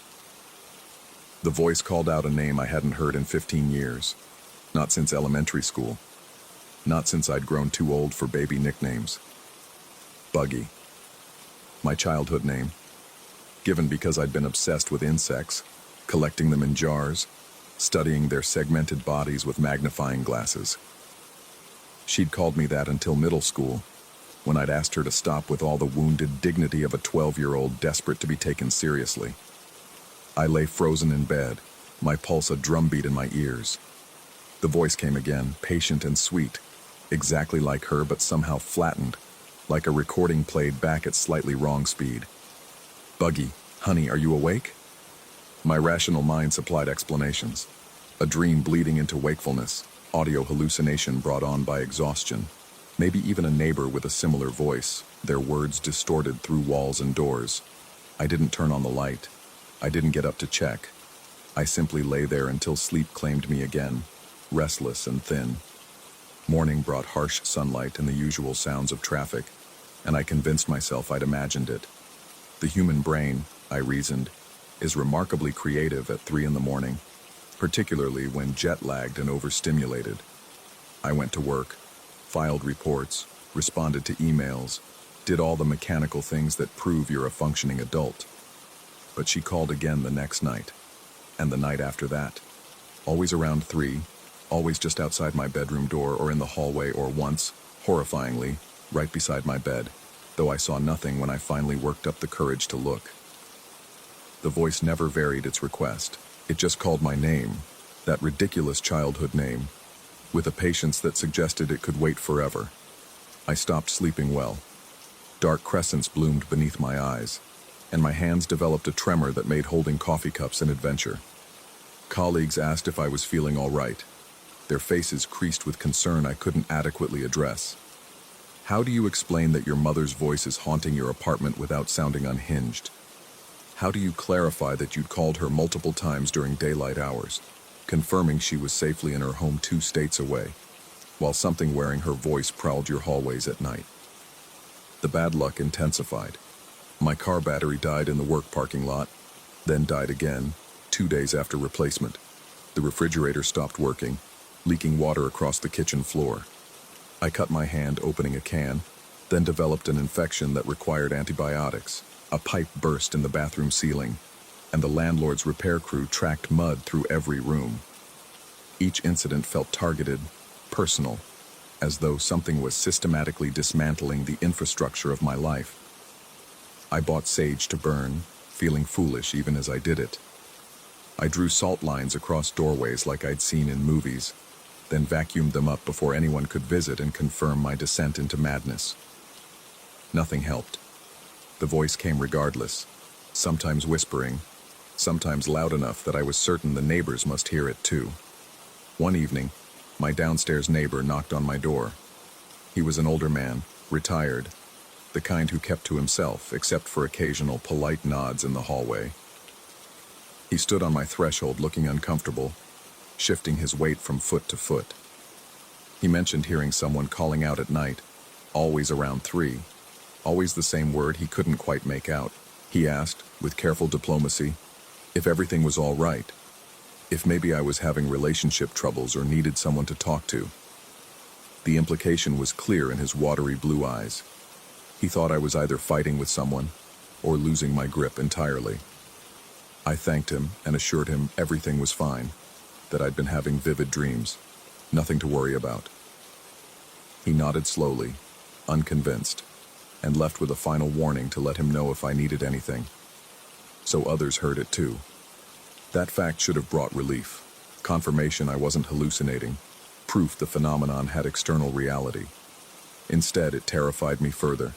[SPEAKER 1] The voice called out a name I hadn't heard in 15 years, not since elementary school, not since I'd grown too old for baby nicknames. Buggy, my childhood name, given because I'd been obsessed with insects, collecting them in jars, studying their segmented bodies with magnifying glasses. She'd called me that until middle school, when I'd asked her to stop with all the wounded dignity of a 12-year-old desperate to be taken seriously. I lay frozen in bed, my pulse a drumbeat in my ears. The voice came again, patient and sweet, exactly like her but somehow flattened, like a recording played back at slightly wrong speed. Buggy, honey, are you awake? My rational mind supplied explanations. A dream bleeding into wakefulness, audio hallucination brought on by exhaustion, maybe even a neighbor with a similar voice, their words distorted through walls and doors. I didn't turn on the light. I didn't get up to check. I simply lay there until sleep claimed me again, restless and thin. Morning brought harsh sunlight and the usual sounds of traffic. and I convinced myself I'd imagined it. The human brain, I reasoned, is remarkably creative at 3 in the morning, particularly when jet-lagged and overstimulated. I went to work, filed reports, responded to emails, did all the mechanical things that prove you're a functioning adult. But she called again the next night, and the night after that. Always around 3, always just outside my bedroom door or in the hallway, or once, horrifyingly, right beside my bed, though I saw nothing when I finally worked up the courage to look. The voice never varied its request. It just called my name, that ridiculous childhood name, with a patience that suggested it could wait forever. I stopped sleeping well. Dark crescents bloomed beneath my eyes, and my hands developed a tremor that made holding coffee cups an adventure. Colleagues asked if I was feeling all right, their faces creased with concern I couldn't adequately address. How do you explain that your mother's voice is haunting your apartment without sounding unhinged? How do you clarify that you'd called her multiple times during daylight hours, confirming she was safely in her home 2 states away, while something wearing her voice prowled your hallways at night? The bad luck intensified. My car battery died in the work parking lot, then died again, 2 days after replacement. The refrigerator stopped working, leaking water across the kitchen floor. I cut my hand opening a can, then developed an infection that required antibiotics. A pipe burst in the bathroom ceiling, and the landlord's repair crew tracked mud through every room. Each incident felt targeted, personal, as though something was systematically dismantling the infrastructure of my life. I bought sage to burn, feeling foolish even as I did it. I drew salt lines across doorways like I'd seen in movies, then vacuumed them up before anyone could visit and confirm my descent into madness. Nothing helped. The voice came regardless, sometimes whispering, sometimes loud enough that I was certain the neighbors must hear it too. One evening, my downstairs neighbor knocked on my door. He was an older man, retired, the kind who kept to himself except for occasional polite nods in the hallway. He stood on my threshold looking uncomfortable, shifting his weight from foot to foot. He mentioned hearing someone calling out at night, always around 3, always the same word he couldn't quite make out. He asked, with careful diplomacy, if everything was all right, if maybe I was having relationship troubles or needed someone to talk to. The implication was clear in his watery blue eyes. He thought I was either fighting with someone or losing my grip entirely. I thanked him and assured him everything was fine, that I'd been having vivid dreams, nothing to worry about. He nodded slowly, unconvinced, and left with a final warning to let him know if I needed anything. So others heard it too. That fact should have brought relief, confirmation I wasn't hallucinating, proof the phenomenon had external reality. Instead, it terrified me further.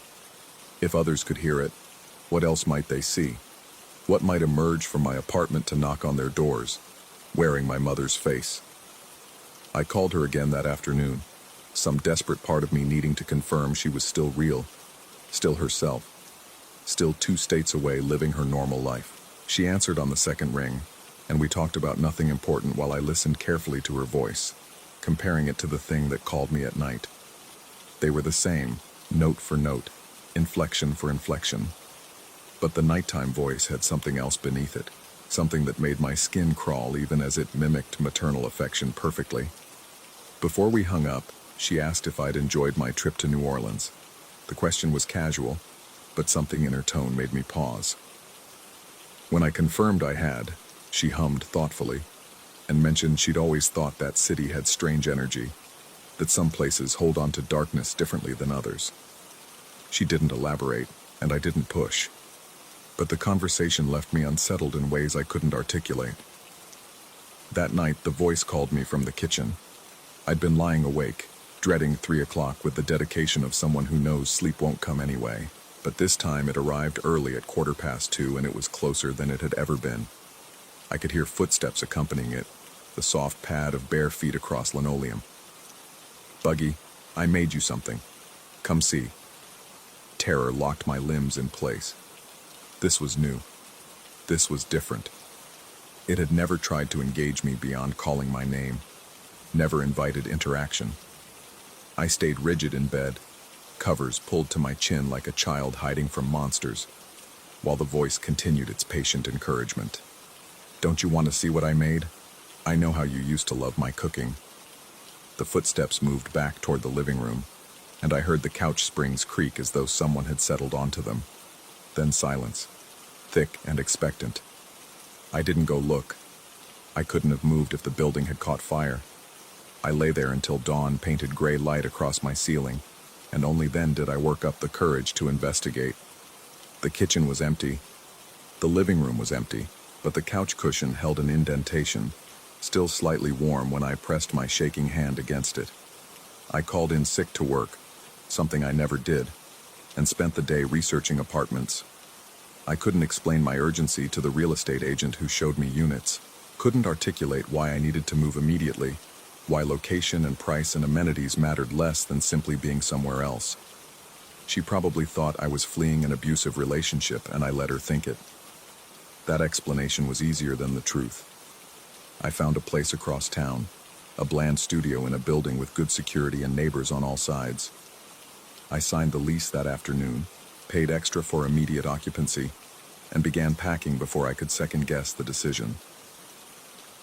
[SPEAKER 1] If others could hear it, what else might they see? What might emerge from my apartment to knock on their doors, wearing my mother's face? I called her again that afternoon, some desperate part of me needing to confirm she was still real, still herself, still 2 states away living her normal life. She answered on the second ring, and we talked about nothing important while I listened carefully to her voice, comparing it to the thing that called me at night. They were the same, note for note, inflection for inflection. But the nighttime voice had something else beneath it, something that made my skin crawl even as it mimicked maternal affection perfectly. Before we hung up, she asked if I'd enjoyed my trip to New Orleans. The question was casual, but something in her tone made me pause. When I confirmed I had, she hummed thoughtfully, and mentioned she'd always thought that city had strange energy, that some places hold on to darkness differently than others. She didn't elaborate, and I didn't push. But the conversation left me unsettled in ways I couldn't articulate. That night, the voice called me from the kitchen. I'd been lying awake, dreading 3 o'clock with the dedication of someone who knows sleep won't come anyway. But this time it arrived early at 2:15, and it was closer than it had ever been. I could hear footsteps accompanying it, the soft pad of bare feet across linoleum. "Buggy, I made you something. Come see." Terror locked my limbs in place. This was new. This was different. It had never tried to engage me beyond calling my name, never invited interaction. I stayed rigid in bed, covers pulled to my chin like a child hiding from monsters, while the voice continued its patient encouragement. "Don't you want to see what I made? I know how you used to love my cooking." The footsteps moved back toward the living room, and I heard the couch springs creak as though someone had settled onto them. Then silence, thick and expectant. I didn't go look. I couldn't have moved if the building had caught fire. I lay there until dawn painted gray light across my ceiling, and only then did I work up the courage to investigate. The kitchen was empty. The living room was empty, but the couch cushion held an indentation, still slightly warm when I pressed my shaking hand against it. I called in sick to work, something I never did, and spent the day researching apartments. I couldn't explain my urgency to the real estate agent who showed me units, couldn't articulate why I needed to move immediately, why location and price and amenities mattered less than simply being somewhere else. She probably thought I was fleeing an abusive relationship, and I let her think it. That explanation was easier than the truth. I found a place across town, a bland studio in a building with good security and neighbors on all sides. I signed the lease that afternoon, paid extra for immediate occupancy, and began packing before I could second-guess the decision.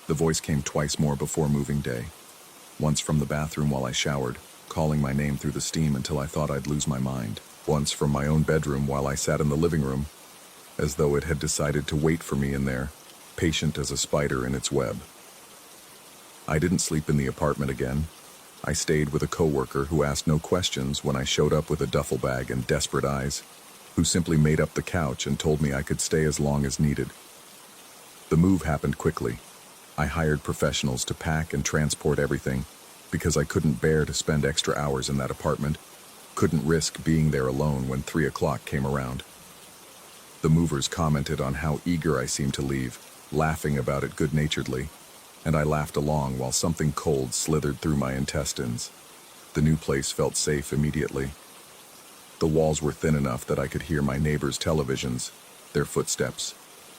[SPEAKER 1] The voice came twice more before moving day, once from the bathroom while I showered, calling my name through the steam until I thought I'd lose my mind, once from my own bedroom while I sat in the living room, as though it had decided to wait for me in there, patient as a spider in its web. I didn't sleep in the apartment again. I stayed with a coworker who asked no questions when I showed up with a duffel bag and desperate eyes, who simply made up the couch and told me I could stay as long as needed. The move happened quickly. I hired professionals to pack and transport everything because I couldn't bear to spend extra hours in that apartment, couldn't risk being there alone when 3 o'clock came around. The movers commented on how eager I seemed to leave, laughing about it good-naturedly, and I laughed along while something cold slithered through my intestines. The new place felt safe immediately. The walls were thin enough that I could hear my neighbors' televisions, their footsteps,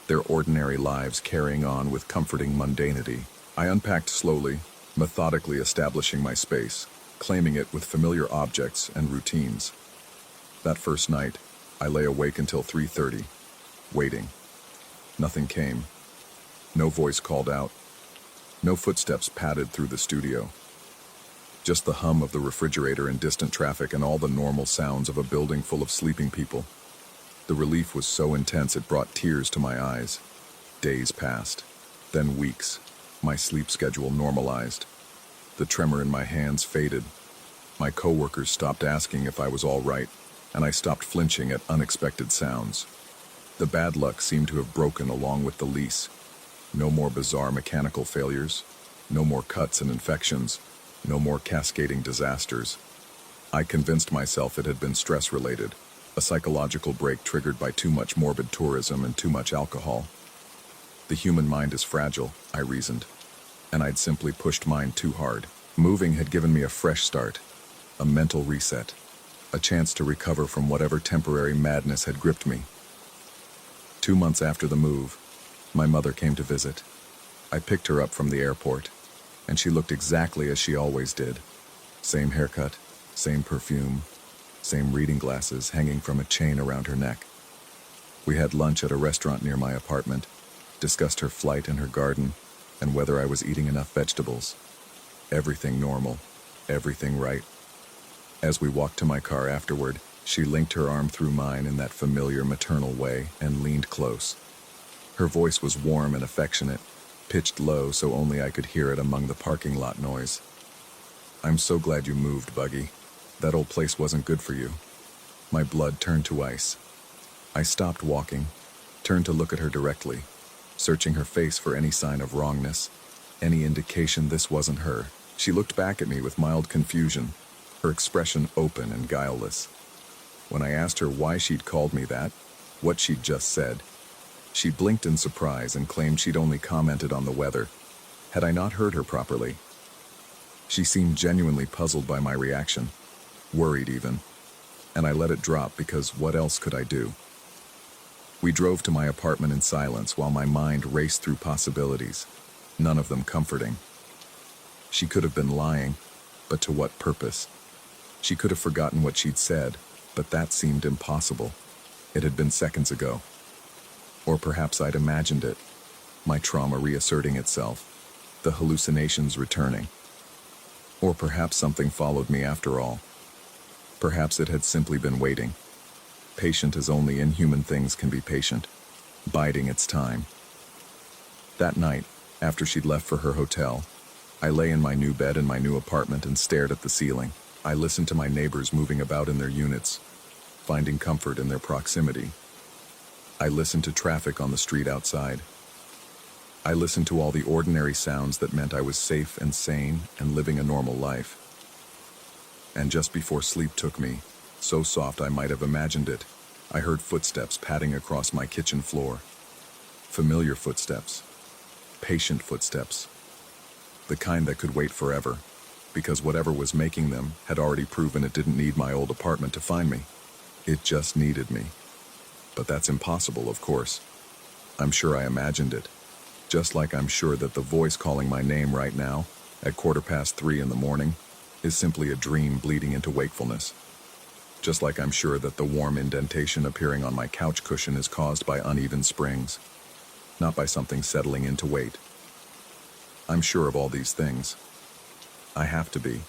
[SPEAKER 1] their ordinary lives carrying on with comforting mundanity. I unpacked slowly, methodically establishing my space, claiming it with familiar objects and routines. That first night, I lay awake until 3:30, waiting. Nothing came. No voice called out. No footsteps padded through the studio. Just the hum of the refrigerator and distant traffic and all the normal sounds of a building full of sleeping people. The relief was so intense it brought tears to my eyes. Days passed, then weeks. My sleep schedule normalized. The tremor in my hands faded. My coworkers stopped asking if I was all right, and I stopped flinching at unexpected sounds. The bad luck seemed to have broken along with the lease. No more bizarre mechanical failures, no more cuts and infections, no more cascading disasters. I convinced myself it had been stress-related, a psychological break triggered by too much morbid tourism and too much alcohol. The human mind is fragile, I reasoned, and I'd simply pushed mine too hard. Moving had given me a fresh start, a mental reset, a chance to recover from whatever temporary madness had gripped me. 2 months after the move, my mother came to visit. I picked her up from the airport, and she looked exactly as she always did. Same haircut, same perfume, same reading glasses hanging from a chain around her neck. We had lunch at a restaurant near my apartment, discussed her flight and her garden, and whether I was eating enough vegetables. Everything normal, everything right. As we walked to my car afterward, she linked her arm through mine in that familiar maternal way and leaned close. Her voice was warm and affectionate, pitched low so only I could hear it among the parking lot noise. "I'm so glad you moved, Buggy. That old place wasn't good for you." My blood turned to ice. I stopped walking, turned to look at her directly, searching her face for any sign of wrongness, any indication this wasn't her. She looked back at me with mild confusion, her expression open and guileless. When I asked her why she'd called me that, what she'd just said, she blinked in surprise and claimed she'd only commented on the weather. Had I not heard her properly? She seemed genuinely puzzled by my reaction, worried even, and I let it drop because what else could I do? We drove to my apartment in silence while my mind raced through possibilities, none of them comforting. She could have been lying, but to what purpose? She could have forgotten what she'd said, but that seemed impossible. It had been seconds ago. Or perhaps I'd imagined it, my trauma reasserting itself, the hallucinations returning. Or perhaps something followed me after all. Perhaps it had simply been waiting, patient as only inhuman things can be patient, biding its time. That night, after she'd left for her hotel, I lay in my new bed in my new apartment and stared at the ceiling. I listened to my neighbors moving about in their units, finding comfort in their proximity. I listened to traffic on the street outside. I listened to all the ordinary sounds that meant I was safe and sane and living a normal life. And just before sleep took me, so soft I might have imagined it, I heard footsteps padding across my kitchen floor. Familiar footsteps. Patient footsteps. The kind that could wait forever, because whatever was making them had already proven it didn't need my old apartment to find me. It just needed me. But that's impossible, of course. I'm sure I imagined it. Just like I'm sure that the voice calling my name right now, at 3:15 in the morning, is simply a dream bleeding into wakefulness. Just like I'm sure that the warm indentation appearing on my couch cushion is caused by uneven springs, not by something settling into weight. I'm sure of all these things. I have to be.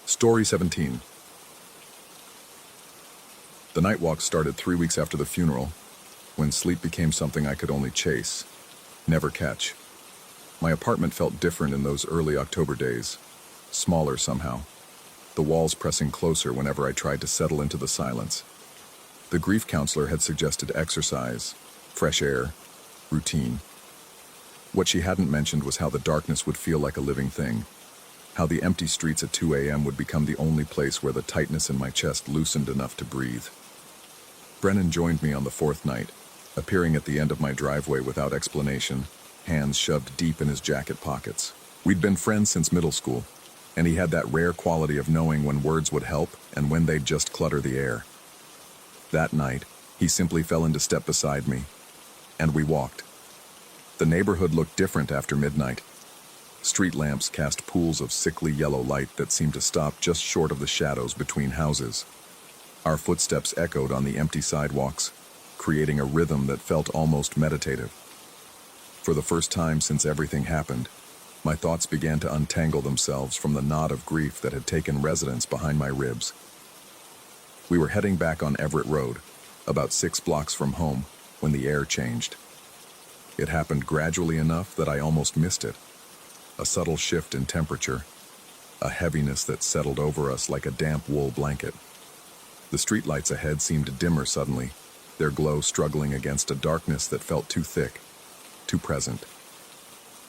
[SPEAKER 1] Story 17. The night walk started 3 weeks after the funeral, when sleep became something I could only chase, never catch. My apartment felt different in those early October days, smaller somehow, the walls pressing closer whenever I tried to settle into the silence. The grief counselor had suggested exercise, fresh air, routine. What she hadn't mentioned was how the darkness would feel like a living thing, how the empty streets at 2 a.m. would become the only place where the tightness in my chest loosened enough to breathe. Brennan joined me on the fourth night, appearing at the end of my driveway without explanation, hands shoved deep in his jacket pockets. We'd been friends since middle school, and he had that rare quality of knowing when words would help and when they'd just clutter the air. That night, he simply fell into step beside me, and we walked. The neighborhood looked different after midnight. Street lamps cast pools of sickly yellow light that seemed to stop just short of the shadows between houses. Our footsteps echoed on the empty sidewalks, creating a rhythm that felt almost meditative. For the first time since everything happened, my thoughts began to untangle themselves from the knot of grief that had taken residence behind my ribs. We were heading back on Everett Road, about 6 blocks from home, when the air changed. It happened gradually enough that I almost missed it. A subtle shift in temperature, a heaviness that settled over us like a damp wool blanket. The streetlights ahead seemed dimmer suddenly, their glow struggling against a darkness that felt too thick, too present.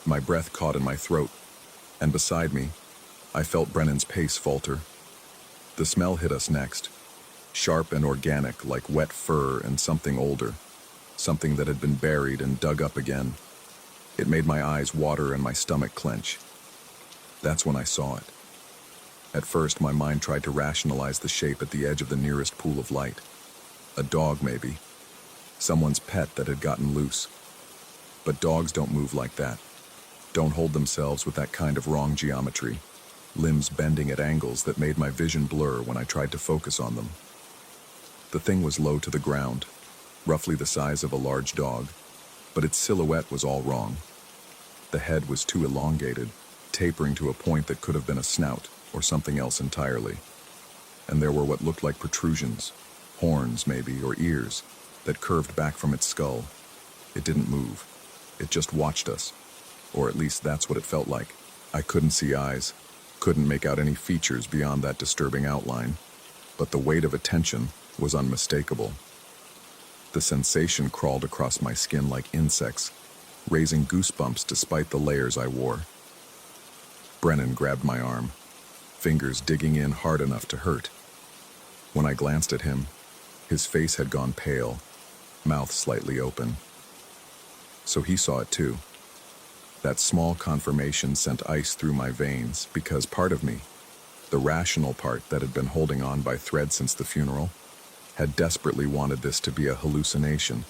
[SPEAKER 1] My breath caught in my throat, and beside me, I felt Brennan's pace falter. The smell hit us next, sharp and organic like wet fur and something older, something that had been buried and dug up again. It made my eyes water and my stomach clench. That's when I saw it. At first, my mind tried to rationalize the shape at the edge of the nearest pool of light. A dog, maybe. Someone's pet that had gotten loose. But dogs don't move like that. Don't hold themselves with that kind of wrong geometry, limbs bending at angles that made my vision blur when I tried to focus on them. The thing was low to the ground, roughly the size of a large dog, but its silhouette was all wrong. The head was too elongated, tapering to a point that could have been a snout or something else entirely. And there were what looked like protrusions, horns maybe, or ears, that curved back from its skull. It didn't move. It just watched us. Or at least that's what it felt like. I couldn't see eyes, couldn't make out any features beyond that disturbing outline, but the weight of attention was unmistakable. The sensation crawled across my skin like insects, raising goosebumps despite the layers I wore. Brennan grabbed my arm, fingers digging in hard enough to hurt. When I glanced at him, his face had gone pale, mouth slightly open. So he saw it too. That small confirmation sent ice through my veins because part of me, the rational part that had been holding on by thread since the funeral, had desperately wanted this to be a hallucination,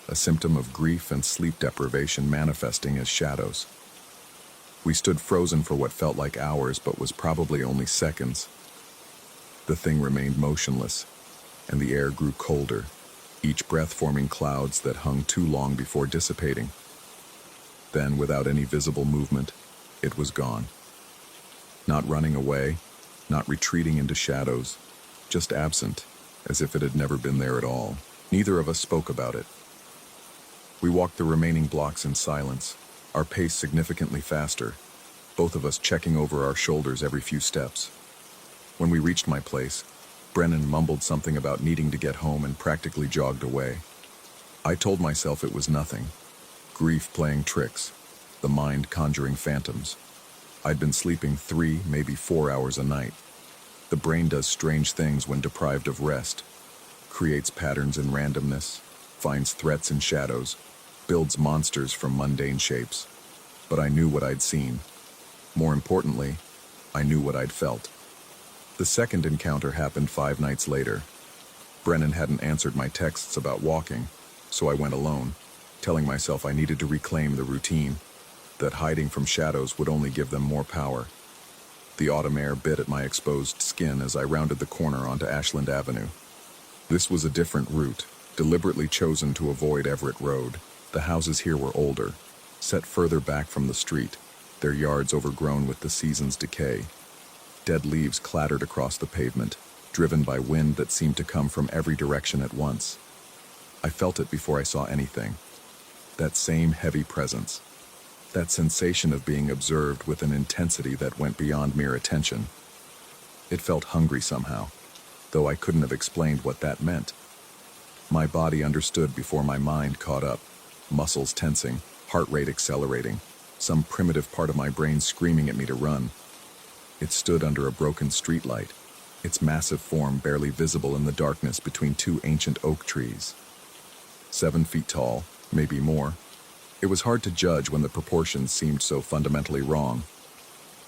[SPEAKER 1] a symptom of grief and sleep deprivation manifesting as shadows. We stood frozen for what felt like hours but was probably only seconds. The thing remained motionless, and the air grew colder, each breath forming clouds that hung too long before dissipating. Then, without any visible movement, it was gone. Not running away, not retreating into shadows, just absent, as if it had never been there at all. Neither of us spoke about it. We walked the remaining blocks in silence, our pace significantly faster, both of us checking over our shoulders every few steps. When we reached my place, Brennan mumbled something about needing to get home and practically jogged away. I told myself it was nothing. Grief playing tricks, the mind conjuring phantoms. I'd been sleeping 3, maybe 4 hours a night. The brain does strange things when deprived of rest, creates patterns in randomness, finds threats in shadows, builds monsters from mundane shapes. But I knew what I'd seen. More importantly, I knew what I'd felt. The second encounter happened 5 nights later. Brennan hadn't answered my texts about walking, so I went alone, telling myself I needed to reclaim the routine, that hiding from shadows would only give them more power. The autumn air bit at my exposed skin as I rounded the corner onto Ashland Avenue. This was a different route, deliberately chosen to avoid Everett Road. The houses here were older, set further back from the street, their yards overgrown with the season's decay. Dead leaves clattered across the pavement, driven by wind that seemed to come from every direction at once. I felt it before I saw anything. That same heavy presence. That sensation of being observed with an intensity that went beyond mere attention. It felt hungry somehow, though I couldn't have explained what that meant. My body understood before my mind caught up, muscles tensing, heart rate accelerating, some primitive part of my brain screaming at me to run. It stood under a broken streetlight, its massive form barely visible in the darkness between 2 ancient oak trees. 7 feet tall, maybe more. It was hard to judge when the proportions seemed so fundamentally wrong.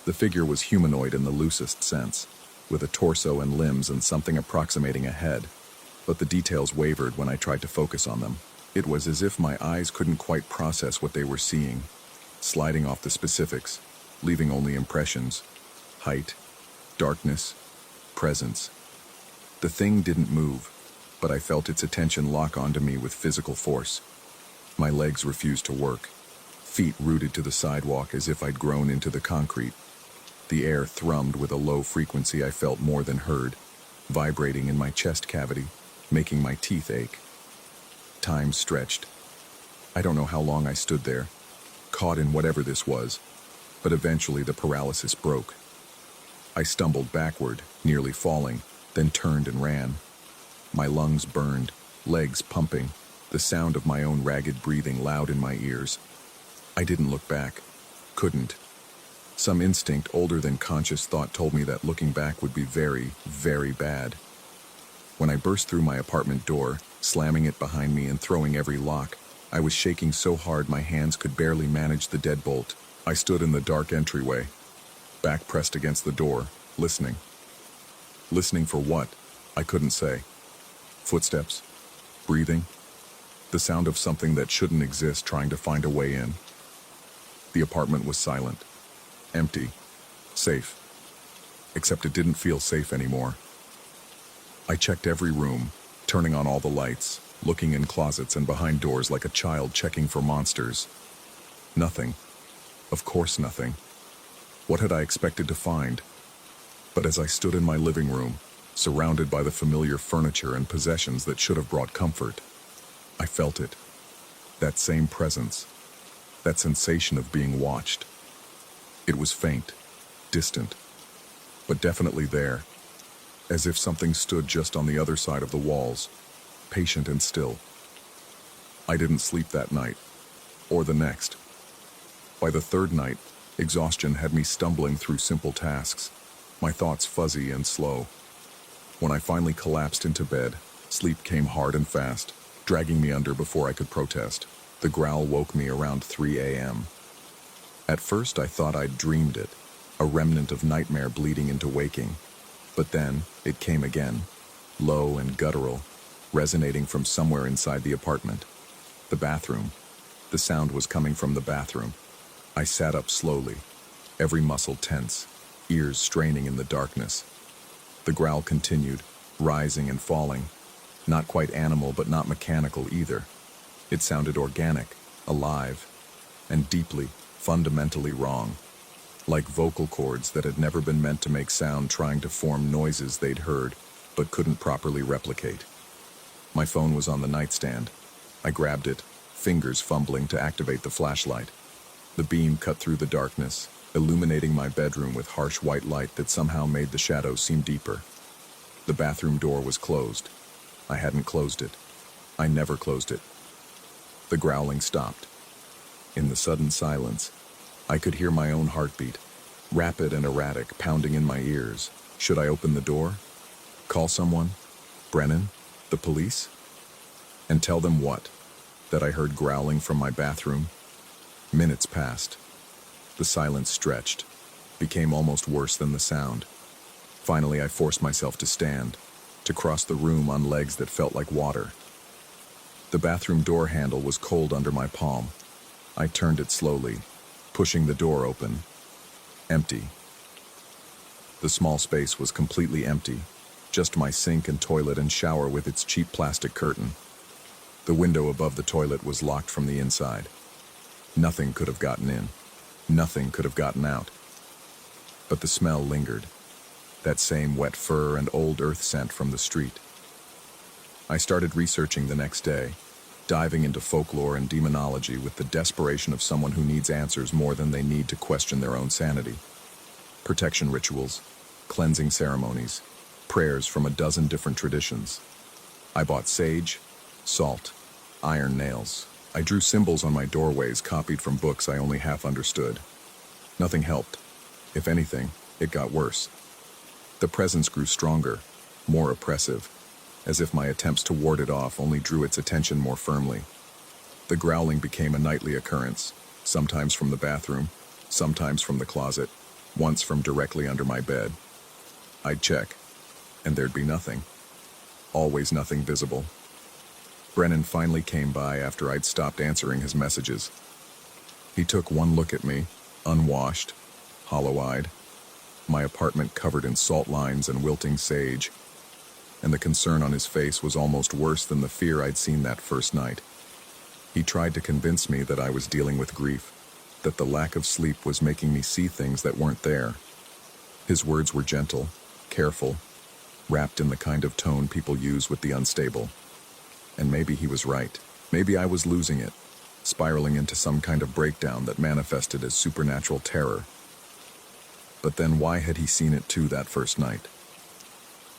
[SPEAKER 1] The figure was humanoid in the loosest sense, with a torso and limbs and something approximating a head, but the details wavered when I tried to focus on them. It was as if my eyes couldn't quite process what they were seeing, sliding off the specifics, leaving only impressions. Height, darkness, presence. The thing didn't move, but I felt its attention lock onto me with physical force. My legs refused to work, feet rooted to the sidewalk as if I'd grown into the concrete. The air thrummed with a low frequency I felt more than heard, vibrating in my chest cavity, making my teeth ache. Time stretched. I don't know how long I stood there, caught in whatever this was, but eventually the paralysis broke. I stumbled backward, nearly falling, then turned and ran. My lungs burned, legs pumping, the sound of my own ragged breathing loud in my ears. I didn't look back. Couldn't. Some instinct older than conscious thought told me that looking back would be very, very bad. When I burst through my apartment door, slamming it behind me and throwing every lock, I was shaking so hard my hands could barely manage the deadbolt. I stood in the dark entryway, back pressed against the door, listening. Listening for what? I couldn't say. Footsteps? Breathing? The sound of something that shouldn't exist trying to find a way in. The apartment was silent. Empty. Safe. Except it didn't feel safe anymore. I checked every room, turning on all the lights, looking in closets and behind doors like a child checking for monsters. Nothing. Of course nothing. What had I expected to find? But as I stood in my living room, surrounded by the familiar furniture and possessions that should have brought comfort, I felt it. That same presence. That sensation of being watched. It was faint, distant, but definitely there, as if something stood just on the other side of the walls, patient and still. I didn't sleep that night, or the next. By the third night, exhaustion had me stumbling through simple tasks, my thoughts fuzzy and slow. When I finally collapsed into bed, sleep came hard and fast, dragging me under before I could protest. The growl woke me around 3 a.m. At first I thought I'd dreamed it, a remnant of nightmare bleeding into waking. But then, it came again, low and guttural, resonating from somewhere inside the apartment. The bathroom. The sound was coming from the bathroom. I sat up slowly, every muscle tense, ears straining in the darkness. The growl continued, rising and falling, not quite animal but not mechanical either. It sounded organic, alive, and deeply, fundamentally wrong, like vocal cords that had never been meant to make sound trying to form noises they'd heard but couldn't properly replicate. My phone was on the nightstand. I grabbed it, fingers fumbling to activate the flashlight. The beam cut through the darkness, illuminating my bedroom with harsh white light that somehow made the shadows seem deeper. The bathroom door was closed. I hadn't closed it. I never closed it. The growling stopped. In the sudden silence, I could hear my own heartbeat, rapid and erratic, pounding in my ears. Should I open the door? Call someone? Brennan? The police? And tell them what? That I heard growling from my bathroom? Minutes passed. The silence stretched, became almost worse than the sound. Finally, I forced myself to stand, to cross the room on legs that felt like water. The bathroom door handle was cold under my palm. I turned it slowly, pushing the door open. Empty. The small space was completely empty, just my sink and toilet and shower with its cheap plastic curtain. The window above the toilet was locked from the inside. Nothing could have gotten in. Nothing could have gotten out. But the smell lingered, that same wet fur and old earth scent from the street. I started researching the next day, diving into folklore and demonology with the desperation of someone who needs answers more than they need to question their own sanity. Protection rituals, cleansing ceremonies, prayers from a dozen different traditions. I bought sage, salt, iron nails. I drew symbols on my doorways copied from books I only half understood. Nothing helped. If anything, it got worse. The presence grew stronger, more oppressive, as if my attempts to ward it off only drew its attention more firmly. The growling became a nightly occurrence, sometimes from the bathroom, sometimes from the closet, once from directly under my bed. I'd check, and there'd be nothing. Always nothing visible. Brennan finally came by after I'd stopped answering his messages. He took one look at me, unwashed, hollow-eyed, my apartment covered in salt lines and wilting sage, and the concern on his face was almost worse than the fear I'd seen that first night. He tried to convince me that I was dealing with grief, that the lack of sleep was making me see things that weren't there. His words were gentle, careful, wrapped in the kind of tone people use with the unstable. And maybe he was right. Maybe I was losing it, spiraling into some kind of breakdown that manifested as supernatural terror. But then why had he seen it too that first night?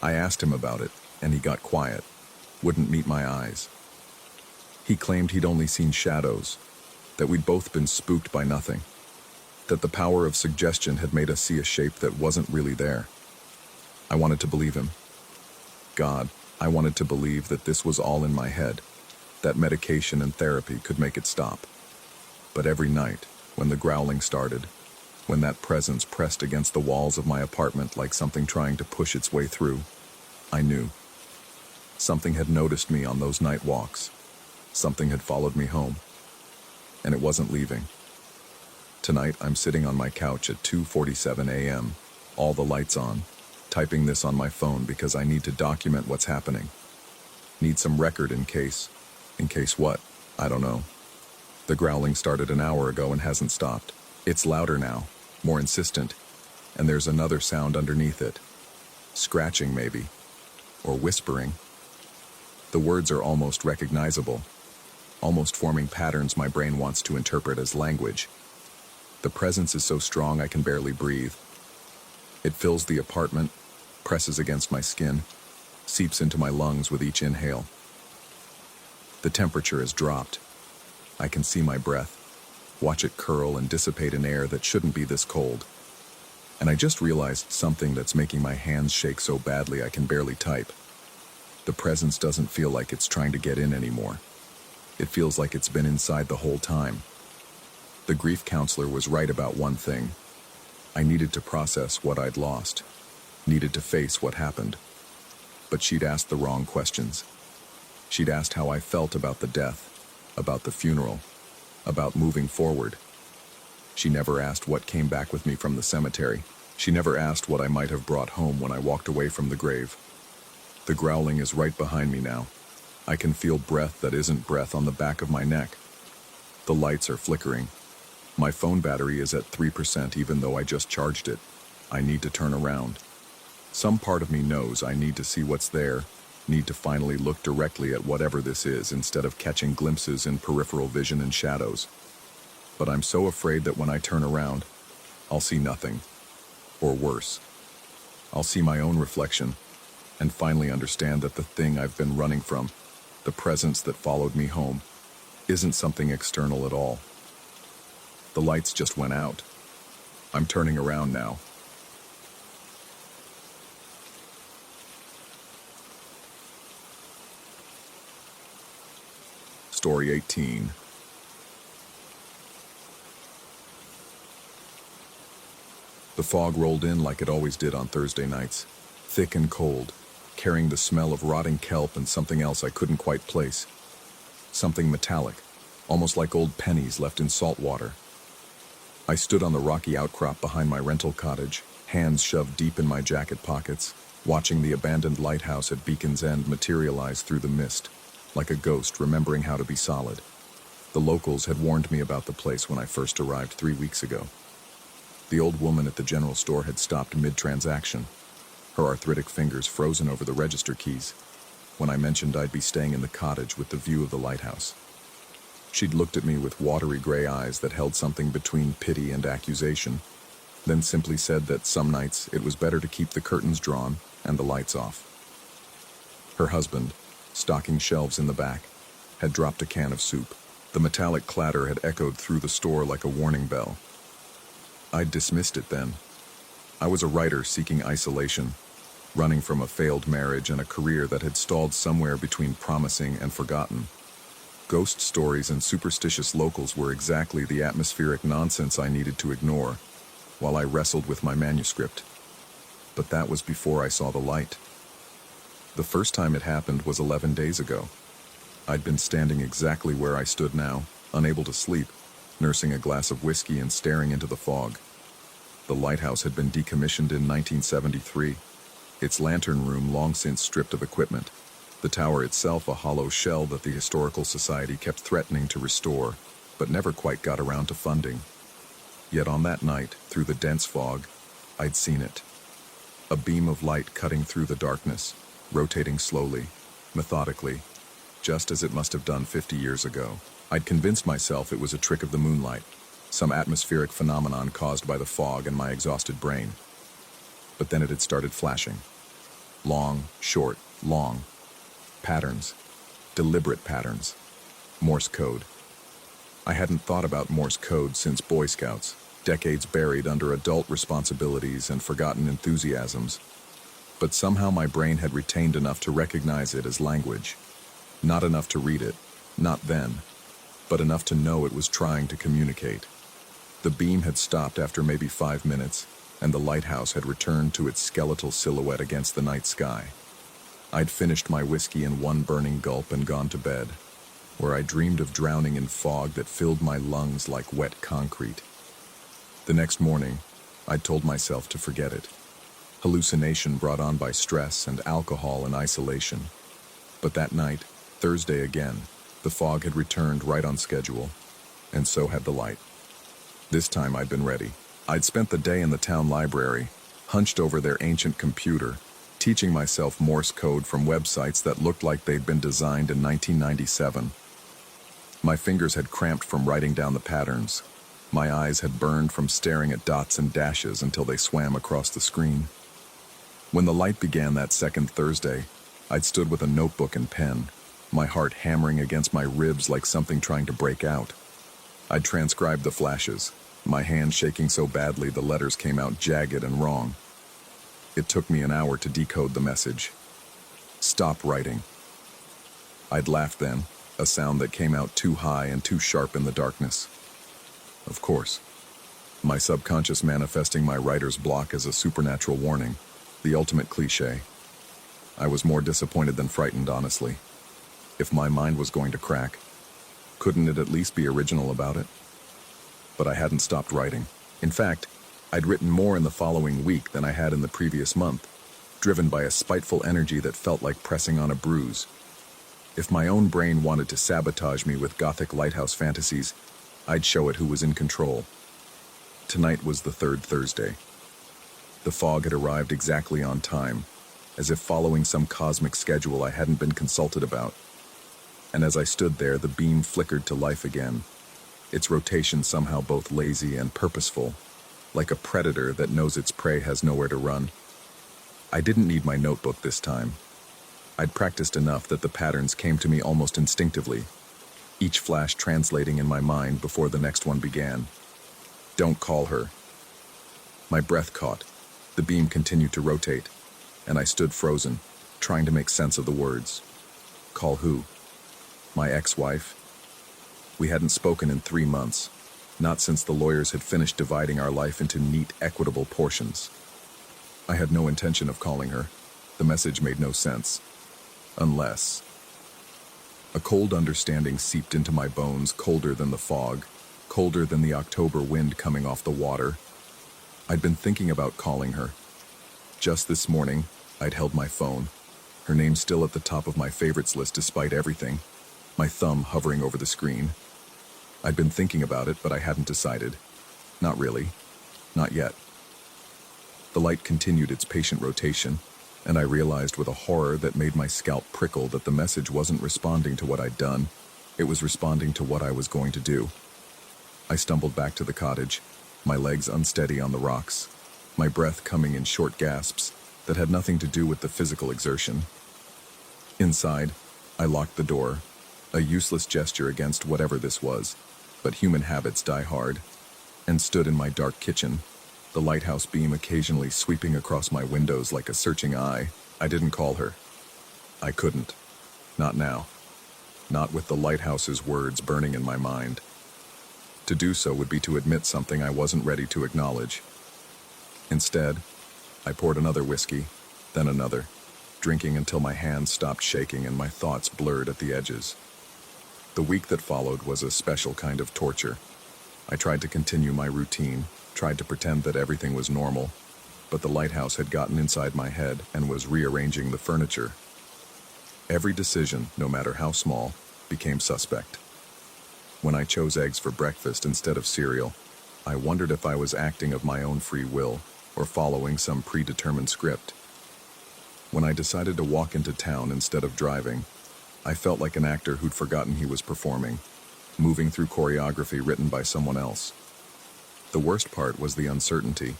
[SPEAKER 1] I asked him about it, and he got quiet, wouldn't meet my eyes. He claimed he'd only seen shadows, that we'd both been spooked by nothing, that the power of suggestion had made us see a shape that wasn't really there. I wanted to believe him. God, I wanted to believe that this was all in my head, that medication and therapy could make it stop. But every night, when the growling started, when that presence pressed against the walls of my apartment like something trying to push its way through, I knew. Something had noticed me on those night walks. Something had followed me home. And it wasn't leaving. Tonight, I'm sitting on my couch at 2:47 a.m., all the lights on, typing this on my phone because I need to document what's happening. Need some record in case what? I don't know. The growling started an hour ago and hasn't stopped. It's louder now, more insistent, and there's another sound underneath it. Scratching maybe, or whispering. The words are almost recognizable, almost forming patterns my brain wants to interpret as language. The presence is so strong I can barely breathe. It fills the apartment, presses against my skin, seeps into my lungs with each inhale. The temperature has dropped. I can see my breath, watch it curl and dissipate in air that shouldn't be this cold. And I just realized something that's making my hands shake so badly I can barely type. The presence doesn't feel like it's trying to get in anymore. It feels like it's been inside the whole time. The grief counselor was right about one thing. I needed to process what I'd lost, needed to face what happened. But she'd asked the wrong questions. She'd asked how I felt about the death, about the funeral, about moving forward. She never asked what came back with me from the cemetery. She never asked what I might have brought home when I walked away from the grave. The growling is right behind me now. I can feel breath that isn't breath on the back of my neck. The lights are flickering. My phone battery is at 3% even though I just charged it. I need to turn around. Some part of me knows I need to see what's there, need to finally look directly at whatever this is instead of catching glimpses in peripheral vision and shadows. But I'm so afraid that when I turn around, I'll see nothing. Or worse. I'll see my own reflection and finally understand that the thing I've been running from, the presence that followed me home, isn't something external at all. The lights just went out. I'm turning around now. Story 18. The fog rolled in like it always did on Thursday nights, thick and cold, carrying the smell of rotting kelp and something else I couldn't quite place. Something metallic, almost like old pennies left in salt water. I stood on the rocky outcrop behind my rental cottage, hands shoved deep in my jacket pockets, watching the abandoned lighthouse at Beacon's End materialize through the mist, like a ghost remembering how to be solid. The locals had warned me about the place when I first arrived 3 weeks ago. The old woman at the general store had stopped mid-transaction, her arthritic fingers frozen over the register keys, when I mentioned I'd be staying in the cottage with the view of the lighthouse. She'd looked at me with watery gray eyes that held something between pity and accusation, then simply said that some nights it was better to keep the curtains drawn and the lights off. Her husband, stocking shelves in the back, had dropped a can of soup. The metallic clatter had echoed through the store like a warning bell. I'd dismissed it then. I was a writer seeking isolation, running from a failed marriage and a career that had stalled somewhere between promising and forgotten. Ghost stories and superstitious locals were exactly the atmospheric nonsense I needed to ignore, while I wrestled with my manuscript. But that was before I saw the light. The first time it happened was 11 days ago. I'd been standing exactly where I stood now, unable to sleep, nursing a glass of whiskey and staring into the fog. The lighthouse had been decommissioned in 1973, its lantern room long since stripped of equipment, the tower itself a hollow shell that the Historical Society kept threatening to restore, but never quite got around to funding. Yet on that night, through the dense fog, I'd seen it. A beam of light cutting through the darkness, rotating slowly, methodically, just as it must have done 50 years ago. I'd convinced myself it was a trick of the moonlight, some atmospheric phenomenon caused by the fog and my exhausted brain. But then it had started flashing. Long, short, long. Patterns. Deliberate patterns. Morse code. I hadn't thought about Morse code since Boy Scouts, decades buried under adult responsibilities and forgotten enthusiasms. But somehow my brain had retained enough to recognize it as language. Not enough to read it, not then, but enough to know it was trying to communicate. The beam had stopped after maybe 5 minutes, and the lighthouse had returned to its skeletal silhouette against the night sky. I'd finished my whiskey in one burning gulp and gone to bed, where I dreamed of drowning in fog that filled my lungs like wet concrete. The next morning, I'd told myself to forget it. Hallucination brought on by stress and alcohol and isolation. But that night, Thursday again, the fog had returned right on schedule, and so had the light. This time I'd been ready. I'd spent the day in the town library, hunched over their ancient computer, teaching myself Morse code from websites that looked like they'd been designed in 1997. My fingers had cramped from writing down the patterns. My eyes had burned from staring at dots and dashes until they swam across the screen. When the light began that second Thursday, I'd stood with a notebook and pen, my heart hammering against my ribs like something trying to break out. I'd transcribed the flashes, my hand shaking so badly the letters came out jagged and wrong. It took me an hour to decode the message. Stop writing. I'd laughed then, a sound that came out too high and too sharp in the darkness. Of course. My subconscious manifesting my writer's block as a supernatural warning, the ultimate cliché. I was more disappointed than frightened, honestly. If my mind was going to crack, couldn't it at least be original about it? but I hadn't stopped writing. In fact, I'd written more in the following week than I had in the previous month, driven by a spiteful energy that felt like pressing on a bruise. If my own brain wanted to sabotage me with gothic lighthouse fantasies, I'd show it who was in control. Tonight was the third Thursday. The fog had arrived exactly on time, as if following some cosmic schedule I hadn't been consulted about. And as I stood there, the beam flickered to life again, its rotation somehow both lazy and purposeful, like a predator that knows its prey has nowhere to run. I didn't need my notebook this time. I'd practiced enough that the patterns came to me almost instinctively, each flash translating in my mind before the next one began. Don't call her. My breath caught. The beam continued to rotate, and I stood frozen, trying to make sense of the words. Call who? My ex-wife? We hadn't spoken in 3 months, not since the lawyers had finished dividing our life into neat, equitable portions. I had no intention of calling her. The message made no sense. Unless... A cold understanding seeped into my bones, colder than the fog, colder than the October wind coming off the water. I'd been thinking about calling her. Just this morning, I'd held my phone, her name still at the top of my favorites list despite everything, my thumb hovering over the screen. I'd been thinking about it, but I hadn't decided. Not really. Not yet. The light continued its patient rotation, and I realized with a horror that made my scalp prickle that the message wasn't responding to what I'd done, it was responding to what I was going to do. I stumbled back to the cottage, my legs unsteady on the rocks, my breath coming in short gasps that had nothing to do with the physical exertion. Inside, I locked the door, a useless gesture against whatever this was, but human habits die hard, and stood in my dark kitchen, the lighthouse beam occasionally sweeping across my windows like a searching eye. I didn't call her. I couldn't. Not now. Not with the lighthouse's words burning in my mind. To do so would be to admit something I wasn't ready to acknowledge. Instead, I poured another whiskey, then another, drinking until my hands stopped shaking and my thoughts blurred at the edges. The week that followed was a special kind of torture. I tried to continue my routine, tried to pretend that everything was normal, but the lighthouse had gotten inside my head and was rearranging the furniture. Every decision, no matter how small, became suspect. When I chose eggs for breakfast instead of cereal, I wondered if I was acting of my own free will or following some predetermined script. When I decided to walk into town instead of driving, I felt like an actor who'd forgotten he was performing, moving through choreography written by someone else. The worst part was the uncertainty.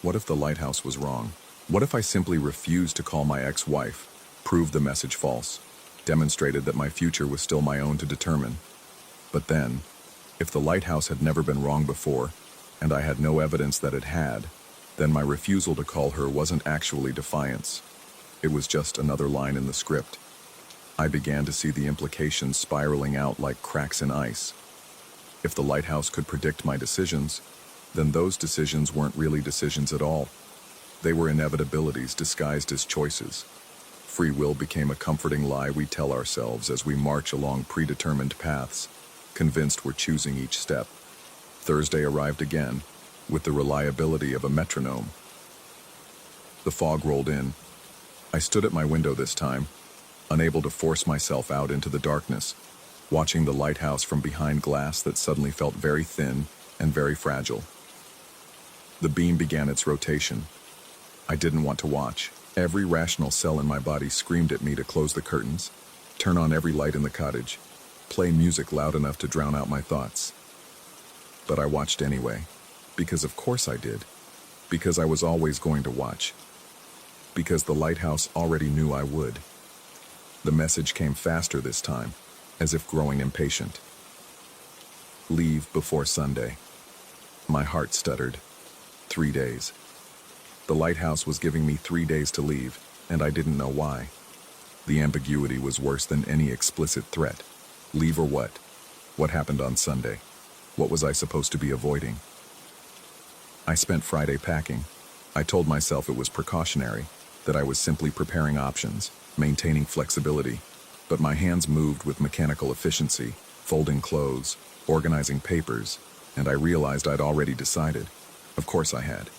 [SPEAKER 1] What if the lighthouse was wrong? What if I simply refused to call my ex-wife, proved the message false, demonstrated that my future was still my own to determine? But then, if the lighthouse had never been wrong before, and I had no evidence that it had, then my refusal to call her wasn't actually defiance. It was just another line in the script. I began to see the implications spiraling out like cracks in ice. If the lighthouse could predict my decisions, then those decisions weren't really decisions at all. They were inevitabilities disguised as choices. Free will became a comforting lie we tell ourselves as we march along predetermined paths, convinced we're choosing each step. Thursday arrived again, with the reliability of a metronome. The fog rolled in. I stood at my window this time, unable to force myself out into the darkness, watching the lighthouse from behind glass that suddenly felt very thin and very fragile. The beam began its rotation. I didn't want to watch. Every rational cell in my body screamed at me to close the curtains, turn on every light in the cottage, play music loud enough to drown out my thoughts. But I watched anyway, because of course I did, because I was always going to watch, because the lighthouse already knew I would. The message came faster this time, as if growing impatient. Leave before Sunday. My heart stuttered. 3 days. The lighthouse was giving me 3 days to leave, and I didn't know why. The ambiguity was worse than any explicit threat. Leave or what? What happened on Sunday? What was I supposed to be avoiding? I spent Friday packing. I told myself it was precautionary, that I was simply preparing options, maintaining flexibility, but my hands moved with mechanical efficiency, folding clothes, organizing papers, And I realized I'd already decided. Of course I had.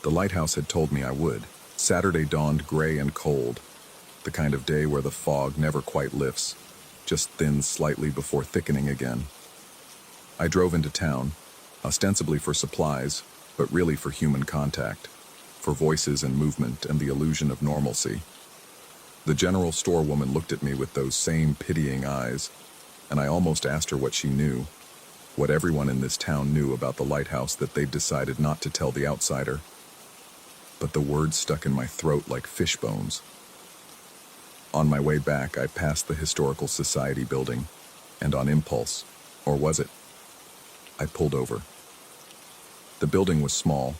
[SPEAKER 1] The lighthouse had told me I would. Saturday dawned gray and cold, the kind of day where the fog never quite lifts, just thins slightly before thickening again. I drove into town, ostensibly for supplies, but really for human contact, for voices and movement and the illusion of normalcy. The general store woman looked at me with those same pitying eyes, and I almost asked her what she knew, what everyone in this town knew about the lighthouse that they'd decided not to tell the outsider. But the words stuck in my throat like fish bones. On my way back, I passed the Historical Society building, and on impulse, or was it, I pulled over. The building was small,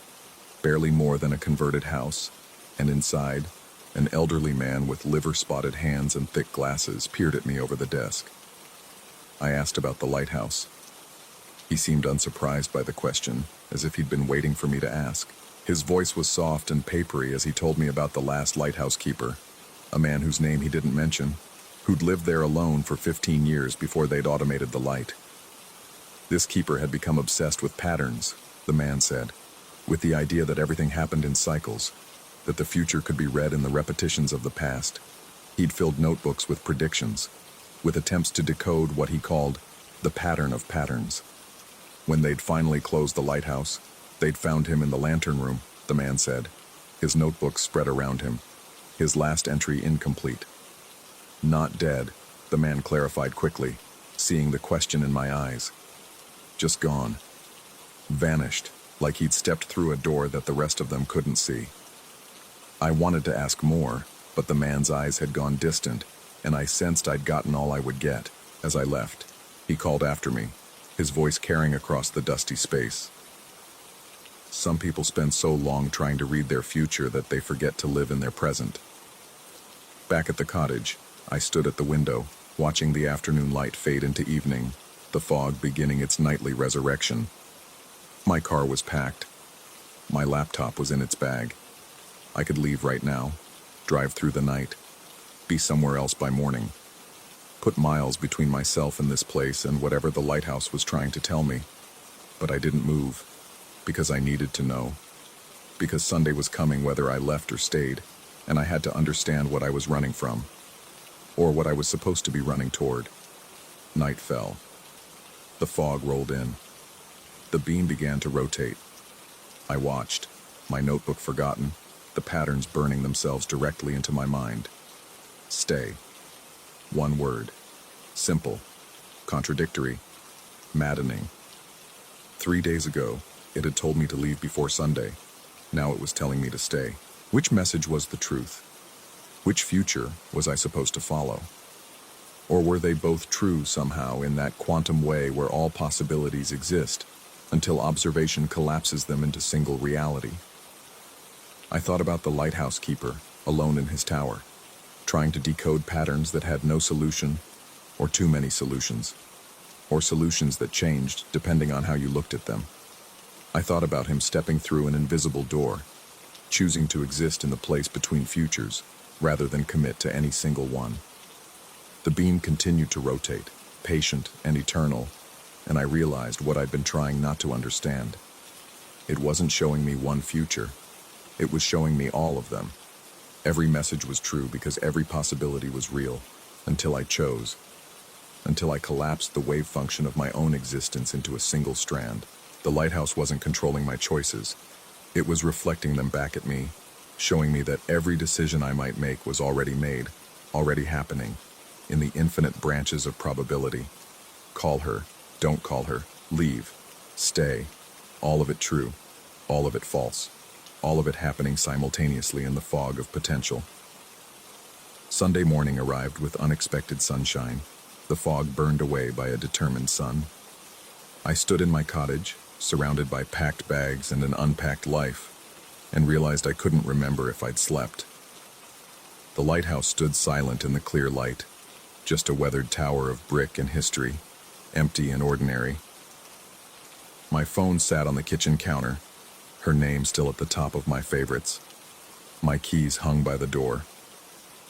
[SPEAKER 1] barely more than a converted house, and inside, an elderly man with liver-spotted hands and thick glasses peered at me over the desk. I asked about the lighthouse. He seemed unsurprised by the question, as if he'd been waiting for me to ask. His voice was soft and papery as he told me about the last lighthouse keeper, a man whose name he didn't mention, who'd lived there alone for 15 years before they'd automated the light. This keeper had become obsessed with patterns, the man said, with the idea that everything happened in cycles, that the future could be read in the repetitions of the past. He'd filled notebooks with predictions, with attempts to decode what he called the pattern of patterns. When they'd finally closed the lighthouse, they'd found him in the lantern room, the man said, his notebook spread around him, his last entry incomplete. Not dead, the man clarified quickly, seeing the question in my eyes. Just gone. Vanished, like he'd stepped through a door that the rest of them couldn't see. I wanted to ask more, but the man's eyes had gone distant, and I sensed I'd gotten all I would get. As I left, he called after me, his voice carrying across the dusty space. Some people spend so long trying to read their future that they forget to live in their present. Back at the cottage, I stood at the window, watching the afternoon light fade into evening, the fog beginning its nightly resurrection. My car was packed. My laptop was in its bag. I could leave right now, drive through the night, be somewhere else by morning, put miles between myself and this place and whatever the lighthouse was trying to tell me. But I didn't move, because I needed to know, because Sunday was coming whether I left or stayed, and I had to understand what I was running from, or what I was supposed to be running toward. Night fell. The fog rolled in. The beam began to rotate. I watched, my notebook forgotten, the patterns burning themselves directly into my mind. Stay. One word. Simple. Contradictory. Maddening. 3 days ago, it had told me to leave before Sunday. Now it was telling me to stay. Which message was the truth? Which future was I supposed to follow? Or were they both true somehow in that quantum way where all possibilities exist, until observation collapses them into single reality? I thought about the lighthouse keeper, alone in his tower, trying to decode patterns that had no solution, or too many solutions, or solutions that changed depending on how you looked at them. I thought about him stepping through an invisible door, choosing to exist in the place between futures, rather than commit to any single one. The beam continued to rotate, patient and eternal, and I realized what I'd been trying not to understand. It wasn't showing me one future. It was showing me all of them. Every message was true because every possibility was real, until I chose. Until I collapsed the wave function of my own existence into a single strand. The lighthouse wasn't controlling my choices. It was reflecting them back at me, showing me that every decision I might make was already made, already happening, in the infinite branches of probability. Call her, don't call her, leave, stay, all of it true, all of it false, all of it happening simultaneously in the fog of potential. Sunday morning arrived with unexpected sunshine, the fog burned away by a determined sun. I stood in my cottage, surrounded by packed bags and an unpacked life, and realized I couldn't remember if I'd slept. The lighthouse stood silent in the clear light, just a weathered tower of brick and history, empty and ordinary. My phone sat on the kitchen counter, her name still at the top of my favorites. My keys hung by the door.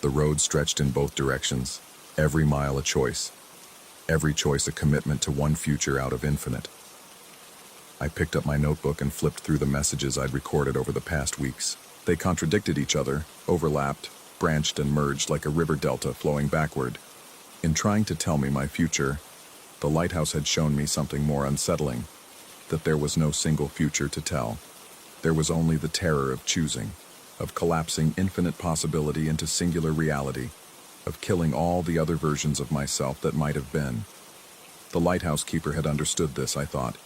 [SPEAKER 1] The road stretched in both directions, every mile a choice, every choice a commitment to one future out of infinite. I picked up my notebook and flipped through the messages I'd recorded over the past weeks. They contradicted each other, overlapped, branched and merged like a river delta flowing backward. In trying to tell me my future, the lighthouse had shown me something more unsettling, that there was no single future to tell. There was only the terror of choosing, of collapsing infinite possibility into singular reality, of killing all the other versions of myself that might have been. The lighthouse keeper had understood this, I thought.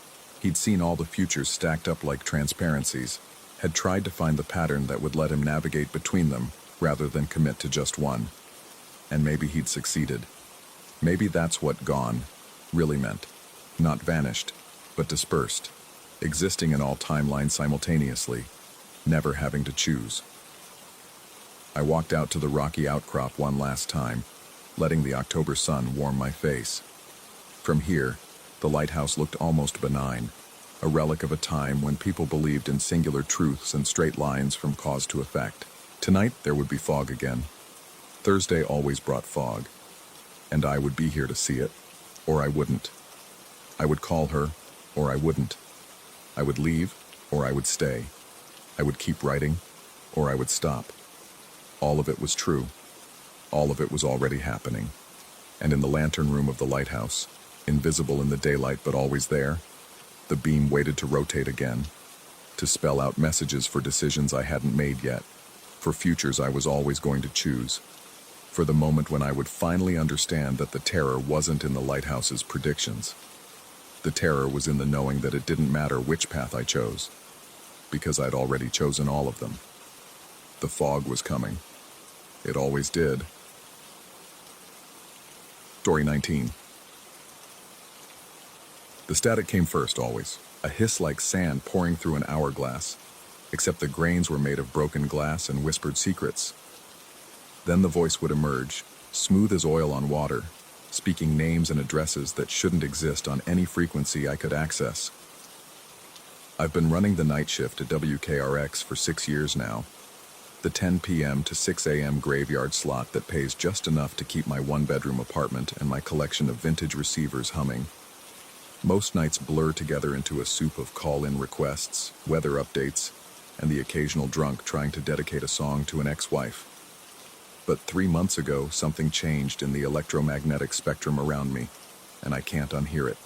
[SPEAKER 1] He'd seen all the futures stacked up like transparencies, had tried to find the pattern that would let him navigate between them rather than commit to just one. And maybe he'd succeeded. Maybe that's what gone really meant. Not vanished, but dispersed, existing in all timelines simultaneously, never having to choose. I walked out to the rocky outcrop one last time, letting the October sun warm my face. From here, the lighthouse looked almost benign, a relic of a time when people believed in singular truths and straight lines from cause to effect. Tonight, there would be fog again. Thursday always brought fog, and I would be here to see it, or I wouldn't. I would call her, or I wouldn't. I would leave, or I would stay. I would keep writing, or I would stop. All of it was true. All of it was already happening. And in the lantern room of the lighthouse, invisible in the daylight but always there, the beam waited to rotate again, to spell out messages for decisions I hadn't made yet, for futures I was always going to choose, for the moment when I would finally understand that the terror wasn't in the lighthouse's predictions. The terror was in the knowing that it didn't matter which path I chose, because I'd already chosen all of them. The fog was coming. It always did. Story 19. The static came first, always. A hiss like sand pouring through an hourglass, except the grains were made of broken glass and whispered secrets. Then the voice would emerge, smooth as oil on water, speaking names and addresses that shouldn't exist on any frequency I could access. I've been running the night shift at WKRX for 6 years now, the 10 p.m. to 6 a.m. graveyard slot that pays just enough to keep my one-bedroom apartment and my collection of vintage receivers humming. Most nights blur together into a soup of call-in requests, weather updates, and the occasional drunk trying to dedicate a song to an ex-wife. But 3 months ago, something changed in the electromagnetic spectrum around me, and I can't unhear it.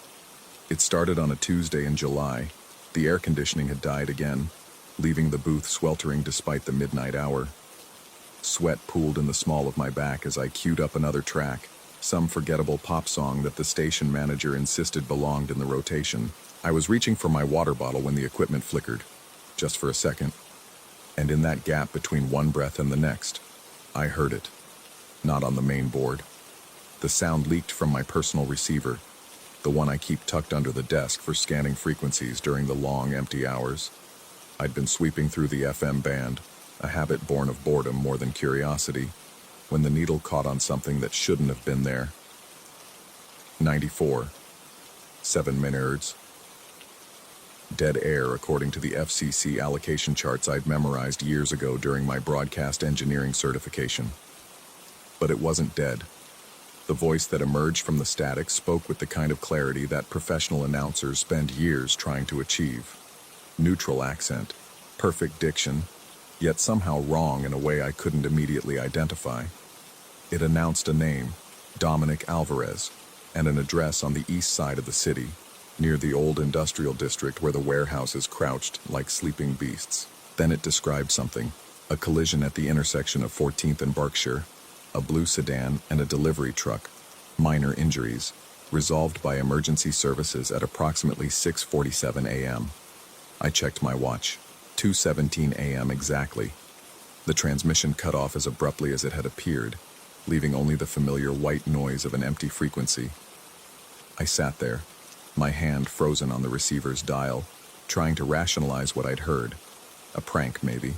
[SPEAKER 1] It started on a Tuesday in July. The air conditioning had died again, leaving the booth sweltering despite the midnight hour. Sweat pooled in the small of my back as I queued up another track, some forgettable pop song that the station manager insisted belonged in the rotation. I was reaching for my water bottle when the equipment flickered, just for a second. And in that gap between one breath and the next, I heard it. Not on the main board. The sound leaked from my personal receiver, the one I keep tucked under the desk for scanning frequencies during the long, empty hours. I'd been sweeping through the FM band, a habit born of boredom more than curiosity, when the needle caught on something that shouldn't have been there. 94. 7 megahertz. Dead air according to the FCC allocation charts I'd memorized years ago during my broadcast engineering certification. But it wasn't dead. The voice that emerged from the static spoke with the kind of clarity that professional announcers spend years trying to achieve. Neutral accent, perfect diction, yet somehow wrong in a way I couldn't immediately identify. It announced a name, Dominic Alvarez, and an address on the east side of the city, near the old industrial district where the warehouses crouched like sleeping beasts. Then it described something, a collision at the intersection of 14th and Berkshire, a blue sedan and a delivery truck, minor injuries, resolved by emergency services at approximately 6:47 a.m. I checked my watch, 2:17 a.m. exactly. The transmission cut off as abruptly as it had appeared, leaving only the familiar white noise of an empty frequency. I sat there, my hand frozen on the receiver's dial, trying to rationalize what I'd heard. A prank, maybe.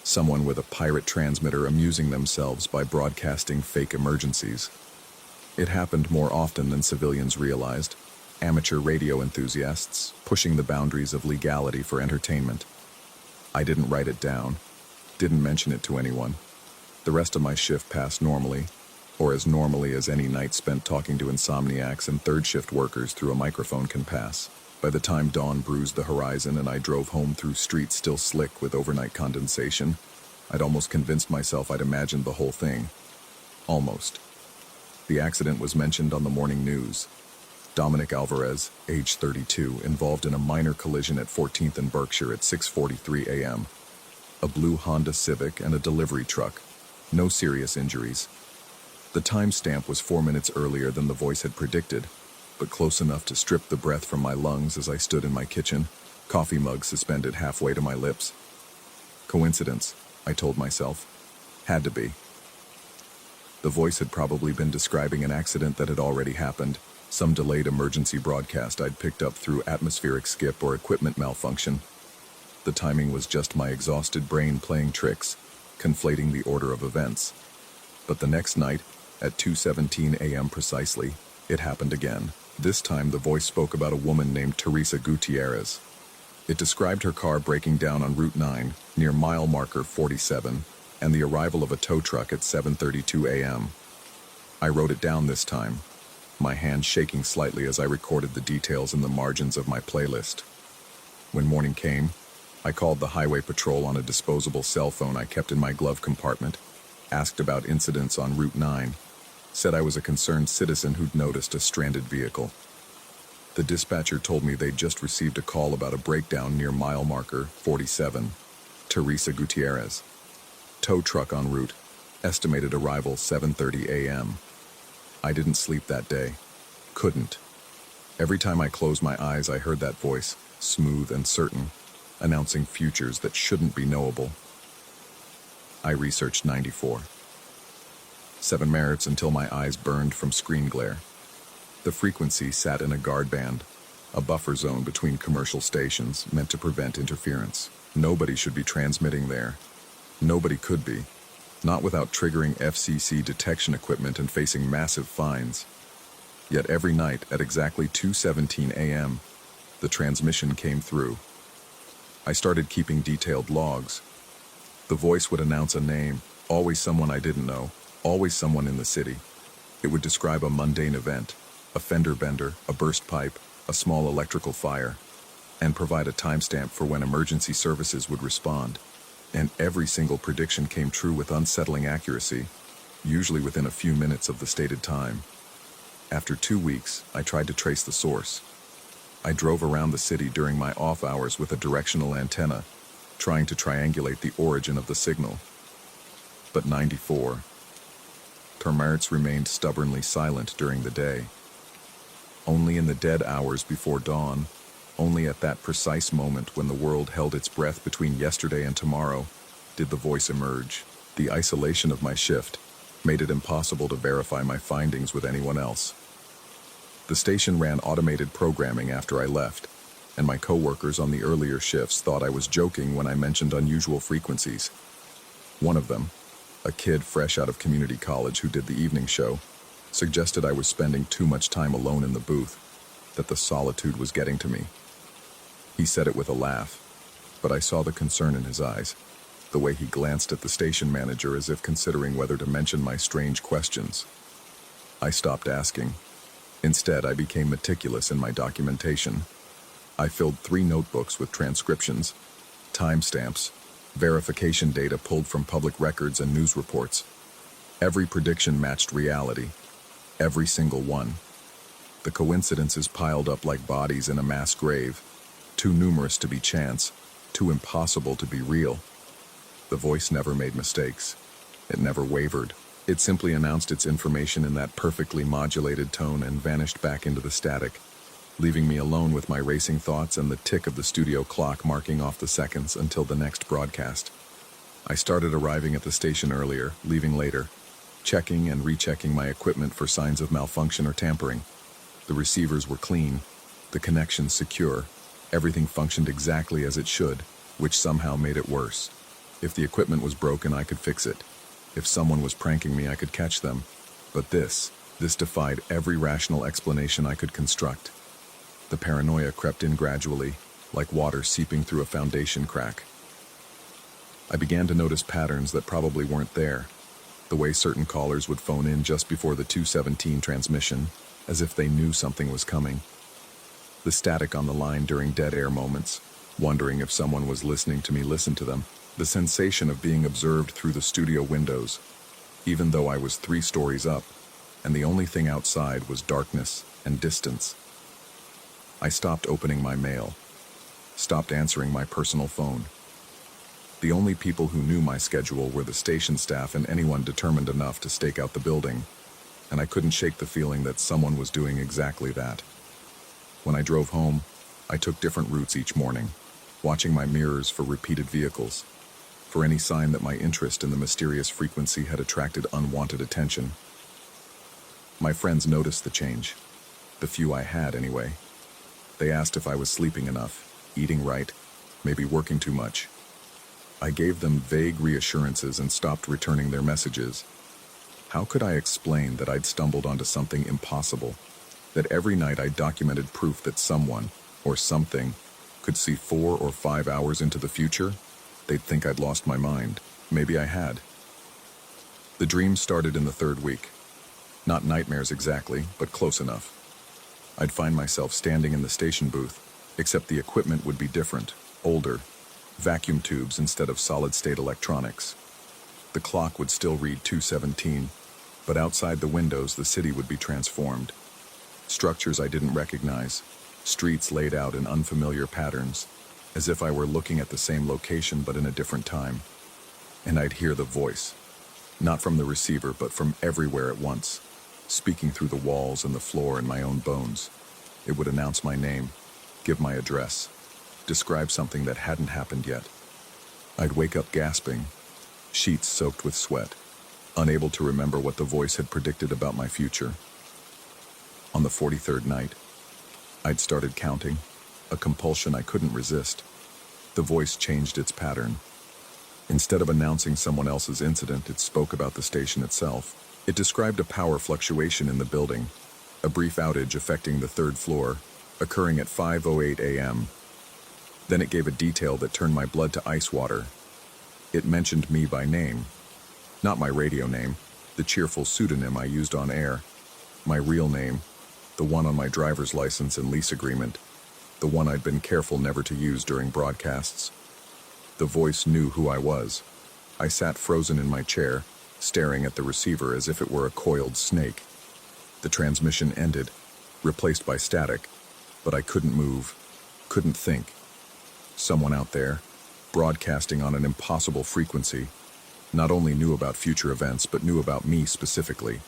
[SPEAKER 1] Someone with a pirate transmitter amusing themselves by broadcasting fake emergencies. It happened more often than civilians realized. Amateur radio enthusiasts pushing the boundaries of legality for entertainment. I didn't write it down, didn't mention it to anyone. The rest of my shift passed normally, or as normally as any night spent talking to insomniacs and third shift workers through a microphone can pass. By the time dawn bruised the horizon and I drove home through streets still slick with overnight condensation, I'd almost convinced myself I'd imagined the whole thing. Almost. The accident was mentioned on the morning news. Dominic Alvarez, age 32, involved in a minor collision at 14th and Berkshire at 6:43 a.m. A blue Honda Civic and a delivery truck. No serious injuries. The timestamp was 4 minutes earlier than the voice had predicted, but close enough to strip the breath from my lungs as I stood in my kitchen, coffee mug suspended halfway to my lips. Coincidence, I told myself. Had to be. The voice had probably been describing an accident that had already happened, some delayed emergency broadcast I'd picked up through atmospheric skip or equipment malfunction. The timing was just my exhausted brain playing tricks, conflating the order of events. But the next night, at 2:17 a.m. precisely, it happened again. This time the voice spoke about a woman named Teresa Gutierrez. It described her car breaking down on Route 9, near mile marker 47, and the arrival of a tow truck at 7:32 a.m. I wrote it down this time, my hand shaking slightly as I recorded the details in the margins of my playlist. When morning came, I called the highway patrol on a disposable cell phone I kept in my glove compartment, asked about incidents on Route 9, said I was a concerned citizen who'd noticed a stranded vehicle. The dispatcher told me they'd just received a call about a breakdown near mile marker 47, Teresa Gutierrez. Tow truck en route, estimated arrival 7:30 a.m. I didn't sleep that day. Couldn't. Every time I closed my eyes, I heard that voice, smooth and certain, announcing futures that shouldn't be knowable. I researched 94. 7 merits until my eyes burned from screen glare. The frequency sat in a guard band, a buffer zone between commercial stations meant to prevent interference. Nobody should be transmitting there. Nobody could be, not without triggering FCC detection equipment and facing massive fines. Yet every night at exactly 2:17 a.m., the transmission came through. I started keeping detailed logs. The voice would announce a name, always someone I didn't know, always someone in the city. It would describe a mundane event, a fender bender, a burst pipe, a small electrical fire, and provide a timestamp for when emergency services would respond. And every single prediction came true with unsettling accuracy, usually within a few minutes of the stated time. After 2 weeks, I tried to trace the source. I drove around the city during my off hours with a directional antenna, trying to triangulate the origin of the signal. But 94. Termerits remained stubbornly silent during the day. Only in the dead hours before dawn, only at that precise moment when the world held its breath between yesterday and tomorrow, did the voice emerge. The isolation of my shift made it impossible to verify my findings with anyone else. The station ran automated programming after I left, and my coworkers on the earlier shifts thought I was joking when I mentioned unusual frequencies. One of them, a kid fresh out of community college who did the evening show, suggested I was spending too much time alone in the booth, that the solitude was getting to me. He said it with a laugh, but I saw the concern in his eyes, the way he glanced at the station manager as if considering whether to mention my strange questions. I stopped asking. Instead, I became meticulous in my documentation. I filled 3 notebooks with transcriptions, timestamps, verification data pulled from public records and news reports. Every prediction matched reality. Every single one. The coincidences piled up like bodies in a mass grave, too numerous to be chance, too impossible to be real. The voice never made mistakes. It never wavered. It simply announced its information in that perfectly modulated tone and vanished back into the static, leaving me alone with my racing thoughts and the tick of the studio clock marking off the seconds until the next broadcast. I started arriving at the station earlier, leaving later, checking and rechecking my equipment for signs of malfunction or tampering. The receivers were clean, the connections secure, everything functioned exactly as it should, which somehow made it worse. If the equipment was broken, I could fix it. If someone was pranking me, I could catch them. But this defied every rational explanation I could construct. The paranoia crept in gradually, like water seeping through a foundation crack. I began to notice patterns that probably weren't there. The way certain callers would phone in just before the 2:17 transmission, as if they knew something was coming. The static on the line during dead air moments, wondering if someone was listening to me listen to them. The sensation of being observed through the studio windows, even though I was 3 stories up, and the only thing outside was darkness and distance. I stopped opening my mail, stopped answering my personal phone. The only people who knew my schedule were the station staff and anyone determined enough to stake out the building, and I couldn't shake the feeling that someone was doing exactly that. When I drove home, I took different routes each morning, watching my mirrors for repeated vehicles, for any sign that my interest in the mysterious frequency had attracted unwanted attention. My friends noticed the change, the few I had anyway. They asked if I was sleeping enough, eating right, maybe working too much. I gave them vague reassurances and stopped returning their messages. How could I explain that I'd stumbled onto something impossible? That every night I documented proof that someone, or something, could see 4 or 5 hours into the future? They'd think I'd lost my mind. Maybe I had. The dream started in the 3rd week. Not nightmares exactly, but close enough. I'd find myself standing in the station booth, except the equipment would be different, older, vacuum tubes instead of solid-state electronics. The clock would still read 2:17, but outside the windows the city would be transformed. Structures I didn't recognize, streets laid out in unfamiliar patterns, as if I were looking at the same location but in a different time. And I'd hear the voice, not from the receiver but from everywhere at once, speaking through the walls and the floor and my own bones. It would announce my name, give my address, describe something that hadn't happened yet. I'd wake up gasping, sheets soaked with sweat, unable to remember what the voice had predicted about my future. On the 43rd night, I'd started counting, a compulsion I couldn't resist. The voice changed its pattern. Instead of announcing someone else's incident, it spoke about the station itself. It described a power fluctuation in the building, a brief outage affecting the 3rd floor, occurring at 5:08 a.m. Then it gave a detail that turned my blood to ice water. It mentioned me by name. Not my radio name, the cheerful pseudonym I used on air. My real name, the one on my driver's license and lease agreement, the one I'd been careful never to use during broadcasts. The voice knew who I was. I sat frozen in my chair, staring at the receiver as if it were a coiled snake. The transmission ended, replaced by static, but I couldn't move, couldn't think. Someone out there, broadcasting on an impossible frequency, not only knew about future events but knew about me specifically,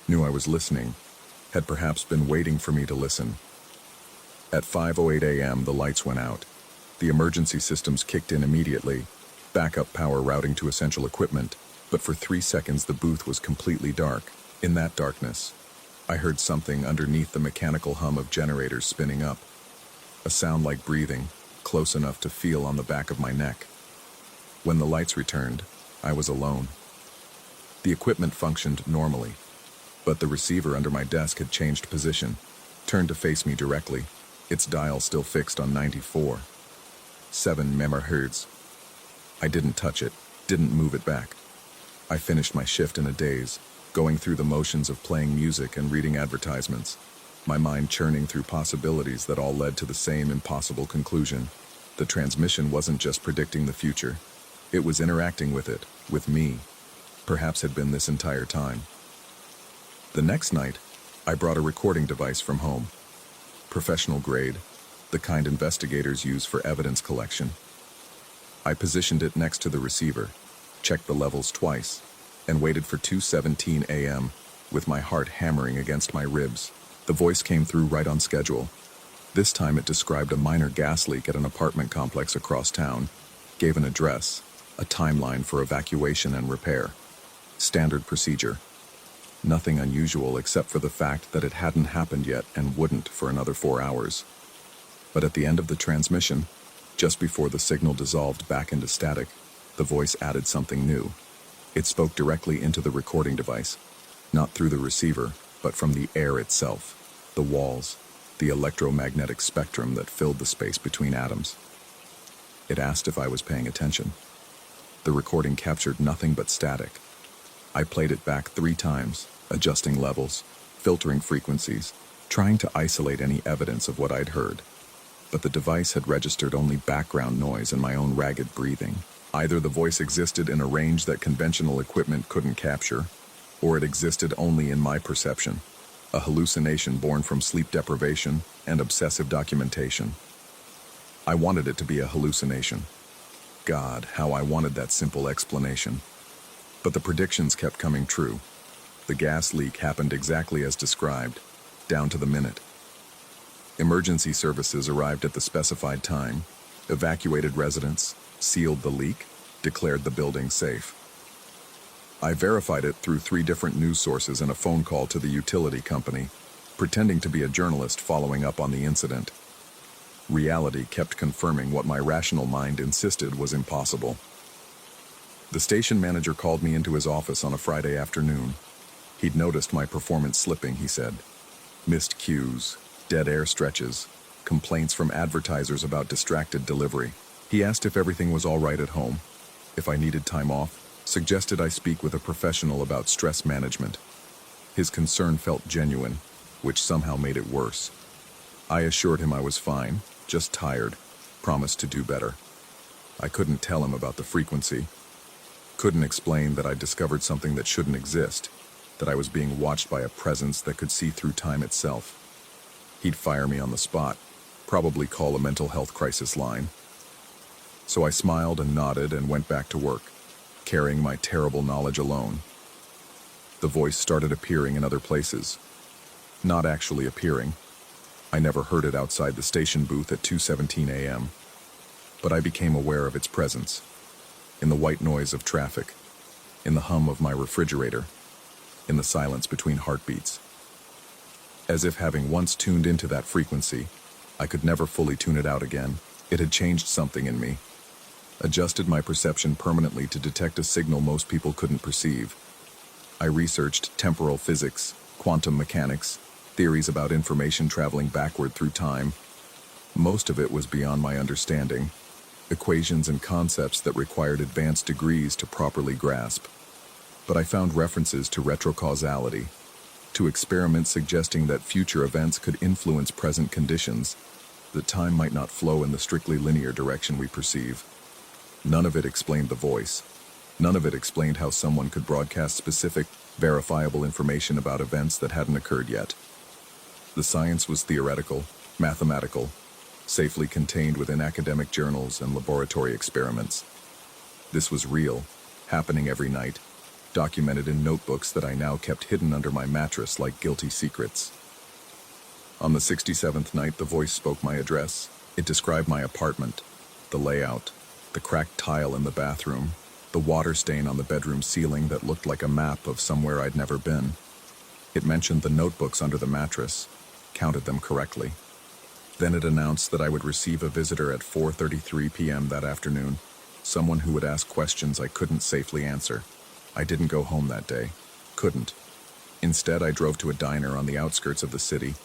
[SPEAKER 1] knew I was listening, had perhaps been waiting for me to listen. At 5:08 a.m. the lights went out. The emergency systems kicked in immediately, backup power routing to essential equipment, but for 3 seconds the booth was completely dark. In that darkness, I heard something underneath the mechanical hum of generators spinning up, a sound like breathing, close enough to feel on the back of my neck. When the lights returned, I was alone. The equipment functioned normally, but the receiver under my desk had changed position, turned to face me directly, its dial still fixed on 94.7 MHz. I didn't touch it, didn't move it back. I finished my shift in a daze, going through the motions of playing music and reading advertisements, my mind churning through possibilities that all led to the same impossible conclusion. The transmission wasn't just predicting the future. It was interacting with it, with me. Perhaps had been this entire time. The next night, I brought a recording device from home. Professional grade, the kind investigators use for evidence collection. I positioned it next to the receiver, checked the levels twice, and waited for 2:17 a.m., with my heart hammering against my ribs. The voice came through right on schedule. This time it described a minor gas leak at an apartment complex across town, gave an address, a timeline for evacuation and repair. Standard procedure. Nothing unusual except for the fact that it hadn't happened yet and wouldn't for another 4 hours. But at the end of the transmission, just before the signal dissolved back into static, the voice added something new. It spoke directly into the recording device, not through the receiver, but from the air itself, the walls, the electromagnetic spectrum that filled the space between atoms. It asked if I was paying attention. The recording captured nothing but static. I played it back 3 times, adjusting levels, filtering frequencies, trying to isolate any evidence of what I'd heard. But the device had registered only background noise and my own ragged breathing. Either the voice existed in a range that conventional equipment couldn't capture, or it existed only in my perception, a hallucination born from sleep deprivation and obsessive documentation. I wanted it to be a hallucination. God, how I wanted that simple explanation. But the predictions kept coming true. The gas leak happened exactly as described, down to the minute. Emergency services arrived at the specified time, evacuated residents, sealed the leak, declared the building safe. I verified it through 3 different news sources and a phone call to the utility company, pretending to be a journalist following up on the incident. Reality kept confirming what my rational mind insisted was impossible. The station manager called me into his office on a Friday afternoon. He'd noticed my performance slipping, he said. Missed cues, dead air stretches, complaints from advertisers about distracted delivery. He asked if everything was all right at home, if I needed time off, suggested I speak with a professional about stress management. His concern felt genuine, which somehow made it worse. I assured him I was fine, just tired, promised to do better. I couldn't tell him about the frequency. Couldn't explain that I'd discovered something that shouldn't exist, that I was being watched by a presence that could see through time itself. He'd fire me on the spot, probably call a mental health crisis line. So I smiled and nodded and went back to work, carrying my terrible knowledge alone. The voice started appearing in other places. Not actually appearing. I never heard it outside the station booth at 2:17 a.m., but I became aware of its presence, in the white noise of traffic, in the hum of my refrigerator, in the silence between heartbeats. As if having once tuned into that frequency, I could never fully tune it out again. It had changed something in me, adjusted my perception permanently to detect a signal most people couldn't perceive. I researched temporal physics, quantum mechanics, theories about information traveling backward through time. Most of it was beyond my understanding, equations and concepts that required advanced degrees to properly grasp. But I found references to retrocausality, to experiments suggesting that future events could influence present conditions, that time might not flow in the strictly linear direction we perceive. None of it explained the voice. None of it explained how someone could broadcast specific, verifiable information about events that hadn't occurred yet. The science was theoretical, mathematical, safely contained within academic journals and laboratory experiments. This was real, happening every night, documented in notebooks that I now kept hidden under my mattress like guilty secrets. On the 67th night, the voice spoke my address. It described my apartment, the layout, the cracked tile in the bathroom, the water stain on the bedroom ceiling that looked like a map of somewhere I'd never been. It mentioned the notebooks under the mattress, counted them correctly. Then it announced that I would receive a visitor at 4:33 p.m. that afternoon, someone who would ask questions I couldn't safely answer. I didn't go home that day. Couldn't. Instead, I drove to a diner on the outskirts of the city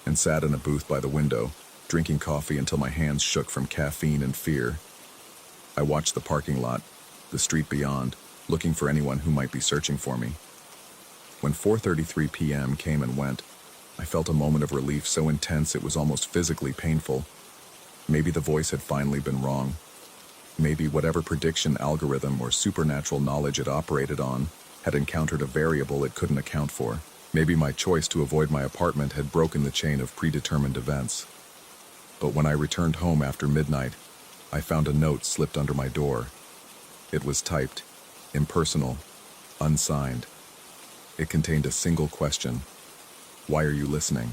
[SPEAKER 1] and sat in a booth by the window, drinking coffee until my hands shook from caffeine and fear. I watched the parking lot, the street beyond, looking for anyone who might be searching for me. When 4:33 p.m. came and went, I felt a moment of relief so intense it was almost physically painful. Maybe the voice had finally been wrong. Maybe whatever prediction algorithm or supernatural knowledge it operated on had encountered a variable it couldn't account for. Maybe my choice to avoid my apartment had broken the chain of predetermined events. But when I returned home after midnight, I found a note slipped under my door. It was typed, impersonal, unsigned. It contained a single question. Why are you listening?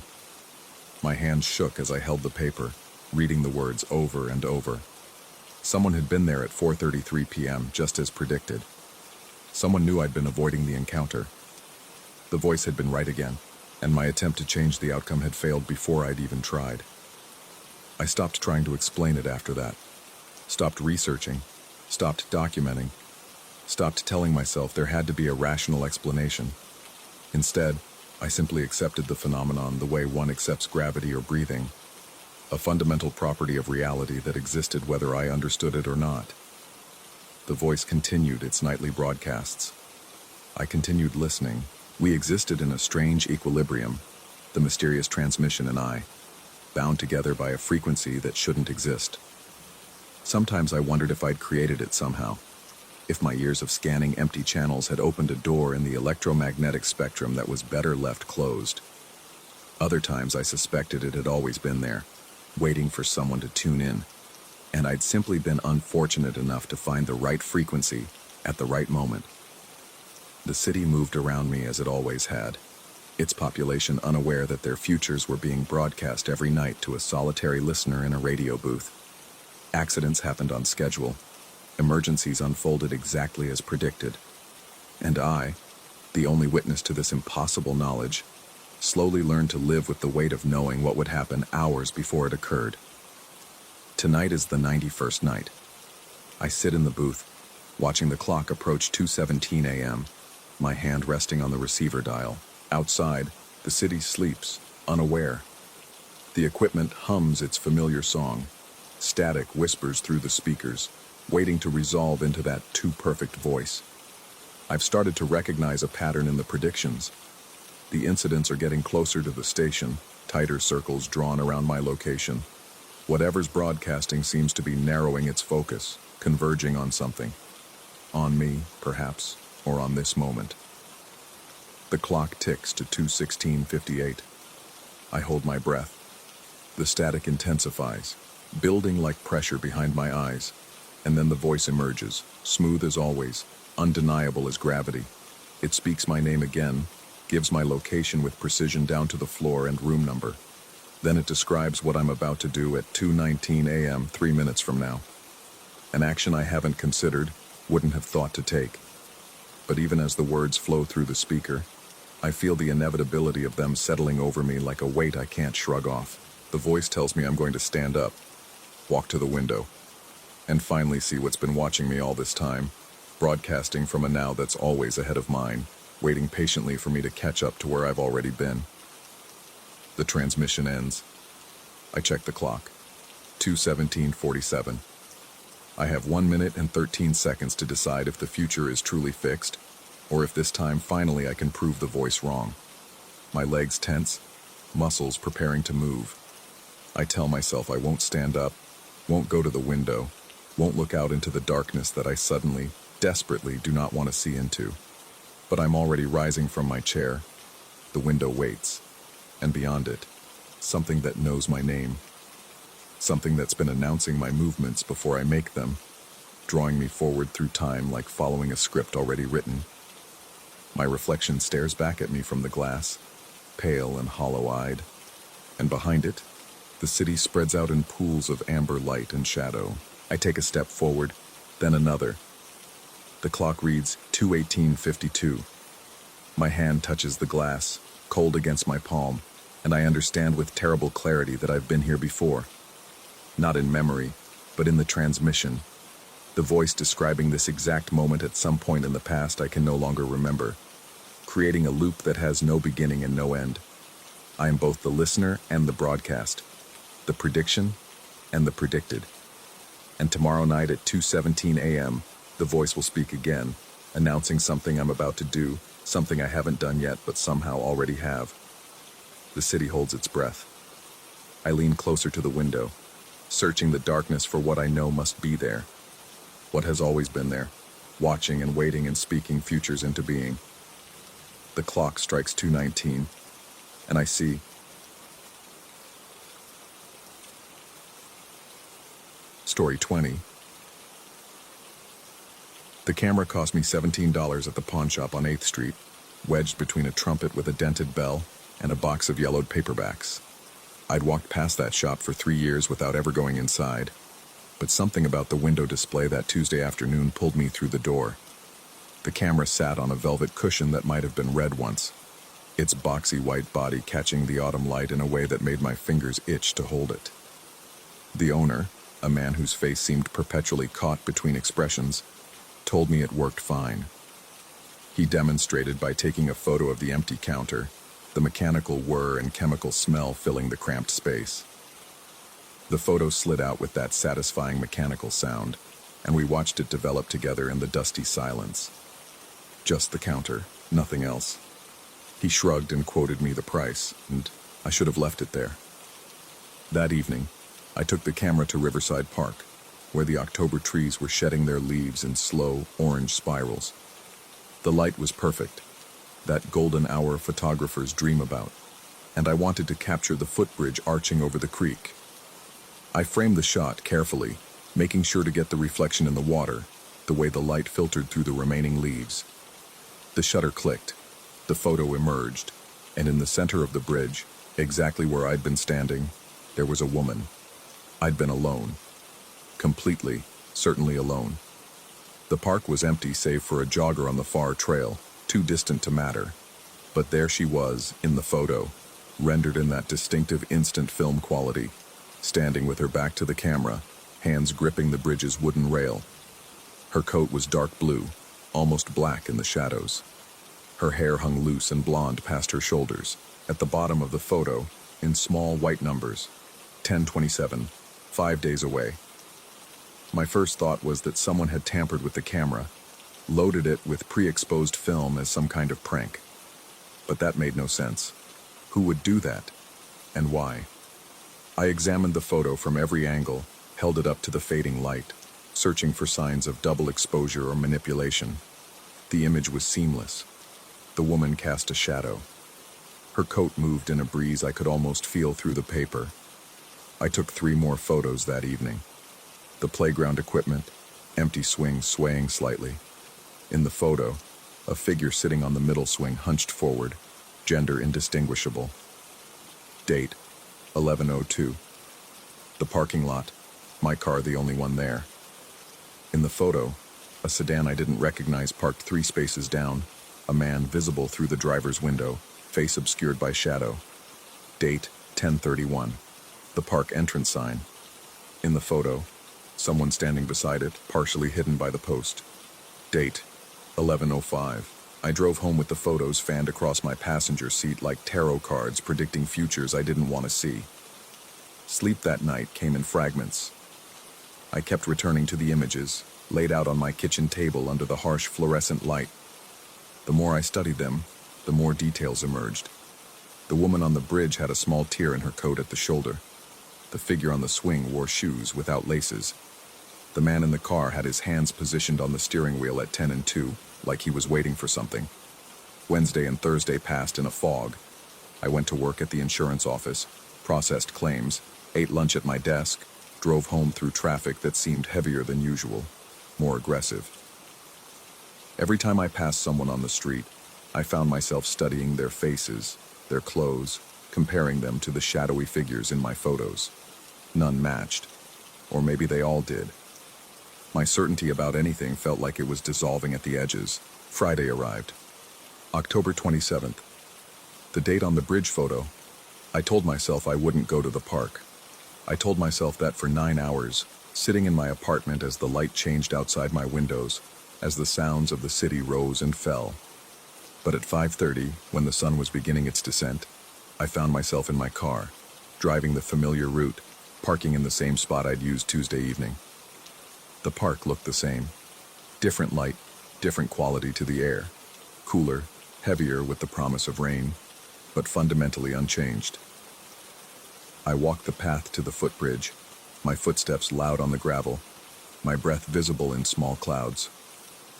[SPEAKER 1] My hands shook as I held the paper, reading the words over and over. Someone had been there at 4:33 p.m., just as predicted. Someone knew I'd been avoiding the encounter. The voice had been right again, and my attempt to change the outcome had failed before I'd even tried. I stopped trying to explain it after that. Stopped researching, stopped documenting, stopped telling myself there had to be a rational explanation. Instead, I simply accepted the phenomenon the way one accepts gravity or breathing, a fundamental property of reality that existed whether I understood it or not. The voice continued its nightly broadcasts. I continued listening. We existed in a strange equilibrium. the mysterious transmission and I, bound together by a frequency that shouldn't exist. Sometimes I wondered if I'd created it somehow, if my years of scanning empty channels had opened a door in the electromagnetic spectrum that was better left closed. Other times I suspected it had always been there, waiting for someone to tune in, and I'd simply been unfortunate enough to find the right frequency at the right moment. The city moved around me as it always had, its population unaware that their futures were being broadcast every night to a solitary listener in a radio booth. Accidents happened on schedule, emergencies unfolded exactly as predicted, and I, the only witness to this impossible knowledge, slowly learned to live with the weight of knowing what would happen hours before it occurred. Tonight is the 91st night. I sit in the booth, watching the clock approach 2:17 a.m., my hand resting on the receiver dial. Outside, the city sleeps, unaware. The equipment hums its familiar song. Static whispers through the speakers, waiting to resolve into that too-perfect voice. I've started to recognize a pattern in the predictions. The incidents are getting closer to the station, tighter circles drawn around my location. Whatever's broadcasting seems to be narrowing its focus, converging on something. On me, perhaps, or on this moment. The clock ticks to 2:16:58. I hold my breath. The static intensifies, building like pressure behind my eyes, and then the voice emerges, smooth as always, undeniable as gravity. It speaks my name again, gives my location with precision down to the floor and room number. Then it describes what I'm about to do at 2:19 a.m. 3 minutes from now. An action I haven't considered, wouldn't have thought to take. But even as the words flow through the speaker, I feel the inevitability of them settling over me like a weight I can't shrug off. The voice tells me I'm going to stand up, walk to the window, and finally see what's been watching me all this time, broadcasting from a now that's always ahead of mine, waiting patiently for me to catch up to where I've already been. The transmission ends. I check the clock. 2:17:47. I have 1 minute and 13 seconds to decide if the future is truly fixed, or if this time finally I can prove the voice wrong. My legs tense, muscles preparing to move. I tell myself I won't stand up, won't go to the window, won't look out into the darkness that I suddenly, desperately do not want to see into. But I'm already rising from my chair. The window waits, and beyond it, something that knows my name. Something that's been announcing my movements before I make them, drawing me forward through time like following a script already written. My reflection stares back at me from the glass, pale and hollow-eyed, and behind it, the city spreads out in pools of amber light and shadow. I take a step forward, then another. The clock reads 2:18:52. My hand touches the glass, cold against my palm, and I understand with terrible clarity that I've been here before. Not in memory, but in the transmission. The voice describing this exact moment at some point in the past I can no longer remember, creating a loop that has no beginning and no end. I am both the listener and the broadcast, the prediction and the predicted. And tomorrow night at 2:17 a.m., the voice will speak again, announcing something I'm about to do, something I haven't done yet but somehow already have. The city holds its breath. I lean closer to the window, searching the darkness for what I know must be there, what has always been there, watching and waiting and speaking futures into being. The clock strikes 2:19, and I see. Story 20. The camera cost me $17 at the pawn shop on 8th Street, wedged between a trumpet with a dented bell and a box of yellowed paperbacks. I'd walked past that shop for 3 years without ever going inside, but something about the window display that Tuesday afternoon pulled me through the door. The camera sat on a velvet cushion that might have been red once, its boxy white body catching the autumn light in a way that made my fingers itch to hold it. The owner, a man whose face seemed perpetually caught between expressions, told me it worked fine. He demonstrated by taking a photo of the empty counter, the mechanical whir and chemical smell filling the cramped space. The photo slid out with that satisfying mechanical sound, and we watched it develop together in the dusty silence. Just the counter, nothing else. He shrugged and quoted me the price, and I should have left it there. That evening, I took the camera to Riverside Park, where the October trees were shedding their leaves in slow, orange spirals. The light was perfect, that golden hour photographers dream about, and I wanted to capture the footbridge arching over the creek. I framed the shot carefully, making sure to get the reflection in the water, the way the light filtered through the remaining leaves. The shutter clicked, the photo emerged, and in the center of the bridge, exactly where I'd been standing, there was a woman. I'd been alone. Completely, certainly alone. The park was empty save for a jogger on the far trail, too distant to matter. But there she was, in the photo, rendered in that distinctive instant film quality, standing with her back to the camera, hands gripping the bridge's wooden rail. Her coat was dark blue, almost black in the shadows. Her hair hung loose and blonde past her shoulders. At the bottom of the photo, in small white numbers, 10:27, 5 days away. My first thought was that someone had tampered with the camera, loaded it with pre-exposed film as some kind of prank. But that made no sense. Who would do that? And why? I examined the photo from every angle, held it up to the fading light, searching for signs of double exposure or manipulation. The image was seamless. The woman cast a shadow. Her coat moved in a breeze I could almost feel through the paper. I took 3 more photos that evening. The playground equipment, empty swings swaying slightly. In the photo, a figure sitting on the middle swing hunched forward, gender indistinguishable. Date, 11:02. The parking lot, my car the only one there. In the photo, a sedan I didn't recognize parked 3 spaces down, a man visible through the driver's window, face obscured by shadow. Date, 10:31. The park entrance sign. In the photo, someone standing beside it, partially hidden by the post. Date, 11:05. I drove home with the photos fanned across my passenger seat like tarot cards predicting futures I didn't want to see. Sleep that night came in fragments. I kept returning to the images, laid out on my kitchen table under the harsh fluorescent light. The more I studied them, the more details emerged. The woman on the bridge had a small tear in her coat at the shoulder. The figure on the swing wore shoes without laces. The man in the car had his hands positioned on the steering wheel at 10:02, like he was waiting for something. Wednesday and Thursday passed in a fog. I went to work at the insurance office, processed claims, ate lunch at my desk, drove home through traffic that seemed heavier than usual, more aggressive. Every time I passed someone on the street, I found myself studying their faces, their clothes, comparing them to the shadowy figures in my photos. None matched, or maybe they all did. My certainty about anything felt like it was dissolving at the edges. Friday arrived. October 27th. The date on the bridge photo. I told myself I wouldn't go to the park. I told myself that for 9 hours, sitting in my apartment as the light changed outside my windows, as the sounds of the city rose and fell. But at 5:30, when the sun was beginning its descent, I found myself in my car, driving the familiar route, parking in the same spot I'd used Tuesday evening. The park looked the same. Different light, different quality to the air. Cooler, heavier with the promise of rain, but fundamentally unchanged. I walked the path to the footbridge, my footsteps loud on the gravel, my breath visible in small clouds.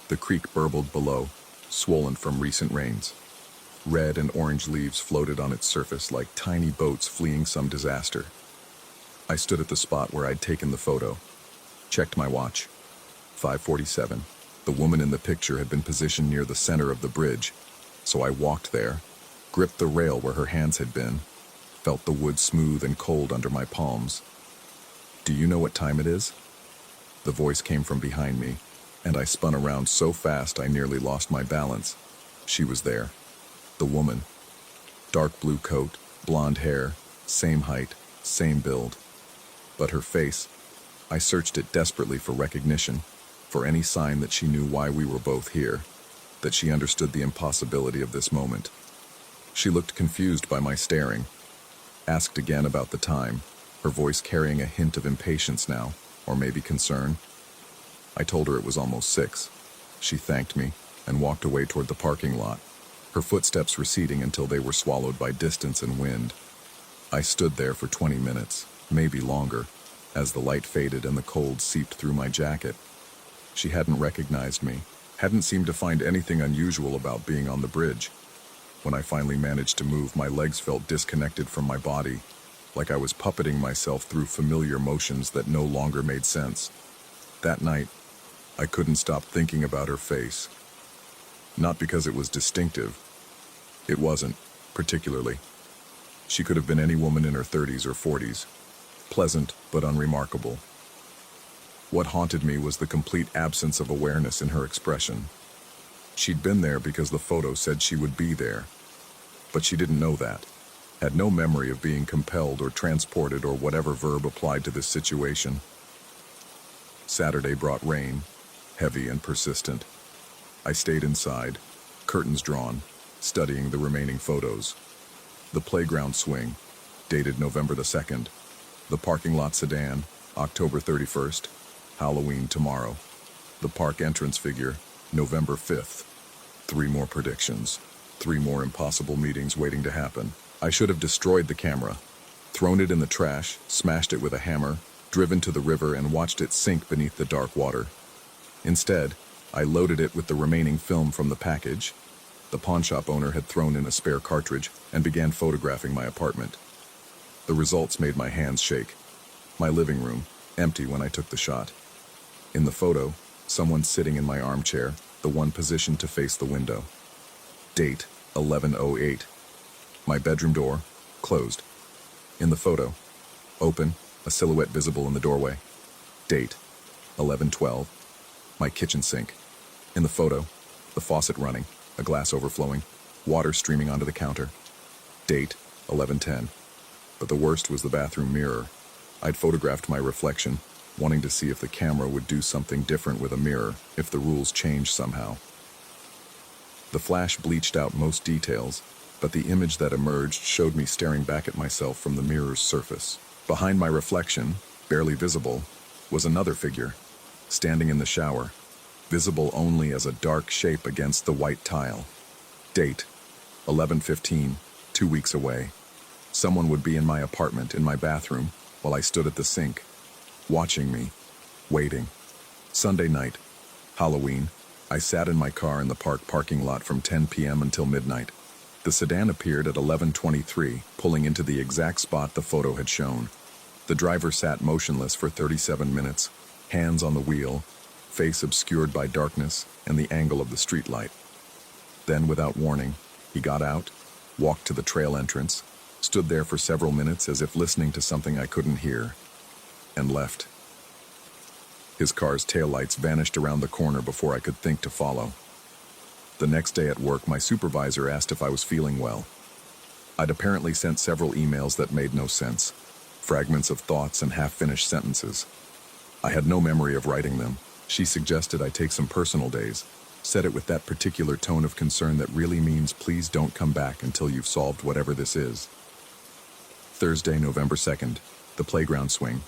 [SPEAKER 1] The creek burbled below, swollen from recent rains. Red and orange leaves floated on its surface like tiny boats fleeing some disaster. I stood at the spot where I'd taken the photo, checked my watch. 5:47. The woman in the picture had been positioned near the center of the bridge, so I walked there, gripped the rail where her hands had been, felt the wood smooth and cold under my palms. "Do you know what time it is?" The voice came from behind me, and I spun around so fast I nearly lost my balance. She was there. The woman. Dark blue coat, blonde hair, same height, same build. But her face, I searched it desperately for recognition, for any sign that she knew why we were both here, that she understood the impossibility of this moment. She looked confused by my staring, asked again about the time, her voice carrying a hint of impatience now, or maybe concern. I told her it was almost 6. She thanked me and walked away toward the parking lot, her footsteps receding until they were swallowed by distance and wind. I stood there for 20 minutes, maybe longer, as the light faded and the cold seeped through my jacket. She hadn't recognized me, hadn't seemed to find anything unusual about being on the bridge. When I finally managed to move, my legs felt disconnected from my body, like I was puppeting myself through familiar motions that no longer made sense. That night, I couldn't stop thinking about her face. Not because it was distinctive. It wasn't, particularly. She could have been any woman in her 30s or 40s, pleasant but unremarkable. What haunted me was the complete absence of awareness in her expression. She'd been there because the photo said she would be there, but she didn't know that, had no memory of being compelled or transported or whatever verb applied to this situation. Saturday brought rain, heavy and persistent. I stayed inside, curtains drawn, studying the remaining photos. The playground swing, dated November the 2nd. The parking lot sedan, October 31st. Halloween tomorrow. The park entrance figure, November 5th. 3 more predictions. 3 more impossible meetings waiting to happen. I should have destroyed the camera, thrown it in the trash, smashed it with a hammer, driven to the river and watched it sink beneath the dark water. Instead, I loaded it with the remaining film from the package. The pawnshop owner had thrown in a spare cartridge and began photographing my apartment. The results made my hands shake. My living room, empty when I took the shot. In the photo, someone sitting in my armchair, the one positioned to face the window. Date, 11:08. My bedroom door, closed. In the photo, open, a silhouette visible in the doorway. Date, 11:12. My kitchen sink. In the photo, the faucet running, a glass overflowing, water streaming onto the counter. Date, 11:10. But the worst was the bathroom mirror. I'd photographed my reflection, wanting to see if the camera would do something different with a mirror, if the rules changed somehow. The flash bleached out most details, but the image that emerged showed me staring back at myself from the mirror's surface. Behind my reflection, barely visible, was another figure, standing in the shower, visible only as a dark shape against the white tile. Date, 11:15, 2 weeks away. Someone would be in my apartment, in my bathroom, while I stood at the sink, watching me, waiting. Sunday night, Halloween, I sat in my car in the park parking lot from 10 p.m. until midnight. The sedan appeared at 11:23, pulling into the exact spot the photo had shown. The driver sat motionless for 37 minutes, hands on the wheel, face obscured by darkness and the angle of the streetlight. Then, without warning, he got out, walked to the trail entrance, stood there for several minutes as if listening to something I couldn't hear, and left. His car's taillights vanished around the corner before I could think to follow. The next day at work, my supervisor asked if I was feeling well. I'd apparently sent several emails that made no sense, fragments of thoughts and half-finished sentences. I had no memory of writing them. She suggested I take some personal days, said it with that particular tone of concern that really means please don't come back until you've solved whatever this is. Thursday, November 2nd, the playground swing.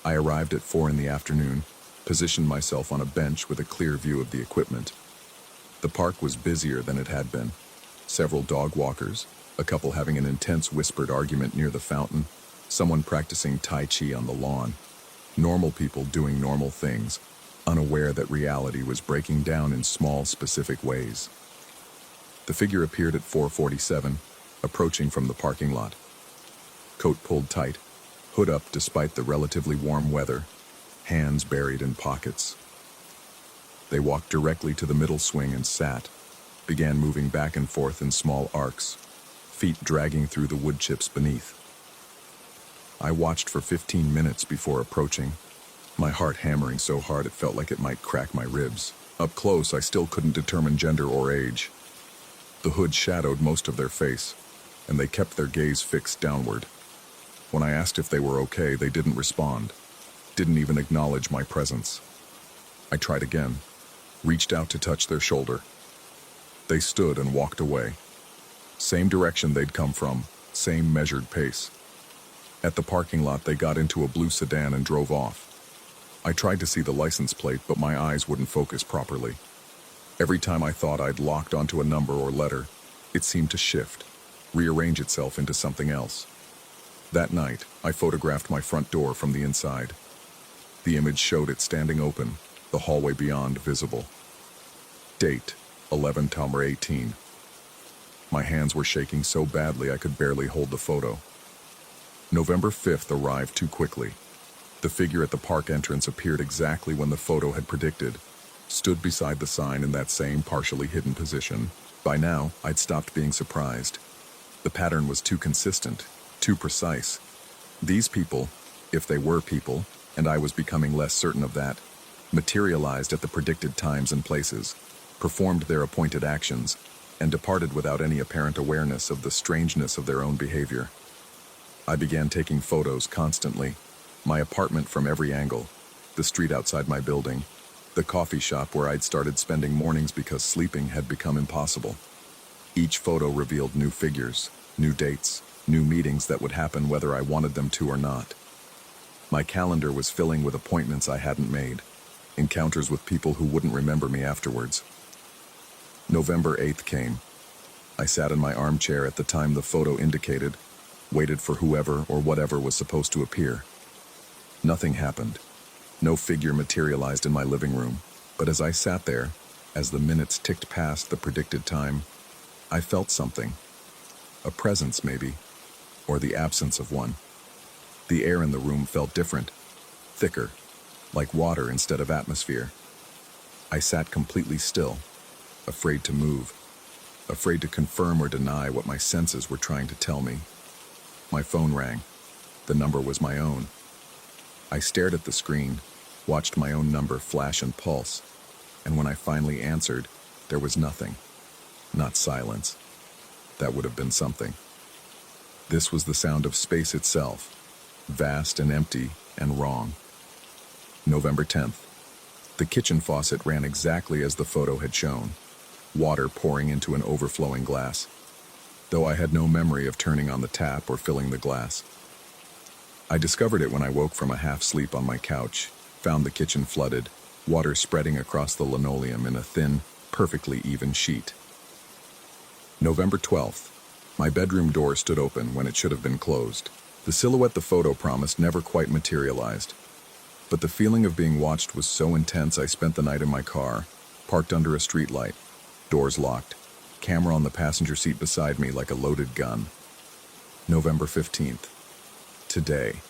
[SPEAKER 1] I arrived at 4 in the afternoon, positioned myself on a bench with a clear view of the equipment. The park was busier than it had been. Several dog walkers, a couple having an intense whispered argument near the fountain, someone practicing Tai Chi on the lawn. Normal people doing normal things, unaware that reality was breaking down in small, specific ways. The figure appeared at 4:47, approaching from the parking lot. Coat pulled tight, hood up despite the relatively warm weather, hands buried in pockets. They walked directly to the middle swing and sat, began moving back and forth in small arcs, feet dragging through the wood chips beneath. I watched for 15 minutes before approaching, my heart hammering so hard it felt like it might crack my ribs. Up close, I still couldn't determine gender or age. The hood shadowed most of their face, and they kept their gaze fixed downward. When I asked if they were okay, they didn't respond, didn't even acknowledge my presence. I tried again, reached out to touch their shoulder. They stood and walked away. Same direction they'd come from, same measured pace. At the parking lot, they got into a blue sedan and drove off. I tried to see the license plate, but my eyes wouldn't focus properly. Every time I thought I'd locked onto a number or letter, it seemed to shift, rearrange itself into something else. That night, I photographed my front door from the inside. The image showed it standing open, the hallway beyond visible. Date, 11/18. My hands were shaking so badly I could barely hold the photo. November 5th arrived too quickly. The figure at the park entrance appeared exactly when the photo had predicted, stood beside the sign in that same partially hidden position. By now, I'd stopped being surprised. The pattern was too consistent, too precise. These people, if they were people, and I was becoming less certain of that, materialized at the predicted times and places, performed their appointed actions, and departed without any apparent awareness of the strangeness of their own behavior. I began taking photos constantly, my apartment from every angle, the street outside my building, the coffee shop where I'd started spending mornings because sleeping had become impossible. Each photo revealed new figures, new dates, new meetings that would happen whether I wanted them to or not. My calendar was filling with appointments I hadn't made, encounters with people who wouldn't remember me afterwards. November 8th came. I sat in my armchair at the time the photo indicated, waited for whoever or whatever was supposed to appear. Nothing happened. No figure materialized in my living room, but as I sat there, as the minutes ticked past the predicted time, I felt something. A presence, maybe, or the absence of one. The air in the room felt different, thicker, like water instead of atmosphere. I sat completely still, afraid to move, afraid to confirm or deny what my senses were trying to tell me. My phone rang. The number was my own. I stared at the screen, watched my own number flash and pulse, and when I finally answered, there was nothing. Not silence. That would have been something. This was the sound of space itself, vast and empty and wrong. November 10th. The kitchen faucet ran exactly as the photo had shown, water pouring into an overflowing glass, though I had no memory of turning on the tap or filling the glass. I discovered it when I woke from a half-sleep on my couch, found the kitchen flooded, water spreading across the linoleum in a thin, perfectly even sheet. November 12th. My bedroom door stood open when it should have been closed. The silhouette the photo promised never quite materialized. But the feeling of being watched was so intense I spent the night in my car, parked under a streetlight, doors locked, camera on the passenger seat beside me like a loaded gun. November 15th. Today.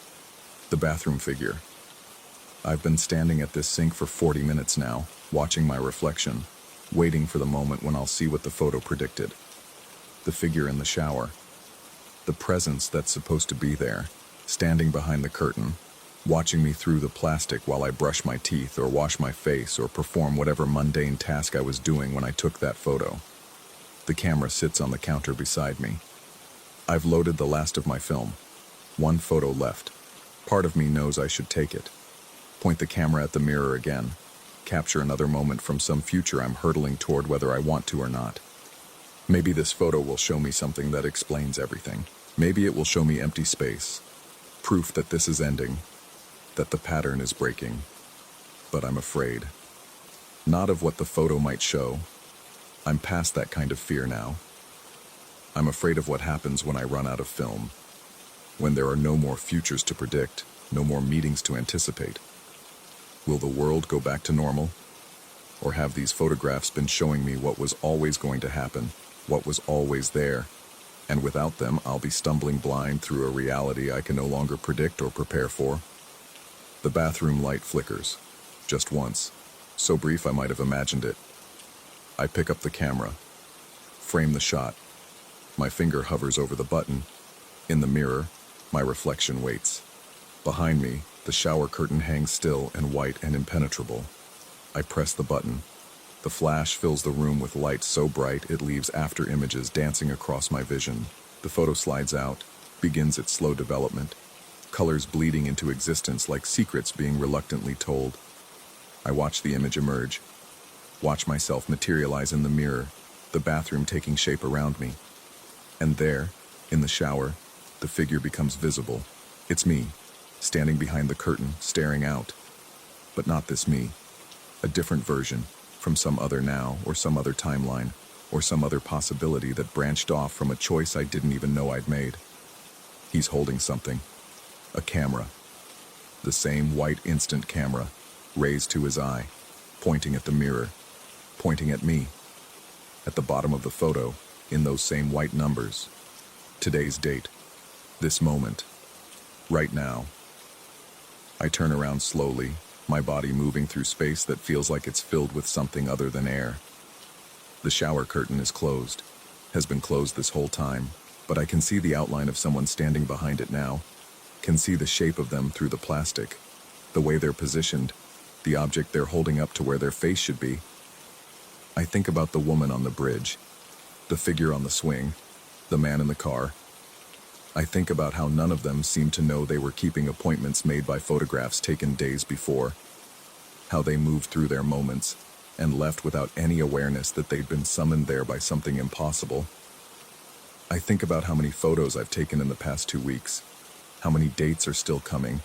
[SPEAKER 1] The bathroom figure. I've been standing at this sink for 40 minutes now, watching my reflection, waiting for the moment when I'll see what the photo predicted. The figure in the shower. The presence that's supposed to be there, standing behind the curtain, watching me through the plastic while I brush my teeth or wash my face or perform whatever mundane task I was doing when I took that photo. The camera sits on the counter beside me. I've loaded the last of my film. One photo left. Part of me knows I should take it. Point the camera at the mirror again. Capture another moment from some future I'm hurtling toward whether I want to or not. Maybe this photo will show me something that explains everything. Maybe it will show me empty space. Proof that this is ending. That the pattern is breaking. But I'm afraid. Not of what the photo might show. I'm past that kind of fear now. I'm afraid of what happens when I run out of film. When there are no more futures to predict, no more meetings to anticipate. Will the world go back to normal? Or have these photographs been showing me what was always going to happen, what was always there, and without them I'll be stumbling blind through a reality I can no longer predict or prepare for? The bathroom light flickers, just once, so brief I might have imagined it. I pick up the camera, frame the shot. My finger hovers over the button. In the mirror, my reflection waits. Behind me, the shower curtain hangs still and white and impenetrable. I press the button. The flash fills the room with light so bright it leaves after images dancing across my vision. The photo slides out, begins its slow development, colors bleeding into existence like secrets being reluctantly told. I watch the image emerge, watch myself materialize in the mirror, the bathroom taking shape around me. And there, in the shower, the figure becomes visible. It's me, standing behind the curtain, staring out. But not this me. A different version, from some other now, or some other timeline, or some other possibility that branched off from a choice I didn't even know I'd made. He's holding something. A camera. The same white instant camera, raised to his eye, pointing at the mirror, pointing at me. At the bottom of the photo, in those same white numbers, today's date, this moment, right now. I turn around slowly, my body moving through space that feels like it's filled with something other than air. The shower curtain is closed, has been closed this whole time, but I can see the outline of someone standing behind it now, can see the shape of them through the plastic, the way they're positioned, the object they're holding up to where their face should be. I think about the woman on the bridge, the figure on the swing, the man in the car. I think about how none of them seemed to know they were keeping appointments made by photographs taken days before, how they moved through their moments and left without any awareness that they'd been summoned there by something impossible. I think about how many photos I've taken in the past 2 weeks, how many dates are still coming,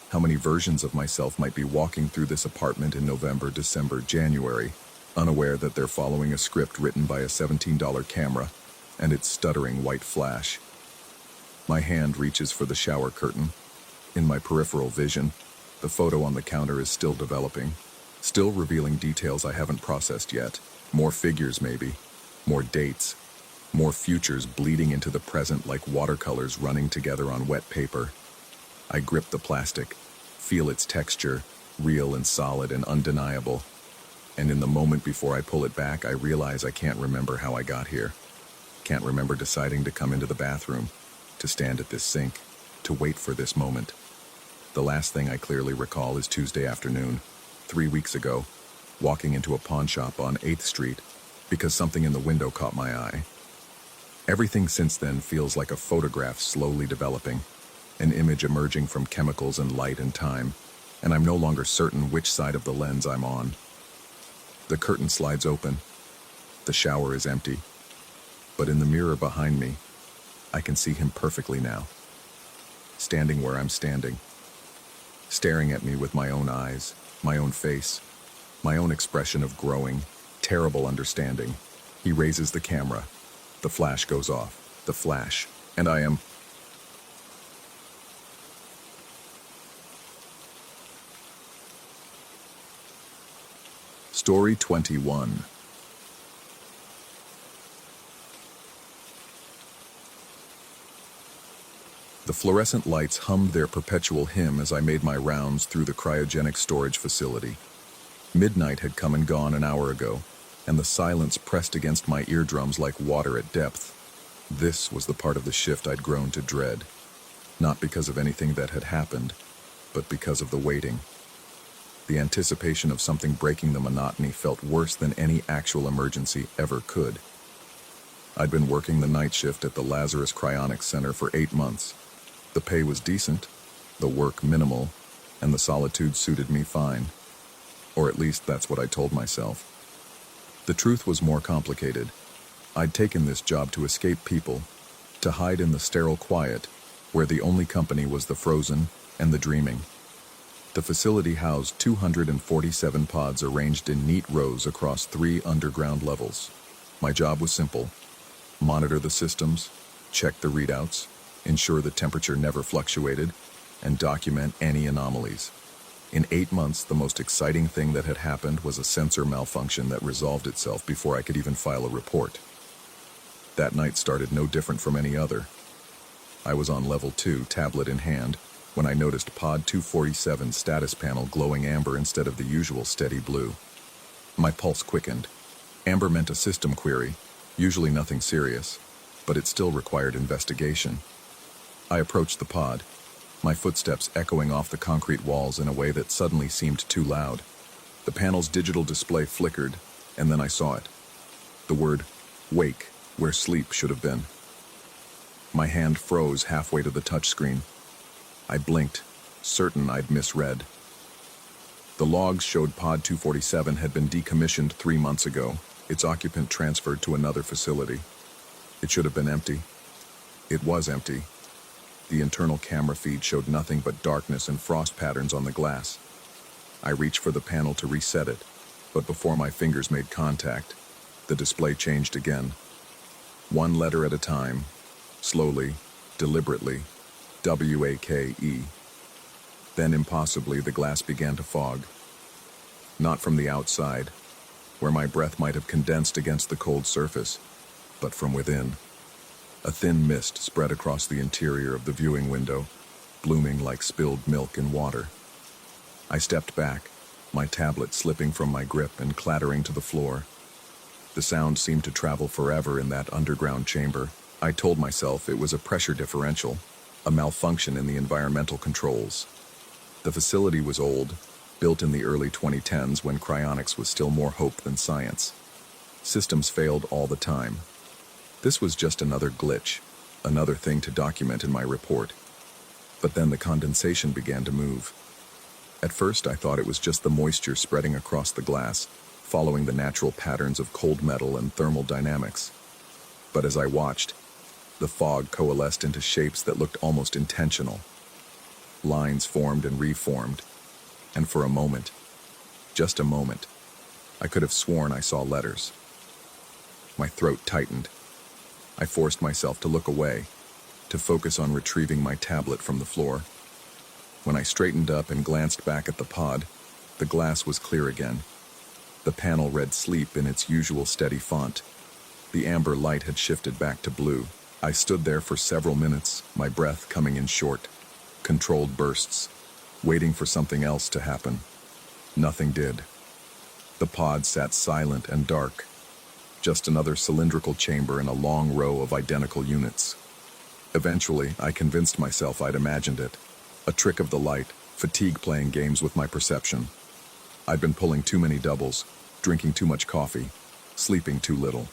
[SPEAKER 1] how many versions of myself might be walking through this apartment in November, December, January, unaware that they're following a script written by a $17 camera and its stuttering white flash. My hand reaches for the shower curtain. In my peripheral vision, the photo on the counter is still developing, still revealing details I haven't processed yet. More figures maybe, more dates, more futures bleeding into the present like watercolors running together on wet paper. I grip the plastic, feel its texture, real and solid and undeniable. And in the moment before I pull it back, I realize I can't remember how I got here. Can't remember deciding to come into the bathroom, to stand at this sink, to wait for this moment. The last thing I clearly recall is Tuesday afternoon, 3 weeks ago, walking into a pawn shop on 8th Street because something in the window caught my eye. Everything since then feels like a photograph slowly developing, an image emerging from chemicals and light and time, and I'm no longer certain which side of the lens I'm on. The curtain slides open. The shower is empty. But in the mirror behind me, I can see him perfectly now. Standing where I'm standing. Staring at me with my own eyes, my own face, my own expression of growing, terrible understanding. He raises the camera. The flash goes off. The flash. And I am... Story 21. The fluorescent lights hummed their perpetual hymn as I made my rounds through the cryogenic storage facility. Midnight had come and gone an hour ago, and the silence pressed against my eardrums like water at depth. This was the part of the shift I'd grown to dread, not because of anything that had happened, but because of the waiting. The anticipation of something breaking the monotony felt worse than any actual emergency ever could. I'd been working the night shift at the Lazarus Cryonics Center for 8 months. The pay was decent, the work minimal, and the solitude suited me fine. Or at least that's what I told myself. The truth was more complicated. I'd taken this job to escape people, to hide in the sterile quiet, where the only company was the frozen and the dreaming. The facility housed 247 pods arranged in neat rows across 3 underground levels. My job was simple: monitor the systems, check the readouts, ensure the temperature never fluctuated, and document any anomalies. In 8 months, the most exciting thing that had happened was a sensor malfunction that resolved itself before I could even file a report. That night started no different from any other. I was on level 2, tablet in hand, when I noticed Pod 247's status panel glowing amber instead of the usual steady blue. My pulse quickened. Amber meant a system query, usually nothing serious, but it still required investigation. I approached the pod, my footsteps echoing off the concrete walls in a way that suddenly seemed too loud. The panel's digital display flickered, and then I saw it. The word, "Wake," where sleep should have been. My hand froze halfway to the touchscreen. I blinked, certain I'd misread. The logs showed Pod 247 had been decommissioned 3 months ago, its occupant transferred to another facility. It should have been empty. It was empty. The internal camera feed showed nothing but darkness and frost patterns on the glass. I reached for the panel to reset it, but before my fingers made contact, the display changed again. One letter at a time, slowly, deliberately, W-A-K-E. Then impossibly the glass began to fog. Not from the outside, where my breath might have condensed against the cold surface, but from within. A thin mist spread across the interior of the viewing window, blooming like spilled milk in water. I stepped back, my tablet slipping from my grip and clattering to the floor. The sound seemed to travel forever in that underground chamber. I told myself it was a pressure differential, a malfunction in the environmental controls. The facility was old, built in the early 2010s when cryonics was still more hope than science. Systems failed all the time. This was just another glitch, another thing to document in my report. But then the condensation began to move. At first I thought it was just the moisture spreading across the glass, following the natural patterns of cold metal and thermal dynamics. But as I watched, the fog coalesced into shapes that looked almost intentional. Lines formed and reformed, and for a moment, just a moment, I could have sworn I saw letters. My throat tightened. I forced myself to look away, to focus on retrieving my tablet from the floor. When I straightened up and glanced back at the pod, the glass was clear again. The panel read sleep in its usual steady font. The amber light had shifted back to blue. I stood there for several minutes, my breath coming in short, controlled bursts, waiting for something else to happen. Nothing did. The pod sat silent and dark, just another cylindrical chamber in a long row of identical units. Eventually, I convinced myself I'd imagined it. A trick of the light, fatigue playing games with my perception. I'd been pulling too many doubles, drinking too much coffee, sleeping too little.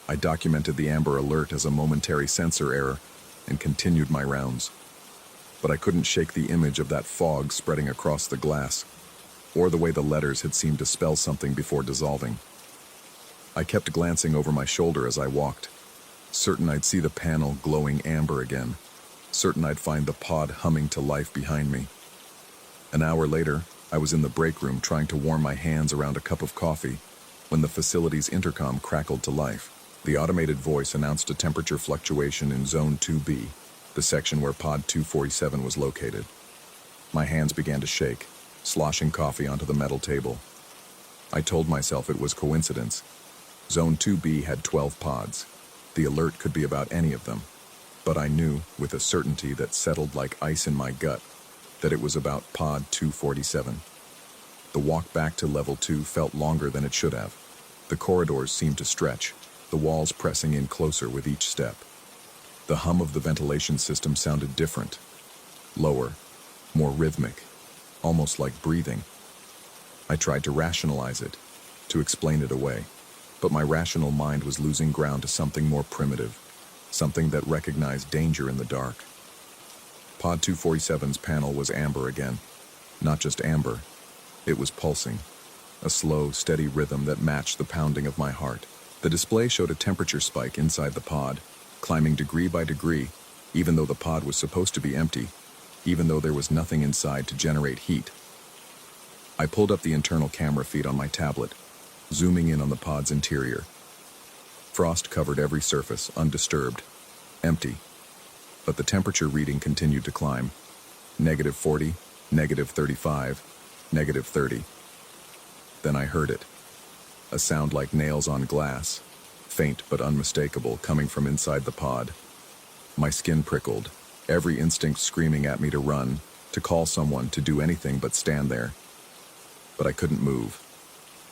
[SPEAKER 1] I documented the amber alert as a momentary sensor error and continued my rounds. But I couldn't shake the image of that fog spreading across the glass, or the way the letters had seemed to spell something before dissolving. I kept glancing over my shoulder as I walked, certain I'd see the panel glowing amber again, certain I'd find the pod humming to life behind me. An hour later, I was in the break room trying to warm my hands around a cup of coffee when the facility's intercom crackled to life. The automated voice announced a temperature fluctuation in Zone 2B, the section where Pod 247 was located. My hands began to shake, sloshing coffee onto the metal table. I told myself it was coincidence. Zone 2B had 12 pods. The alert could be about any of them. But I knew, with a certainty that settled like ice in my gut, that it was about Pod 247. The walk back to Level 2 felt longer than it should have. The corridors seemed to stretch, the walls pressing in closer with each step. The hum of the ventilation system sounded different, lower, more rhythmic, almost like breathing. I tried to rationalize it, to explain it away, but my rational mind was losing ground to something more primitive, something that recognized danger in the dark. Pod 247's panel was amber again. Not just amber, it was pulsing, a slow, steady rhythm that matched the pounding of my heart. The display showed a temperature spike inside the pod, climbing degree by degree, even though the pod was supposed to be empty, even though there was nothing inside to generate heat. I pulled up the internal camera feed on my tablet, zooming in on the pod's interior. Frost covered every surface, undisturbed, empty. But the temperature reading continued to climb. -40, -35, -30. Then I heard it. A sound like nails on glass, faint but unmistakable, coming from inside the pod. My skin prickled, every instinct screaming at me to run, to call someone, to do anything but stand there. But I couldn't move.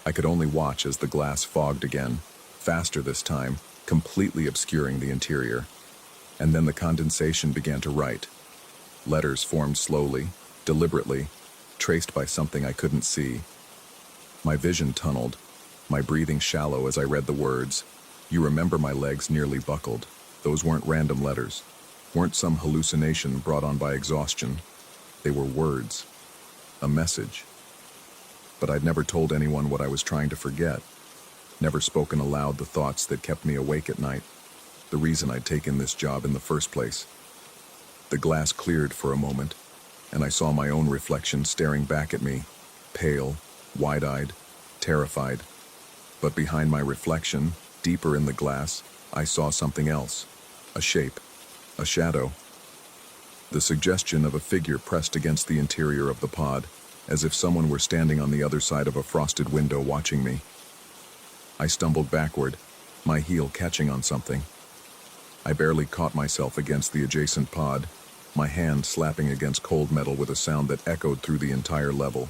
[SPEAKER 1] I could only watch as the glass fogged again, faster this time, completely obscuring the interior. And then the condensation began to write. Letters formed slowly, deliberately, traced by something I couldn't see. My vision tunneled, my breathing shallow as I read the words. You remember my legs nearly buckled. Those weren't random letters, weren't some hallucination brought on by exhaustion. They were words, a message. But I'd never told anyone what I was trying to forget, never spoken aloud the thoughts that kept me awake at night, the reason I'd taken this job in the first place. The glass cleared for a moment, and I saw my own reflection staring back at me, pale, wide-eyed, terrified. But behind my reflection, deeper in the glass, I saw something else, a shape, a shadow. The suggestion of a figure pressed against the interior of the pod, as if someone were standing on the other side of a frosted window watching me. I stumbled backward, my heel catching on something. I barely caught myself against the adjacent pod, my hand slapping against cold metal with a sound that echoed through the entire level.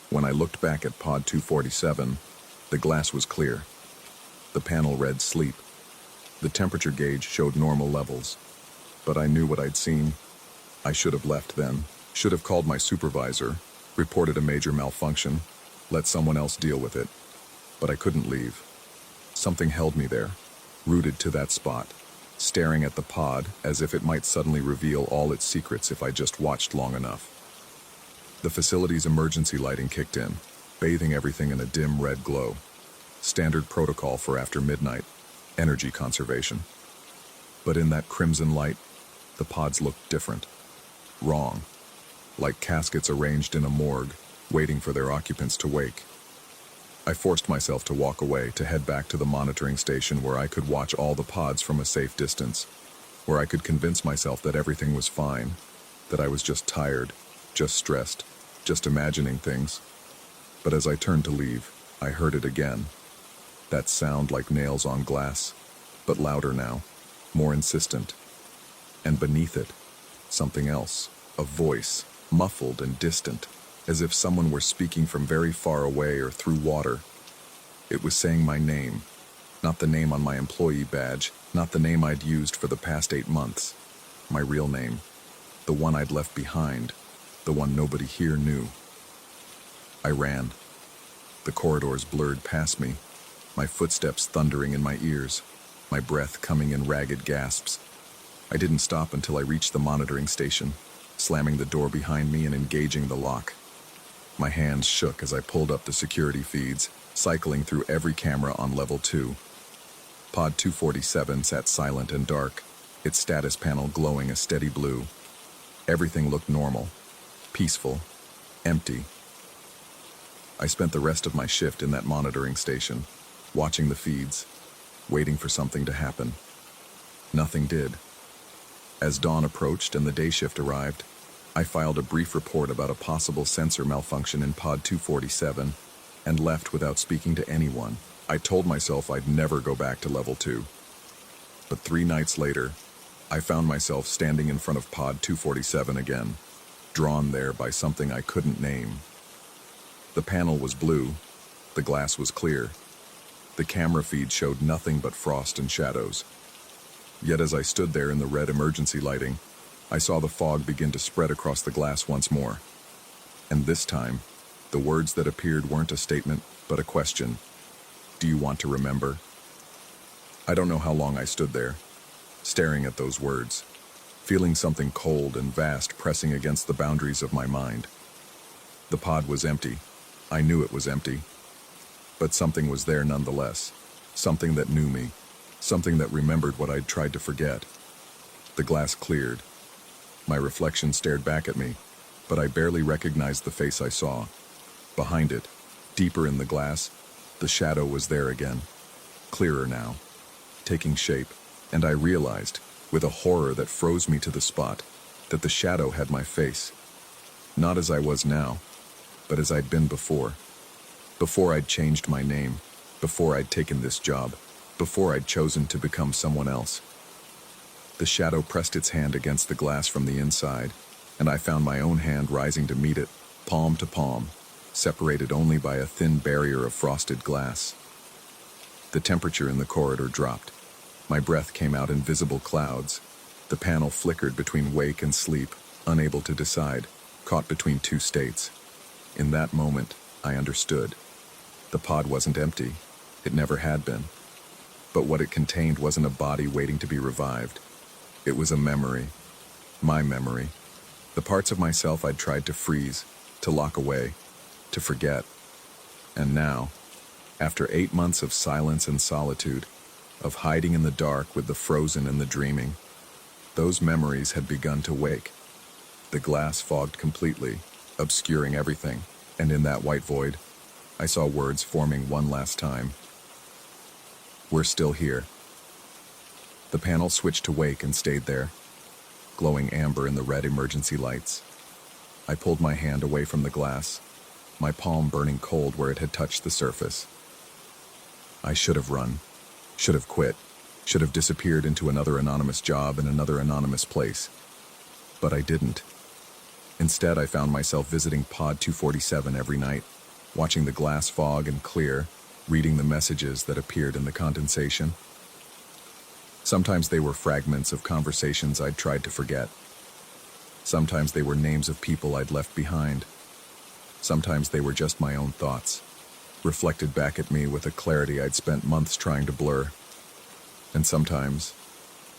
[SPEAKER 1] When I looked back at pod 247, the glass was clear. The panel read sleep. The temperature gauge showed normal levels. But I knew what I'd seen. I should have left then, should have called my supervisor, reported a major malfunction, let someone else deal with it. But I couldn't leave. Something held me there, rooted to that spot, staring at the pod as if it might suddenly reveal all its secrets if I just watched long enough. The facility's emergency lighting kicked in, bathing everything in a dim red glow. Standard protocol for after midnight, energy conservation. But in that crimson light, the pods looked different. Wrong. Like caskets arranged in a morgue, waiting for their occupants to wake. I forced myself to walk away, to head back to the monitoring station where I could watch all the pods from a safe distance, where I could convince myself that everything was fine, that I was just tired, just stressed, just imagining things. But as I turned to leave, I heard it again. That sound like nails on glass, but louder now, more insistent. And beneath it, something else, a voice, muffled and distant, as if someone were speaking from very far away or through water. It was saying my name, not the name on my employee badge, not the name I'd used for the past 8 months. My real name, the one I'd left behind, the one nobody here knew. I ran. The corridors blurred past me, my footsteps thundering in my ears, my breath coming in ragged gasps. I didn't stop until I reached the monitoring station, slamming the door behind me and engaging the lock. My hands shook as I pulled up the security feeds, cycling through every camera on level 2. Pod 247 sat silent and dark, its status panel glowing a steady blue. Everything looked normal, peaceful, empty. I spent the rest of my shift in that monitoring station, watching the feeds, waiting for something to happen. Nothing did. As dawn approached and the day shift arrived, I filed a brief report about a possible sensor malfunction in pod 247 and left without speaking to anyone. I told myself I'd never go back to level 2. But 3 nights later, I found myself standing in front of pod 247 again, drawn there by something I couldn't name. The panel was blue, the glass was clear. The camera feed showed nothing but frost and shadows. Yet as I stood there in the red emergency lighting, I saw the fog begin to spread across the glass once more. And this time, the words that appeared weren't a statement, but a question. Do you want to remember? I don't know how long I stood there, staring at those words, feeling something cold and vast pressing against the boundaries of my mind. The pod was empty. I knew it was empty. But something was there nonetheless, something that knew me, something that remembered what I'd tried to forget. The glass cleared. My reflection stared back at me, but I barely recognized the face I saw. Behind it, deeper in the glass, the shadow was there again, clearer now, taking shape, and I realized, with a horror that froze me to the spot, that the shadow had my face. Not as I was now, but as I'd been before. Before I'd changed my name, before I'd taken this job, before I'd chosen to become someone else. The shadow pressed its hand against the glass from the inside, and I found my own hand rising to meet it, palm to palm, separated only by a thin barrier of frosted glass. The temperature in the corridor dropped. My breath came out in visible clouds. The panel flickered between wake and sleep, unable to decide, caught between 2 states. In that moment, I understood. The pod wasn't empty. It never had been. But what it contained wasn't a body waiting to be revived. It was a memory. My memory. The parts of myself I'd tried to freeze, to lock away, to forget. And now, after 8 months of silence and solitude, of hiding in the dark with the frozen and the dreaming, those memories had begun to wake. The glass fogged completely, obscuring everything, and in that white void, I saw words forming one last time. We're still here. The panel switched to wake and stayed there. glowing amber in the red emergency lights. I pulled my hand away from the glass, my palm burning cold where it had touched the surface. I should have run, should have quit, should have disappeared into another anonymous job in another anonymous place. But I didn't. Instead, I found myself visiting Pod 247 every night, watching the glass fog and clear, reading the messages that appeared in the condensation. Sometimes they were fragments of conversations I'd tried to forget. Sometimes they were names of people I'd left behind. Sometimes they were just my own thoughts, reflected back at me with a clarity I'd spent months trying to blur. And sometimes,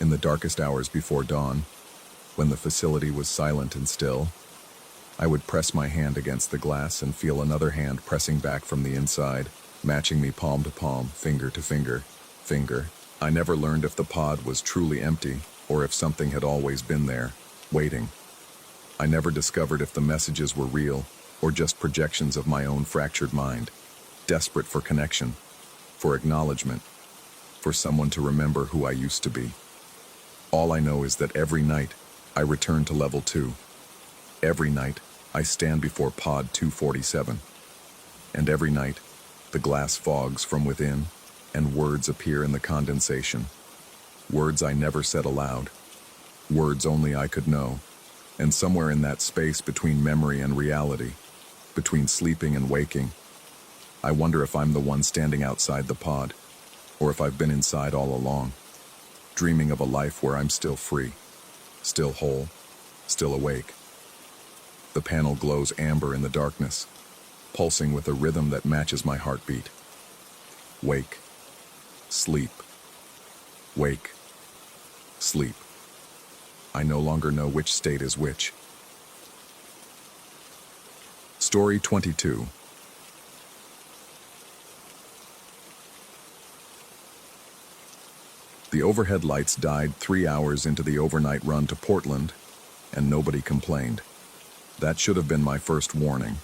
[SPEAKER 1] in the darkest hours before dawn, when the facility was silent and still, I would press my hand against the glass and feel another hand pressing back from the inside, matching me palm to palm, finger to finger. I never learned if the pod was truly empty or if something had always been there, waiting. I never discovered if the messages were real or just projections of my own fractured mind, desperate for connection, for acknowledgement, for someone to remember who I used to be. All I know is that every night I return to level 2. Every night I stand before Pod 247. And every night the glass fogs from within and words appear in the condensation. Words I never said aloud. Words only I could know. And somewhere in that space between memory and reality, between sleeping and waking, I wonder if I'm the one standing outside the pod, or if I've been inside all along, dreaming of a life where I'm still free, still whole, still awake. The panel glows amber in the darkness, pulsing with a rhythm that matches my heartbeat. Wake, sleep, wake, sleep. I no longer know which state is which. Story 22. The overhead lights died 3 hours into the overnight run to Portland, and nobody complained. That should have been my first warning.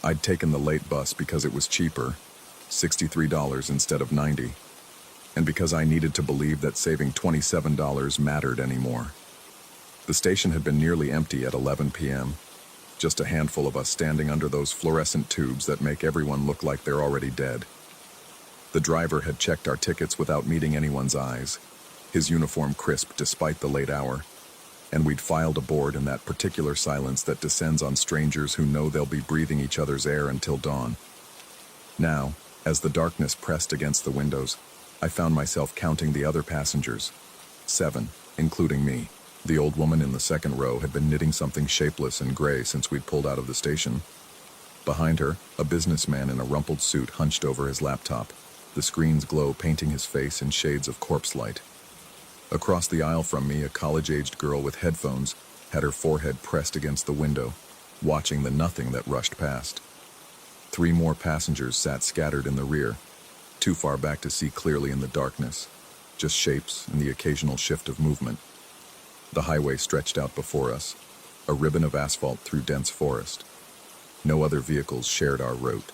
[SPEAKER 1] I'd taken the late bus because it was cheaper, $63 instead of $90, and because I needed to believe that saving $27 mattered anymore. The station had been nearly empty at 11 p.m., just a handful of us standing under those fluorescent tubes that make everyone look like they're already dead. The driver had checked our tickets without meeting anyone's eyes, his uniform crisp despite the late hour, and we'd filed aboard in that particular silence that descends on strangers who know they'll be breathing each other's air until dawn. Now, as the darkness pressed against the windows, I found myself counting the other passengers. 7, including me. The old woman in the second row had been knitting something shapeless and gray since we'd pulled out of the station. Behind her, a businessman in a rumpled suit hunched over his laptop, the screen's glow painting his face in shades of corpse light. Across the aisle from me, a college-aged girl with headphones had her forehead pressed against the window, watching the nothing that rushed past. 3 more passengers sat scattered in the rear, too far back to see clearly in the darkness, just shapes and the occasional shift of movement. The highway stretched out before us, a ribbon of asphalt through dense forest. No other vehicles shared our route.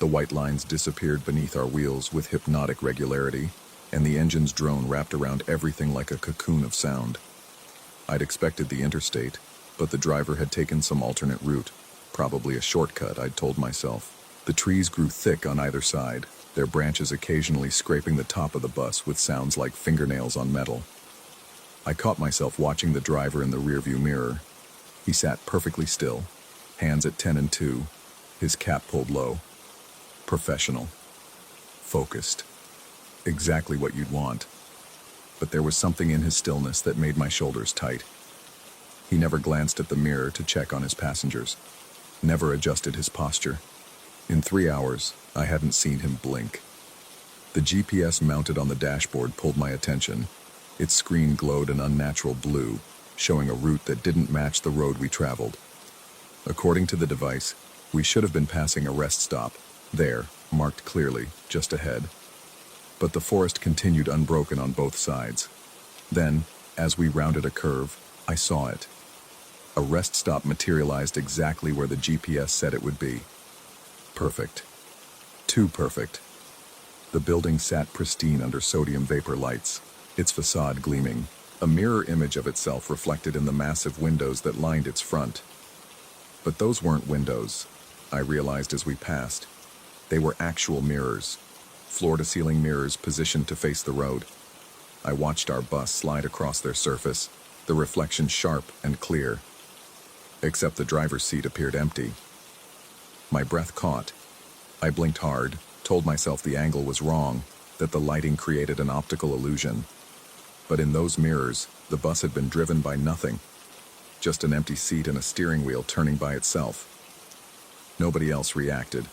[SPEAKER 1] The white lines disappeared beneath our wheels with hypnotic regularity, and the engine's drone wrapped around everything like a cocoon of sound. I'd expected the interstate, but the driver had taken some alternate route, probably a shortcut, I'd told myself. The trees grew thick on either side, their branches occasionally scraping the top of the bus with sounds like fingernails on metal. I caught myself watching the driver in the rearview mirror. He sat perfectly still, hands at 10 and 2, his cap pulled low. Professional. Focused. Exactly what you'd want. But there was something in his stillness that made my shoulders tight. He never glanced at the mirror to check on his passengers, never adjusted his posture. In 3 hours, I hadn't seen him blink. The GPS mounted on the dashboard pulled my attention. Its screen glowed an unnatural blue, showing a route that didn't match the road we traveled. According to the device, we should have been passing a rest stop, there, marked clearly, just ahead. But the forest continued unbroken on both sides. Then, as we rounded a curve, I saw it. A rest stop materialized exactly where the GPS said it would be. Perfect. Too perfect. The building sat pristine under sodium vapor lights, its facade gleaming, a mirror image of itself reflected in the massive windows that lined its front. But those weren't windows, I realized as we passed. They were actual mirrors, floor-to-ceiling mirrors positioned to face the road. I watched our bus slide across their surface, the reflection sharp and clear. Except the driver's seat appeared empty. My breath caught. I blinked hard, told myself the angle was wrong, that the lighting created an optical illusion. But in those mirrors, the bus had been driven by nothing. Just an empty seat and a steering wheel turning by itself. Nobody else reacted.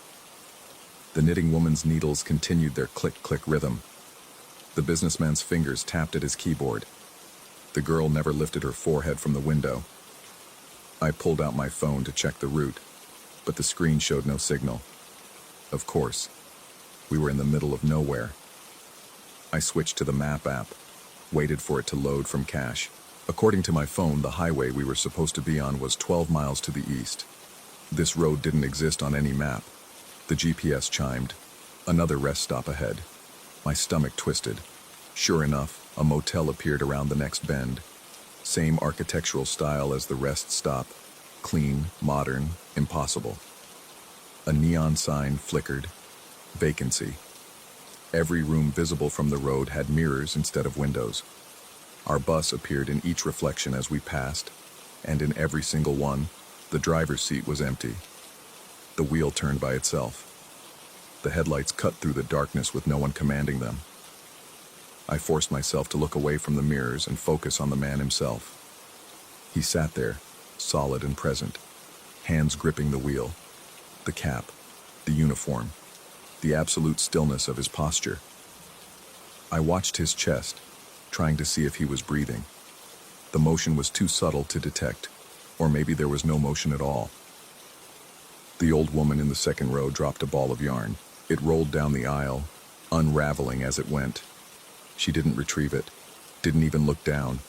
[SPEAKER 1] The knitting woman's needles continued their click-click rhythm. The businessman's fingers tapped at his keyboard. The girl never lifted her forehead from the window. I pulled out my phone to check the route, but the screen showed no signal. Of course, we were in the middle of nowhere. I switched to the map app, waited for it to load from cache. According to my phone, the highway we were supposed to be on was 12 miles to the east. This road didn't exist on any map. The GPS chimed. Another rest stop ahead. My stomach twisted. Sure enough, a motel appeared around the next bend. Same architectural style as the rest stop. Clean, modern, impossible. A neon sign flickered. Vacancy. Every room visible from the road had mirrors instead of windows. Our bus appeared in each reflection as we passed, and in every single one, the driver's seat was empty. The wheel turned by itself. The headlights cut through the darkness with no one commanding them. I forced myself to look away from the mirrors and focus on the man himself. He sat there, solid and present, hands gripping the wheel, the cap, the uniform, the absolute stillness of his posture. I watched his chest, trying to see if he was breathing. The motion was too subtle to detect, or maybe there was no motion at all. The old woman in the second row dropped a ball of yarn. It rolled down the aisle, unraveling as it went. She didn't retrieve it, didn't even look down.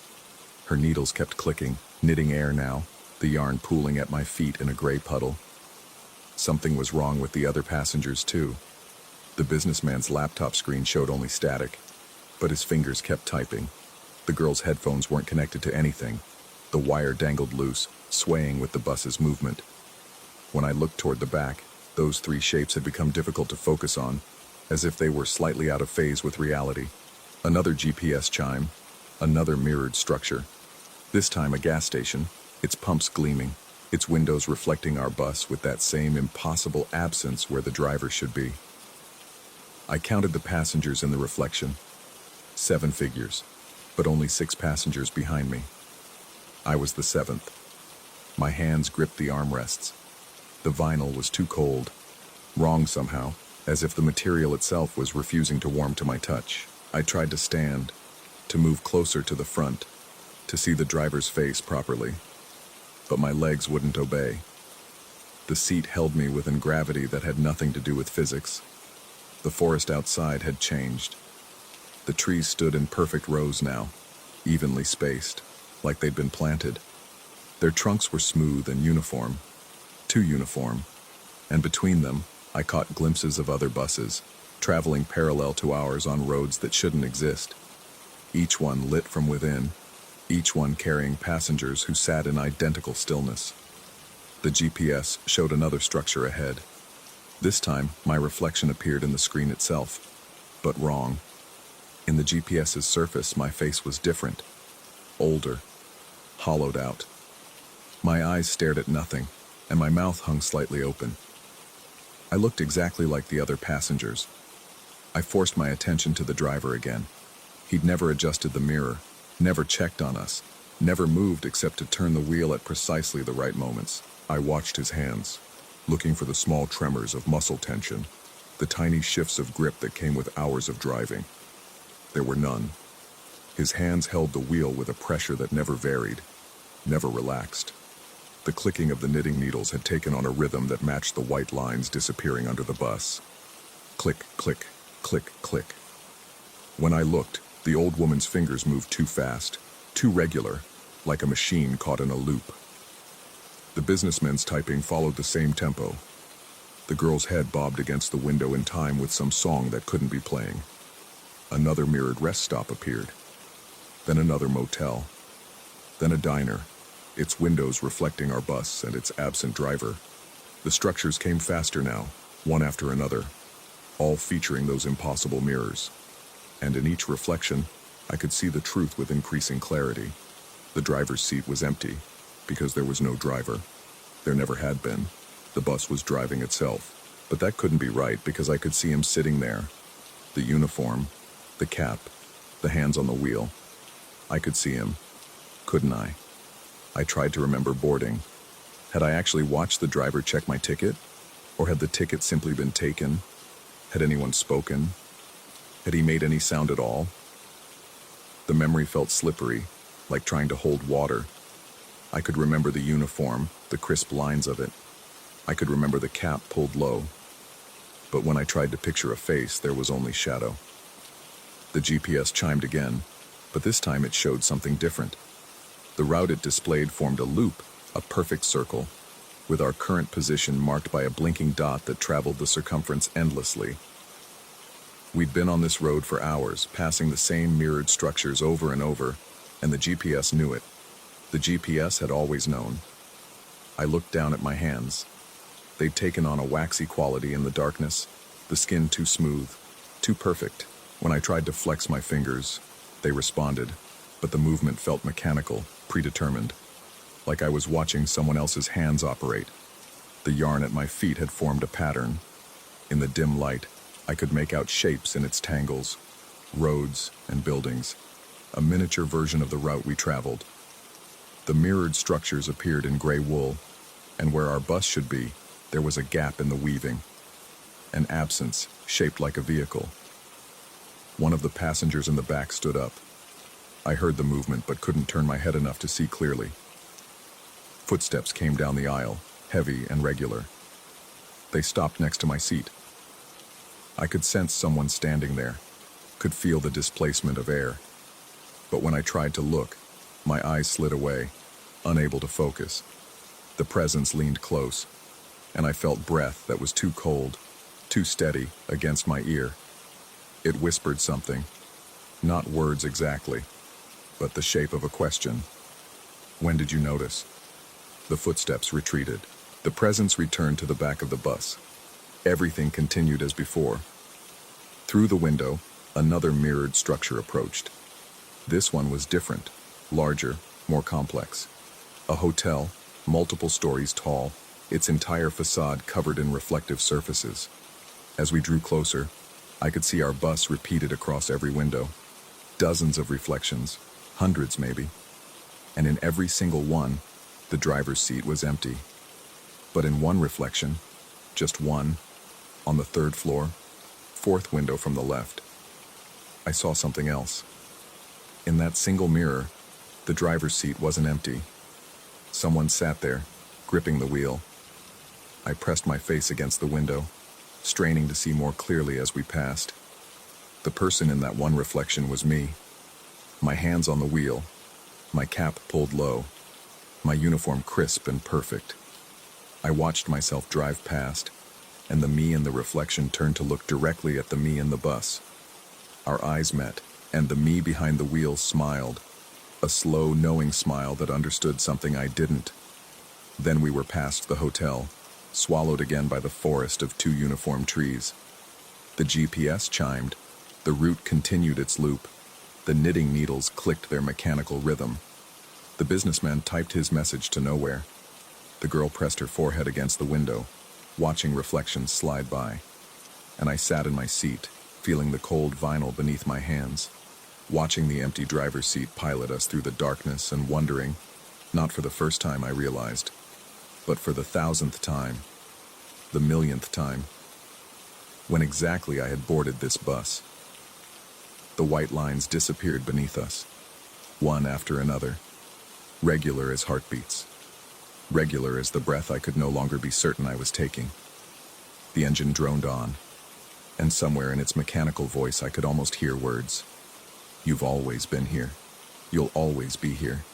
[SPEAKER 1] Her needles kept clicking, knitting air now, the yarn pooling at my feet in a gray puddle. Something was wrong with the other passengers too. The businessman's laptop screen showed only static, but his fingers kept typing. The girl's headphones weren't connected to anything. The wire dangled loose, swaying with the bus's movement. When I looked toward the back, those three shapes had become difficult to focus on, as if they were slightly out of phase with reality. Another GPS chime, another mirrored structure. This time a gas station, its pumps gleaming, its windows reflecting our bus with that same impossible absence where the driver should be. I counted the passengers in the reflection. 7 figures, but only 6 passengers behind me. I was the 7th. My hands gripped the armrests. The vinyl was too cold, wrong somehow, as if the material itself was refusing to warm to my touch. I tried to stand, to move closer to the front, to see the driver's face properly, but my legs wouldn't obey. The seat held me within gravity that had nothing to do with physics. The forest outside had changed. The trees stood in perfect rows now, evenly spaced, like they'd been planted. Their trunks were smooth and uniform, too uniform, and between them, I caught glimpses of other buses, traveling parallel to ours on roads that shouldn't exist. Each one lit from within, each one carrying passengers who sat in identical stillness. The GPS showed another structure ahead. This time, my reflection appeared in the screen itself, but wrong. In the GPS's surface, my face was different, older, hollowed out. My eyes stared at nothing, and my mouth hung slightly open. I looked exactly like the other passengers. I forced my attention to the driver again. He'd never adjusted the mirror, never checked on us, never moved except to turn the wheel at precisely the right moments. I watched his hands, looking for the small tremors of muscle tension, the tiny shifts of grip that came with hours of driving. There were none. His hands held the wheel with a pressure that never varied, never relaxed. The clicking of the knitting needles had taken on a rhythm that matched the white lines disappearing under the bus. Click, click, click, click. When I looked, the old woman's fingers moved too fast, too regular, like a machine caught in a loop. The businessman's typing followed the same tempo. The girl's head bobbed against the window in time with some song that couldn't be playing. Another mirrored rest stop appeared. then another motel, then a diner, its windows reflecting our bus and its absent driver. The structures came faster now, one after another, all featuring those impossible mirrors. And in each reflection, I could see the truth with increasing clarity. The driver's seat was empty, because there was no driver. There never had been. The bus was driving itself. But that couldn't be right because I could see him sitting there. The uniform, the cap, the hands on the wheel. I could see him, couldn't I? I tried to remember boarding. Had I actually watched the driver check my ticket? Or had the ticket simply been taken? Had anyone spoken? Had he made any sound at all? The memory felt slippery, like trying to hold water. I could remember the uniform, the crisp lines of it. I could remember the cap pulled low. But when I tried to picture a face, there was only shadow. The GPS chimed again, but this time it showed something different. The route it displayed formed a loop, a perfect circle, with our current position marked by a blinking dot that traveled the circumference endlessly. We'd been on this road for hours, passing the same mirrored structures over and over, and the GPS knew it. The GPS had always known. I looked down at my hands. They'd taken on a waxy quality in the darkness, the skin too smooth, too perfect. When I tried to flex my fingers, they responded, but the movement felt mechanical, predetermined, like I was watching someone else's hands operate. The yarn at my feet had formed a pattern. In the dim light, I could make out shapes in its tangles, roads and buildings, a miniature version of the route we traveled. The mirrored structures appeared in gray wool, and where our bus should be, there was a gap in the weaving, an absence shaped like a vehicle. One of the passengers in the back stood up. I heard the movement but couldn't turn my head enough to see clearly. Footsteps came down the aisle, heavy and regular. They stopped next to my seat. I could sense someone standing there, could feel the displacement of air. But when I tried to look, my eyes slid away, unable to focus. The presence leaned close, and I felt breath that was too cold, too steady, against my ear. It whispered something, not words exactly, but the shape of a question. When did you notice? The footsteps retreated. The presence returned to the back of the bus. Everything continued as before. Through the window, another mirrored structure approached. This one was different, larger, more complex. A hotel, multiple stories tall, its entire facade covered in reflective surfaces. As we drew closer, I could see our bus repeated across every window. Dozens of reflections, hundreds maybe. And in every single one, the driver's seat was empty. But in one reflection, just one, on the third floor, fourth window from the left, I saw something else. In that single mirror, the driver's seat wasn't empty. Someone sat there, gripping the wheel. I pressed my face against the window, straining to see more clearly as we passed. The person in that one reflection was me. My hands on the wheel, my cap pulled low, my uniform crisp and perfect. I watched myself drive past, and the me in the reflection turned to look directly at the me in the bus. Our eyes met, and the me behind the wheel smiled, a slow, knowing smile that understood something I didn't. Then we were past the hotel, swallowed again by the forest of two uniform trees. The GPS chimed. The route continued its loop. The knitting needles clicked their mechanical rhythm. The businessman typed his message to nowhere. The girl pressed her forehead against the window, watching reflections slide by. And I sat in my seat, feeling the cold vinyl beneath my hands, watching the empty driver's seat pilot us through the darkness and wondering, not for the first time I realized, but for the 1,000th time, the 1,000,000th time, when exactly I had boarded this bus. The white lines disappeared beneath us, one after another, regular as heartbeats, regular as the breath I could no longer be certain I was taking. The engine droned on, and somewhere in its mechanical voice I could almost hear words. You've always been here. You'll always be here.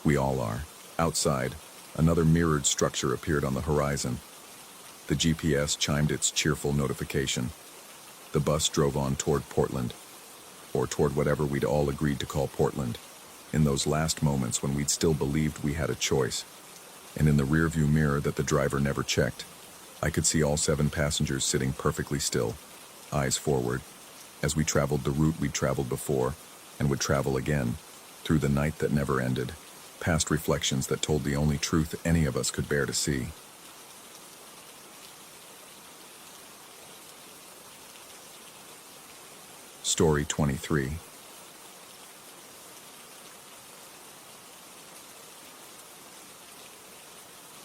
[SPEAKER 1] We all are. Outside, another mirrored structure appeared on the horizon. The GPS chimed its cheerful notification. The bus drove on toward Portland. or toward whatever we'd all agreed to call Portland, in those last moments when we'd still believed we had a choice. And in the rearview mirror that the driver never checked, I could see all 7 passengers sitting perfectly still, eyes forward, as we traveled the route we'd traveled before, and would travel again, through the night that never ended, past reflections that told the only truth any of us could bear to see. Story 23.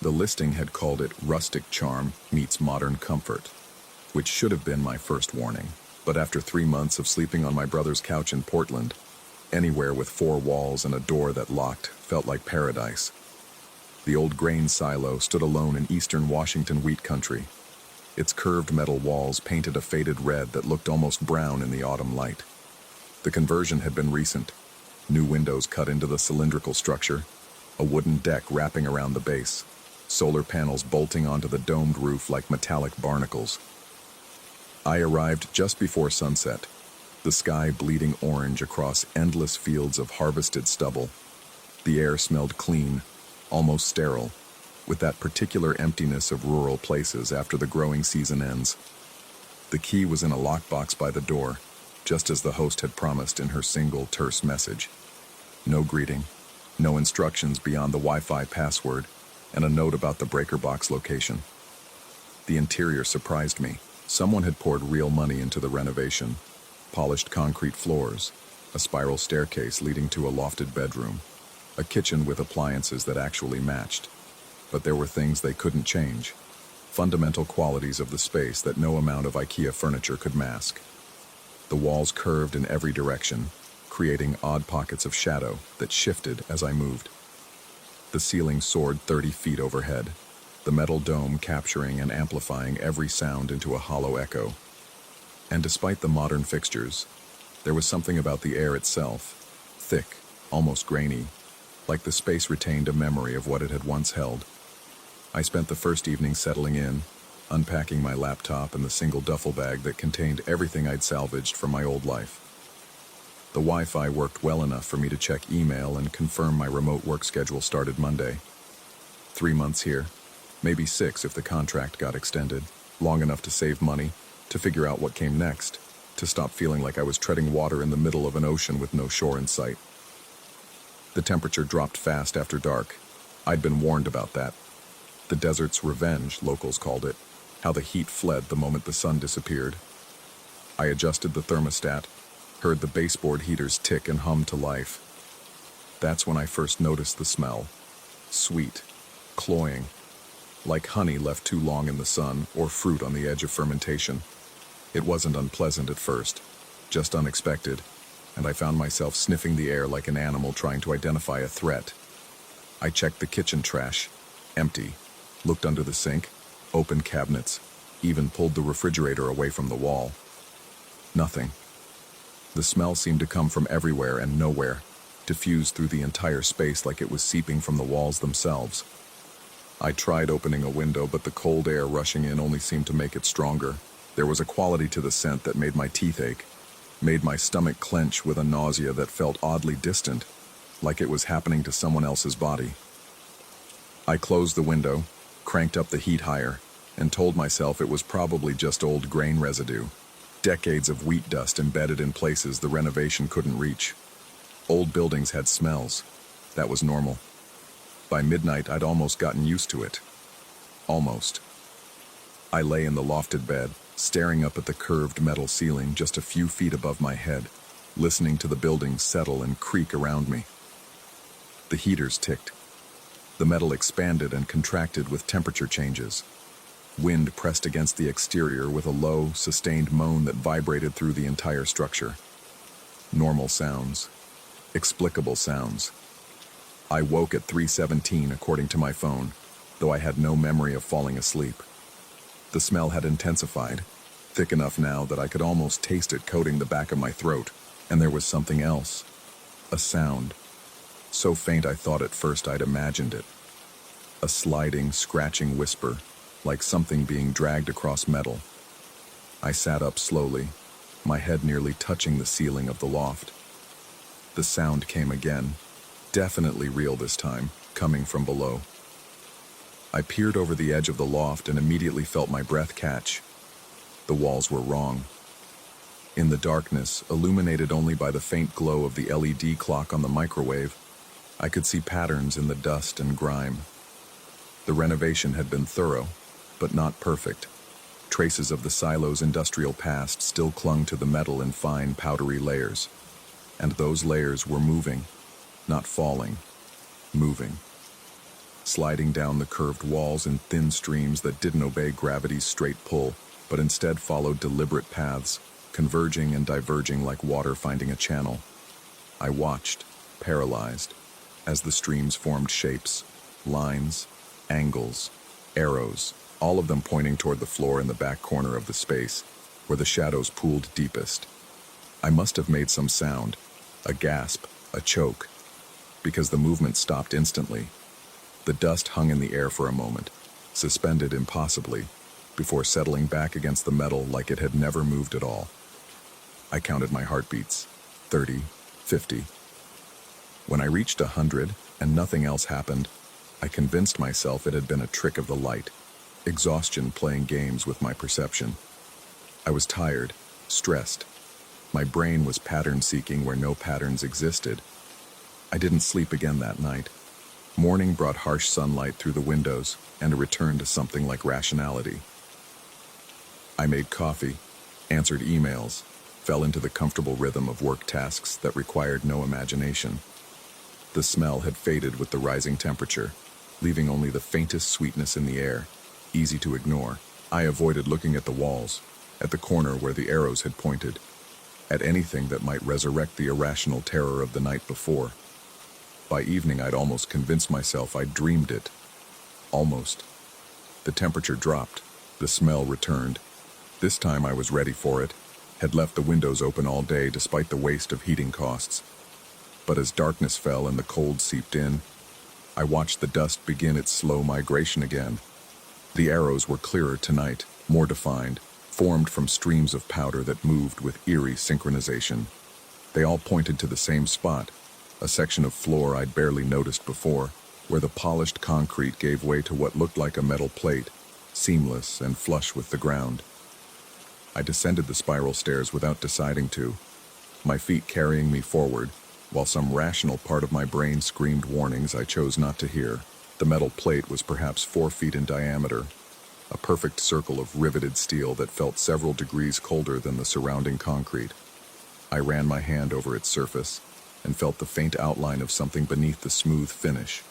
[SPEAKER 1] The listing had called it rustic charm meets modern comfort, which should have been my first warning. But after 3 months of sleeping on my brother's couch in Portland, anywhere with 4 walls and a door that locked felt like paradise. The old grain silo stood alone in eastern Washington wheat country, its curved metal walls painted a faded red that looked almost brown in the autumn light. The conversion had been recent. New windows cut into the cylindrical structure, a wooden deck wrapping around the base, solar panels bolting onto the domed roof like metallic barnacles. I arrived just before sunset, the sky bleeding orange across endless fields of harvested stubble. The air smelled clean, almost sterile, with that particular emptiness of rural places after the growing season ends. The key was in a lockbox by the door, just as the host had promised in her single, terse message. No greeting, no instructions beyond the Wi-Fi password, and a note about the breaker box location. The interior surprised me. Someone had poured real money into the renovation. Polished concrete floors, a spiral staircase leading to a lofted bedroom, a kitchen with appliances that actually matched. But there were things they couldn't change, fundamental qualities of the space that no amount of IKEA furniture could mask. The walls curved in every direction, creating odd pockets of shadow that shifted as I moved. The ceiling soared 30 feet overhead, the metal dome capturing and amplifying every sound into a hollow echo. And despite the modern fixtures, there was something about the air itself, thick, almost grainy, like the space retained a memory of what it had once held. I spent the first evening settling in, unpacking my laptop and the single duffel bag that contained everything I'd salvaged from my old life. The Wi-Fi worked well enough for me to check email and confirm my remote work schedule started Monday. 3 months here, maybe 6 if the contract got extended, long enough to save money, to figure out what came next, to stop feeling like I was treading water in the middle of an ocean with no shore in sight. The temperature dropped fast after dark. I'd been warned about that. The desert's revenge, locals called it, how the heat fled the moment the sun disappeared. I adjusted the thermostat, heard the baseboard heaters tick and hum to life. That's when I first noticed the smell. Sweet, cloying, like honey left too long in the sun or fruit on the edge of fermentation. It wasn't unpleasant at first, just unexpected, and I found myself sniffing the air like an animal trying to identify a threat. I checked the kitchen trash, empty, looked under the sink, opened cabinets, even pulled the refrigerator away from the wall. Nothing. The smell seemed to come from everywhere and nowhere, diffused through the entire space like it was seeping from the walls themselves. I tried opening a window, but the cold air rushing in only seemed to make it stronger. There was a quality to the scent that made my teeth ache, made my stomach clench with a nausea that felt oddly distant, like it was happening to someone else's body. I closed the window, cranked up the heat higher, and told myself it was probably just old grain residue, decades of wheat dust embedded in places the renovation couldn't reach. Old buildings had smells. That was normal. By midnight, I'd almost gotten used to it. Almost. I lay in the lofted bed, staring up at the curved metal ceiling just a few feet above my head, listening to the building settle and creak around me. The heaters ticked. The metal expanded and contracted with temperature changes. Wind pressed against the exterior with a low, sustained moan that vibrated through the entire structure. Normal sounds. Explicable sounds. I woke at 3:17 according to my phone, though I had no memory of falling asleep. The smell had intensified, thick enough now that I could almost taste it coating the back of my throat, and there was something else. A sound. So faint I thought at first I'd imagined it. A sliding, scratching whisper, like something being dragged across metal. I sat up slowly, my head nearly touching the ceiling of the loft. The sound came again, definitely real this time, coming from below. I peered over the edge of the loft and immediately felt my breath catch. The walls were wrong. In the darkness, illuminated only by the faint glow of the LED clock on the microwave, I could see patterns in the dust and grime. The renovation had been thorough, but not perfect. Traces of the silo's industrial past still clung to the metal in fine, powdery layers. And those layers were moving, not falling, moving. Sliding down the curved walls in thin streams that didn't obey gravity's straight pull, but instead followed deliberate paths, converging and diverging like water finding a channel. I watched, paralyzed, as the streams formed shapes, lines, angles, arrows, all of them pointing toward the floor in the back corner of the space, where the shadows pooled deepest. I must have made some sound, a gasp, a choke, because the movement stopped instantly. The dust hung in the air for a moment, suspended impossibly, before settling back against the metal like it had never moved at all. I counted my heartbeats, 30, 50. When I reached 100 and nothing else happened, I convinced myself it had been a trick of the light, exhaustion playing games with my perception. I was tired, stressed. My brain was pattern-seeking where no patterns existed. I didn't sleep again that night. Morning brought harsh sunlight through the windows and a return to something like rationality. I made coffee, answered emails, fell into the comfortable rhythm of work tasks that required no imagination. The smell had faded with the rising temperature, leaving only the faintest sweetness in the air, easy to ignore. I avoided looking at the walls, at the corner where the arrows had pointed, at anything that might resurrect the irrational terror of the night before. By evening, I'd almost convinced myself I'd dreamed it. Almost. The temperature dropped. The smell returned. This time I was ready for it, had left the windows open all day despite the waste of heating costs. But as darkness fell and the cold seeped in, I watched the dust begin its slow migration again. The arrows were clearer tonight, more defined, formed from streams of powder that moved with eerie synchronization. They all pointed to the same spot, a section of floor I'd barely noticed before, where the polished concrete gave way to what looked like a metal plate, seamless and flush with the ground. I descended the spiral stairs without deciding to, my feet carrying me forward, while some rational part of my brain screamed warnings I chose not to hear. The metal plate was perhaps 4 feet in diameter, a perfect circle of riveted steel that felt several degrees colder than the surrounding concrete. I ran my hand over its surface and felt the faint outline of something beneath the smooth finish.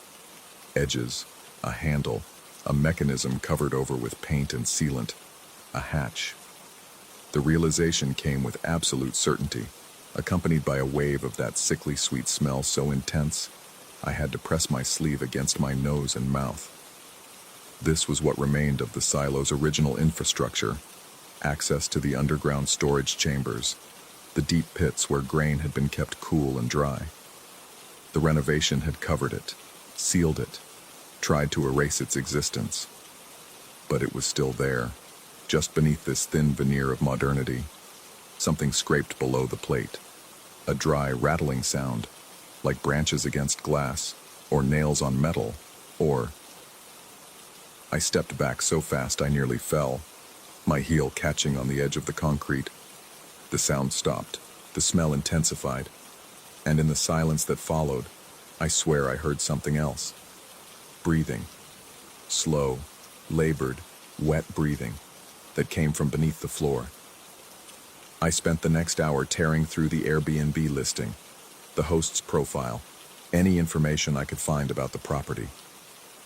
[SPEAKER 1] Edges, a handle, a mechanism covered over with paint and sealant, a hatch. The realization came with absolute certainty, accompanied by a wave of that sickly sweet smell so intense, I had to press my sleeve against my nose and mouth. This was what remained of the silo's original infrastructure, access to the underground storage chambers, the deep pits where grain had been kept cool and dry. The renovation had covered it, sealed it, tried to erase its existence. But it was still there, just beneath this thin veneer of modernity. Something scraped below the plate, a dry, rattling sound, like branches against glass, or nails on metal, or... I stepped back so fast I nearly fell, my heel catching on the edge of the concrete. The sound stopped, the smell intensified, and in the silence that followed, I swear I heard something else. Breathing. Slow, labored, wet breathing that came from beneath the floor. I spent the next hour tearing through the Airbnb listing, the host's profile, any information I could find about the property.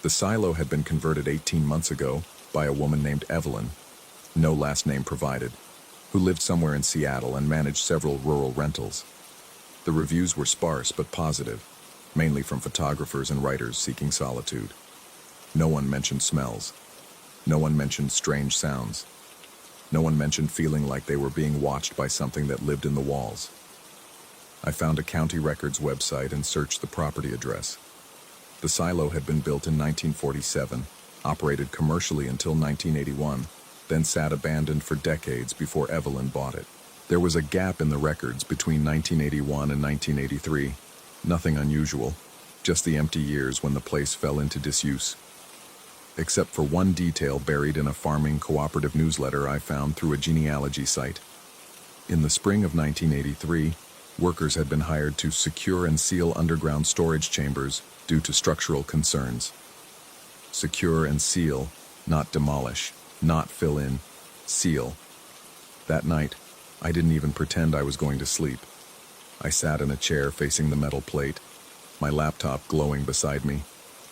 [SPEAKER 1] The silo had been converted 18 months ago by a woman named Evelyn, no last name provided, who lived somewhere in Seattle and managed several rural rentals. The reviews were sparse but positive, mainly from photographers and writers seeking solitude. No one mentioned smells. No one mentioned strange sounds. No one mentioned feeling like they were being watched by something that lived in the walls. I found a county records website and searched the property address. The silo had been built in 1947, operated commercially until 1981, then sat abandoned for decades before Evelyn bought it. There was a gap in the records between 1981 and 1983. Nothing unusual, just the empty years when the place fell into disuse. Except for one detail buried in a farming cooperative newsletter I found through a genealogy site. In the spring of 1983, workers had been hired to secure and seal underground storage chambers due to structural concerns. Secure and seal, not demolish, not fill in, seal. That night, I didn't even pretend I was going to sleep. I sat in a chair facing the metal plate, my laptop glowing beside me,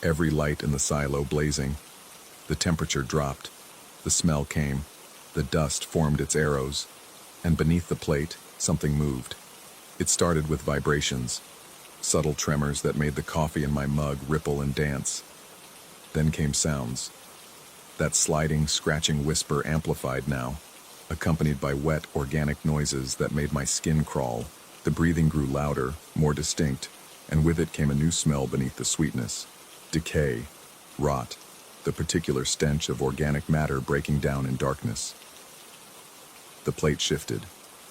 [SPEAKER 1] every light in the silo blazing. The temperature dropped, the smell came, the dust formed its arrows, and beneath the plate, something moved. It started with vibrations, subtle tremors that made the coffee in my mug ripple and dance. Then came sounds. That sliding, scratching whisper amplified now, accompanied by wet, organic noises that made my skin crawl. The breathing grew louder, more distinct, and with it came a new smell beneath the sweetness. Decay, rot, the particular stench of organic matter breaking down in darkness. The plate shifted,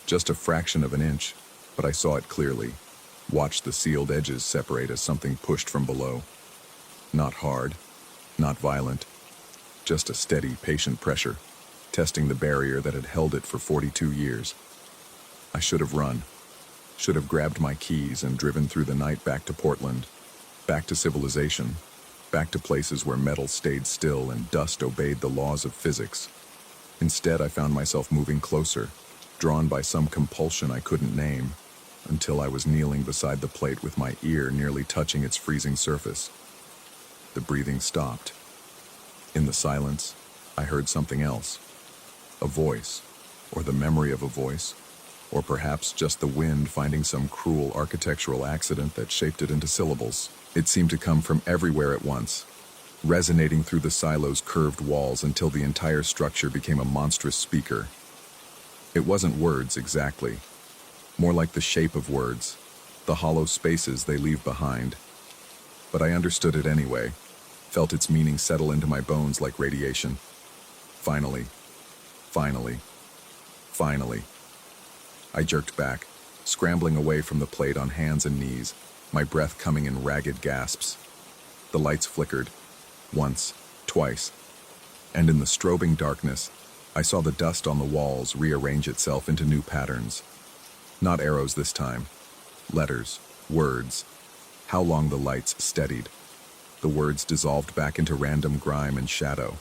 [SPEAKER 1] just a fraction of an inch, but I saw it clearly. Watched the sealed edges separate as something pushed from below. Not hard, not violent, just a steady, patient pressure, testing the barrier that had held it for 42 years. I should have run, should have grabbed my keys and driven through the night back to Portland, back to civilization, back to places where metal stayed still and dust obeyed the laws of physics. Instead, I found myself moving closer, drawn by some compulsion I couldn't name, until I was kneeling beside the plate with my ear nearly touching its freezing surface. The breathing stopped. In the silence, I heard something else. A voice, or the memory of a voice, or perhaps just the wind finding some cruel architectural accident that shaped it into syllables. It seemed to come from everywhere at once, resonating through the silo's curved walls until the entire structure became a monstrous speaker. It wasn't words exactly, more like the shape of words, the hollow spaces they leave behind. But I understood it anyway, felt its meaning settle into my bones like radiation. Finally, finally, finally. I jerked back, scrambling away from the plate on hands and knees, my breath coming in ragged gasps. The lights flickered, once, twice, and in the strobing darkness, I saw the dust on the walls rearrange itself into new patterns. Not arrows this time. Letters, words. How long the lights steadied. The words dissolved back into random grime and shadow.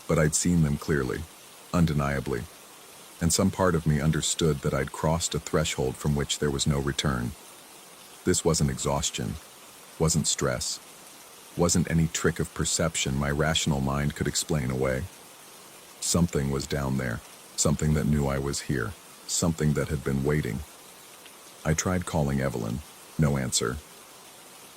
[SPEAKER 1] But I'd seen them clearly, undeniably, and some part of me understood that I'd crossed a threshold from which there was no return. This wasn't exhaustion, wasn't stress, wasn't any trick of perception my rational mind could explain away. Something was down there, something that knew I was here, something that had been waiting. I tried calling Evelyn, no answer.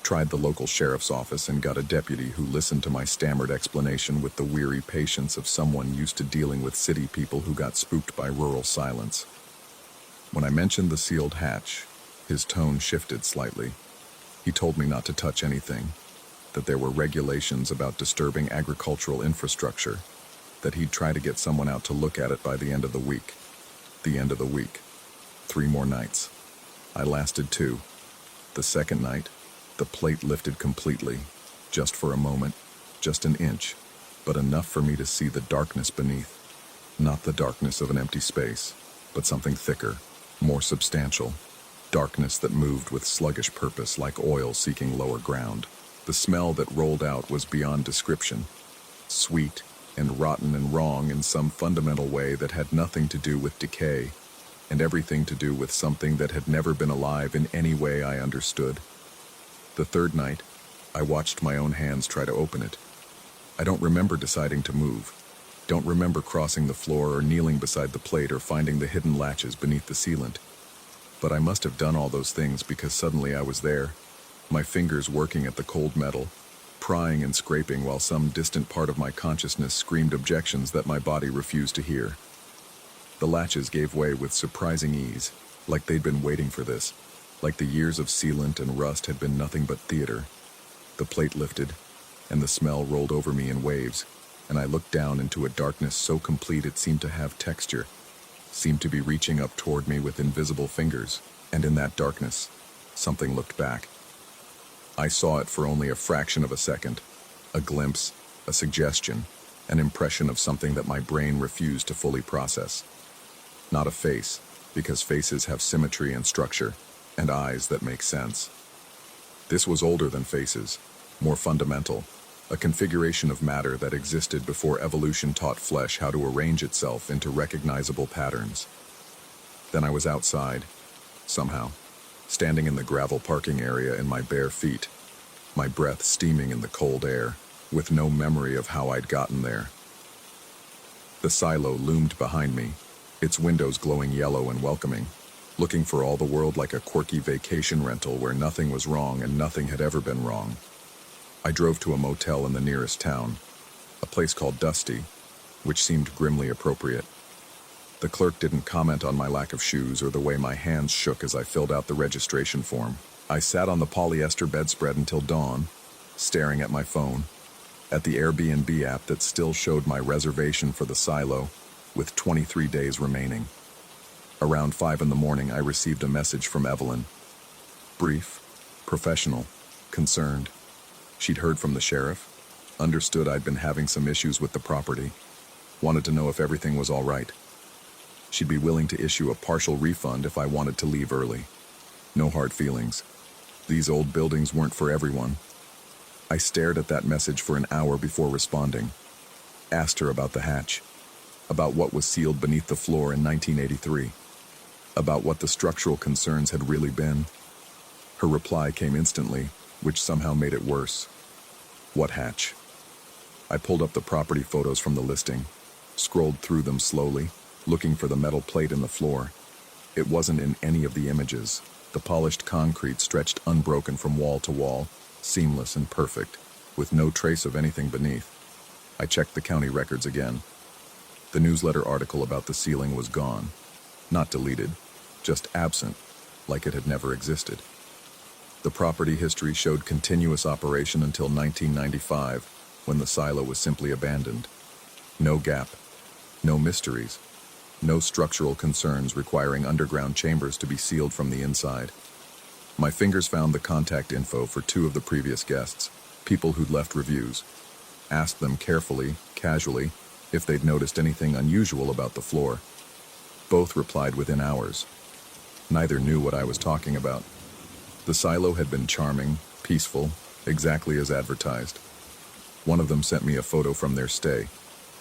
[SPEAKER 1] Tried the local sheriff's office and got a deputy who listened to my stammered explanation with the weary patience of someone used to dealing with city people who got spooked by rural silence. When I mentioned the sealed hatch, his tone shifted slightly. He told me not to touch anything, that there were regulations about disturbing agricultural infrastructure, that he'd try to get someone out to look at it by the end of the week. The end of the week. 3 more nights. I lasted 2. The second night, the plate lifted completely, just for a moment, just an inch, but enough for me to see the darkness beneath. Not the darkness of an empty space, but something thicker, more substantial. Darkness that moved with sluggish purpose like oil seeking lower ground. The smell that rolled out was beyond description. Sweet and rotten and wrong in some fundamental way that had nothing to do with decay, and everything to do with something that had never been alive in any way I understood. The third night, I watched my own hands try to open it. I don't remember deciding to move. Don't remember crossing the floor or kneeling beside the plate or finding the hidden latches beneath the sealant. But I must have done all those things because suddenly I was there, my fingers working at the cold metal, prying and scraping while some distant part of my consciousness screamed objections that my body refused to hear. The latches gave way with surprising ease, like they'd been waiting for this, like the years of sealant and rust had been nothing but theater. The plate lifted, and the smell rolled over me in waves, and I looked down into a darkness so complete it seemed to have texture, seemed to be reaching up toward me with invisible fingers, and in that darkness, something looked back. I saw it for only a fraction of a second, a glimpse, a suggestion, an impression of something that my brain refused to fully process. Not a face, because faces have symmetry and structure, and eyes that make sense. This was older than faces, more fundamental, a configuration of matter that existed before evolution taught flesh how to arrange itself into recognizable patterns. Then I was outside, somehow, standing in the gravel parking area in my bare feet, my breath steaming in the cold air, with no memory of how I'd gotten there. The silo loomed behind me, its windows glowing yellow and welcoming, looking for all the world like a quirky vacation rental where nothing was wrong and nothing had ever been wrong. I drove to a motel in the nearest town, a place called Dusty, which seemed grimly appropriate. The clerk didn't comment on my lack of shoes or the way my hands shook as I filled out the registration form. I sat on the polyester bedspread until dawn, staring at my phone, at the Airbnb app that still showed my reservation for the silo, with 23 days remaining. Around 5 in the morning, I received a message from Evelyn. Brief, professional, concerned. She'd heard from the sheriff, understood I'd been having some issues with the property, wanted to know if everything was all right. She'd be willing to issue a partial refund if I wanted to leave early. No hard feelings. These old buildings weren't for everyone. I stared at that message for an hour before responding. Asked her about the hatch, about what was sealed beneath the floor in 1983, about what the structural concerns had really been. Her reply came instantly, which somehow made it worse. What hatch? I pulled up the property photos from the listing, scrolled through them slowly, looking for the metal plate in the floor. It wasn't in any of the images. The polished concrete stretched unbroken from wall to wall, seamless and perfect, with no trace of anything beneath. I checked the county records again. The newsletter article about the ceiling was gone. Not deleted, just absent, like it had never existed. The property history showed continuous operation until 1995, when the silo was simply abandoned. No gap, no mysteries, no structural concerns requiring underground chambers to be sealed from the inside. My fingers found the contact info for 2 of the previous guests, people who'd left reviews. Asked them carefully, casually, if they'd noticed anything unusual about the floor. Both replied within hours. Neither knew what I was talking about. The silo had been charming, peaceful, exactly as advertised. One of them sent me a photo from their stay,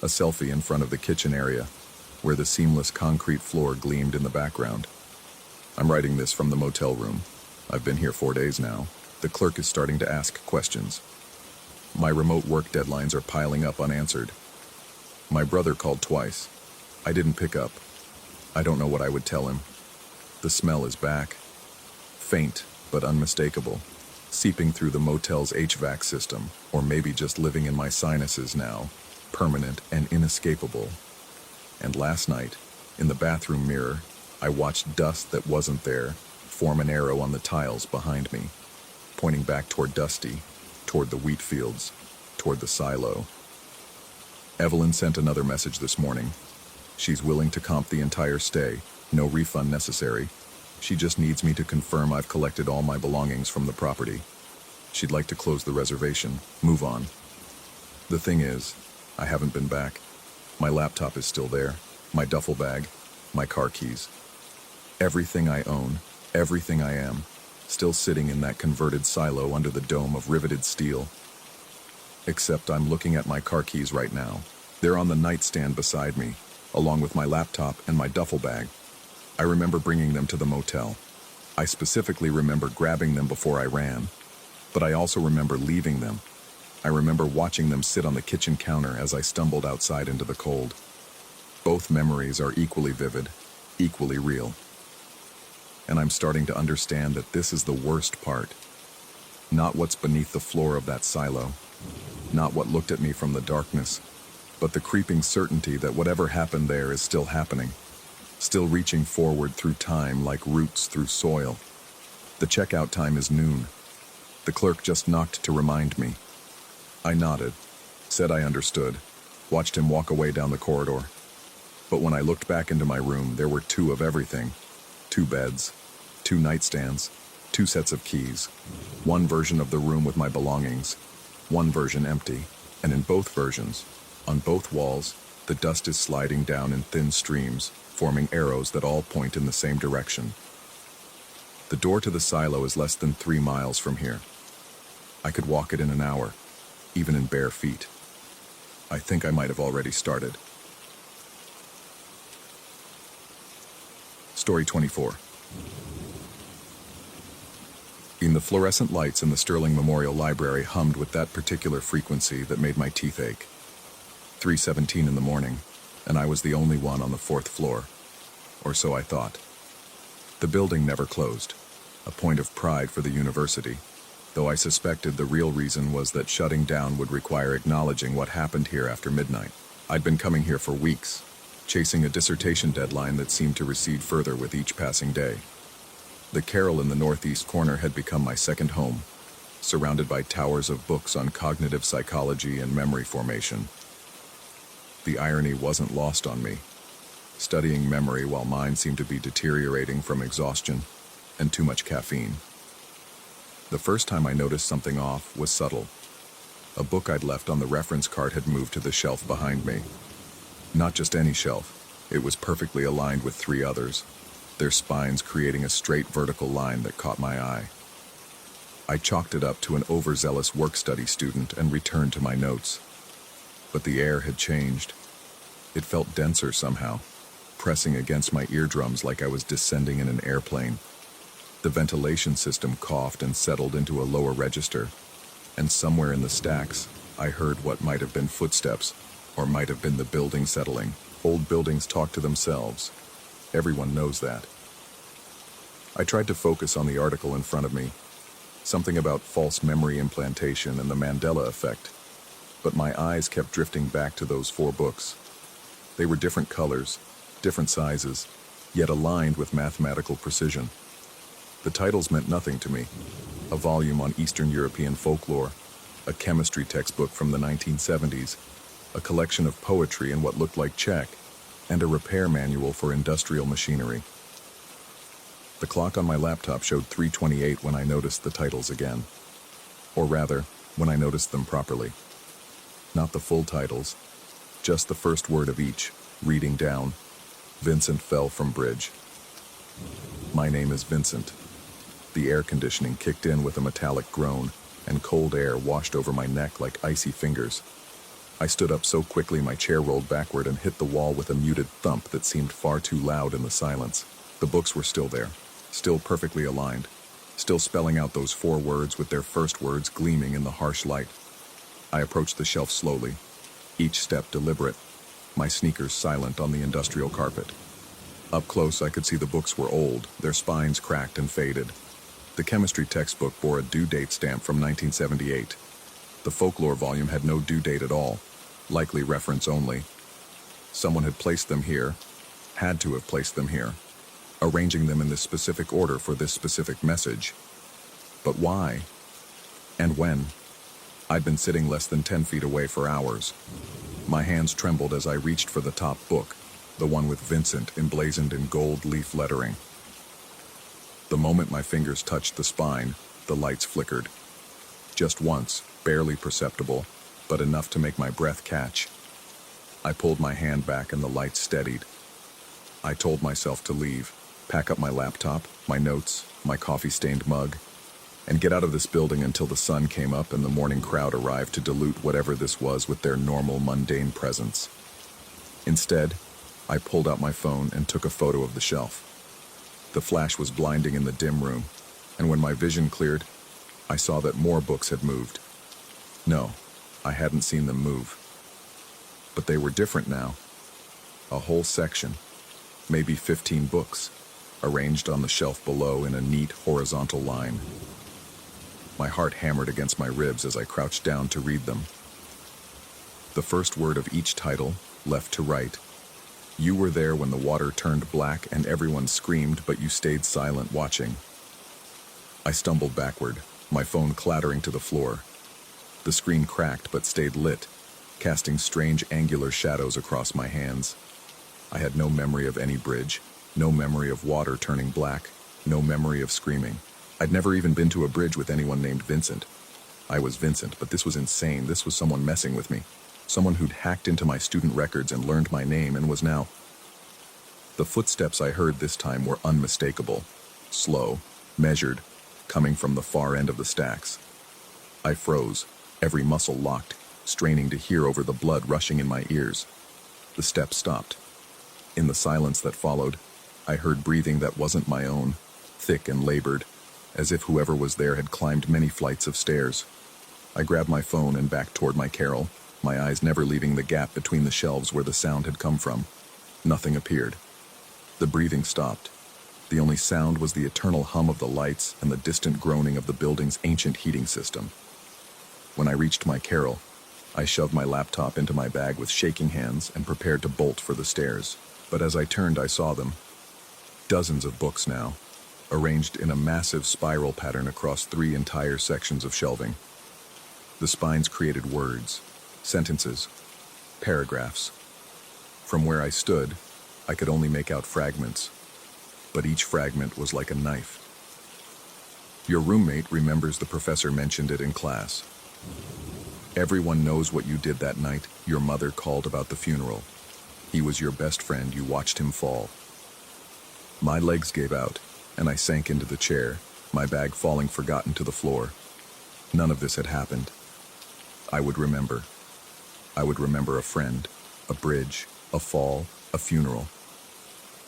[SPEAKER 1] a selfie in front of the kitchen area, where the seamless concrete floor gleamed in the background. I'm writing this from the motel room. I've been here 4 days now. The clerk is starting to ask questions. My remote work deadlines are piling up unanswered. My brother called twice. I didn't pick up. I don't know what I would tell him. The smell is back. Faint, but unmistakable. Seeping through the motel's HVAC system, or maybe just living in my sinuses now. Permanent and inescapable. And last night, in the bathroom mirror, I watched dust that wasn't there form an arrow on the tiles behind me, pointing back toward Dusty, toward the wheat fields, toward the silo. Evelyn sent another message this morning. She's willing to comp the entire stay, no refund necessary. She just needs me to confirm I've collected all my belongings from the property. She'd like to close the reservation, move on. The thing is, I haven't been back. My laptop is still there, my duffel bag, my car keys. Everything I own, everything I am, still sitting in that converted silo under the dome of riveted steel. Except I'm looking at my car keys right now. They're on the nightstand beside me, along with my laptop and my duffel bag. I remember bringing them to the motel. I specifically remember grabbing them before I ran, but I also remember leaving them. I remember watching them sit on the kitchen counter as I stumbled outside into the cold. Both memories are equally vivid, equally real. And I'm starting to understand that this is the worst part. Not what's beneath the floor of that silo, not what looked at me from the darkness, but the creeping certainty that whatever happened there is still happening, still reaching forward through time like roots through soil. The checkout time is noon. The clerk just knocked to remind me. I nodded, said I understood, watched him walk away down the corridor. But when I looked back into my room, there were two of everything. Two beds, two nightstands, two sets of keys, one version of the room with my belongings, one version empty, and in both versions, on both walls, the dust is sliding down in thin streams, forming arrows that all point in the same direction. The door to the silo is less than 3 miles from here. I could walk it in an hour, even in bare feet. I think I might have already started. Story 24. The fluorescent lights in the Sterling Memorial Library hummed with that particular frequency that made my teeth ache. 3:17 in the morning, and I was the only one on the 4th floor. Or so I thought. The building never closed, a point of pride for the university, though I suspected the real reason was that shutting down would require acknowledging what happened here after midnight. I'd been coming here for weeks, chasing a dissertation deadline that seemed to recede further with each passing day. The carrel in the northeast corner had become my second home, surrounded by towers of books on cognitive psychology and memory formation. The irony wasn't lost on me, studying memory while mine seemed to be deteriorating from exhaustion and too much caffeine. The first time I noticed something off was subtle. A book I'd left on the reference card had moved to the shelf behind me. Not just any shelf, it was perfectly aligned with 3 others, their spines creating a straight vertical line that caught my eye. I chalked it up to an overzealous work-study student and returned to my notes. But the air had changed. It felt denser somehow, pressing against my eardrums like I was descending in an airplane. The ventilation system coughed and settled into a lower register, and somewhere in the stacks, I heard what might have been footsteps, or might have been the building settling. Old buildings talk to themselves. Everyone knows that. I tried to focus on the article in front of me, something about false memory implantation and the Mandela effect, but my eyes kept drifting back to those 4 books. They were different colors, different sizes, yet aligned with mathematical precision. The titles meant nothing to me. A volume on Eastern European folklore, a chemistry textbook from the 1970s, a collection of poetry in what looked like Czech, and a repair manual for industrial machinery. The clock on my laptop showed 3:28 when I noticed the titles again. Or rather, when I noticed them properly. Not the full titles, just the first word of each, reading down. Vincent fell from bridge. My name is Vincent. The air conditioning kicked in with a metallic groan, and cold air washed over my neck like icy fingers. I stood up so quickly my chair rolled backward and hit the wall with a muted thump that seemed far too loud in the silence. The books were still there, still perfectly aligned, still spelling out those 4 words with their first words gleaming in the harsh light. I approached the shelf slowly, each step deliberate, my sneakers silent on the industrial carpet. Up close I could see the books were old, their spines cracked and faded. The chemistry textbook bore a due date stamp from 1978. The folklore volume had no due date at all, likely reference only. Someone had placed them here, had to have placed them here, arranging them in this specific order for this specific message. But why? And when? I'd been sitting less than 10 feet away for hours. My hands trembled as I reached for the top book, the one with Vincent emblazoned in gold leaf lettering. The moment my fingers touched the spine, the lights flickered. Just once, barely perceptible, but enough to make my breath catch. I pulled my hand back and the lights steadied. I told myself to leave, pack up my laptop, my notes, my coffee-stained mug, and get out of this building until the sun came up and the morning crowd arrived to dilute whatever this was with their normal, mundane presence. Instead, I pulled out my phone and took a photo of the shelf. The flash was blinding in the dim room, and when my vision cleared, I saw that more books had moved. No, I hadn't seen them move. But they were different now. A whole section, maybe 15 books, arranged on the shelf below in a neat horizontal line. My heart hammered against my ribs as I crouched down to read them. The first word of each title, left to right. You were there when the water turned black and everyone screamed, but you stayed silent watching. I stumbled backward, my phone clattering to the floor. The screen cracked but stayed lit, casting strange angular shadows across my hands. I had no memory of any bridge, no memory of water turning black, no memory of screaming. I'd never even been to a bridge with anyone named Vincent. I was Vincent, but this was insane. This was someone messing with me. Someone who'd hacked into my student records and learned my name and was now... The footsteps I heard this time were unmistakable, slow, measured, coming from the far end of the stacks. I froze, every muscle locked, straining to hear over the blood rushing in my ears. The steps stopped. In the silence that followed, I heard breathing that wasn't my own, thick and labored, as if whoever was there had climbed many flights of stairs. I grabbed my phone and backed toward my Carol, my eyes never leaving the gap between the shelves where the sound had come from. Nothing appeared. The breathing stopped. The only sound was the eternal hum of the lights and the distant groaning of the building's ancient heating system. When I reached my Carol, I shoved my laptop into my bag with shaking hands and prepared to bolt for the stairs. But as I turned, I saw them. Dozens of books now, arranged in a massive spiral pattern across 3 entire sections of shelving. The spines created words, sentences, paragraphs. From where I stood, I could only make out fragments, but each fragment was like a knife. Your roommate remembers the professor mentioned it in class. Everyone knows what you did that night. Your mother called about the funeral. He was your best friend. You watched him fall. My legs gave out, and I sank into the chair, my bag falling forgotten to the floor. None of this had happened. I would remember. I would remember a friend, a bridge, a fall, a funeral.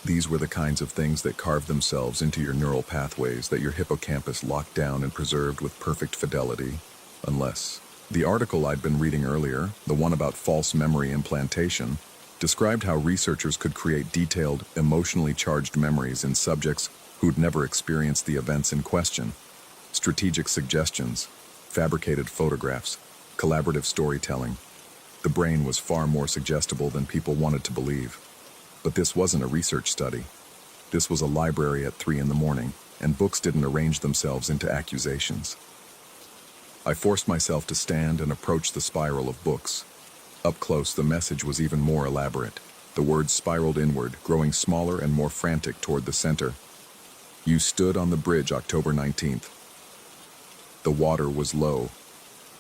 [SPEAKER 1] These were the kinds of things that carved themselves into your neural pathways that your hippocampus locked down and preserved with perfect fidelity, unless... The article I'd been reading earlier, the one about false memory implantation, described how researchers could create detailed, emotionally charged memories in subjects who'd never experienced the events in question. Strategic suggestions, fabricated photographs, collaborative storytelling. The brain was far more suggestible than people wanted to believe. But this wasn't a research study. This was a library at 3 a.m, and books didn't arrange themselves into accusations. I forced myself to stand and approach the spiral of books. Up close, the message was even more elaborate. The words spiraled inward, growing smaller and more frantic toward the center. You stood on the bridge October 19th. The water was low.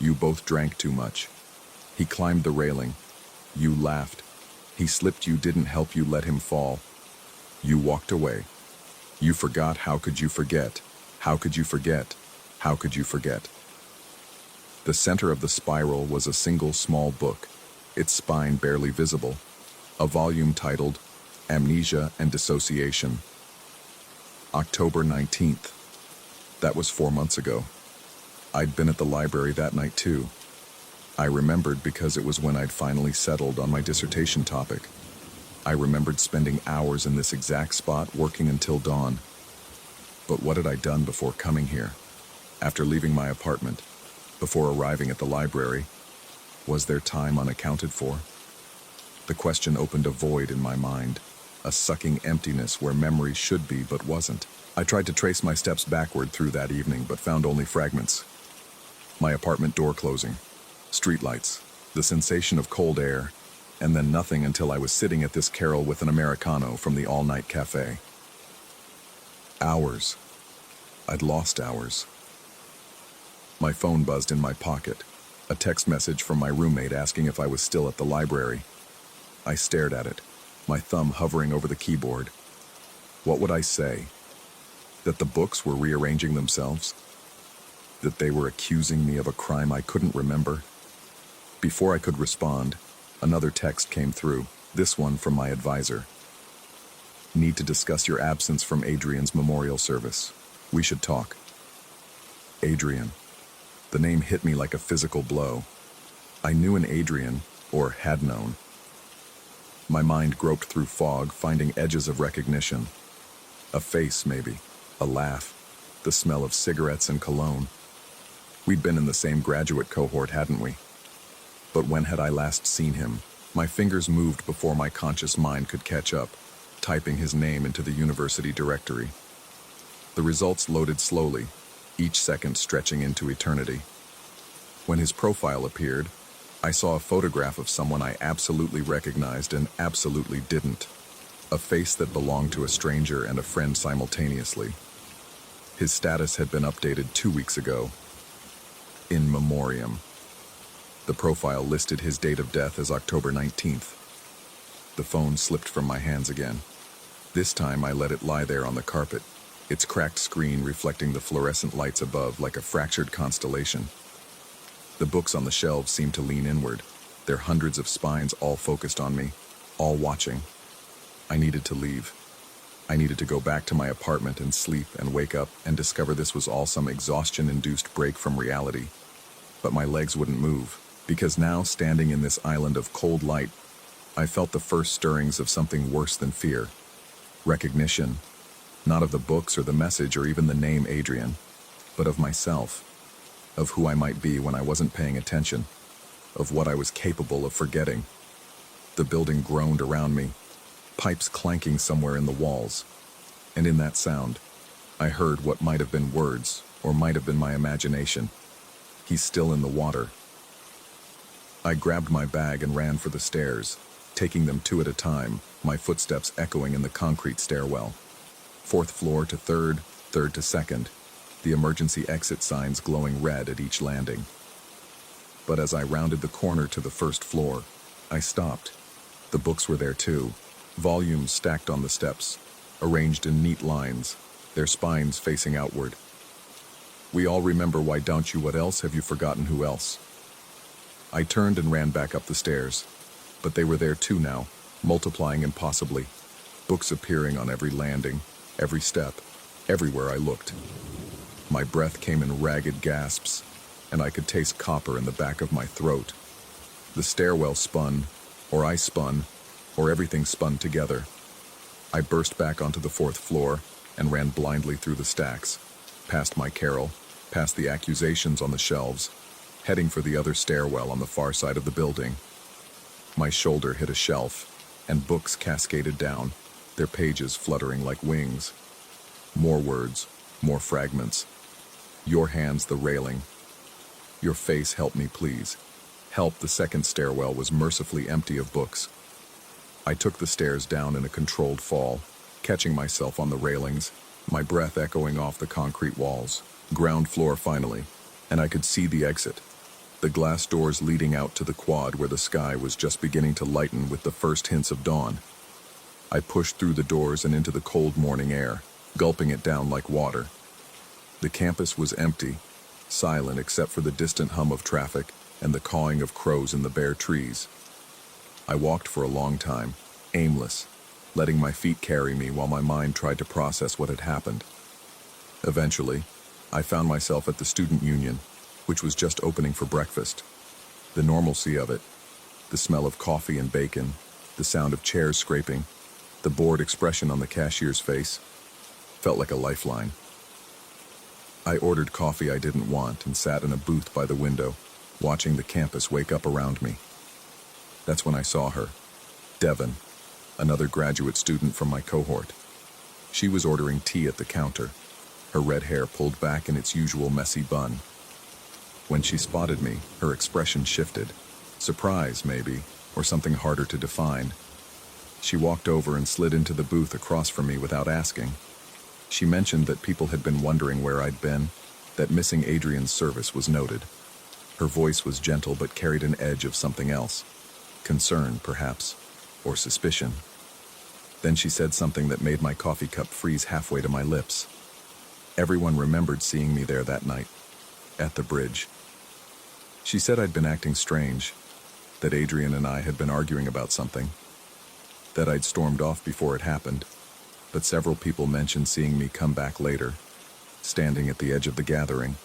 [SPEAKER 1] You both drank too much. He climbed the railing. You laughed. He slipped. You didn't help. You let him fall. You walked away. You forgot. How could you forget? How could you forget? How could you forget? The center of the spiral was a single small book, its spine barely visible, a volume titled Amnesia and Dissociation. October 19th. That was 4 months ago. I'd been at the library that night too. I remembered because it was when I'd finally settled on my dissertation topic. I remembered spending hours in this exact spot, working until dawn. But what had I done before coming here? After leaving my apartment? Before arriving at the library? Was there time unaccounted for? The question opened a void in my mind, a sucking emptiness where memory should be but wasn't. I tried to trace my steps backward through that evening, but found only fragments. My apartment door closing, streetlights, the sensation of cold air, and then nothing until I was sitting at this Carol with an Americano from the all-night cafe. Hours. I'd lost hours. My phone buzzed in my pocket, a text message from my roommate asking if I was still at the library. I stared at it, my thumb hovering over the keyboard. What would I say? That the books were rearranging themselves? That they were accusing me of a crime I couldn't remember? Before I could respond, another text came through, this one from my advisor. Need to discuss your absence from Adrian's memorial service. We should talk. Adrian. The name hit me like a physical blow. I knew an Adrian, or had known. My mind groped through fog, finding edges of recognition. A face, maybe. A laugh. The smell of cigarettes and cologne. We'd been in the same graduate cohort, hadn't we? But when had I last seen him? My fingers moved before my conscious mind could catch up, typing his name into the university directory. The results loaded slowly, each second stretching into eternity. When his profile appeared, I saw a photograph of someone I absolutely recognized and absolutely didn't. A face that belonged to a stranger and a friend simultaneously. His status had been updated 2 weeks ago. In memoriam. The profile listed his date of death as October 19th. The phone slipped from my hands again. This time I let it lie there on the carpet, its cracked screen reflecting the fluorescent lights above like a fractured constellation. The books on the shelves seemed to lean inward, their hundreds of spines all focused on me, all watching. I needed to leave. I needed to go back to my apartment and sleep and wake up and discover this was all some exhaustion-induced break from reality. But my legs wouldn't move, because now, standing in this island of cold light, I felt the first stirrings of something worse than fear. Recognition, not of the books or the message or even the name Adrian, but of myself, of who I might be when I wasn't paying attention, of what I was capable of forgetting. The building groaned around me, pipes clanking somewhere in the walls, and in that sound, I heard what might have been words or might have been my imagination. He's still in the water. I grabbed my bag and ran for the stairs, taking them 2 at a time, my footsteps echoing in the concrete stairwell. 4th floor to 3rd, 3rd to 2nd, the emergency exit signs glowing red at each landing. But as I rounded the corner to the 1st floor, I stopped. The books were there too, volumes stacked on the steps, arranged in neat lines, their spines facing outward. We all remember Why Don't You? What else? Have you forgotten who else? I turned and ran back up the stairs, but they were there too now, multiplying impossibly, books appearing on every landing, every step, everywhere I looked. My breath came in ragged gasps, and I could taste copper in the back of my throat. The stairwell spun, or I spun, or everything spun together. I burst back onto the 4th floor and ran blindly through the stacks, past my Carol, past the accusations on the shelves, heading for the other stairwell on the far side of the building. My shoulder hit a shelf, and books cascaded down, their pages fluttering like wings. More words, more fragments. Your hands the railing. Your face, help me please. Help. The 2nd stairwell was mercifully empty of books. I took the stairs down in a controlled fall, catching myself on the railings, my breath echoing off the concrete walls. Ground floor finally, and I could see the exit. The glass doors leading out to the quad where the sky was just beginning to lighten with the first hints of dawn. I pushed through the doors and into the cold morning air, gulping it down like water. The campus was empty, silent except for the distant hum of traffic and the cawing of crows in the bare trees. I walked for a long time, aimless, letting my feet carry me while my mind tried to process what had happened. Eventually, I found myself at the student union, which was just opening for breakfast. The normalcy of it, the smell of coffee and bacon, the sound of chairs scraping, the bored expression on the cashier's face, felt like a lifeline. I ordered coffee I didn't want and sat in a booth by the window, watching the campus wake up around me. That's when I saw her, Devon, another graduate student from my cohort. She was ordering tea at the counter, her red hair pulled back in its usual messy bun. When she spotted me, her expression shifted. Surprise, maybe, or something harder to define. She walked over and slid into the booth across from me without asking. She mentioned that people had been wondering where I'd been, that missing Adrian's service was noted. Her voice was gentle but carried an edge of something else. Concern, perhaps, or suspicion. Then she said something that made my coffee cup freeze halfway to my lips. Everyone remembered seeing me there that night, at the bridge. She said I'd been acting strange, that Adrian and I had been arguing about something, that I'd stormed off before it happened, but several people mentioned seeing me come back later, standing at the edge of the gathering,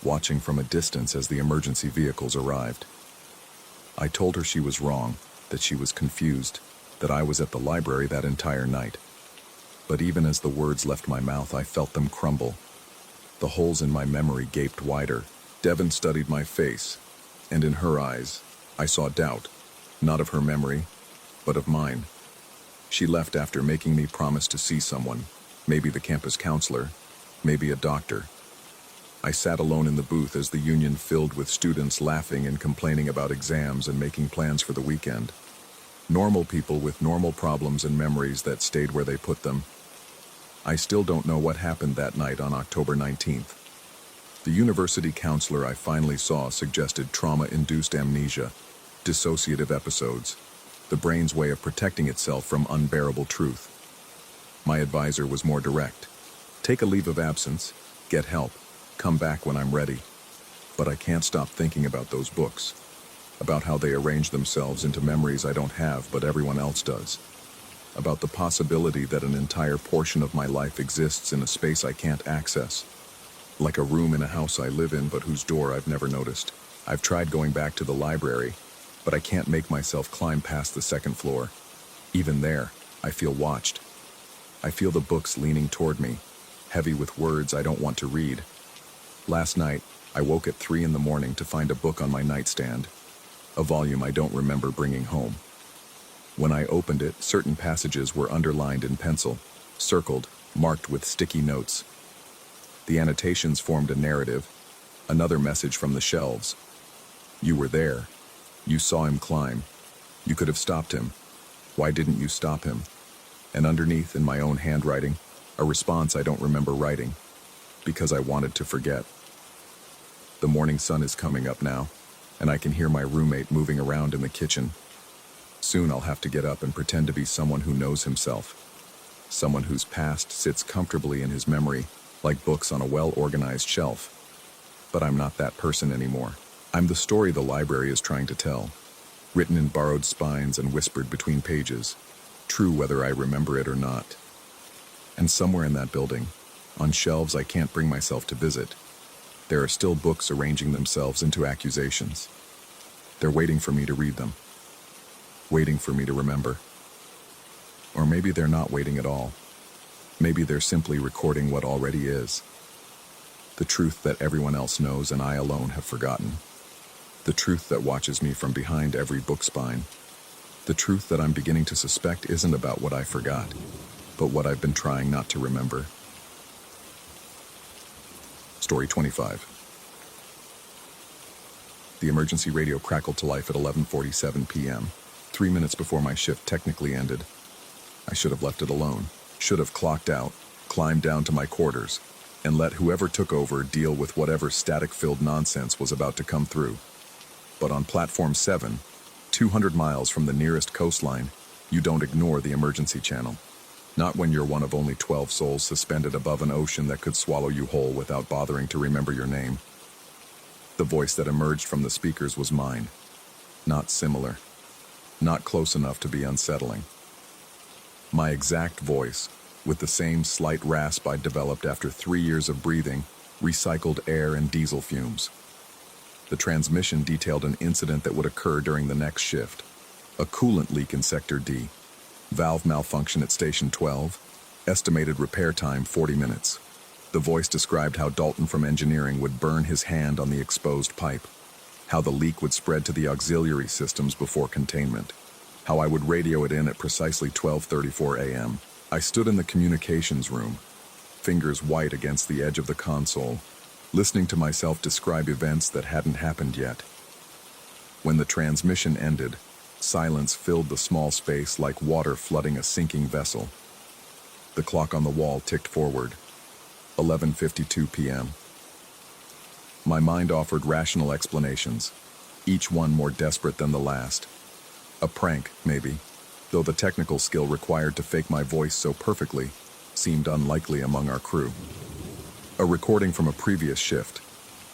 [SPEAKER 1] watching from a distance as the emergency vehicles arrived. I told her she was wrong, that she was confused, that I was at the library that entire night. But even as the words left my mouth, I felt them crumble. The holes in my memory gaped wider. Devon studied my face, and in her eyes, I saw doubt, not of her memory, but of mine. She left after making me promise to see someone, maybe the campus counselor, maybe a doctor. I sat alone in the booth as the union filled with students laughing and complaining about exams and making plans for the weekend. Normal people with normal problems and memories that stayed where they put them. I still don't know what happened that night on October 19th. The university counselor I finally saw suggested trauma-induced amnesia, dissociative episodes, the brain's way of protecting itself from unbearable truth. My advisor was more direct. Take a leave of absence, get help, come back when I'm ready. But I can't stop thinking about those books, about how they arrange themselves into memories I don't have but everyone else does, about the possibility that an entire portion of my life exists in a space I can't access, like a room in a house I live in but whose door I've never noticed. I've tried going back to the library, but I can't make myself climb past the second floor. Even there, I feel watched. I feel the books leaning toward me, heavy with words I don't want to read. Last night, I woke at 3 a.m. to find a book on my nightstand, a volume I don't remember bringing home. When I opened it, certain passages were underlined in pencil, circled, marked with sticky notes. The annotations formed a narrative, another message from the shelves. You were there. You saw him climb. You could have stopped him. Why didn't you stop him? And underneath, in my own handwriting, a response I don't remember writing, because I wanted to forget. The morning sun is coming up now, and I can hear my roommate moving around in the kitchen. Soon I'll have to get up and pretend to be someone who knows himself, someone whose past sits comfortably in his memory, like books on a well-organized shelf. But I'm not that person anymore. I'm the story the library is trying to tell, written in borrowed spines and whispered between pages, true whether I remember it or not. And somewhere in that building, on shelves I can't bring myself to visit, there are still books arranging themselves into accusations. They're waiting for me to read them, waiting for me to remember. Or maybe they're not waiting at all. Maybe they're simply recording what already is. The truth that everyone else knows and I alone have forgotten. The truth that watches me from behind every book spine. The truth that I'm beginning to suspect isn't about what I forgot, but what I've been trying not to remember. Story 25. The emergency radio crackled to life at 11:47 p.m., 3 minutes before my shift technically ended. I should have left it alone, should have clocked out, climbed down to my quarters, and let whoever took over deal with whatever static-filled nonsense was about to come through. But on Platform 7, 200 miles from the nearest coastline, you don't ignore the emergency channel. Not when you're one of only 12 souls suspended above an ocean that could swallow you whole without bothering to remember your name. The voice that emerged from the speakers was mine. Not similar. Not close enough to be unsettling. My exact voice, with the same slight rasp I'd developed after 3 years of breathing, recycled air and diesel fumes. The transmission detailed an incident that would occur during the next shift. A coolant leak in Sector D. Valve malfunction at Station 12. Estimated repair time 40 minutes. The voice described how Dalton from engineering would burn his hand on the exposed pipe. How the leak would spread to the auxiliary systems before containment. How I would radio it in at precisely 12:34 a.m. I stood in the communications room, fingers white against the edge of the console, listening to myself describe events that hadn't happened yet. When the transmission ended, silence filled the small space like water flooding a sinking vessel. The clock on the wall ticked forward. 11:52 p.m. My mind offered rational explanations, each one more desperate than the last. A prank, maybe, though the technical skill required to fake my voice so perfectly seemed unlikely among our crew. A recording from a previous shift,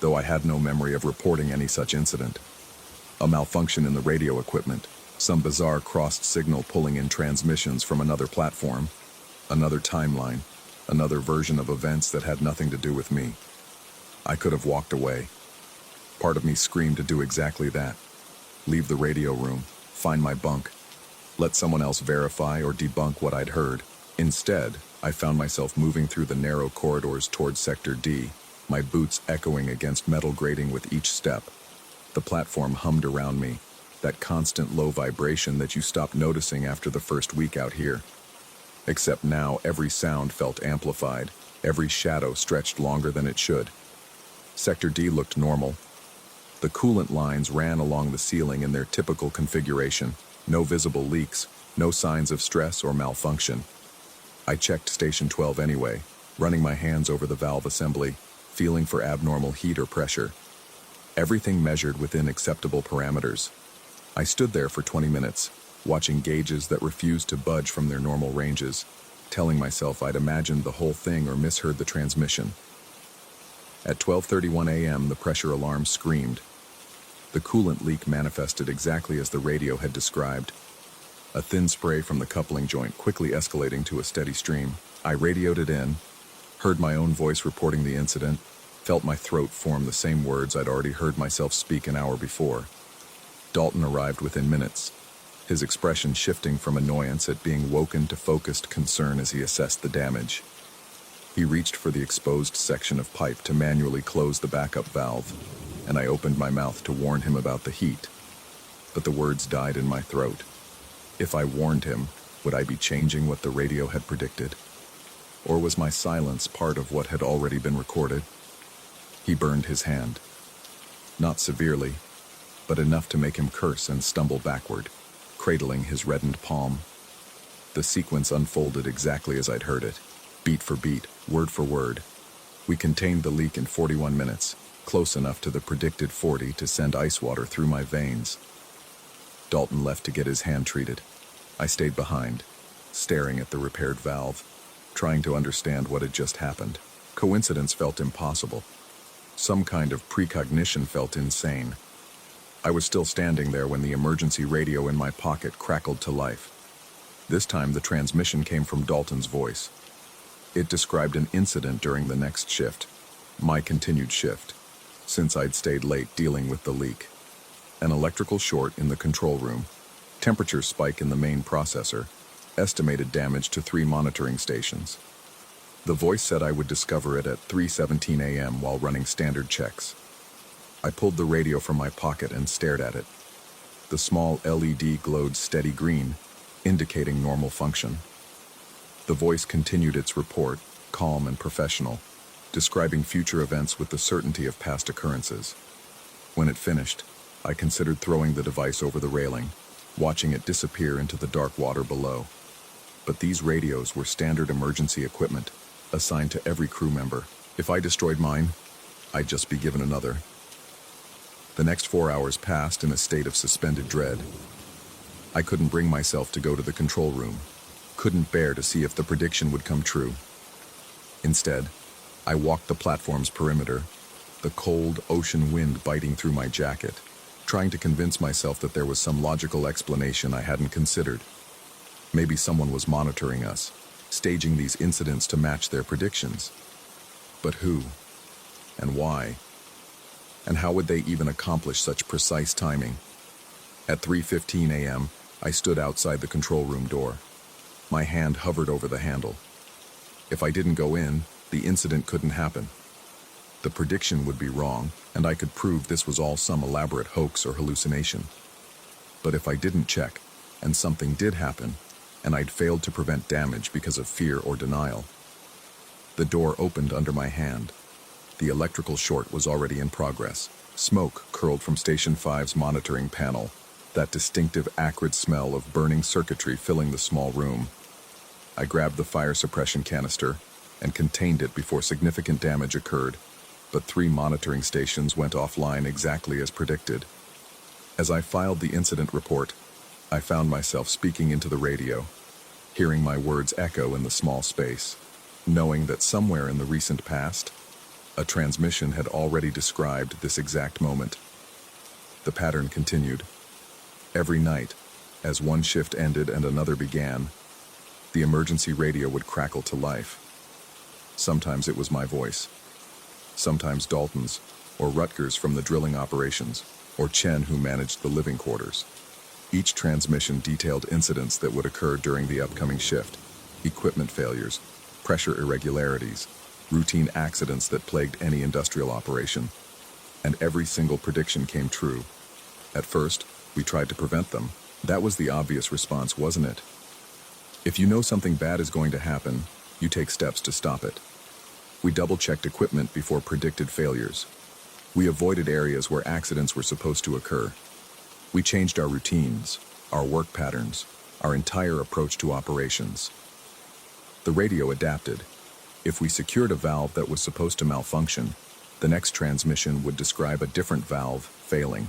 [SPEAKER 1] though I had no memory of reporting any such incident. A malfunction in the radio equipment, some bizarre crossed signal pulling in transmissions from another platform, another timeline, another version of events that had nothing to do with me. I could have walked away. Part of me screamed to do exactly that. Leave the radio room, find my bunk, let someone else verify or debunk what I'd heard. Instead, I found myself moving through the narrow corridors towards Sector D, my boots echoing against metal grating with each step. The platform hummed around me, that constant low vibration that you stop noticing after the first week out here. Except now every sound felt amplified, every shadow stretched longer than it should. Sector D looked normal. The coolant lines ran along the ceiling in their typical configuration, No visible leaks, no signs of stress or malfunction. I checked Station 12 anyway, running my hands over the valve assembly, feeling for abnormal heat or pressure. Everything measured within acceptable parameters. I stood there for 20 minutes, watching gauges that refused to budge from their normal ranges, telling myself I'd imagined the whole thing or misheard the transmission. At 12:31 a.m., the pressure alarm screamed. The coolant leak manifested exactly as the radio had described. A thin spray from the coupling joint quickly escalating to a steady stream. I radioed it in, heard my own voice reporting the incident, felt my throat form the same words I'd already heard myself speak an hour before. Dalton arrived within minutes, his expression shifting from annoyance at being woken to focused concern as he assessed the damage. He reached for the exposed section of pipe to manually close the backup valve, and I opened my mouth to warn him about the heat. But the words died in my throat. If I warned him, would I be changing what the radio had predicted? Or was my silence part of what had already been recorded? He burned his hand. Not severely, but enough to make him curse and stumble backward, cradling his reddened palm. The sequence unfolded exactly as I'd heard it, beat for beat, word for word. We contained the leak in 41 minutes, close enough to the predicted 40 to send ice water through my veins. Dalton left to get his hand treated. I stayed behind, staring at the repaired valve, trying to understand what had just happened. Coincidence felt impossible. Some kind of precognition felt insane. I was still standing there when the emergency radio in my pocket crackled to life. This time the transmission came from Dalton's voice. It described an incident during the next shift, my continued shift, since I'd stayed late dealing with the leak. An electrical short in the control room, temperature spike in the main processor, estimated damage to 3 monitoring stations. The voice said I would discover it at 3:17 a.m. while running standard checks. I pulled the radio from my pocket and stared at it. The small LED glowed steady green, indicating normal function. The voice continued its report, calm and professional, describing future events with the certainty of past occurrences. When it finished, I considered throwing the device over the railing, watching it disappear into the dark water below. But these radios were standard emergency equipment, assigned to every crew member. If I destroyed mine, I'd just be given another. The next 4 hours passed in a state of suspended dread. I couldn't bring myself to go to the control room, couldn't bear to see if the prediction would come true. Instead, I walked the platform's perimeter, the cold ocean wind biting through my jacket, trying to convince myself that there was some logical explanation I hadn't considered. Maybe someone was monitoring us, staging these incidents to match their predictions. But who? And why? And how would they even accomplish such precise timing? At 3:15 a.m., I stood outside the control room door. My hand hovered over the handle. If I didn't go in, the incident couldn't happen. The prediction would be wrong, and I could prove this was all some elaborate hoax or hallucination. But if I didn't check, and something did happen, and I'd failed to prevent damage because of fear or denial. The door opened under my hand. The electrical short was already in progress. Smoke curled from Station 5's monitoring panel, that distinctive acrid smell of burning circuitry filling the small room. I grabbed the fire suppression canister and contained it before significant damage occurred, but 3 monitoring stations went offline exactly as predicted. As I filed the incident report, I found myself speaking into the radio, hearing my words echo in the small space, knowing that somewhere in the recent past, a transmission had already described this exact moment. The pattern continued. Every night, as one shift ended and another began, the emergency radio would crackle to life. Sometimes it was my voice, sometimes Dalton's, or Rutgers from the drilling operations, or Chen who managed the living quarters. Each transmission detailed incidents that would occur during the upcoming shift, equipment failures, pressure irregularities, routine accidents that plagued any industrial operation, and every single prediction came true. At first, we tried to prevent them. That was the obvious response, wasn't it? If you know something bad is going to happen, you take steps to stop it. We double-checked equipment before predicted failures. We avoided areas where accidents were supposed to occur. We changed our routines, our work patterns, our entire approach to operations. The radio adapted. If we secured a valve that was supposed to malfunction, the next transmission would describe a different valve failing.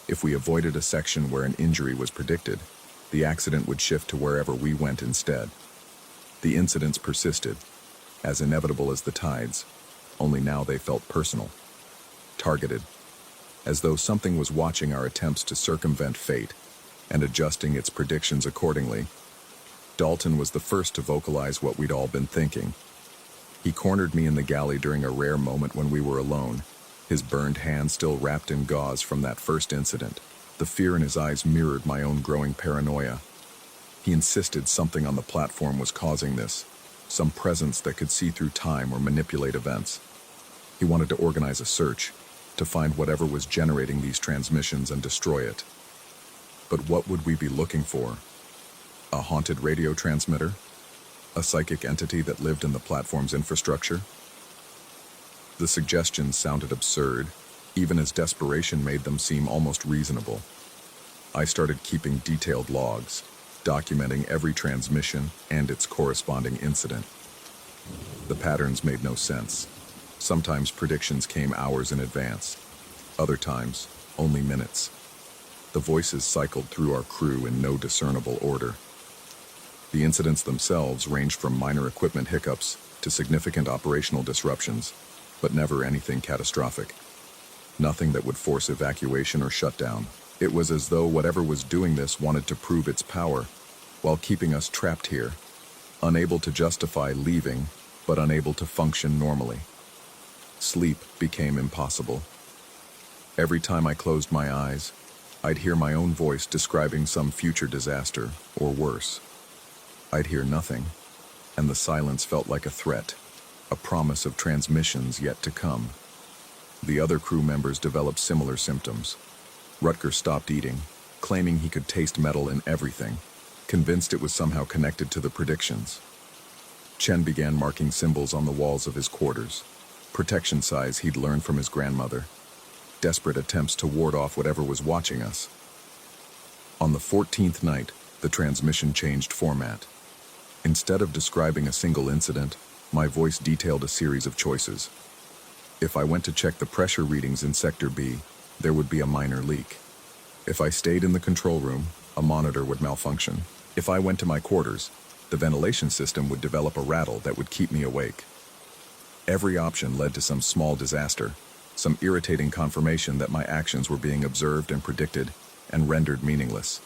[SPEAKER 1] If we avoided a section where an injury was predicted, the accident would shift to wherever we went instead. The incidents persisted, as inevitable as the tides, only now they felt personal, targeted, as though something was watching our attempts to circumvent fate and adjusting its predictions accordingly. Dalton was the first to vocalize what we'd all been thinking. He cornered me in the galley during a rare moment when we were alone, his burned hand still wrapped in gauze from that first incident. The fear in his eyes mirrored my own growing paranoia. He insisted something on the platform was causing this, some presence that could see through time or manipulate events. He wanted to organize a search, to find whatever was generating these transmissions and destroy it. But what would we be looking for? A haunted radio transmitter? A psychic entity that lived in the platform's infrastructure? The suggestions sounded absurd, even as desperation made them seem almost reasonable. I started keeping detailed logs, documenting every transmission and its corresponding incident. The patterns made no sense. Sometimes predictions came hours in advance, other times only minutes. The voices cycled through our crew in no discernible order. The incidents themselves ranged from minor equipment hiccups to significant operational disruptions, but never anything catastrophic. Nothing that would force evacuation or shutdown. It was as though whatever was doing this wanted to prove its power, while keeping us trapped here, unable to justify leaving, but unable to function normally. Sleep became impossible. Every time I closed my eyes, I'd hear my own voice describing some future disaster, or worse. I'd hear nothing, and the silence felt like a threat, a promise of transmissions yet to come. The other crew members developed similar symptoms. Rutger stopped eating, claiming he could taste metal in everything, convinced it was somehow connected to the predictions. Chen began marking symbols on the walls of his quarters, protection size he'd learned from his grandmother, desperate attempts to ward off whatever was watching us. On the 14th night, the transmission changed format. Instead of describing a single incident, my voice detailed a series of choices. If I went to check the pressure readings in Sector B, there would be a minor leak. If I stayed in the control room, a monitor would malfunction. If I went to my quarters, the ventilation system would develop a rattle that would keep me awake. Every option led to some small disaster, some irritating confirmation that my actions were being observed and predicted and rendered meaningless.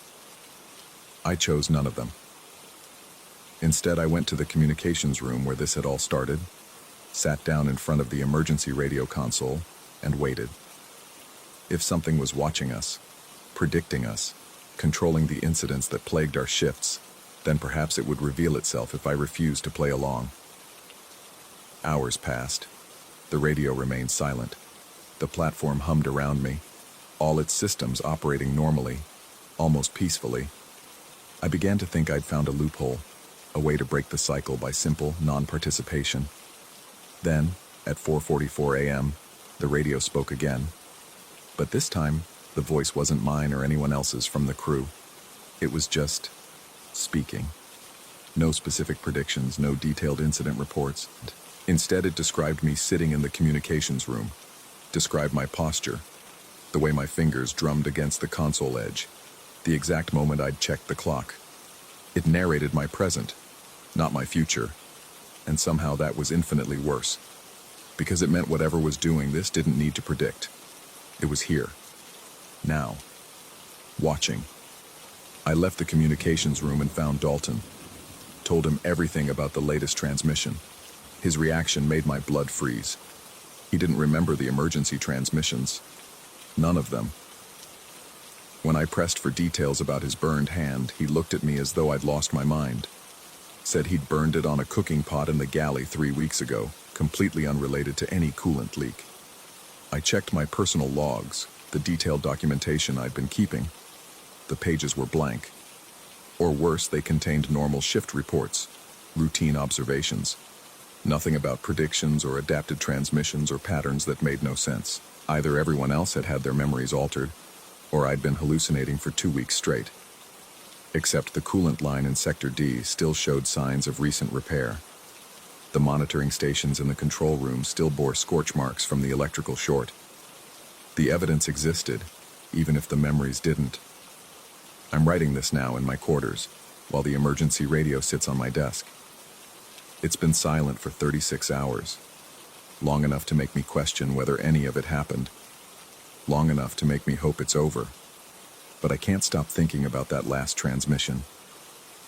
[SPEAKER 1] I chose none of them. Instead, I went to the communications room where this had all started, sat down in front of the emergency radio console, and waited. If something was watching us, predicting us, controlling the incidents that plagued our shifts, then perhaps it would reveal itself if I refused to play along. Hours passed. The radio remained silent. The platform hummed around me, all its systems operating normally, almost peacefully. I began to think I'd found a loophole, a way to break the cycle by simple non-participation. Then, at 4:44 a.m., the radio spoke again. But this time, the voice wasn't mine or anyone else's from the crew. It was just speaking. No specific predictions, no detailed incident reports. Instead, it described me sitting in the communications room, described my posture, the way my fingers drummed against the console edge, the exact moment I'd checked the clock. It narrated my present, not my future, and somehow that was infinitely worse, because it meant whatever was doing this didn't need to predict. It was here, now, watching. I left the communications room and found Dalton, told him everything about the latest transmission. His reaction made my blood freeze. He didn't remember the emergency transmissions. None of them. When I pressed for details about his burned hand, he looked at me as though I'd lost my mind. Said he'd burned it on a cooking pot in the galley 3 weeks ago, completely unrelated to any coolant leak. I checked my personal logs, the detailed documentation I'd been keeping. The pages were blank. Or worse, they contained normal shift reports, routine observations. Nothing about predictions or adapted transmissions or patterns that made no sense. Either everyone else had had their memories altered, or I'd been hallucinating for 2 weeks straight. Except the coolant line in Sector D still showed signs of recent repair. The monitoring stations in the control room still bore scorch marks from the electrical short. The evidence existed, even if the memories didn't. I'm writing this now in my quarters, while the emergency radio sits on my desk. It's been silent for 36 hours, long enough to make me question whether any of it happened, long enough to make me hope it's over. But I can't stop thinking about that last transmission,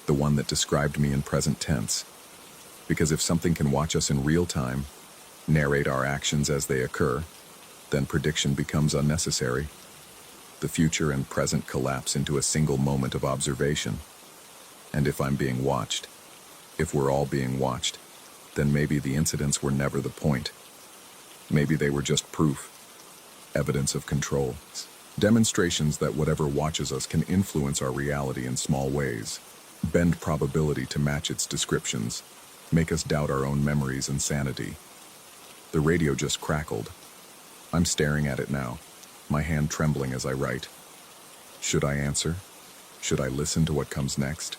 [SPEAKER 1] the one that described me in present tense. Because if something can watch us in real time, narrate our actions as they occur, then prediction becomes unnecessary. The future and present collapse into a single moment of observation. And if I'm being watched, if we're all being watched, then maybe the incidents were never the point. Maybe they were just proof, evidence of control. Demonstrations that whatever watches us can influence our reality in small ways, bend probability to match its descriptions, make us doubt our own memories and sanity. The radio just crackled. I'm staring at it now, my hand trembling as I write. Should I answer? Should I listen to what comes next?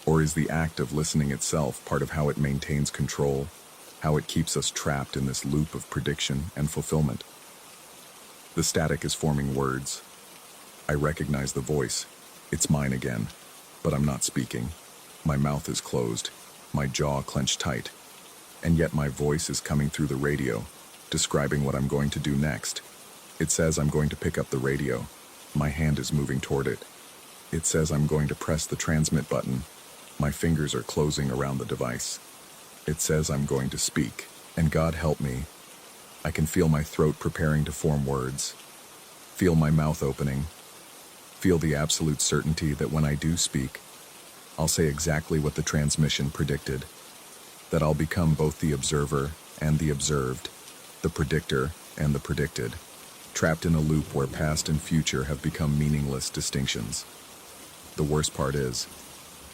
[SPEAKER 1] Or is the act of listening itself part of how it maintains control, how it keeps us trapped in this loop of prediction and fulfillment? The static is forming words. I recognize the voice. It's mine again, but I'm not speaking. My mouth is closed, my jaw clenched tight, and yet my voice is coming through the radio, describing what I'm going to do next. It says I'm going to pick up the radio. My hand is moving toward it. It says I'm going to press the transmit button. My fingers are closing around the device. It says I'm going to speak, and God help me, I can feel my throat preparing to form words, feel my mouth opening, feel the absolute certainty that when I do speak, I'll say exactly what the transmission predicted, that I'll become both the observer and the observed, the predictor and the predicted, trapped in a loop where past and future have become meaningless distinctions. The worst part is,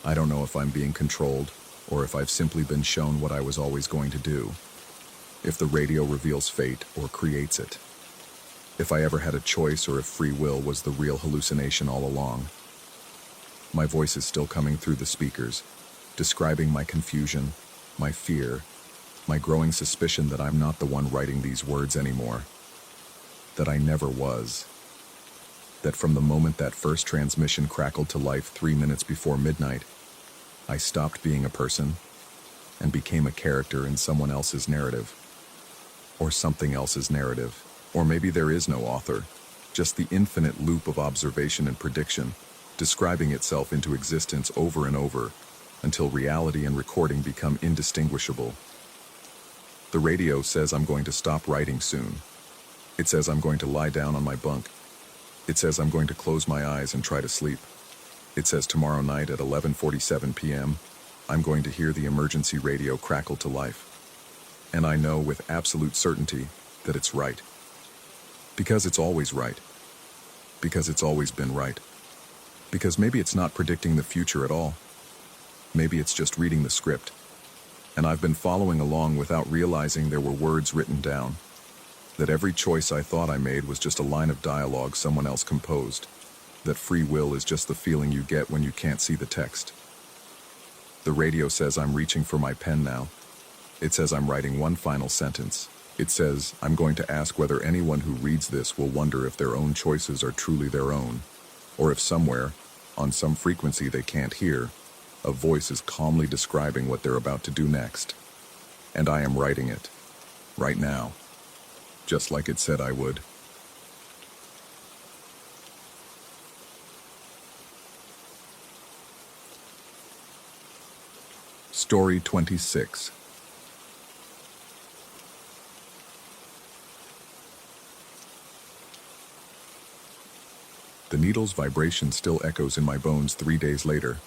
[SPEAKER 1] I don't know if I'm being controlled or if I've simply been shown what I was always going to do. If the radio reveals fate or creates it. If I ever had a choice or if free will was the real hallucination all along. My voice is still coming through the speakers, describing my confusion, my fear, my growing suspicion that I'm not the one writing these words anymore. That I never was. That from the moment that first transmission crackled to life 3 minutes before midnight, I stopped being a person and became a character in someone else's narrative. Or something else's narrative. Or maybe there is no author, just the infinite loop of observation and prediction, describing itself into existence over and over, until reality and recording become indistinguishable. The radio says I'm going to stop writing soon. It says I'm going to lie down on my bunk. It says I'm going to close my eyes and try to sleep. It says tomorrow night at 11:47 p.m., I'm going to hear the emergency radio crackle to life. And I know with absolute certainty that it's right. Because it's always right. Because it's always been right. Because maybe it's not predicting the future at all. Maybe it's just reading the script. And I've been following along without realizing there were words written down. That every choice I thought I made was just a line of dialogue someone else composed. That free will is just the feeling you get when you can't see the text. The radio says I'm reaching for my pen now. It says I'm writing one final sentence. It says I'm going to ask whether anyone who reads this will wonder if their own choices are truly their own, or if somewhere, on some frequency they can't hear, a voice is calmly describing what they're about to do next. And I am writing it, right now, just like it said I would. Story 26. The needle's vibration still echoes in my bones 3 days later,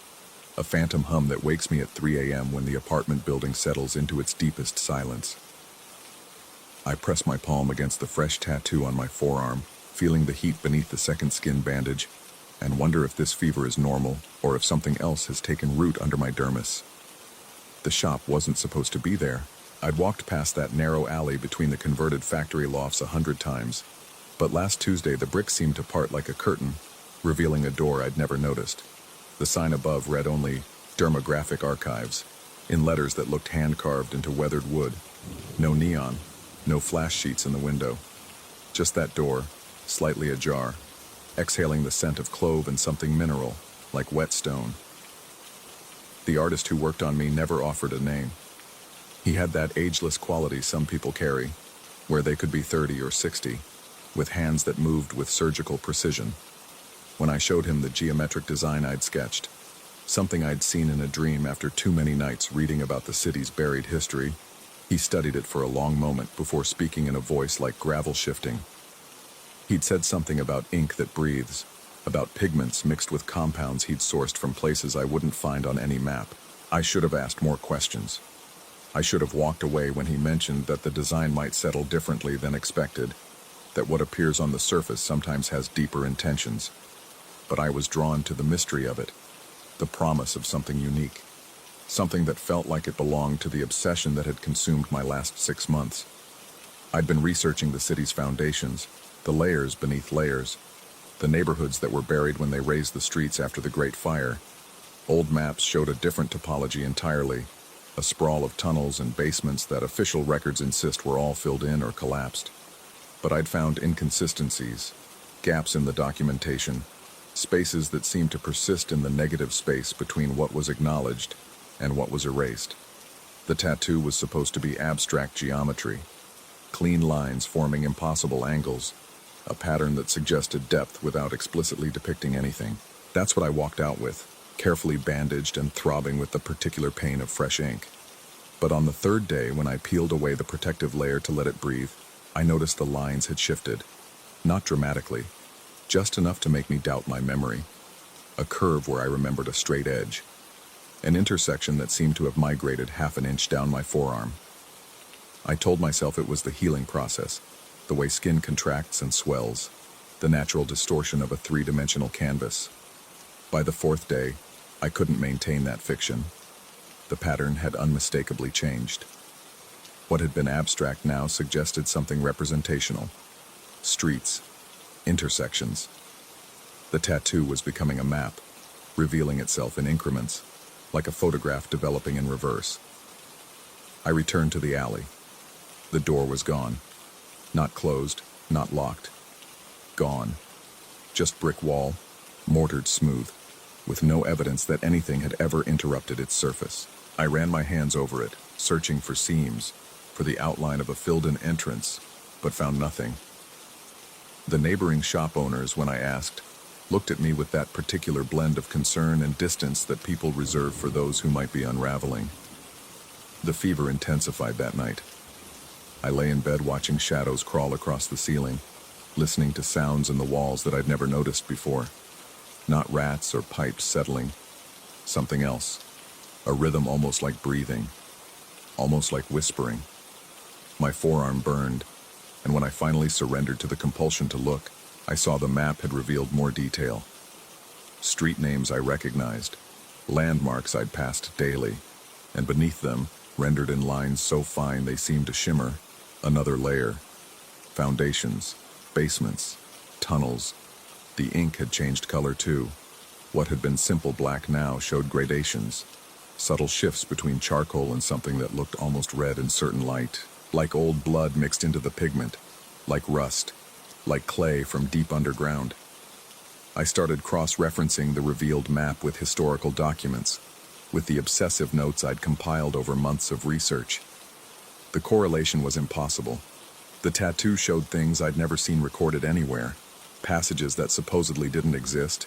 [SPEAKER 1] a phantom hum that wakes me at 3 a.m. when the apartment building settles into its deepest silence. I press my palm against the fresh tattoo on my forearm, feeling the heat beneath the second skin bandage, and wonder if this fever is normal or if something else has taken root under my dermis. The shop wasn't supposed to be there. I'd walked past that narrow alley between the converted factory lofts 100 times, but last Tuesday the bricks seemed to part like a curtain, revealing a door I'd never noticed. The sign above read only Dermographic Archives, in letters that looked hand-carved into weathered wood. No neon, no flash sheets in the window. Just that door, slightly ajar, exhaling the scent of clove and something mineral, like wet stone. The artist who worked on me never offered a name. He had that ageless quality some people carry, where they could be 30 or 60, with hands that moved with surgical precision. When I showed him the geometric design I'd sketched, something I'd seen in a dream after too many nights reading about the city's buried history, he studied it for a long moment before speaking in a voice like gravel shifting. He'd said something about ink that breathes, about pigments mixed with compounds he'd sourced from places I wouldn't find on any map. I should have asked more questions. I should have walked away when he mentioned that the design might settle differently than expected, that what appears on the surface sometimes has deeper intentions. But I was drawn to the mystery of it, the promise of something unique, something that felt like it belonged to the obsession that had consumed my last 6 months. I'd been researching the city's foundations, the layers beneath layers, the neighborhoods that were buried when they raised the streets after the Great Fire. Old maps showed a different topology entirely, a sprawl of tunnels and basements that official records insist were all filled in or collapsed. But I'd found inconsistencies, gaps in the documentation, spaces that seemed to persist in the negative space between what was acknowledged and what was erased. The tattoo was supposed to be abstract geometry, clean lines forming impossible angles, a pattern that suggested depth without explicitly depicting anything. That's what I walked out with, carefully bandaged and throbbing with the particular pain of fresh ink. But on the third day, when I peeled away the protective layer to let it breathe, I noticed the lines had shifted. Not dramatically, just enough to make me doubt my memory. A curve where I remembered a straight edge. An intersection that seemed to have migrated half an inch down my forearm. I told myself it was the healing process, the way skin contracts and swells, the natural distortion of a three-dimensional canvas. By the fourth day, I couldn't maintain that fiction. The pattern had unmistakably changed. What had been abstract now suggested something representational. Streets, intersections. The tattoo was becoming a map, revealing itself in increments, like a photograph developing in reverse. I returned to the alley. The door was gone. Not closed, not locked. Gone. Just brick wall, mortared smooth, with no evidence that anything had ever interrupted its surface. I ran my hands over it, searching for seams, for the outline of a filled-in entrance, but found nothing. The neighboring shop owners, when I asked, looked at me with that particular blend of concern and distance that people reserve for those who might be unraveling. The fever intensified that night. I lay in bed watching shadows crawl across the ceiling, listening to sounds in the walls that I'd never noticed before. Not rats or pipes settling. Something else. A rhythm almost like breathing. Almost like whispering. My forearm burned, and when I finally surrendered to the compulsion to look, I saw the map had revealed more detail. Street names I recognized, landmarks I'd passed daily, and beneath them, rendered in lines so fine they seemed to shimmer, another layer. Foundations, basements, tunnels. The ink had changed color too. What had been simple black now showed gradations, subtle shifts between charcoal and something that looked almost red in certain light, like old blood mixed into the pigment, like rust, like clay from deep underground. I started cross-referencing the revealed map with historical documents, with the obsessive notes I'd compiled over months of research. The correlation was impossible. The tattoo showed things I'd never seen recorded anywhere, passages that supposedly didn't exist,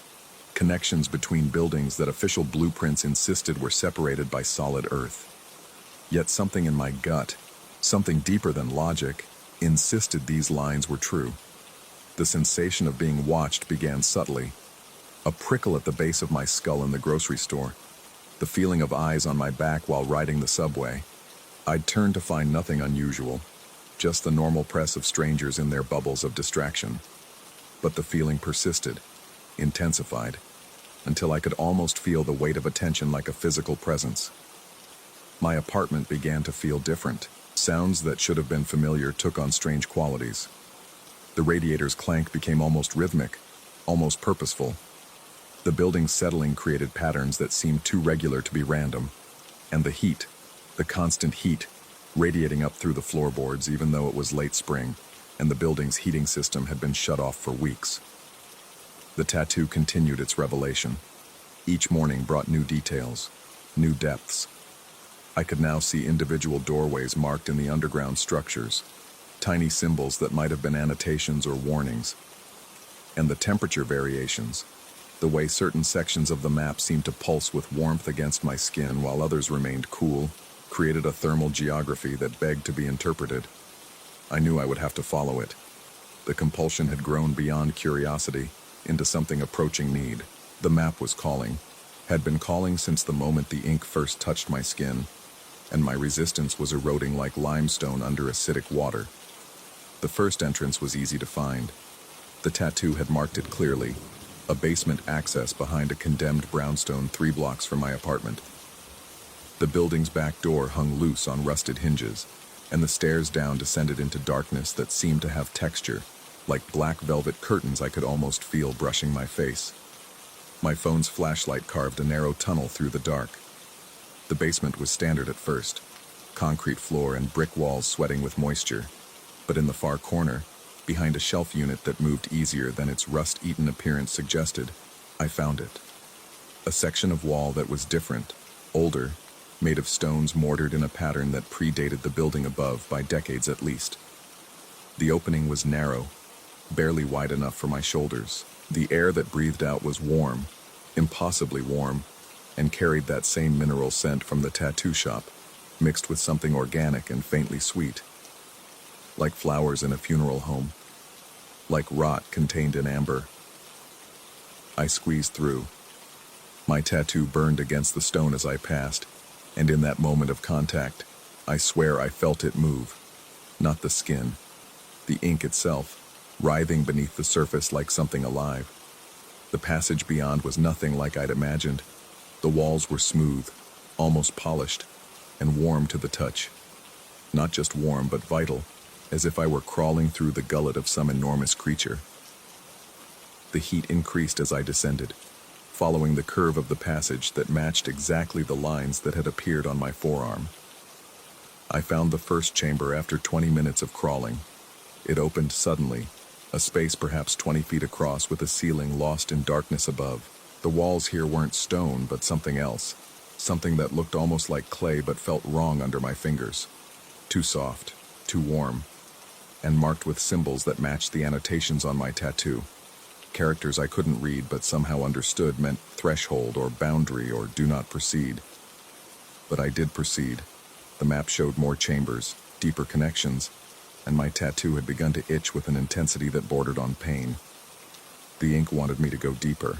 [SPEAKER 1] connections between buildings that official blueprints insisted were separated by solid earth. Yet something in my gut, something deeper than logic, insisted these lines were true. The sensation of being watched began subtly. A prickle at the base of my skull in the grocery store. The feeling of eyes on my back while riding the subway. I'd turned to find nothing unusual, just the normal press of strangers in their bubbles of distraction. But the feeling persisted, intensified, until I could almost feel the weight of attention like a physical presence. My apartment began to feel different. Sounds that should have been familiar took on strange qualities. The radiator's clank became almost rhythmic, almost purposeful. The building's settling created patterns that seemed too regular to be random. And the heat, the constant heat, radiating up through the floorboards even though it was late spring, and the building's heating system had been shut off for weeks. The tattoo continued its revelation. Each morning brought new details, new depths. I could now see individual doorways marked in the underground structures, tiny symbols that might have been annotations or warnings. And the temperature variations, the way certain sections of the map seemed to pulse with warmth against my skin while others remained cool, created a thermal geography that begged to be interpreted. I knew I would have to follow it. The compulsion had grown beyond curiosity into something approaching need. The map was calling, had been calling since the moment the ink first touched my skin, and my resistance was eroding like limestone under acidic water. The first entrance was easy to find. The tattoo had marked it clearly, a basement access behind a condemned brownstone 3 blocks from my apartment. The building's back door hung loose on rusted hinges, and the stairs down descended into darkness that seemed to have texture, like black velvet curtains I could almost feel brushing my face. My phone's flashlight carved a narrow tunnel through the dark. The basement was standard at first, concrete floor and brick walls sweating with moisture. But in the far corner, behind a shelf unit that moved easier than its rust-eaten appearance suggested, I found it. A section of wall that was different, older, made of stones mortared in a pattern that predated the building above by decades at least. The opening was narrow, barely wide enough for my shoulders. The air that breathed out was warm, impossibly warm, and carried that same mineral scent from the tattoo shop, mixed with something organic and faintly sweet. Like flowers in a funeral home, like rot contained in amber. I squeezed through. My tattoo burned against the stone as I passed, and in that moment of contact, I swear I felt it move. Not the skin, the ink itself, writhing beneath the surface like something alive. The passage beyond was nothing like I'd imagined. The walls were smooth, almost polished, and warm to the touch. Not just warm, but vital, as if I were crawling through the gullet of some enormous creature. The heat increased as I descended, following the curve of the passage that matched exactly the lines that had appeared on my forearm. I found the first chamber after 20 minutes of crawling. It opened suddenly, a space perhaps 20 feet across with a ceiling lost in darkness above. The walls here weren't stone, but something else, something that looked almost like clay but felt wrong under my fingers. Too soft, too warm, and marked with symbols that matched the annotations on my tattoo. Characters I couldn't read but somehow understood meant threshold or boundary or do not proceed. But I did proceed. The map showed more chambers, deeper connections, and my tattoo had begun to itch with an intensity that bordered on pain. The ink wanted me to go deeper.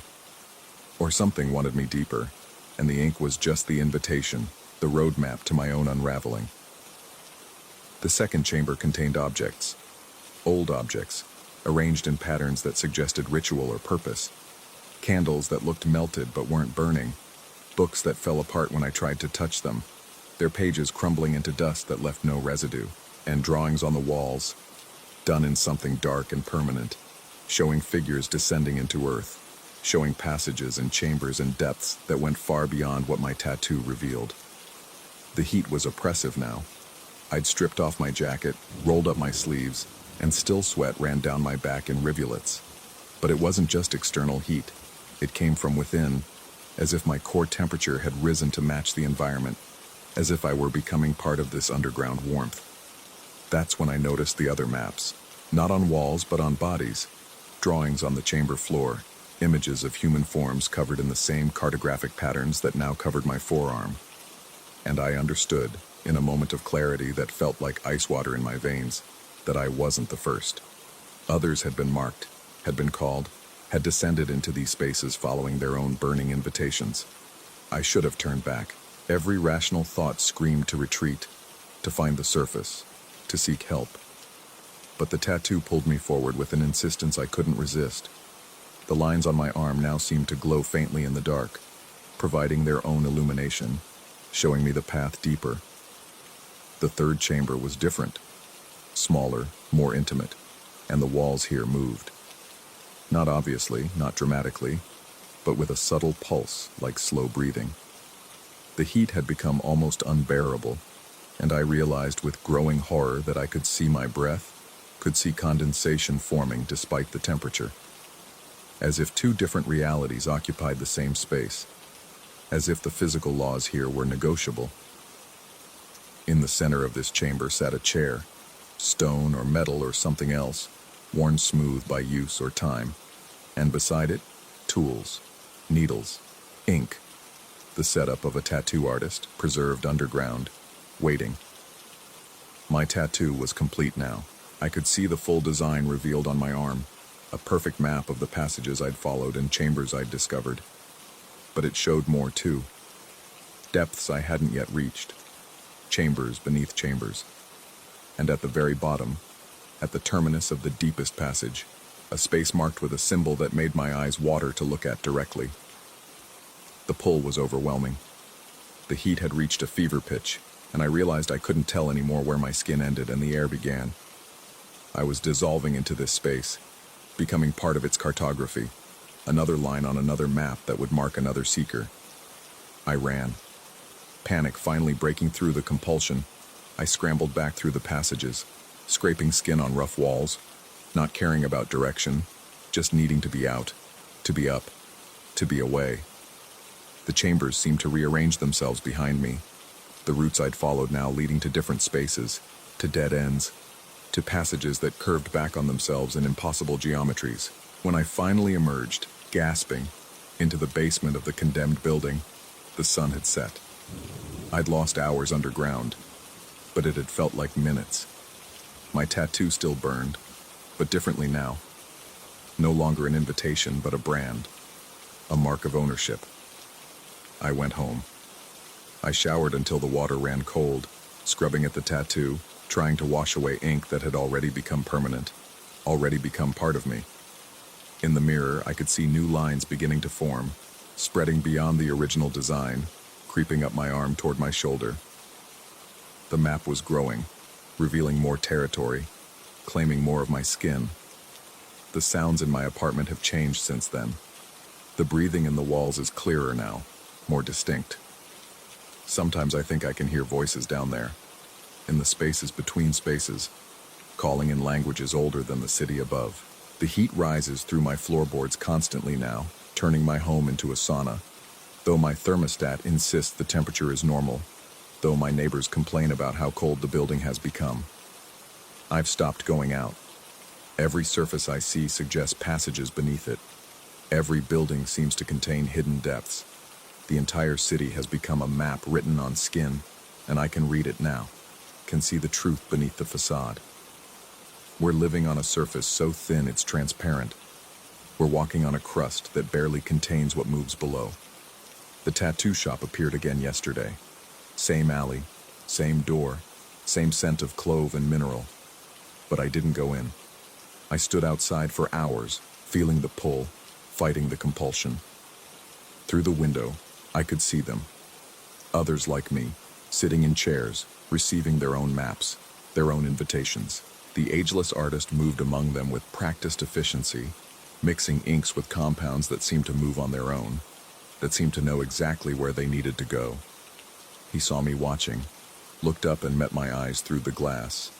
[SPEAKER 1] Or something wanted me deeper, and the ink was just the invitation, the roadmap to my own unraveling. The second chamber contained objects, old objects, arranged in patterns that suggested ritual or purpose. Candles that looked melted but weren't burning, books that fell apart when I tried to touch them, their pages crumbling into dust that left no residue, and drawings on the walls, done in something dark and permanent, showing figures descending into earth, showing passages and chambers and depths that went far beyond what my tattoo revealed. The heat was oppressive now. I'd stripped off my jacket, rolled up my sleeves, and still sweat ran down my back in rivulets. But it wasn't just external heat. It came from within, as if my core temperature had risen to match the environment, as if I were becoming part of this underground warmth. That's when I noticed the other maps, not on walls but on bodies, drawings on the chamber floor, images of human forms covered in the same cartographic patterns that now covered my forearm. And I understood, in a moment of clarity that felt like ice water in my veins, that I wasn't the first. Others had been marked, had been called, had descended into these spaces following their own burning invitations. I should have turned back. Every rational thought screamed to retreat, to find the surface, to seek help. But the tattoo pulled me forward with an insistence I couldn't resist. The lines on my arm now seemed to glow faintly in the dark, providing their own illumination, showing me the path deeper. The third chamber was different, smaller, more intimate, and the walls here moved. Not obviously, not dramatically, but with a subtle pulse like slow breathing. The heat had become almost unbearable, and I realized with growing horror that I could see my breath, could see condensation forming despite the temperature. As if two different realities occupied the same space, as if the physical laws here were negotiable. In the center of this chamber sat a chair, stone or metal or something else, worn smooth by use or time, and beside it, tools, needles, ink, the setup of a tattoo artist, preserved underground, waiting. My tattoo was complete now. I could see the full design revealed on my arm, a perfect map of the passages I'd followed and chambers I'd discovered. But it showed more too. Depths I hadn't yet reached. Chambers beneath chambers. And at the very bottom, at the terminus of the deepest passage, a space marked with a symbol that made my eyes water to look at directly. The pull was overwhelming. The heat had reached a fever pitch, and I realized I couldn't tell anymore where my skin ended and the air began. I was dissolving into this space, becoming part of its cartography, another line on another map that would mark another seeker. I ran. Panic finally breaking through the compulsion, I scrambled back through the passages, scraping skin on rough walls, not caring about direction, just needing to be out, to be up, to be away. The chambers seemed to rearrange themselves behind me, the routes I'd followed now leading to different spaces, to dead ends, to passages that curved back on themselves in impossible geometries. When I finally emerged, gasping, into the basement of the condemned building, the sun had set. I'd lost hours underground, but it had felt like minutes. My tattoo still burned, but differently now. No longer an invitation, but a brand, a mark of ownership. I went home. I showered until the water ran cold, scrubbing at the tattoo, trying to wash away ink that had already become permanent, already become part of me. In the mirror, I could see new lines beginning to form, spreading beyond the original design, creeping up my arm toward my shoulder. The map was growing, revealing more territory, claiming more of my skin. The sounds in my apartment have changed since then. The breathing in the walls is clearer now, more distinct. Sometimes I think I can hear voices down there, in the spaces between spaces, calling in languages older than the city above. The heat rises through my floorboards constantly now, turning my home into a sauna. Though my thermostat insists the temperature is normal, though my neighbors complain about how cold the building has become, I've stopped going out. Every surface I see suggests passages beneath it. Every building seems to contain hidden depths. The entire city has become a map written on skin, and I can read it now, can see the truth beneath the facade. We're living on a surface so thin it's transparent. We're walking on a crust that barely contains what moves below. The tattoo shop appeared again yesterday. Same alley, same door, same scent of clove and mineral. But I didn't go in. I stood outside for hours, feeling the pull, fighting the compulsion. Through the window, I could see them. Others like me, sitting in chairs, receiving their own maps, their own invitations. The ageless artist moved among them with practiced efficiency, mixing inks with compounds that seemed to move on their own, that seemed to know exactly where they needed to go. He saw me watching, looked up and met my eyes through the glass,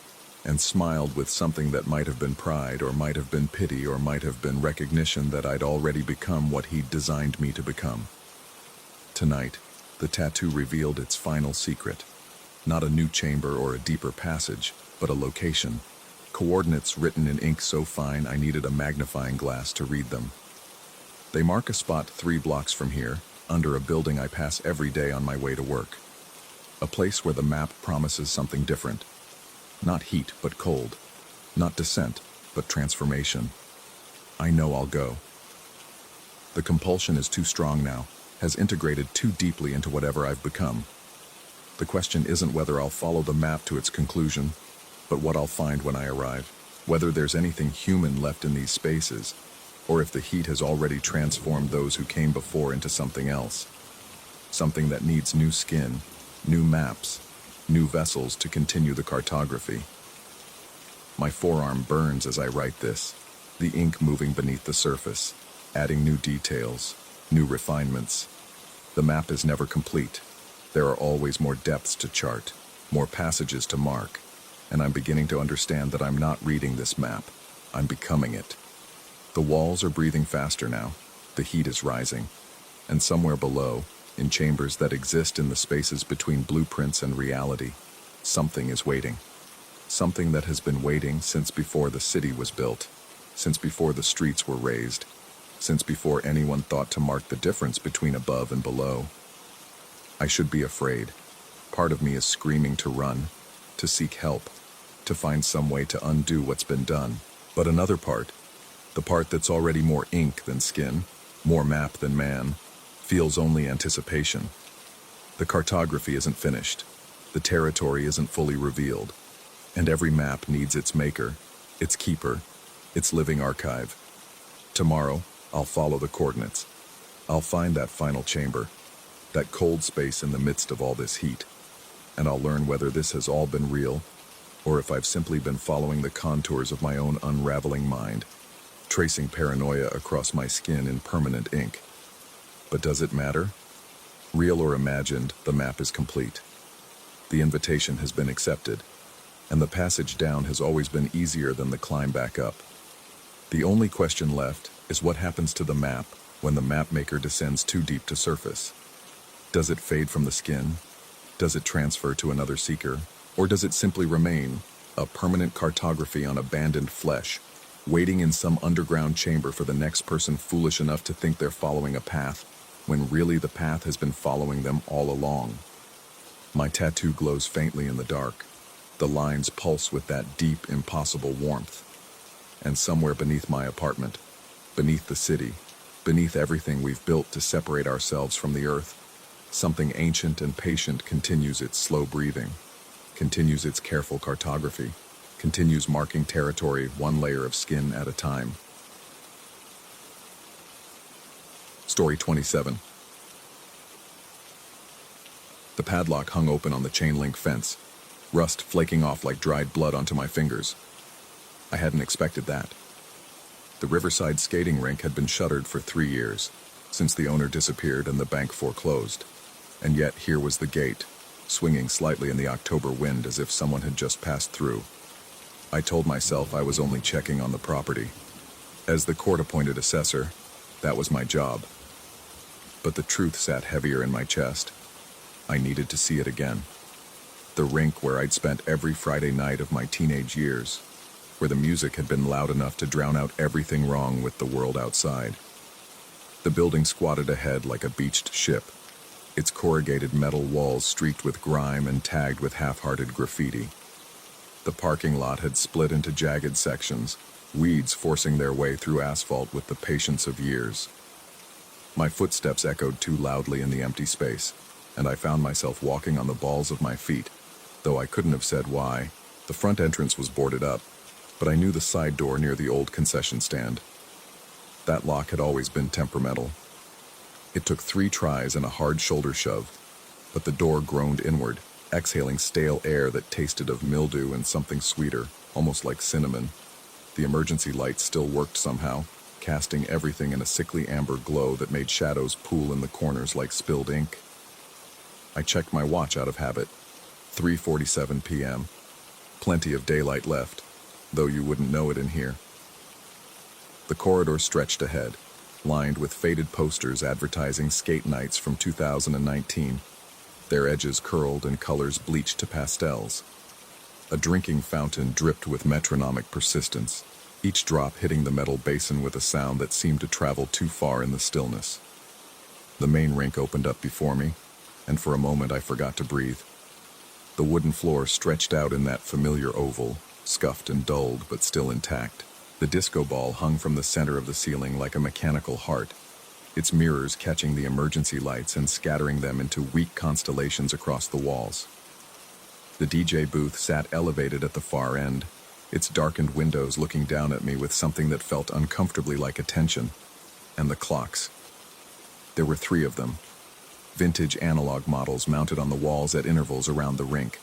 [SPEAKER 1] and smiled with something that might have been pride, or might have been pity, or might have been recognition that I'd already become what he'd designed me to become. Tonight, the tattoo revealed its final secret. Not a new chamber or a deeper passage, but a location. Coordinates written in ink so fine I needed a magnifying glass to read them. They mark a spot 3 blocks from here, under a building I pass every day on my way to work. A place where the map promises something different. Not heat, but cold. Not descent, but transformation. I know I'll go. The compulsion is too strong now, has integrated too deeply into whatever I've become. The question isn't whether I'll follow the map to its conclusion, but what I'll find when I arrive. Whether there's anything human left in these spaces, or if the heat has already transformed those who came before into something else. Something that needs new skin, new maps, new vessels to continue the cartography. My forearm burns as I write this, the ink moving beneath the surface, adding new details, new refinements. The map is never complete. There are always more depths to chart, more passages to mark, and I'm beginning to understand that I'm not reading this map. I'm becoming it. The walls are breathing faster now. The heat is rising. And somewhere below, in chambers that exist in the spaces between blueprints and reality, something is waiting. Something that has been waiting since before the city was built, since before the streets were raised, since before anyone thought to mark the difference between above and below. I should be afraid. Part of me is screaming to run, to seek help, to find some way to undo what's been done. But another part, the part that's already more ink than skin, more map than man, feels only anticipation. The cartography isn't finished. The territory isn't fully revealed. And every map needs its maker, its keeper, its living archive. Tomorrow, I'll follow the coordinates. I'll find that final chamber, that cold space in the midst of all this heat. And I'll learn whether this has all been real, or if I've simply been following the contours of my own unraveling mind, tracing paranoia across my skin in permanent ink. But does it matter? Real or imagined, the map is complete. The invitation has been accepted, and the passage down has always been easier than the climb back up. The only question left is what happens to the map when the mapmaker descends too deep to surface. Does it fade from the skin? Does it transfer to another seeker? Or does it simply remain, a permanent cartography on abandoned flesh, waiting in some underground chamber for the next person foolish enough to think they're following a path, when really the path has been following them all along? My tattoo glows faintly in the dark. The lines pulse with that deep, impossible warmth. And somewhere beneath my apartment, beneath the city, beneath everything we've built to separate ourselves from the earth, something ancient and patient continues its slow breathing, continues its careful cartography, continues marking territory one layer of skin at a time. Story 27. The padlock hung open on the chain-link fence, rust flaking off like dried blood onto my fingers. I hadn't expected that. The Riverside skating rink had been shuttered for 3 years, since the owner disappeared and the bank foreclosed. And yet here was the gate, swinging slightly in the October wind as if someone had just passed through. I told myself I was only checking on the property. As the court-appointed assessor, that was my job. But the truth sat heavier in my chest. I needed to see it again. The rink where I'd spent every Friday night of my teenage years, where the music had been loud enough to drown out everything wrong with the world outside. The building squatted ahead like a beached ship, its corrugated metal walls streaked with grime and tagged with half-hearted graffiti. The parking lot had split into jagged sections, weeds forcing their way through asphalt with the patience of years. My footsteps echoed too loudly in the empty space, and I found myself walking on the balls of my feet, though I couldn't have said why. The front entrance was boarded up, but I knew the side door near the old concession stand. That lock had always been temperamental. It took 3 tries and a hard shoulder shove, but the door groaned inward, exhaling stale air that tasted of mildew and something sweeter, almost like cinnamon. The emergency lights still worked somehow, casting everything in a sickly amber glow that made shadows pool in the corners like spilled ink. I checked my watch out of habit. 3:47 p.m. Plenty of daylight left, though you wouldn't know it in here. The corridor stretched ahead, lined with faded posters advertising skate nights from 2019, their edges curled and colors bleached to pastels. A drinking fountain dripped with metronomic persistence, each drop hitting the metal basin with a sound that seemed to travel too far in the stillness. The main rink opened up before me, and for a moment I forgot to breathe. The wooden floor stretched out in that familiar oval, scuffed and dulled but still intact. The disco ball hung from the center of the ceiling like a mechanical heart, its mirrors catching the emergency lights and scattering them into weak constellations across the walls. The DJ booth sat elevated at the far end, its darkened windows looking down at me with something that felt uncomfortably like attention. And the clocks. There were 3 of them, vintage analog models mounted on the walls at intervals around the rink.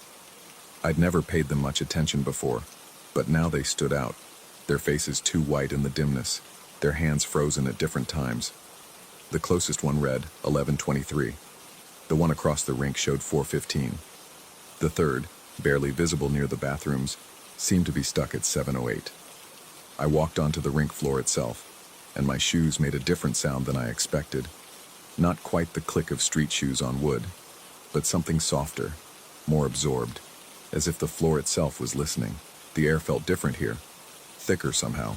[SPEAKER 1] I'd never paid them much attention before, but now they stood out, their faces too white in the dimness, their hands frozen at different times. The closest one read 11:23. The one across the rink showed 4:15. The third, barely visible near the bathrooms, seemed to be stuck at 7:08. I walked onto the rink floor itself, and my shoes made a different sound than I expected. Not quite the click of street shoes on wood, but something softer, more absorbed, as if the floor itself was listening. The air felt different here, thicker somehow,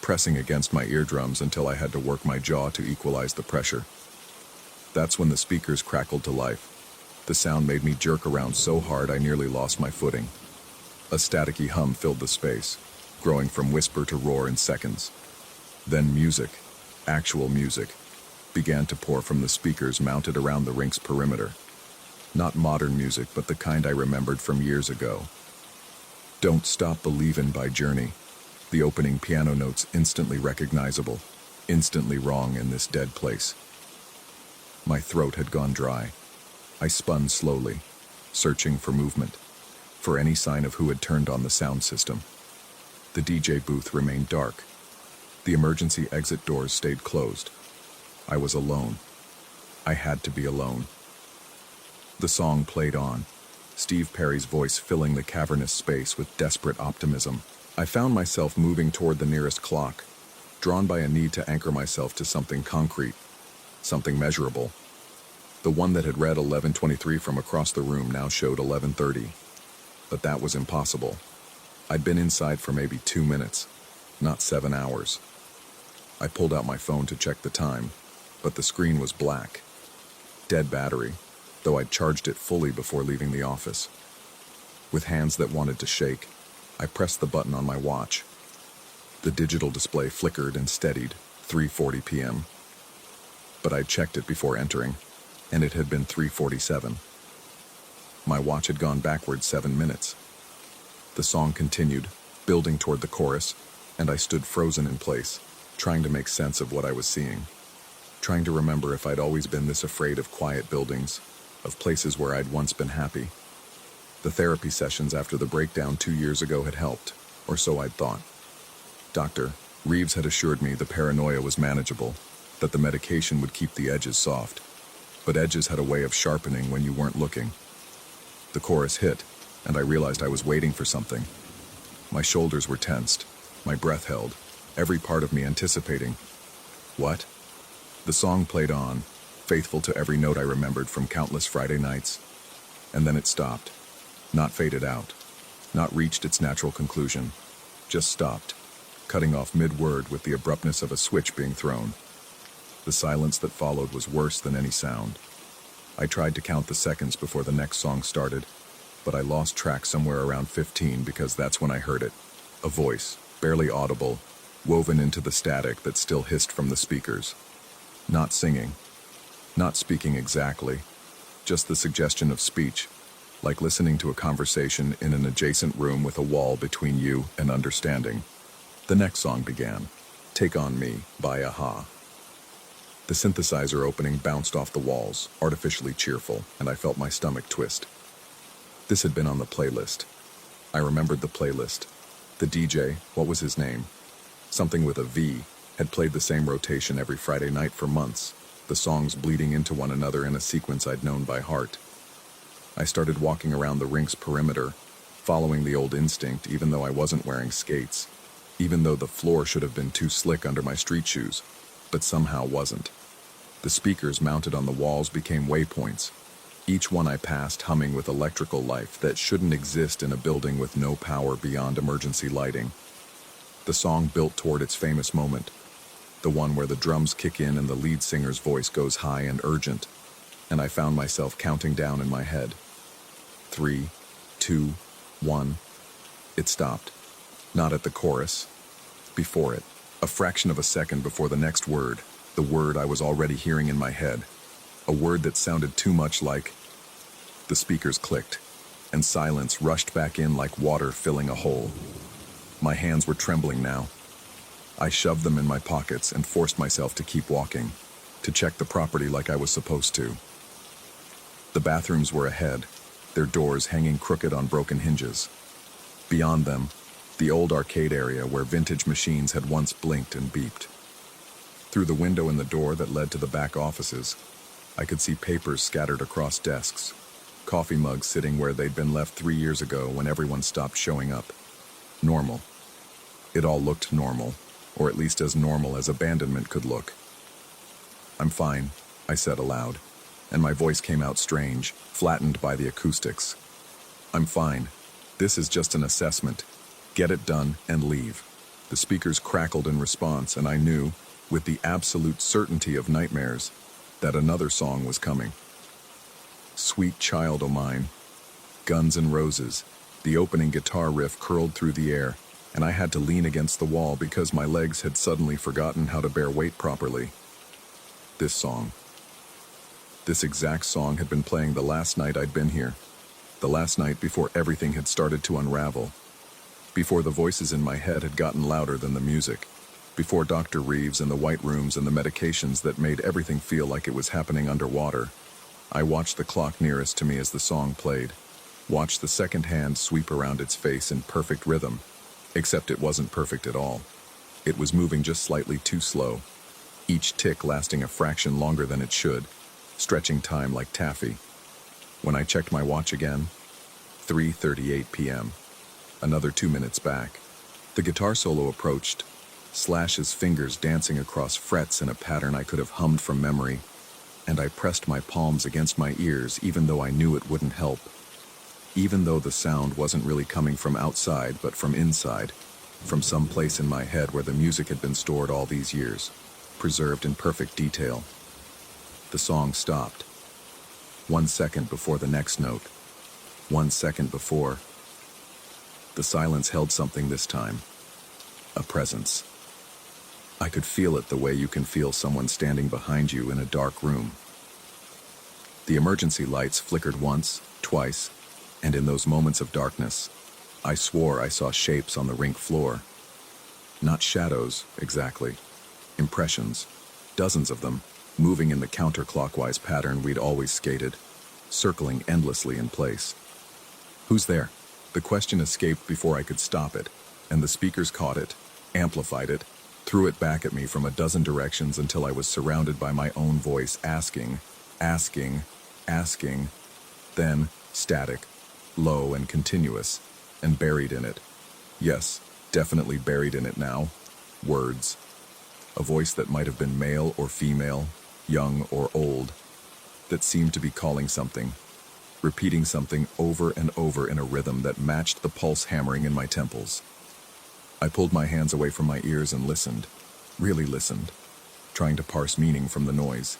[SPEAKER 1] pressing against my eardrums until I had to work my jaw to equalize the pressure. That's when the speakers crackled to life. The sound made me jerk around so hard I nearly lost my footing. A staticky hum filled the space, growing from whisper to roar in seconds. Then music, actual music, began to pour from the speakers mounted around the rink's perimeter. Not modern music, but the kind I remembered from years ago. Don't Stop Believin' by Journey. The opening piano notes instantly recognizable, instantly wrong in this dead place. My throat had gone dry. I spun slowly, searching for movement, for any sign of who had turned on the sound system. The DJ booth remained dark. The emergency exit doors stayed closed. I was alone. I had to be alone. The song played on, Steve Perry's voice filling the cavernous space with desperate optimism. I found myself moving toward the nearest clock, drawn by a need to anchor myself to something concrete, something measurable. The one that had read 11:23 from across the room now showed 11:30. But that was impossible. I'd been inside for maybe 2 minutes, not 7 hours. I pulled out my phone to check the time, but the screen was black. Dead battery, though I'd charged it fully before leaving the office. With hands that wanted to shake, I pressed the button on my watch. The digital display flickered and steadied, 3:40 p.m. But I'd checked it before entering, and it had been 3:47. My watch had gone backward 7 minutes. The song continued, building toward the chorus, and I stood frozen in place, trying to make sense of what I was seeing. Trying to remember if I'd always been this afraid of quiet buildings, of places where I'd once been happy. The therapy sessions after the breakdown 2 years ago had helped, or so I'd thought. Dr. Reeves had assured me the paranoia was manageable, that the medication would keep the edges soft. But edges had a way of sharpening when you weren't looking. The chorus hit, and I realized I was waiting for something. My shoulders were tensed, my breath held, every part of me anticipating. What? The song played on, faithful to every note I remembered from countless Friday nights. And then it stopped. Not faded out. Not reached its natural conclusion. Just stopped, cutting off mid-word with the abruptness of a switch being thrown. The silence that followed was worse than any sound. I tried to count the seconds before the next song started, but I lost track somewhere around 15 because that's when I heard it. A voice, barely audible, woven into the static that still hissed from the speakers. Not singing. Not speaking exactly. Just the suggestion of speech, like listening to a conversation in an adjacent room with a wall between you and understanding. The next song began, Take On Me by Aha. The synthesizer opening bounced off the walls, artificially cheerful, and I felt my stomach twist. This had been on the playlist. I remembered the playlist. The DJ, what was his name? Something with a V, had played the same rotation every Friday night for months, the songs bleeding into one another in a sequence I'd known by heart. I started walking around the rink's perimeter, following the old instinct even though I wasn't wearing skates, even though the floor should have been too slick under my street shoes, but somehow wasn't. The speakers mounted on the walls became waypoints, each one I passed humming with electrical life that shouldn't exist in a building with no power beyond emergency lighting. The song built toward its famous moment, the one where the drums kick in and the lead singer's voice goes high and urgent, and I found myself counting down in my head. 3, 2, 1. It stopped. Not at the chorus. Before it. A fraction of a second before the next word, the word I was already hearing in my head. A word that sounded too much like... The speakers clicked, and silence rushed back in like water filling a hole. My hands were trembling now. I shoved them in my pockets and forced myself to keep walking, to check the property like I was supposed to. The bathrooms were ahead, their doors hanging crooked on broken hinges. Beyond them, the old arcade area where vintage machines had once blinked and beeped. Through the window in the door that led to the back offices, I could see papers scattered across desks, coffee mugs sitting where they'd been left 3 years ago when everyone stopped showing up. Normal. It all looked normal, or at least as normal as abandonment could look. "I'm fine," I said aloud, and my voice came out strange, flattened by the acoustics. "I'm fine. This is just an assessment. Get it done and leave." The speakers crackled in response, and I knew, with the absolute certainty of nightmares, that another song was coming. "Sweet Child O' Mine," Guns N' Roses. The opening guitar riff curled through the air, and I had to lean against the wall because my legs had suddenly forgotten how to bear weight properly. This exact song had been playing the last night I'd been here, the last night before everything had started to unravel, before the voices in my head had gotten louder than the music, before Dr. Reeves and the white rooms and the medications that made everything feel like it was happening underwater. I watched the clock nearest to me as the song played, watched the second hand sweep around its face in perfect rhythm, except it wasn't perfect at all. It was moving just slightly too slow, each tick lasting a fraction longer than it should, stretching time like taffy. When I checked my watch again, 3:38 p.m., another 2 minutes back. The guitar solo approached, Slash's fingers dancing across frets in a pattern I could have hummed from memory, and I pressed my palms against my ears even though I knew it wouldn't help. Even though the sound wasn't really coming from outside but from inside, from some place in my head where the music had been stored all these years, preserved in perfect detail. The song stopped. 1 second before the next note. 1 second before. The silence held something this time. A presence. I could feel it the way you can feel someone standing behind you in a dark room. The emergency lights flickered once, twice, and in those moments of darkness, I swore I saw shapes on the rink floor. Not shadows, exactly. Impressions. Dozens of them, moving in the counterclockwise pattern we'd always skated, circling endlessly in place. "Who's there?" The question escaped before I could stop it, and the speakers caught it, amplified it, threw it back at me from a dozen directions until I was surrounded by my own voice asking, then static, low and continuous, and buried in it. Yes, definitely buried in it now. Words. A voice that might have been male or female, young or old, that seemed to be calling something, repeating something over and over in a rhythm that matched the pulse hammering in my temples. I pulled my hands away from my ears and listened, really listened, trying to parse meaning from the noise.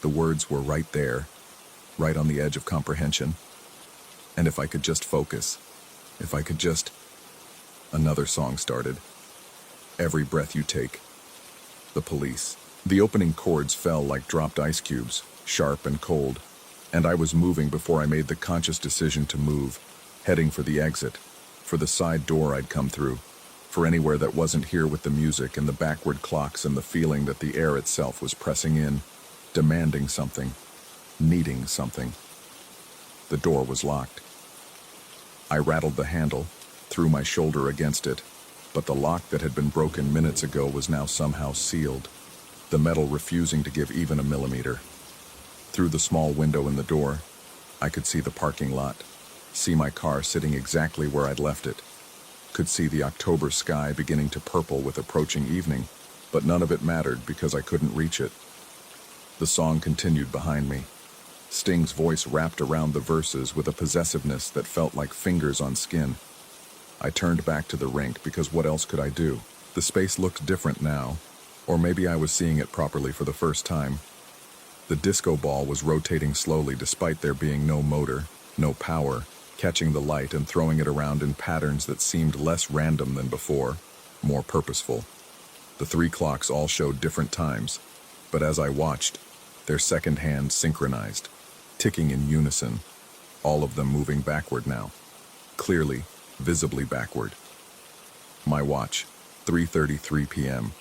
[SPEAKER 1] The words were right there, right on the edge of comprehension. And if I could just focus, if I could just... Another song started. Every breath you take. The police. The opening chords fell like dropped ice cubes, sharp and cold, and I was moving before I made the conscious decision to move, heading for the exit, for the side door I'd come through, for anywhere that wasn't here with the music and the backward clocks and the feeling that the air itself was pressing in, demanding something, needing something. The door was locked. I rattled the handle, threw my shoulder against it, but the lock that had been broken minutes ago was now somehow sealed, the metal refusing to give even a millimeter. Through the small window in the door, I could see the parking lot, see my car sitting exactly where I'd left it, could see the October sky beginning to purple with approaching evening, but none of it mattered because I couldn't reach it. The song continued behind me. Sting's voice wrapped around the verses with a possessiveness that felt like fingers on skin. I turned back to the rink because what else could I do? The space looked different now, or maybe I was seeing it properly for the first time. The disco ball was rotating slowly despite there being no motor, no power, catching the light and throwing it around in patterns that seemed less random than before, more purposeful. The 3 clocks all showed different times, but as I watched, their second hands synchronized, ticking in unison, all of them moving backward now, clearly, visibly backward. My watch, 3:33 p.m.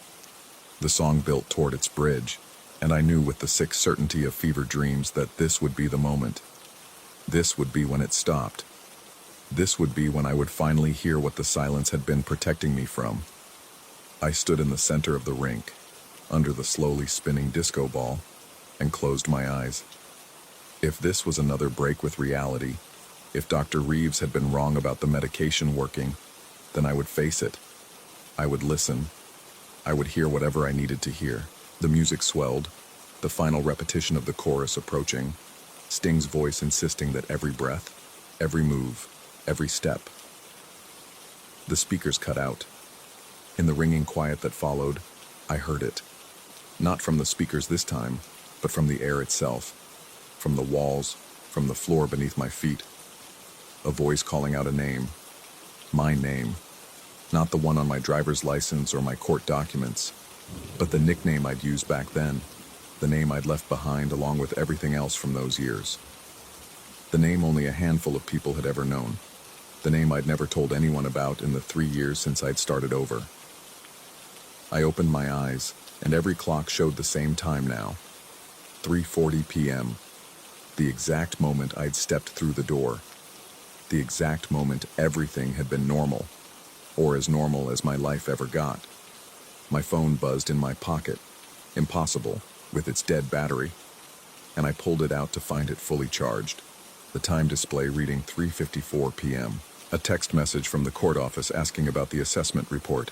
[SPEAKER 1] The song built toward its bridge, and I knew with the sick certainty of fever dreams that this would be the moment. This would be when it stopped. This would be when I would finally hear what the silence had been protecting me from. I stood in the center of the rink, under the slowly spinning disco ball, and closed my eyes. If this was another break with reality, if Dr. Reeves had been wrong about the medication working, then I would face it. I would listen. I would hear whatever I needed to hear. The music swelled, the final repetition of the chorus approaching, Sting's voice insisting that every breath, every move, every step. The speakers cut out. In the ringing quiet that followed, I heard it. Not from the speakers this time, but from the air itself, from the walls, from the floor beneath my feet. A voice calling out a name. My name. Not the one on my driver's license or my court documents, but the nickname I'd used back then, the name I'd left behind along with everything else from those years. The name only a handful of people had ever known, the name I'd never told anyone about in the 3 years since I'd started over. I opened my eyes, and every clock showed the same time now, 3:40 p.m., the exact moment I'd stepped through the door, the exact moment everything had been normal, or as normal as my life ever got. My phone buzzed in my pocket, impossible, with its dead battery, and I pulled it out to find it fully charged, the time display reading 3:54 p.m. A text message from the court office asking about the assessment report.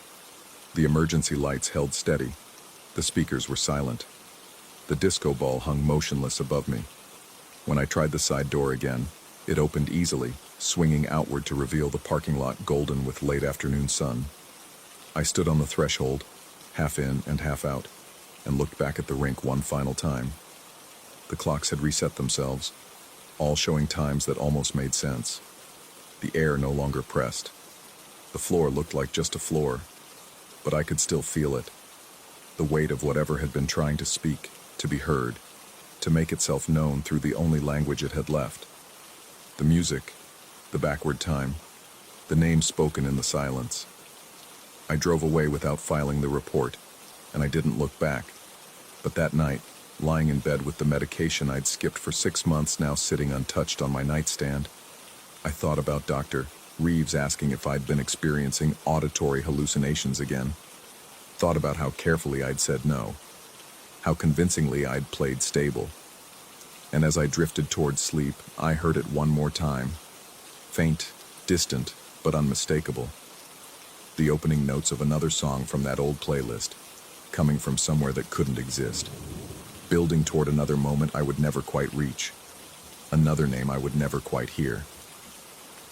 [SPEAKER 1] The emergency lights held steady. The speakers were silent. The disco ball hung motionless above me. When I tried the side door again, it opened easily, swinging outward to reveal the parking lot golden with late afternoon sun. I stood on the threshold, half in and half out, and looked back at the rink one final time. The clocks had reset themselves, all showing times that almost made sense. The air no longer pressed. The floor looked like just a floor, but I could still feel it. The weight of whatever had been trying to speak, to be heard, to make itself known through the only language it had left. The music, the backward time, the name spoken in the silence. I drove away without filing the report, and I didn't look back. But that night, lying in bed with the medication I'd skipped for 6 months now sitting untouched on my nightstand, I thought about Dr. Reeves asking if I'd been experiencing auditory hallucinations again. Thought about how carefully I'd said no, how convincingly I'd played stable. And as I drifted towards sleep, I heard it one more time. Faint, distant, but unmistakable. The opening notes of another song from that old playlist, coming from somewhere that couldn't exist. Building toward another moment I would never quite reach. Another name I would never quite hear.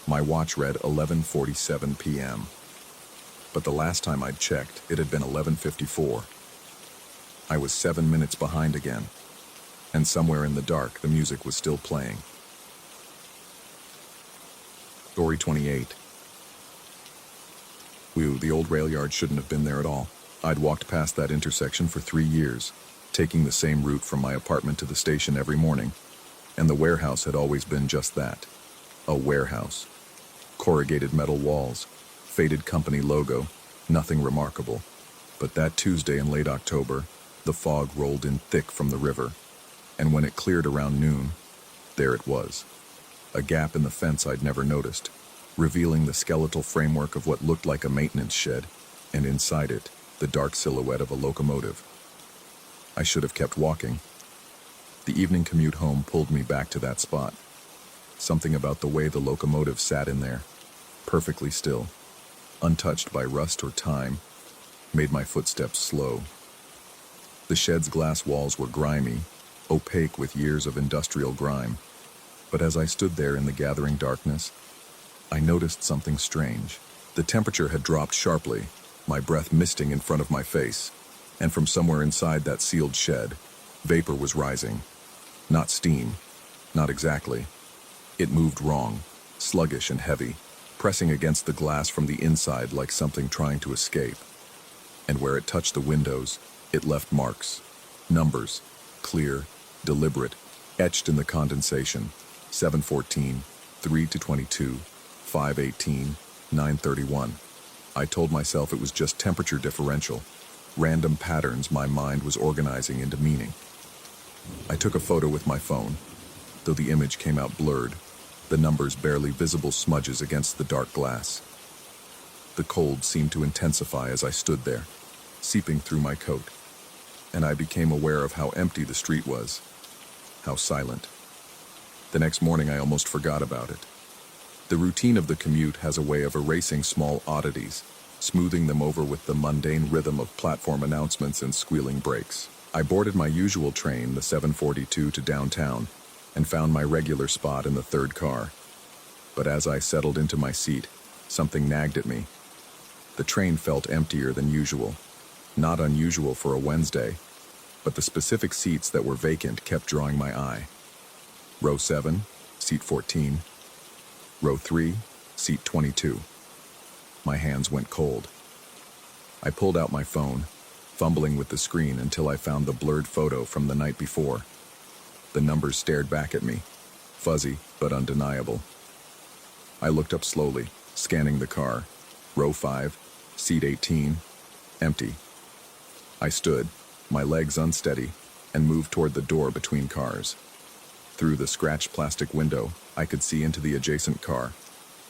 [SPEAKER 1] My watch read 11:47 p.m. But the last time I'd checked, it had been 11:54. I was 7 minutes behind again, and somewhere in the dark, the music was still playing. Story 28. Whew, the old rail yard shouldn't have been there at all. I'd walked past that intersection for 3 years, taking the same route from my apartment to the station every morning, and the warehouse had always been just that, a warehouse. Corrugated metal walls, faded company logo, nothing remarkable. But that Tuesday in late October, the fog rolled in thick from the river, and when it cleared around noon, there it was. A gap in the fence I'd never noticed, revealing the skeletal framework of what looked like a maintenance shed, and inside it, the dark silhouette of a locomotive. I should have kept walking. The evening commute home pulled me back to that spot. Something about the way the locomotive sat in there, perfectly still, untouched by rust or time, made my footsteps slow. The shed's glass walls were grimy, opaque with years of industrial grime, but as I stood there in the gathering darkness, I noticed something strange. The temperature had dropped sharply, my breath misting in front of my face, and from somewhere inside that sealed shed, vapor was rising. Not steam, not exactly. It moved wrong, sluggish and heavy, pressing against the glass from the inside like something trying to escape. And where it touched the windows, it left marks, numbers, clear, deliberate, etched in the condensation, 714, 3-22, 518, 931. I told myself it was just temperature differential, random patterns my mind was organizing into meaning. I took a photo with my phone, though the image came out blurred, the numbers barely visible smudges against the dark glass. The cold seemed to intensify as I stood there, seeping through my coat. and I became aware of how empty the street was, how silent. The next morning I almost forgot about it. The routine of the commute has a way of erasing small oddities, smoothing them over with the mundane rhythm of platform announcements and squealing brakes. I boarded my usual train, the 7:42, to downtown, and found my regular spot in the third car. But as I settled into my seat, something nagged at me. The train felt emptier than usual. Not unusual for a Wednesday, but the specific seats that were vacant kept drawing my eye. Row 7, seat 14. Row 3, seat 22. My hands went cold. I pulled out my phone, fumbling with the screen until I found the blurred photo from the night before. The numbers stared back at me, fuzzy but undeniable. I looked up slowly, scanning the car. Row 5, seat 18, empty. I stood, my legs unsteady, and moved toward the door between cars. Through the scratched plastic window, I could see into the adjacent car.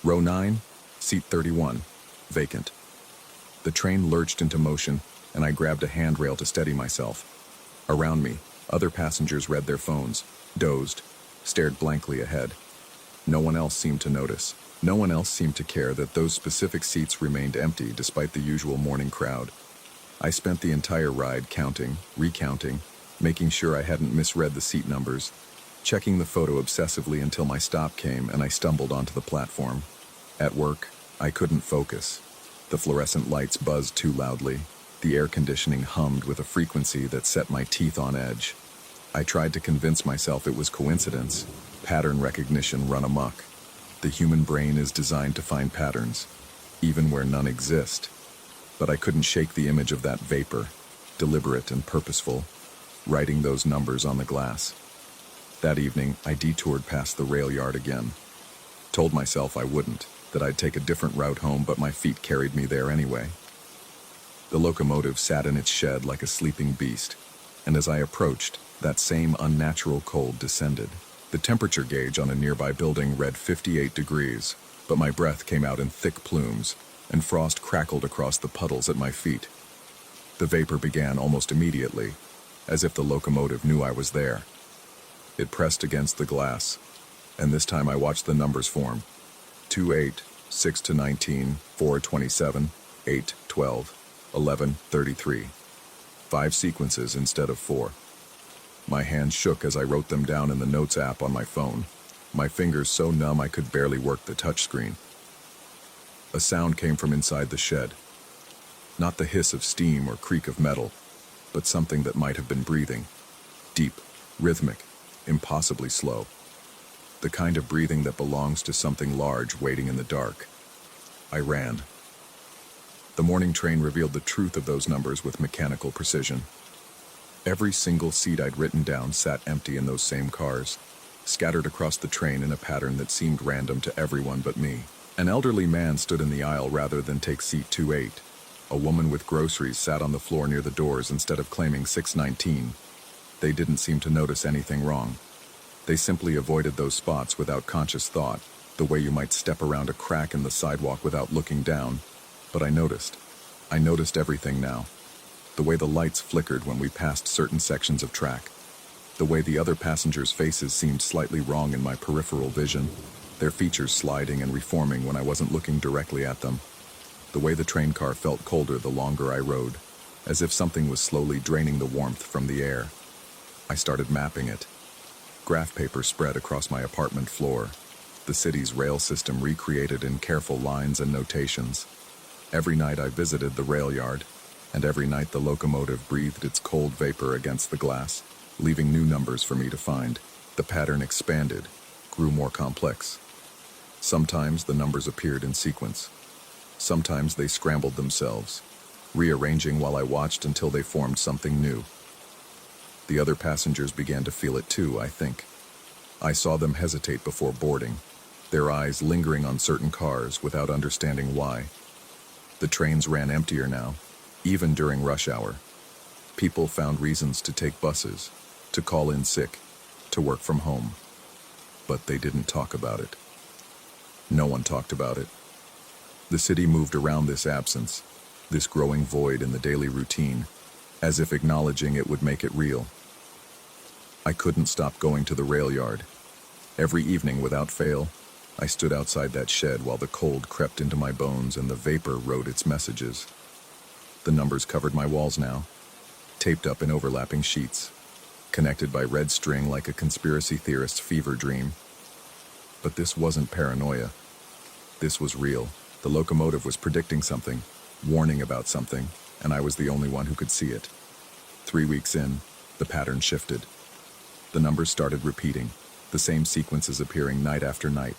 [SPEAKER 1] Row 9, seat 31, vacant. The train lurched into motion, and I grabbed a handrail to steady myself. Around me, other passengers read their phones, dozed, stared blankly ahead. No one else seemed to notice. No one else seemed to care that those specific seats remained empty despite the usual morning crowd. I spent the entire ride counting, recounting, making sure I hadn't misread the seat numbers, checking the photo obsessively until my stop came and I stumbled onto the platform. At work, I couldn't focus. The fluorescent lights buzzed too loudly. The air conditioning hummed with a frequency that set my teeth on edge. I tried to convince myself it was coincidence, pattern recognition run amok. The human brain is designed to find patterns, even where none exist. But I couldn't shake the image of that vapor, deliberate and purposeful, writing those numbers on the glass. That evening, I detoured past the rail yard again. Told myself I wouldn't, that I'd take a different route home, but my feet carried me there anyway. The locomotive sat in its shed like a sleeping beast, and as I approached, that same unnatural cold descended. The temperature gauge on a nearby building read 58 degrees, but my breath came out in thick plumes, and frost crackled across the puddles at my feet. The vapor began almost immediately, as if the locomotive knew I was there. It pressed against the glass, and this time I watched the numbers form. 28, 6 to 19, 4 27, 8, 12, 11, 33. 5 sequences instead of 4. My hands shook as I wrote them down in the Notes app on my phone, my fingers so numb I could barely work the touchscreen. A sound came from inside the shed. Not the hiss of steam or creak of metal, but something that might have been breathing. Deep, rhythmic, impossibly slow. The kind of breathing that belongs to something large waiting in the dark. I ran. The morning train revealed the truth of those numbers with mechanical precision. Every single seat I'd written down sat empty in those same cars, scattered across the train in a pattern that seemed random to everyone but me. An elderly man stood in the aisle rather than take seat 28. A woman with groceries sat on the floor near the doors instead of claiming 619. They didn't seem to notice anything wrong. They simply avoided those spots without conscious thought, the way you might step around a crack in the sidewalk without looking down. But I noticed. I noticed everything now. The way the lights flickered when we passed certain sections of track. The way the other passengers' faces seemed slightly wrong in my peripheral vision, their features sliding and reforming when I wasn't looking directly at them. The way the train car felt colder the longer I rode, as if something was slowly draining the warmth from the air. I started mapping it. Graph paper spread across my apartment floor, the city's rail system recreated in careful lines and notations. Every night I visited the rail yard, and every night the locomotive breathed its cold vapor against the glass, leaving new numbers for me to find. The pattern expanded, grew more complex. Sometimes the numbers appeared in sequence. Sometimes they scrambled themselves, rearranging while I watched until they formed something new. The other passengers began to feel it too, I think. I saw them hesitate before boarding, their eyes lingering on certain cars without understanding why. The trains ran emptier now, even during rush hour. People found reasons to take buses, to call in sick, to work from home. But they didn't talk about it. No one talked about it. The city moved around this absence, this growing void in the daily routine, as if acknowledging it would make it real. I couldn't stop going to the rail yard. Every evening, without fail, I stood outside that shed while the cold crept into my bones and the vapor wrote its messages. The numbers covered my walls now, taped up in overlapping sheets, connected by red string like a conspiracy theorist's fever dream. But this wasn't paranoia. This was real. The locomotive was predicting something, warning about something, and I was the only one who could see it. 3 weeks in, the pattern shifted. The numbers started repeating, the same sequences appearing night after night.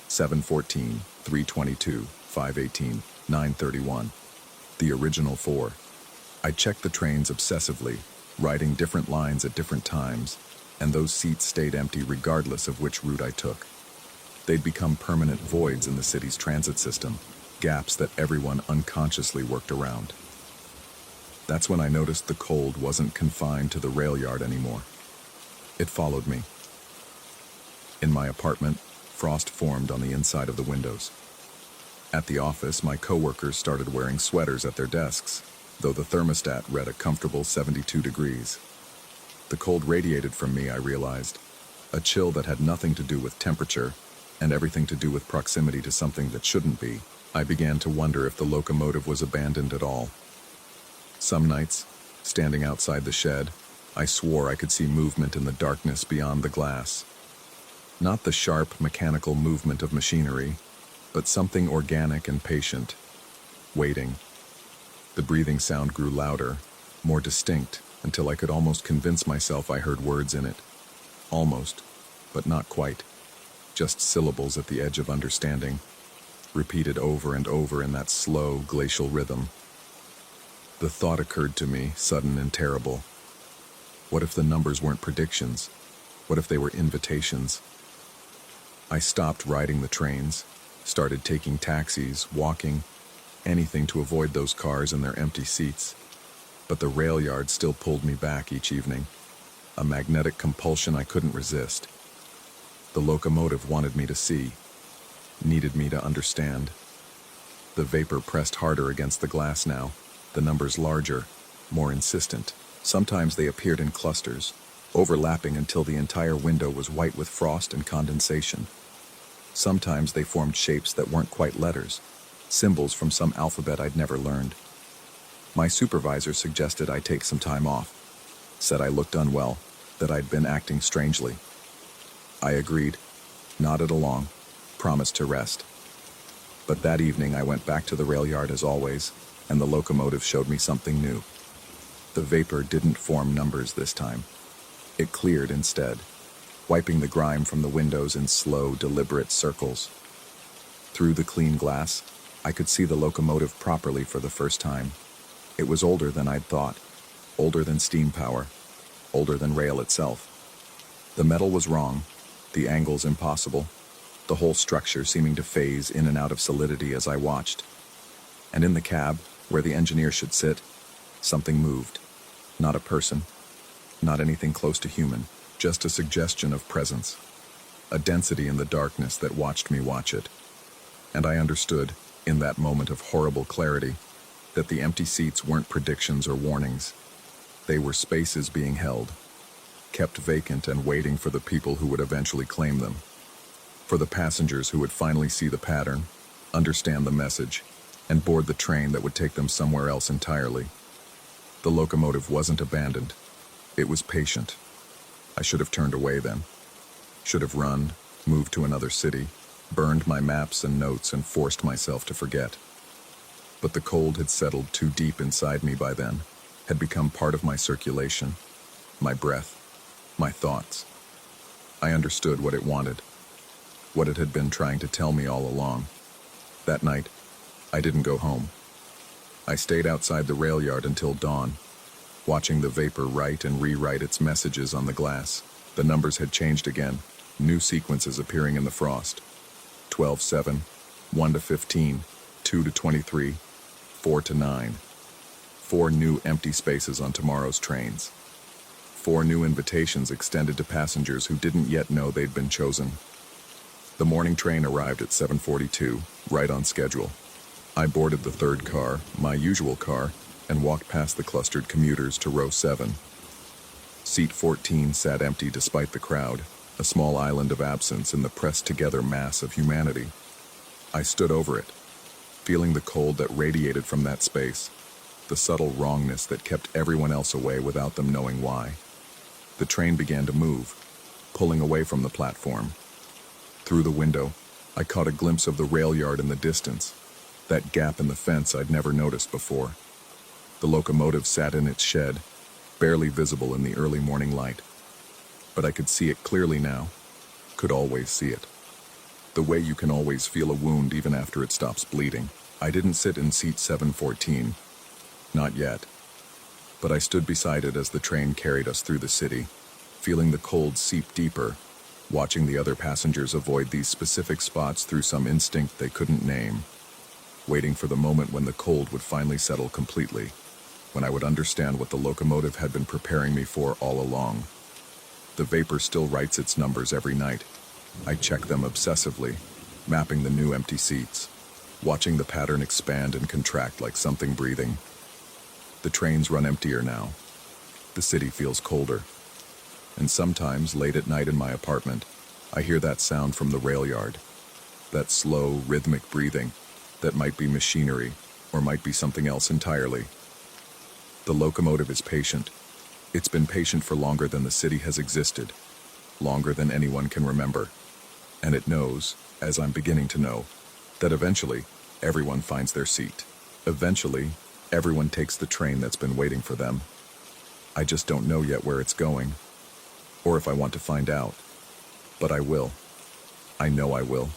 [SPEAKER 1] 7:14, 3:22, 5:18, 9:31. The original 4. I checked the trains obsessively, riding different lines at different times, and those seats stayed empty regardless of which route I took. They'd become permanent voids in the city's transit system, gaps that everyone unconsciously worked around. That's when I noticed the cold wasn't confined to the rail yard anymore. It followed me. In my apartment, frost formed on the inside of the windows. At the office, my coworkers started wearing sweaters at their desks, though the thermostat read a comfortable 72 degrees. The cold radiated from me, I realized, a chill that had nothing to do with temperature and everything to do with proximity to something that shouldn't be. I began to wonder if the locomotive was abandoned at all. Some nights, standing outside the shed, I swore I could see movement in the darkness beyond the glass. Not the sharp, mechanical movement of machinery, but something organic and patient, waiting. The breathing sound grew louder, more distinct, until I could almost convince myself I heard words in it. Almost, but not quite. Just syllables at the edge of understanding, repeated over and over in that slow, glacial rhythm. The thought occurred to me, sudden and terrible. What if the numbers weren't predictions? What if they were invitations? I stopped riding the trains, started taking taxis, walking, anything to avoid those cars and their empty seats. But the rail yard still pulled me back each evening, a magnetic compulsion I couldn't resist. The locomotive wanted me to see, needed me to understand. The vapor pressed harder against the glass now, the numbers larger, more insistent. Sometimes they appeared in clusters, overlapping until the entire window was white with frost and condensation. Sometimes they formed shapes that weren't quite letters, symbols from some alphabet I'd never learned. My supervisor suggested I take some time off, said I looked unwell, that I'd been acting strangely. I agreed, nodded along, promised to rest. But that evening I went back to the rail yard as always, and the locomotive showed me something new. The vapor didn't form numbers this time. It cleared instead, wiping the grime from the windows in slow, deliberate circles. Through the clean glass, I could see the locomotive properly for the first time. It was older than I'd thought, older than steam power, older than rail itself. The metal was wrong, the angles impossible, the whole structure seeming to phase in and out of solidity as I watched. And in the cab, where the engineer should sit, something moved. Not a person, not anything close to human, just a suggestion of presence, a density in the darkness that watched me watch it. And I understood, in that moment of horrible clarity, that the empty seats weren't predictions or warnings. They were spaces being held, kept vacant and waiting for the people who would eventually claim them, for the passengers who would finally see the pattern, understand the message, and board the train that would take them somewhere else entirely. The locomotive wasn't abandoned. It was patient. I should have turned away then. Should have run, moved to another city, burned my maps and notes and forced myself to forget. But the cold had settled too deep inside me by then, had become part of my circulation, my breath, my thoughts. I understood what it wanted, what it had been trying to tell me all along. That night, I didn't go home. I stayed outside the rail yard until dawn, watching the vapor write and rewrite its messages on the glass. The numbers had changed again, new sequences appearing in the frost. 12-7, 1-15, 2-23, 4-9. 4 new empty spaces on tomorrow's trains. 4 new invitations extended to passengers who didn't yet know they'd been chosen. The morning train arrived at 7:42, right on schedule. I boarded the third car, my usual car, and walked past the clustered commuters to row 7. Seat 14 sat empty despite the crowd, a small island of absence in the pressed-together mass of humanity. I stood over it, feeling the cold that radiated from that space, the subtle wrongness that kept everyone else away without them knowing why. The train began to move, pulling away from the platform. Through the window, I caught a glimpse of the rail yard in the distance, that gap in the fence I'd never noticed before. The locomotive sat in its shed, barely visible in the early morning light. But I could see it clearly now, could always see it. The way you can always feel a wound even after it stops bleeding. I didn't sit in seat 714. Not yet. But I stood beside it as the train carried us through the city, feeling the cold seep deeper, watching the other passengers avoid these specific spots through some instinct they couldn't name, waiting for the moment when the cold would finally settle completely, when I would understand what the locomotive had been preparing me for all along. The vapor still writes its numbers every night. I check them obsessively, mapping the new empty seats, watching the pattern expand and contract like something breathing. The trains run emptier now. The city feels colder. And sometimes, late at night in my apartment, I hear that sound from the rail yard. That slow, rhythmic breathing that might be machinery or might be something else entirely. The locomotive is patient. It's been patient for longer than the city has existed, longer than anyone can remember. And it knows, as I'm beginning to know, that eventually everyone finds their seat. Eventually, everyone takes the train that's been waiting for them. I just don't know yet where it's going, or if I want to find out. But I will. I know I will.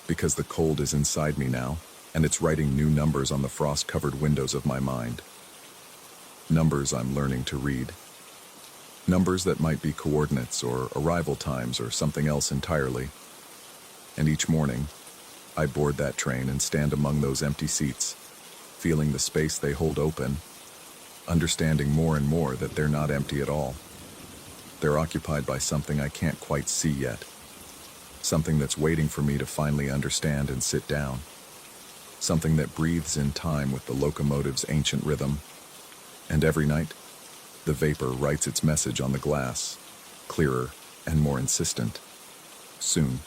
[SPEAKER 1] Because the cold is inside me now, and it's writing new numbers on the frost-covered windows of my mind. Numbers I'm learning to read. Numbers that might be coordinates or arrival times or something else entirely. And each morning, I board that train and stand among those empty seats, feeling the space they hold open, understanding more and more that they're not empty at all. They're occupied by something I can't quite see yet. Something that's waiting for me to finally understand and sit down. Something that breathes in time with the locomotive's ancient rhythm. And every night, the vapor writes its message on the glass, clearer and more insistent. Soon,